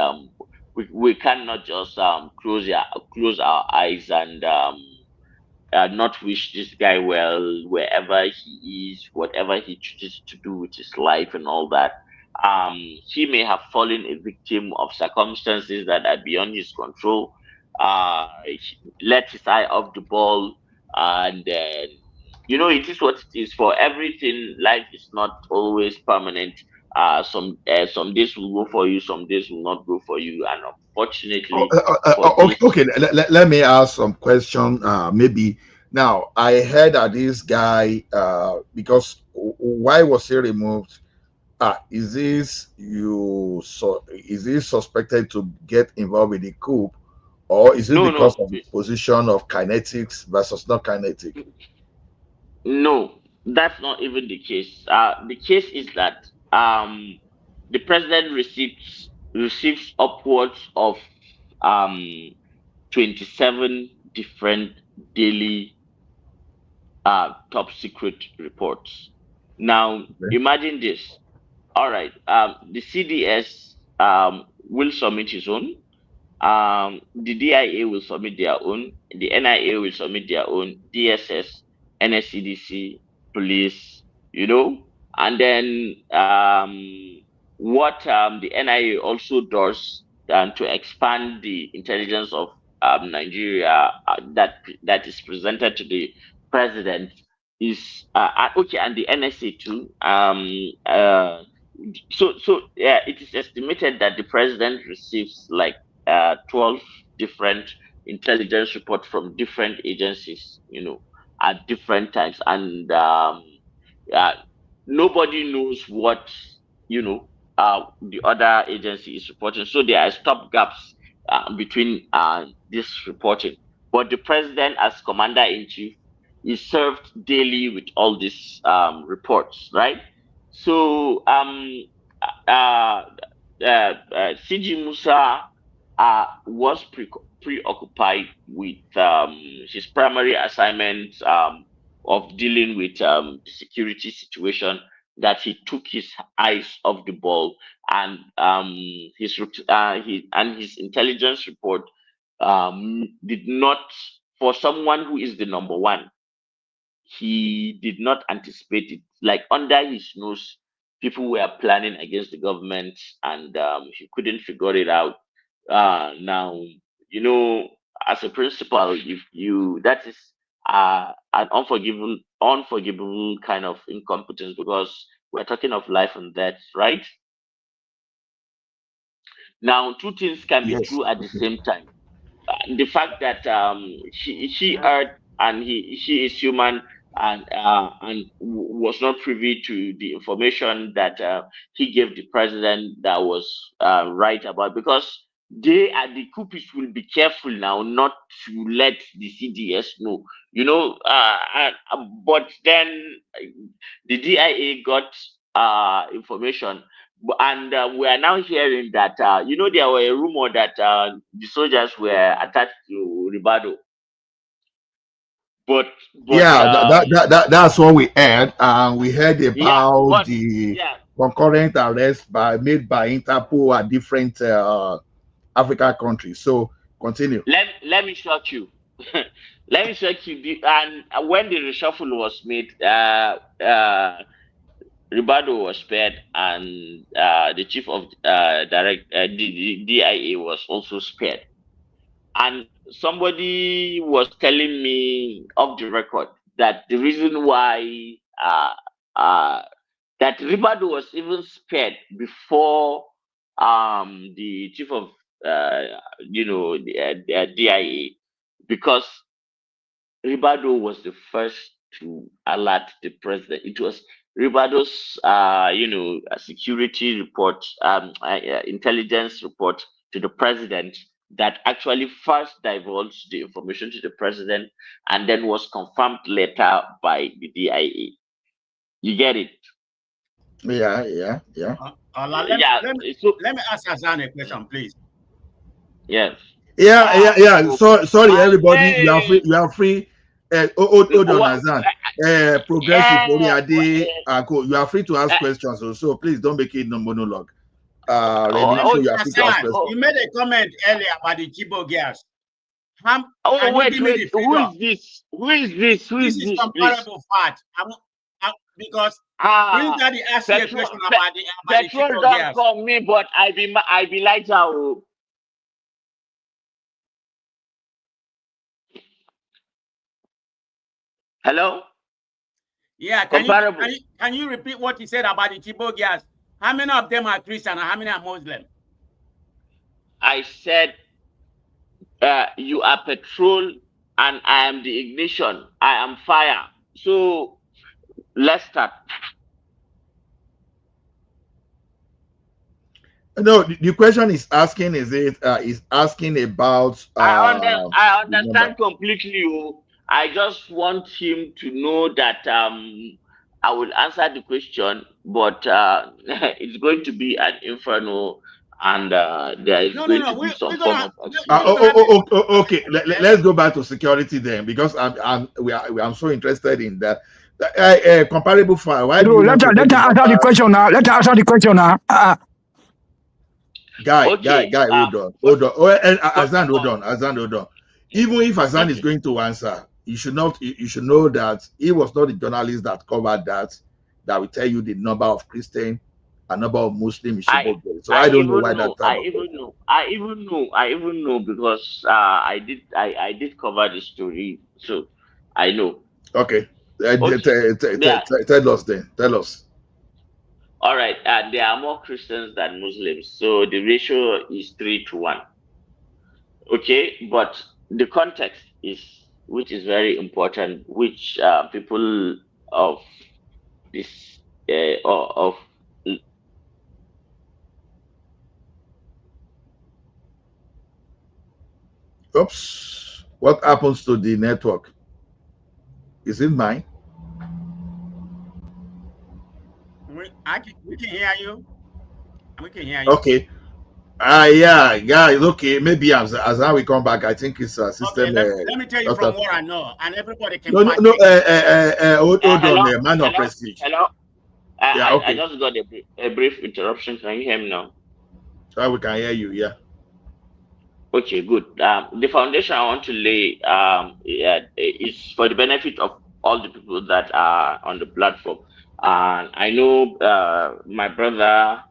we cannot just close our eyes and not wish this guy well wherever he is, whatever he chooses to do with his life and all that. He may have fallen a victim of circumstances that are beyond his control. He let his eye off the ball, and then it is what it is. For everything, life is not always permanent. Some days will go for you, some days will not go for you, and unfortunately for Okay, this. okay. Let me ask some question. Maybe now I heard that this guy, because why was he removed? Is this you? So is he suspected to get involved with the coup, or is it No, because no. of his position of kinetics versus not kinetic? No, that's not even the case. The case is that the president receives upwards of um 27 different daily top secret reports. Now imagine this. All right, the CDS will submit his own. The DIA will submit their own, the NIA will submit their own, DSS, NSCDC, police, you know. And then what the NIA also does to expand the intelligence of Nigeria that is presented to the president is okay, and the NSA too. It is estimated that the president receives like 12 different intelligence reports from different agencies, at different times, and uh, nobody knows what the other agency is reporting. So there are stop gaps between this reporting. But the president, as commander in chief, is served daily with all these reports, right? So CG Musa was preoccupied with his primary assignment of dealing with the security situation, that he took his eyes off the ball, and his intelligence report did not, for someone who is the number one, he did not anticipate it. Like under his nose, people were planning against the government, and he couldn't figure it out. Now, as a principal, if you that is an unforgivable kind of incompetence, because we're talking of life and death, right? Now, two things can be Yes. true at the same time. The fact that she heard, and she is human, and was not privy to the information that he gave the president that was right about, because they at the coupists will be careful now not to let the CDS know, but then the DIA got information, and we are now hearing that there were a rumor that the soldiers were attached to Ribado, but Yeah, that's what we heard. We heard yeah, about the yeah. concurrent arrests made by Interpol at different African countries. So continue. Let me shock you. Let me shock you. And when the reshuffle was made, Ribado was spared, and the chief of the DIA was also spared. And somebody was telling me off the record that the reason why that Ribado was even spared before the chief of the DIA, because Ribado was the first to alert the president. It was Ribado's, security report, intelligence report to the president that actually first divulged the information to the president, and then was confirmed later by the DIA. You get it? Yeah. Let me ask Hassan a question, please. Yes. Yeah. So sorry, everybody. You are free. Hold on, Azan. Progressive Oriade. You are free to ask questions also. Please don't make it no monologue. Remy, so you are free to ask questions. You made a comment earlier about the Chibo girls. Wait. Who is this? This is comparable fact. Because Prince Daddy asked you a question about the Petrol Chibo don't girls. call me, but I be lighter. Hello? Yeah, can you repeat what you said about the Chibo girls? How many of them are Christian and how many are Muslim? I said you are petrol and I am the ignition. I am fire. So let's start. No, the question is asking is asking about I understand completely. I just want him to know that I will answer the question, but it's going to be an inferno, and there is going to be some form of okay. Let's go back to security then, because I'm so interested in that. Comparable file. Why do you let her answer the question now. Let her answer the question now. Guy, hold on. And Azan, hold on. Even if Azan is going to answer, you should know that he was not the journalist that covered that. that will tell you the number of Christian and number of Muslim in Chibok. So I don't know why that type of I even know because I did cover the story, so I know. Okay. Okay. Tell us then. Tell us. All right, and there are more Christians than Muslims, so the ratio is 3-1. Okay, but the context is, which is very important, which people of this of Oops. What happens to the network? Is it mine? We can hear you. We can hear you. Okay. Yeah, guys. Okay, maybe as now we come back, I think it's a system. Okay, let me tell you from what I know, and everybody can. No. Hold on, man of prestige. Hello. Yeah, okay. I just got a brief interruption. Can you hear me now? We can hear you. Yeah. Okay, good. The foundation I want to lay is for the benefit of all the people that are on the platform. And I know my brother,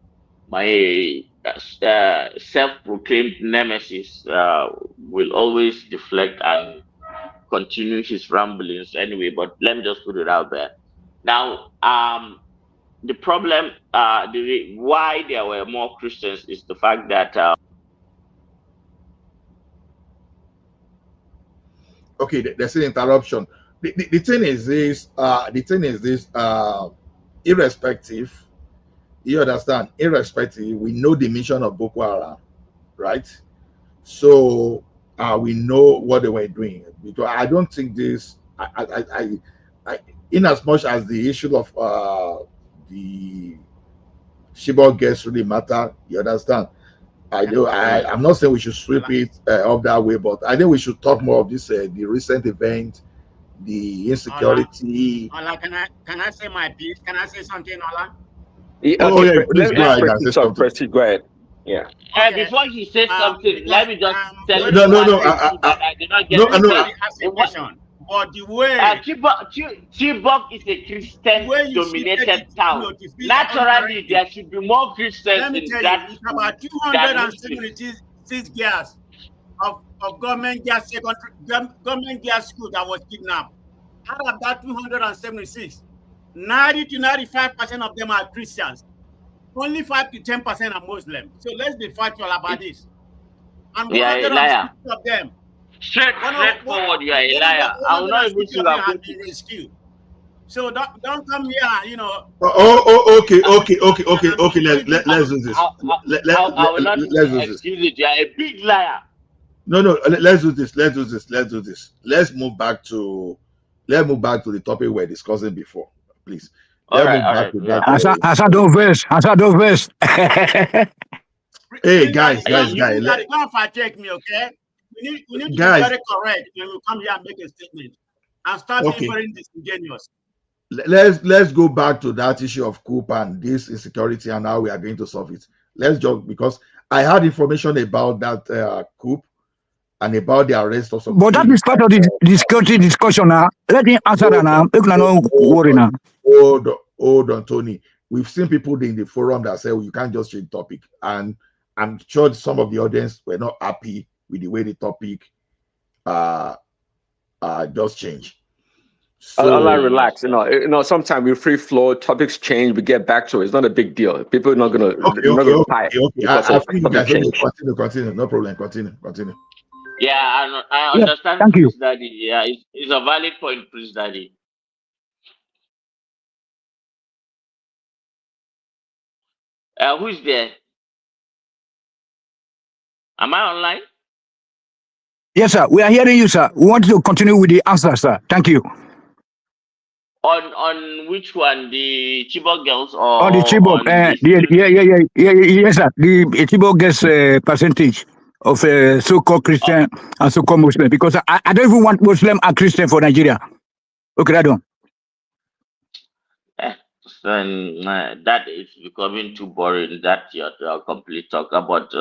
my self-proclaimed nemesis, will always deflect and continue his ramblings anyway. But let me just put it out there. Now, the problem, why there were more Christians is the fact that. Okay, there's an interruption. The thing is this. Irrespective, you understand. Irrespective, we know the mission of Boko Haram, right? So we know what they were doing. Because I don't think this. In as much as the issue of the Chibok girls really matter, you understand. I'm not saying we should sweep it up that way, but I think we should talk more of this the recent event, the insecurity. Ola, can I say my piece? Can I say something, Ola? Yeah, please go ahead. Go ahead. Yeah. Okay. Before he says something, let me just tell you. No. I did not get question. But the way Chibok is a Christian-dominated town. Naturally, there should be more Christians let me in tell that. you, it's about 276 girls of government girls government girls school that was kidnapped. Out of that 276, 90 to 95% of them are Christians. Only 5 to 10% are Muslims. So let's be factual about this. And 160 of them. Straightforward, you are a liar. I will not even be rescued. So don't come here, you know. Okay. Let's do this. I will not excuse it. You are a big liar. No. Let's do this. Let's move back to the topic we were discussing before, please. All right. Asa don't verse. Hey guys. Don't fact check me, okay? We need to be very correct when we come here and make a statement and start being very disingenuous. Let's go back to that issue of coup and this insecurity and how we are going to solve it. Let's just, because I had information about that coup and about the arrest of some. But that is part of the security discussion now. Let me answer that now. Worry now. Hold on, Tony. We've seen people in the forum that say, you can't just change topic. And I'm sure some of the audience were not happy with the way the topic just changed. So, Allah, relax. You know, sometimes we free flow, topics change, we get back to it. It's not a big deal. People are not gonna Continue. No problem. Continue. Yeah, I understand. Thank you. Daddy. Yeah, it's a valid point, Prince Daddy. Who's there? Am I online? Yes, sir. We are hearing you, sir. We want to continue with the answer, sir. Thank you. On which one? The Chibok girls or the Chibok? Yes, sir. The Chibok girls percentage of so-called Christian and so-called Muslim, because I don't even want Muslim and Christian for Nigeria. Okay, I don't. That is becoming too boring. That your complete talk about.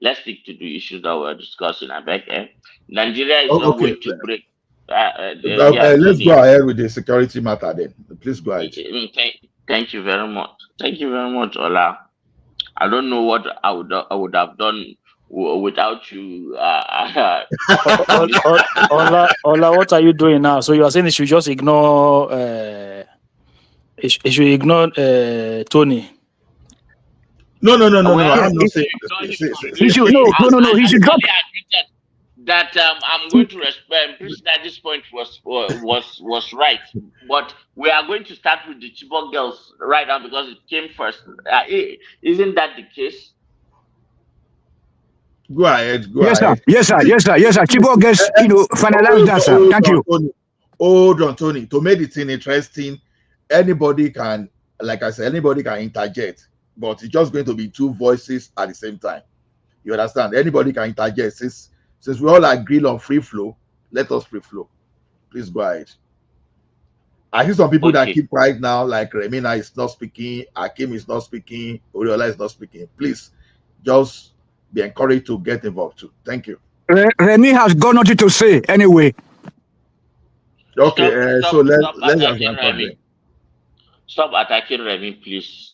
Let's stick to the issues that we're discussing. I beg. Nigeria is not going to break. Let's go ahead with the security matter then. Please go ahead. Thank you very much. Thank you very much, Ola. I don't know what I would have done without you. Ola, what are you doing now? So you are saying you should just ignore you should ignore Tony. No. Well, I'm not saying. He should I totally agree that I'm going to respect. President at this point was right, but we are going to start with the Chibok girls right now because it came first. Isn't that the case? Go ahead. Yes, sir. Chibok gets, finalize that, sir. Thank you. Hold on, Tony. To make the thing interesting, anybody can, like I said, anybody can interject, but it's just going to be two voices at the same time. You understand? Anybody can interject. Since we all agree on free flow, let us free flow. Please go ahead. I see some people that keep quiet now, like Remina is not speaking, Akim is not speaking, Oriola is not speaking. Please, just be encouraged to get involved too. Thank you. Remy has got nothing to say anyway. Okay, so let's attacking Remy. Stop attacking Remy, please.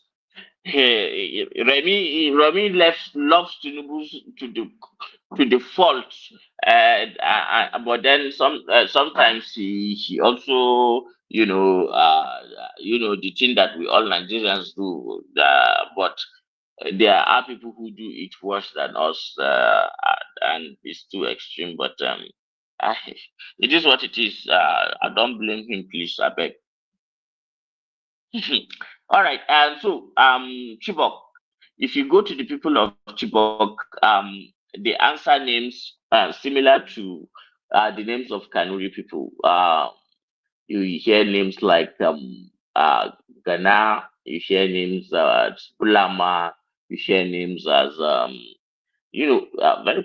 Hey, Remy loves Tinubu to the fault, but then sometimes he also the thing that we all Nigerians do, but there are people who do it worse than us, and it's too extreme. But it is what it is. I don't blame him, please. I beg. All right, and so Chibok. If you go to the people of Chibok, they answer names similar to the names of Kanuri people. You hear names like Ghana, you hear names Bulama, you hear names as very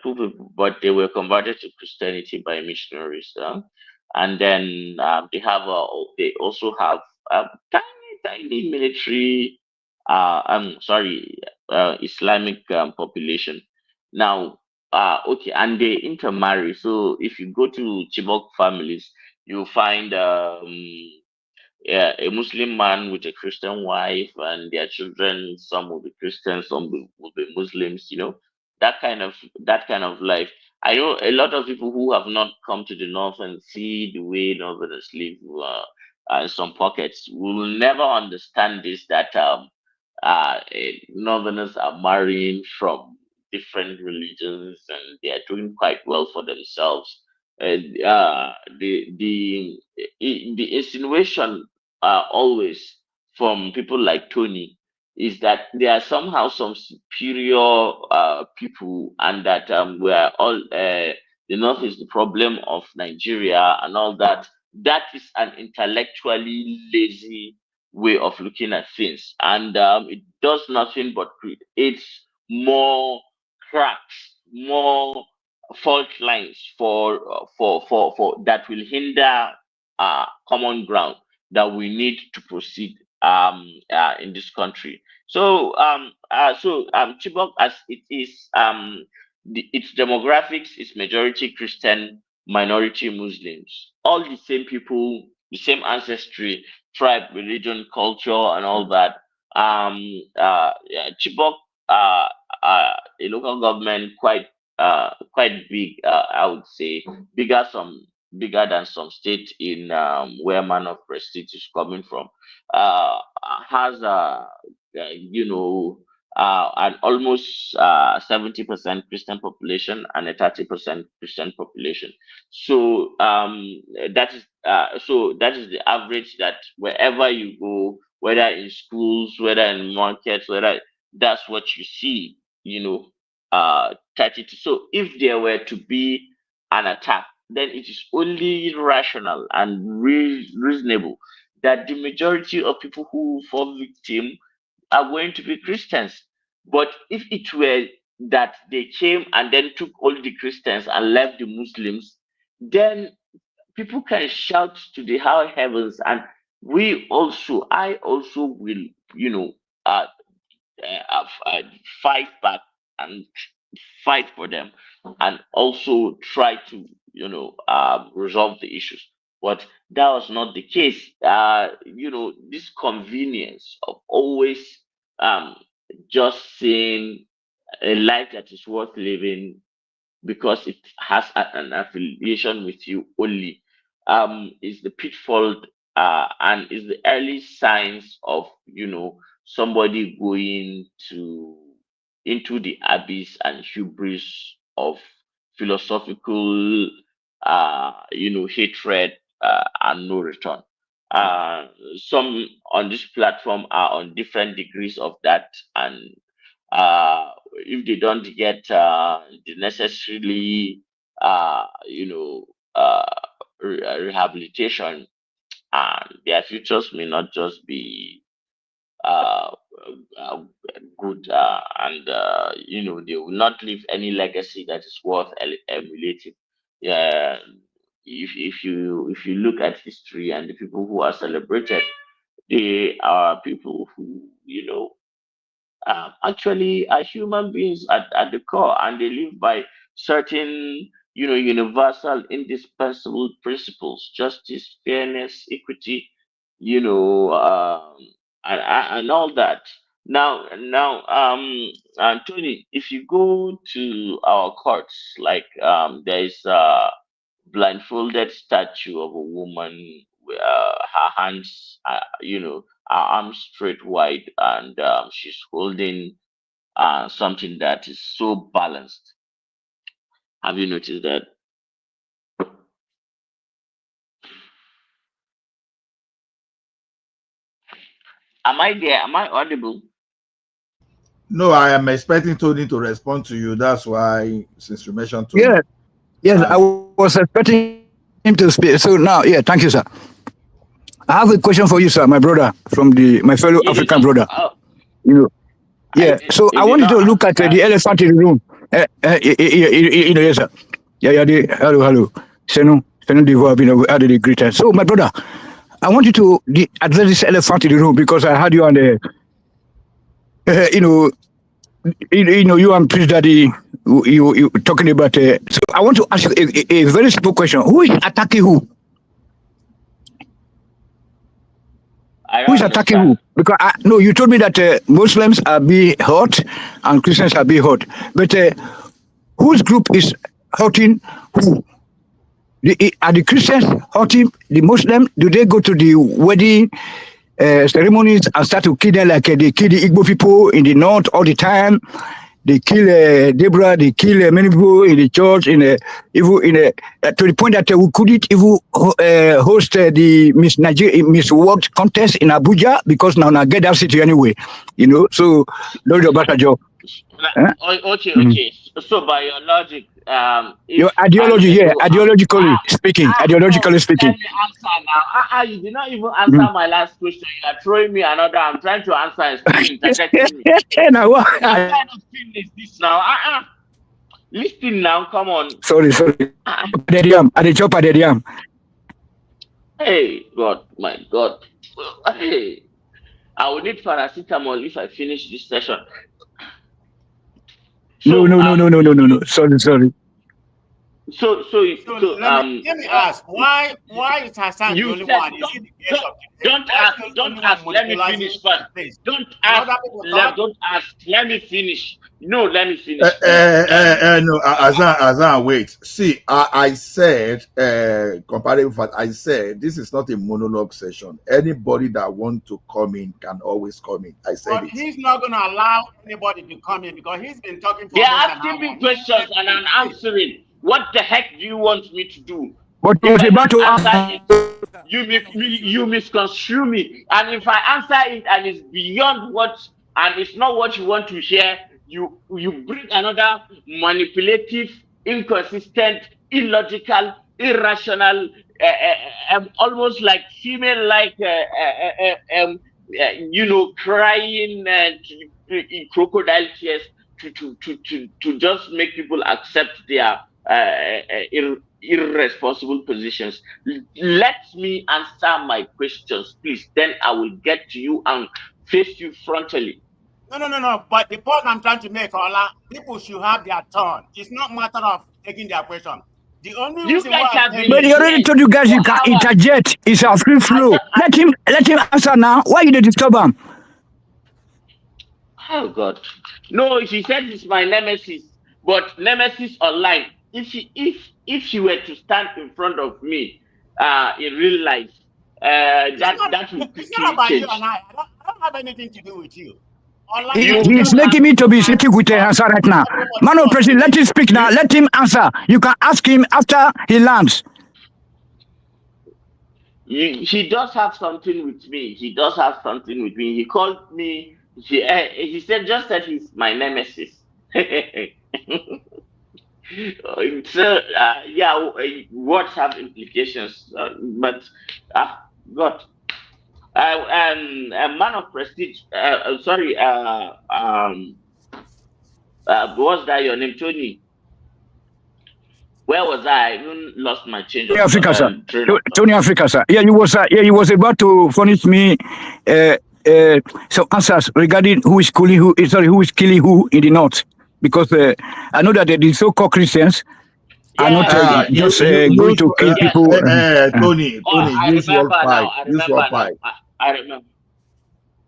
poor people, but they were converted to Christianity by missionaries. And then they also have a tiny military, Islamic population. Now, okay, and they intermarry. So if you go to Chibok families, you'll find a Muslim man with a Christian wife and their children. Some will be Christians, some will be Muslims. That kind of life. I know a lot of people who have not come to the north and see the way Northerners live. In some pockets will never understand this. That Northerners are marrying from different religions and they are doing quite well for themselves. And the insinuation always from people like Tony is that there are somehow some superior people, and that we are all the North is the problem of Nigeria and all that. That is an intellectually lazy way of looking at things, and it does nothing but create more cracks, more fault lines for that will hinder common ground that we need to proceed in this country. So Chibok, as it is, its demographics is majority Christian, minority Muslims, all the same people, the same ancestry, tribe, religion, culture, and all that. Chibok, uh, a local government quite big, I would say, bigger than some state in where man of prestige is coming from. Has an almost 70% Christian population and a 30% Christian population. So that is the average, that wherever you go, whether in schools, whether in markets, whether that's what you see. 32. So if there were to be an attack, then it is only rational and reasonable that the majority of people who fall victim are going to be Christians. But if it were that they came and then took all the Christians and left the Muslims, then people can shout to the high heavens, and I also will, uh, fight back and fight for them, and also try to resolve the issues. But that was not the case. This convenience of always just seeing a life that is worth living because it has an affiliation with you only is the pitfall and is the early signs of somebody going into the abyss and hubris of philosophical hatred and no return. Some on this platform are on different degrees of that, and if they don't get the necessarily rehabilitation, their futures may not just be uh, uh, good, and they will not leave any legacy that is worth emulating. Yeah, if you look at history and the people who are celebrated, they are people who actually are human beings at the core, and they live by certain universal indispensable principles: justice, fairness, equity, you know um, and all that. Now, Tony, if you go to our courts, like there is a blindfolded statue of a woman with her hands, her arms straight wide, and she's holding something that is so balanced. Have you noticed that? Am I there? Am I audible? No, I am expecting Tony to respond to you. That's why, since you mentioned Tony. Yeah, yes, I was expecting him to speak. So now, yeah, thank you, sir. I have a question for you, sir, my brother, from my fellow African brother. You know, yeah. So I wanted to look at the elephant in the room. Yes, sir. Yeah. Hello. Senu Divo, we added a greeter. So, my brother, I want you to address this elephant in the room because I had you on the, you and Prince Daddy, you talking about. So, I want to ask you a very simple question: who is attacking who? Who is attacking who? Because no, you told me that Muslims are being hurt and Christians are being hurt, but whose group is hurting who? Are the Christians hurting the Muslim? Do they go to the wedding ceremonies and start to kill them like they kill the Igbo people in the north all the time? They kill Deborah, they kill many people in the church, to the point that we couldn't even host the Miss World contest in Abuja because now I get that city anyway, So, don't do about a job. Okay. So by your logic, Your ideology, ideologically speaking. Let me answer now. You did not even answer my last question. You are throwing me another. I'm trying to answer and still interjecting me. What kind of thing is this now? Listen now, come on. Sorry. At the chop at the yam. Hey, God, my God. Hey, I will need paracetamol if I finish this session. No. Sorry. So let me ask, why is Hassan the only one? Is it the case of don't ask. Let me finish first. Don't ask. Let me finish. No, let me finish. No, Azan, wait. See, I said, comparative fact, I said this is not a monologue session. Anybody that wants to come in can always come in. I said but he's not going to allow anybody to come in because he's been talking for They're asking me questions and I'm answering. What the heck do you want me to do? But if I don't answer it, you misconstrue me. And if I answer it and it's beyond and it's not what you want to hear, you bring another manipulative, inconsistent, illogical, irrational, almost like female-like, crying crocodile tears to just make people accept their irresponsible positions. Let me answer my questions, please. Then I will get to you and face you frontally. No. But the point I'm trying to make, Ola, people should have their turn. It's not a matter of taking their question. The only You reason guys why I'm have telling been But he you, already here told you guys for you can hours. interject. It's a free flow. Let him answer now. Why you dey disturb him? Oh God. No, she said it's my nemesis, but nemesis online. If she were to stand in front of me, in real life, that would it's not quickly about you and change. I don't have anything to do with you. Online, He, I You will he's just have making answer me to be and sitting with a answer right now. everybody Man of talk president, let him speak now. you Let him answer. You can ask him after he lands. he does have something with me. He does have something with me. He called me. He said just that he's my nemesis. So yeah, words have implications, but God, a man of prestige. Sorry, what's that? Your name, Tony? Where was I? I even lost my change Tony of Africa, sir. train of thought. Tony Africa, sir. Yeah, you was about to furnish me some answers regarding who is killing who. Who is killing who in the north? Because I know that the so-called Christians are not Yes, yes, yes, just yes, going to kill yes. people. Tony, Oh, Tony, use word five. I Use remember word now. five. I remember.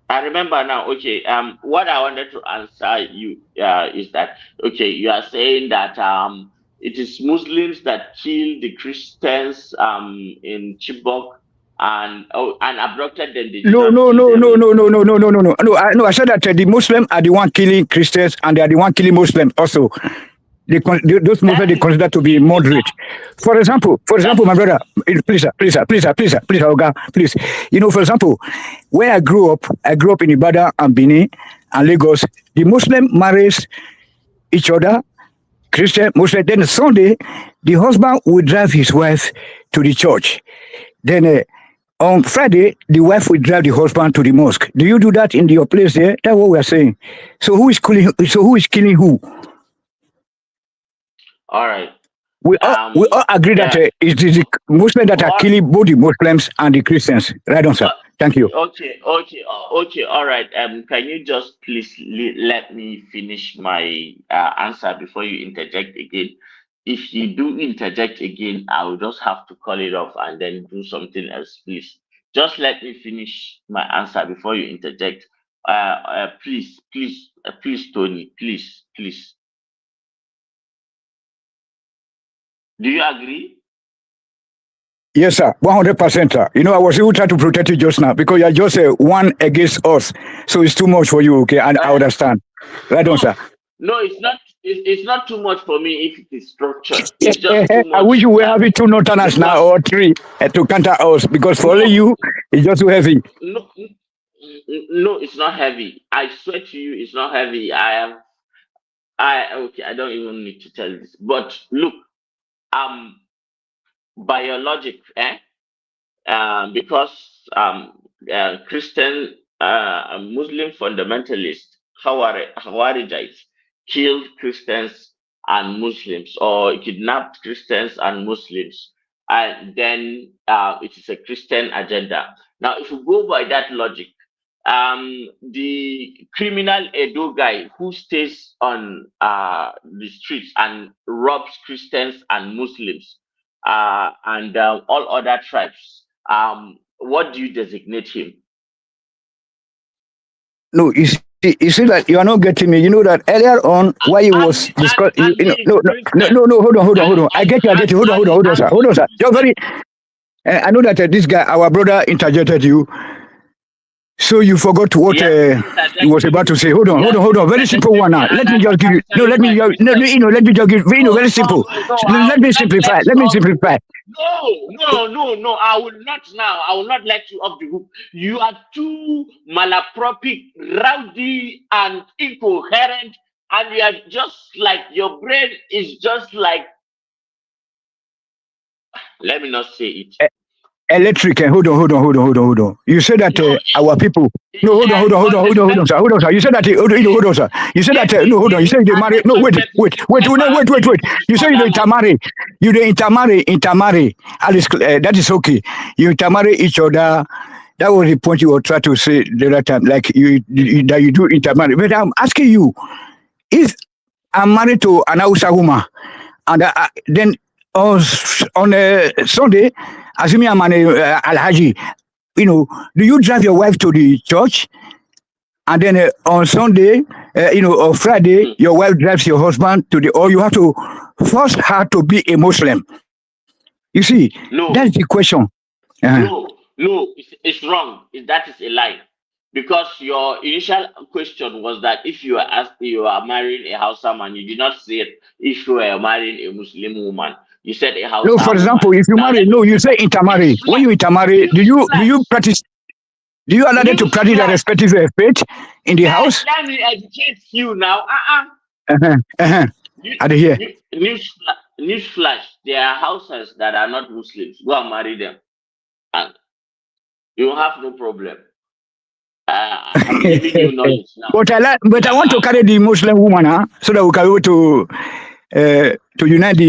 I remember now. Okay. What I wanted to answer you is that okay, you are saying that it is Muslims that kill the Christians in Chibok and abducted them. They did No, not no, kill no, no, them. no, no, no, no, no, no, no. No, I said that the Muslims are the one killing Christians and they are the one killing Muslims also. Those Muslims they consider to be moderate. For example, my brother, please, Oga, please. You know, for example, where I grew up in Ibadan and Benin and Lagos. The Muslim marries each other, Christian, Muslim. Then Sunday, the husband will drive his wife to the church. Then on Friday, the wife will drive the husband to the mosque. Do you do that in your place there? That's what we are saying. So who is killing? So who is killing who? All right. We all agree that it is the Muslims that are All, killing both the Muslims and the Christians. Right on, sir. Thank you. okay. All right. Can you just please let me finish my answer before you interject again? If you do interject again, I will just have to call it off and then do something else, please. Just let me finish my answer before you interject. Please, Tony, please. Do you agree? Yes, sir. 100%, sir. You know, I was even trying to protect you just now because you're just one against us. So it's too much for you, okay? And I understand. Right on, sir. No, it's not. It's not too much for me if it is structured. It's just too I much wish you were having two Northerners now because or three to counter us because for only you, it's just too heavy. no, it's not heavy. I swear to you, it's not heavy. Okay. I don't even need to tell this, but look, by your logic, because Christian, Muslim fundamentalists, Hawarijites, killed Christians and Muslims, or kidnapped Christians and Muslims, and then it is a Christian agenda. Now, if you go by that logic, the criminal Edo guy who stays on the streets and robs Christians and Muslims and all other tribes, what do you designate him? No, you see that you are not getting me. You know that earlier on, while he was discussing, no, hold on. I get you. Hold on, sir. You're very. I know that this guy, our brother, interjected you. So you forgot what he was about to say. Hold on. Very simple one now. Let me just give you. No, let me just. No, let me just give. Very simple. Let me simplify. No. I will not now. I will not let you off the hook. You are too malapropic, rowdy, and incoherent, and you are just like your brain is just like. Let me not say it. Electric. Hold on. You said that our people. No, hold on, sir. You said that. Hold on, sir. You said that. No, hold on. You said they marry. No, wait. You said you intermarry. You intermarry. Alice, that is okay. You intermarry each other. That was the point you were trying to say the other time. Like that you do intermarry. But I'm asking you, if I'm married to an Hausa woman, and then on Sunday, assuming I'm an Alhaji, do you drive your wife to the church? And then on Sunday, or Friday, your wife drives your husband to or you have to force her to be a Muslim. You see, that's the question. No, it's wrong. That is a lie. Because your initial question was that if you are marrying a Hausa man, you did not say it if you are marrying a Muslim woman. You said a Hausa No, for example, woman. if you marry, you say intermarry. When you intermarry, do you practice? Do you allow them to practice their respective faith in the house? Let me educate you now. I hear. Newsflash, there are houses that are not Muslims. Go and marry them. And you have no problem. I'm giving you knowledge now. But I want to carry the Muslim woman, so that we can go to unite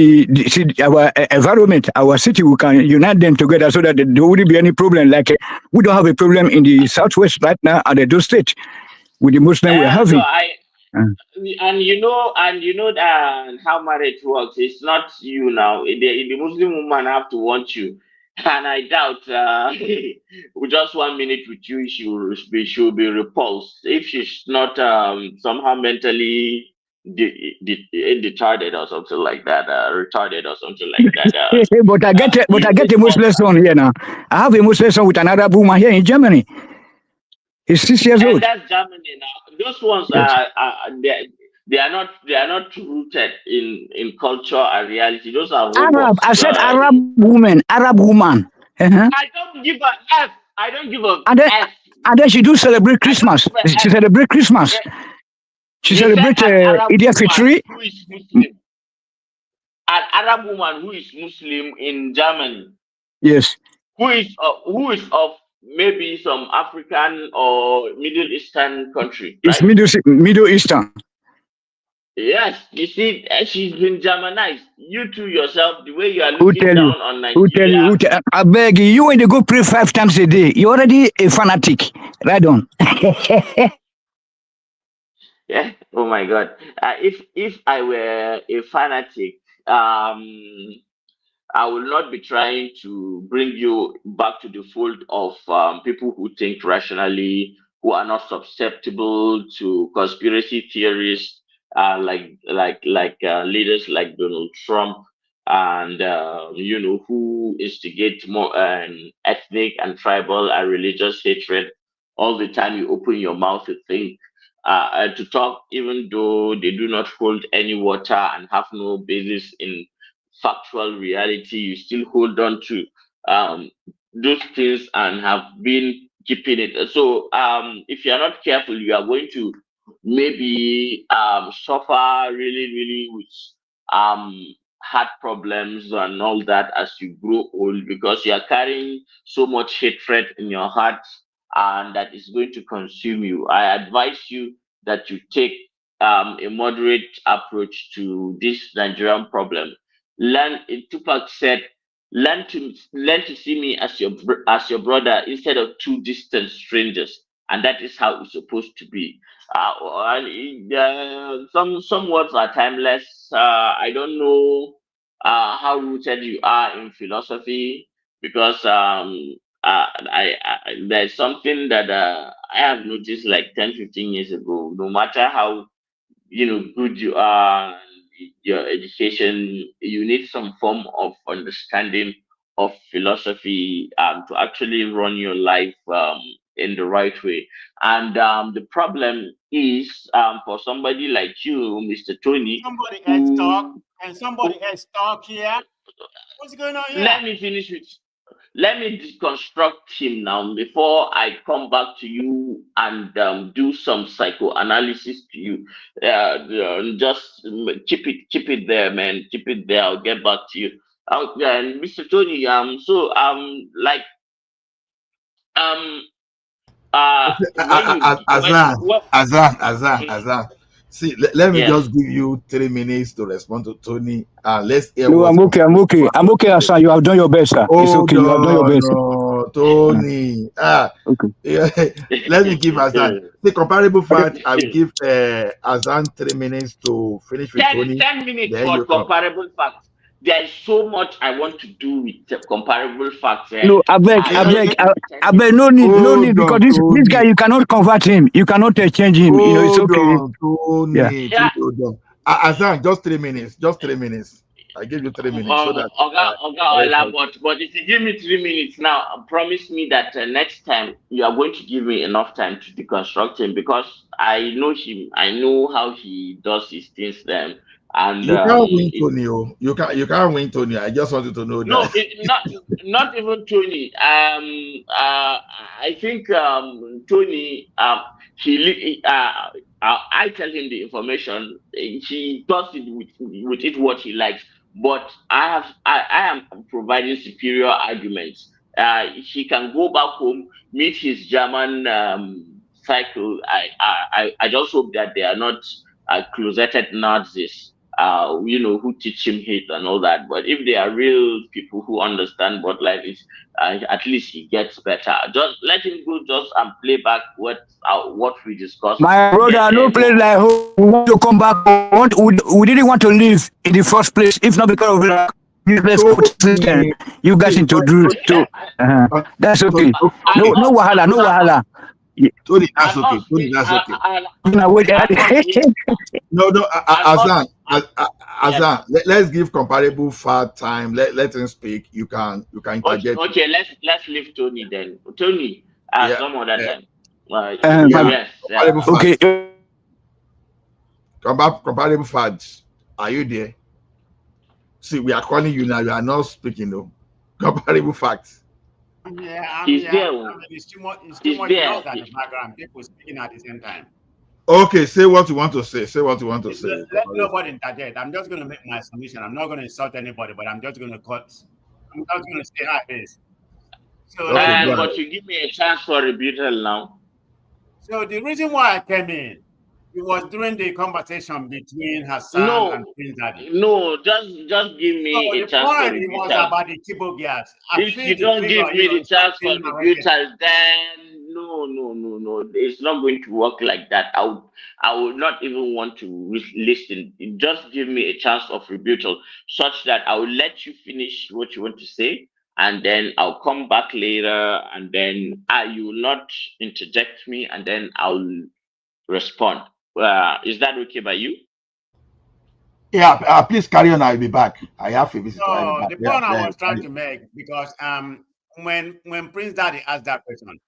our environment, our city. We can unite them together, so that there wouldn't be any problem. Like we don't have a problem in the southwest right now at the state with the Muslim we're having. And you know that how marriage works. It's not you now. The Muslim woman have to want you. And I doubt with just 1 minute with you, she will be repulsed if she's not somehow mentally retarded or something like that. Retarded or something like that. But I get a Muslim son here now. I have a Muslim son with another woman here in Germany. He's 6 years old. And that's Germany now. Those ones they are not rooted in culture and reality. Those are Arab. I said Arab woman. Arab woman. I don't give a F. I don't give a F. And then she do celebrate Christmas. She celebrate Christmas. She celebrate Eid al-Fitr. Who is Muslim? An Arab woman who is Muslim in Germany. Yes. Who is of maybe some African or Middle Eastern country. Right? It's Middle Eastern. Yes, you see, she's been Germanized. You two yourself, the way you are looking down on Nigeria. Who tell you? I beg you, you ain't go pray 5 times a day. You're already a fanatic. Right on. Yeah. Oh my God. If I were a fanatic, I will not be trying to bring you back to the fold of people who think rationally, who are not susceptible to conspiracy theories, like leaders like Donald Trump, and who instigate more ethnic and tribal and religious hatred all the time. You open your mouth to think. To talk, even though they do not hold any water and have no basis in factual reality, you still hold on to those things and have been keeping it. So if you are not careful, you are going to maybe suffer really, really with heart problems and all that as you grow old, because you are carrying so much hatred in your heart, and that is going to consume you. I advise you that you take a moderate approach to this Nigerian problem. Tupac said, learn to see me as your brother instead of two distant strangers, and that is how it's supposed to be. Some words are timeless. I don't know how rooted you are in philosophy, because there's something that I have noticed like 10-15 years ago. No matter how good you are, your education, you need some form of understanding of philosophy to actually run your life in the right way. And the problem is for somebody like you, Mr. Tony. Somebody else talk, and somebody else talk here. What's going on here? Let me deconstruct him now before I come back to you and do some psychoanalysis to you. Just keep it there, man. Keep it there. I'll get back to you. And Mr. Tony, Azan. See, let me just give you 3 minutes to respond to Tony. Let's hear. No, I'm okay. Hassan, you have done your best, sir. It's okay. You have done your best. No, Tony. Okay. Let me give Azan the comparable fact. I will give Azan 3 minutes to finish with Tony. 10 minutes for comparable fact. there is so much I want to do with the comparable facts. No, I beg, I I just beg, want to tell I you. beg, no need, Hold because on, this guy, Tony. you cannot convert him. You cannot change him. You know, it's Hold okay. on, Yeah. Tony. Yeah. Hold on. Azan, just 3 minutes. Just 3 minutes. I give you 3 minutes so that Oga Ola, but if you give me 3 minutes now, promise me that next time you are going to give me enough time to deconstruct him, because I know him. I know how he does his things then, and you can't win Tony. Oh. You can't win Tony. I just wanted to know no, that. not even Tony. I think Tony. I tell him the information. He does it with it what he likes. But I am providing superior arguments. He can go back home, meet his German cycle. I just hope that they are not closeted Nazis, who teach him hate and all that. But if they are real people who understand what life is, at least he gets better. Just let him go, just and play back what we discussed. My brother, no place like home. We want to come back. We didn't want to leave in the first place, if not because of the useless system you guys introduced. So that's okay. No wahala, no wahala. Tony, that's okay. Tony, that's okay. No, Azan, let's give comparable fact time. Let him speak. You can interject. Okay, let's leave Tony then. Tony, some other time. Yes. Okay. Comparable facts. Are you there? See, we are calling you now. You are not speaking, though. Comparable facts. Yeah, He's there. It's too much noise at the background. People speaking at the same time. Okay, say what you want to say. Say what you want to say. Let nobody interject. I'm just going to make my submission. I'm not going to insult anybody, but I'm just going to cut. I'm just going to say how it is. So, but you give me a chance for rebuttal now. So the reason why I came in, it was during the conversation between Hassan and Prince Daddy. No, just give me a chance for rebuttal. The point was about the Kibo gas. If you don't give me the chance for rebuttal, then no, it's not going to work like that. I would not even want to listen. Just give me a chance of rebuttal, such that I will let you finish what you want to say, and then I'll come back later, and then you will not interject me, and then I'll respond. Is that okay by you? Yeah, please carry on. I'll be back. I have a visitor. So the point I was trying to make, because when Prince Daddy asked that question,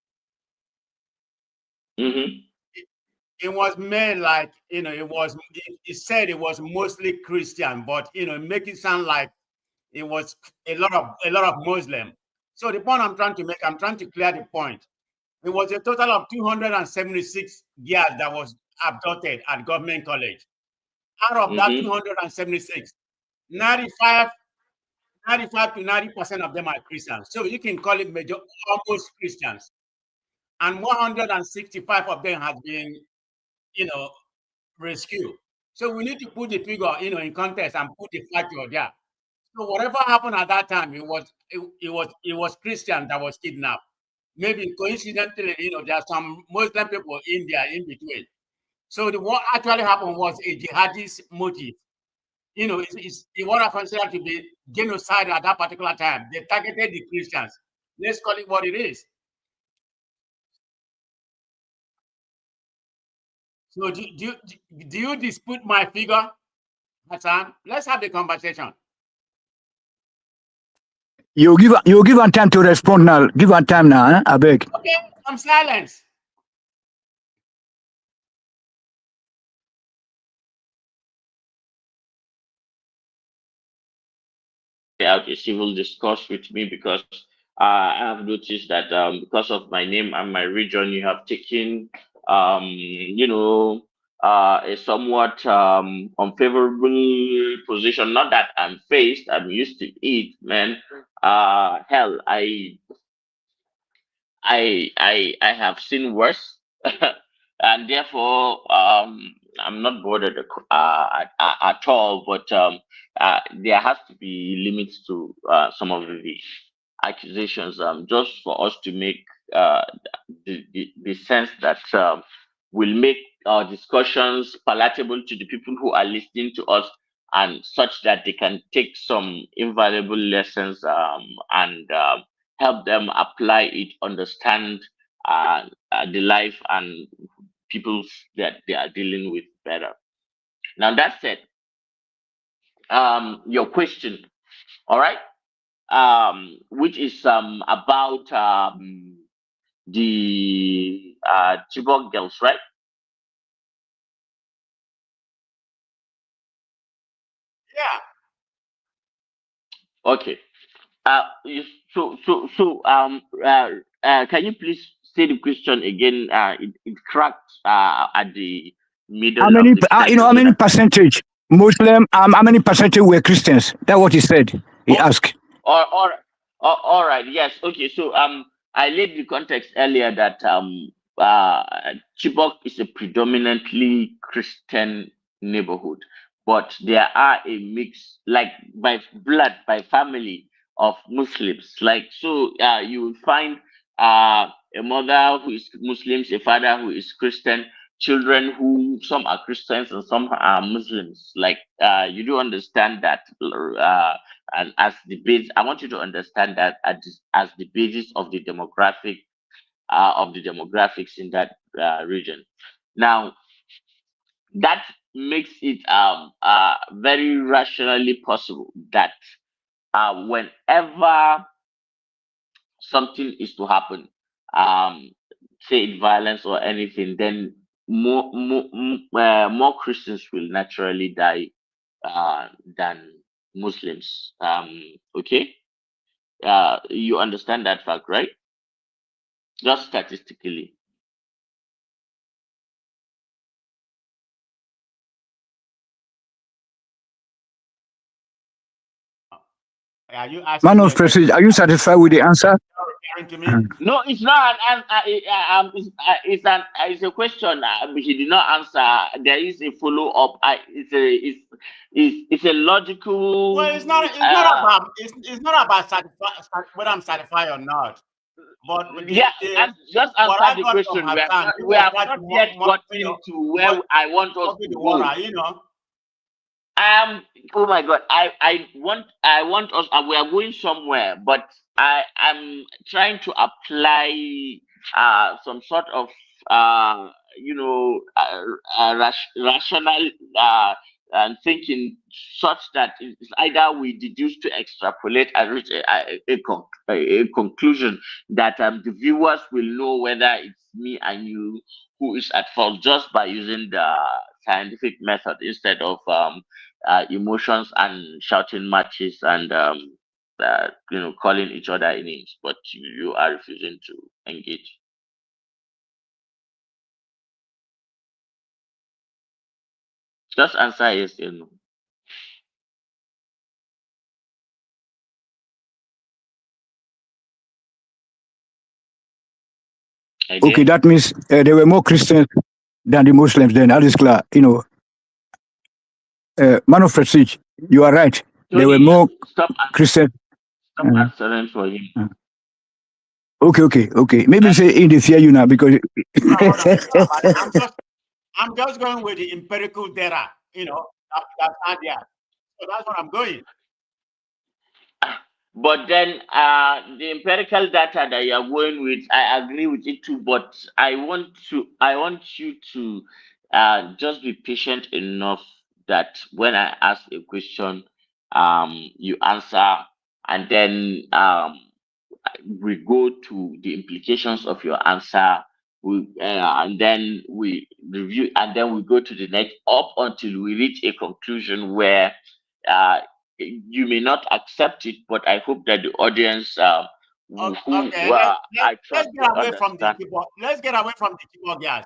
it was made like, it said it was mostly Christian, but make it sound like it was a lot of Muslim. So the point I'm trying to make, I'm trying to clear the point. It was a total of 276 girls that was abducted at government college. Out of that 276, 95 to 90% of them are Christians. So you can call it almost Christians. And 165 of them has been, rescued. So we need to put the figure, in context and put the factor there. So whatever happened at that time, it was Christian that was kidnapped. Maybe coincidentally, there are some Muslim people in there in between. So what actually happened was a jihadist motive. It's what I consider to be genocide at that particular time. They targeted the Christians. Let's call it what it is. So do you dispute my figure, Hassan? Let's have the conversation. You give her time to respond now. Give her time now, I beg. Okay, I'm silent. Out a civil discourse with me, because I have noticed that because of my name and my region, you have taken a somewhat unfavorable position. Not that I'm faced, I'm used to it, man. Hell, I have seen worse, and therefore I'm not bothered at all. But there has to be limits to some of the accusations, just for us to make the sense that will make our discussions palatable to the people who are listening to us, and such that they can take some invaluable lessons and help them apply it, understand the life and people that they are dealing with better. Now that said, your question, all right, which is about the Chibok girls, right? Yeah. Okay. Can you please say the question again? It cracked at the How middle of many, the how sentence. many percentage Muslim, how many percentage were Christians? That's what he said. He asked. All right. Yes. Okay. So I laid the context earlier that Chibok is a predominantly Christian neighborhood, but there are a mix, like by blood, by family of Muslims. Like so, you will find a mother who is Muslim, a father who is Christian, children who some are Christians and some are Muslims. Like you do understand that. And as the base, I want you to understand that as the basis of the demographics in that region. Now that makes it very rationally possible that whenever something is to happen, say it violence or anything, then more Christians will naturally die than Muslims. Okay, you understand that fact, right? Just statistically. Are you asking Man me of a question? Prestige, are you satisfied with the answer? Referring to me? No, it's not an answer. It's a question. He did not answer. There is a follow up. It's a logical. Well, it's not about it's not about whether I'm satisfied or not. But Yeah, just what I answer the got from question. Hassan, he We was have trying not to yet gotten to where I want us copy to the go. water, you know. Oh my god, I want us, we are going somewhere, but I'm trying to apply some sort of you know rational and thinking such that it's either we deduce to extrapolate and reach a conclusion that the viewers will know whether it's me and you who is at fault just by using the scientific method instead of emotions and shouting matches and calling each other names, but you are refusing to engage. Just answer yes or no. Okay, that means there were more Christians than the Muslims then. That is clear. Man of Prestige, you are right. There were more Christians. Stop answering for him. Okay. Maybe say in the fear you now because I'm just going with the empirical data, that's out there. So that's what I'm going. But then the empirical data that you are going with, I agree with it too. But I want you to just be patient enough that when I ask a question, you answer, and then we go to the implications of your answer. And then we review, and then we go to the next up until we reach a conclusion where uh, you may not accept it, but I hope that the audience Okay, I let's trust get will away from the understand. keyboard. Let's get away from the keyboard guys.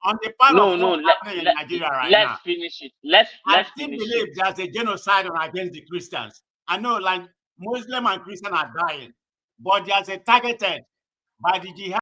On the part No, of no, what's happening in Nigeria right let's now, finish it. Let's I still finish believe it. there's a genocide against the Christians. I know, like Muslim and Christian are dying, but there's a targeted by the jihad.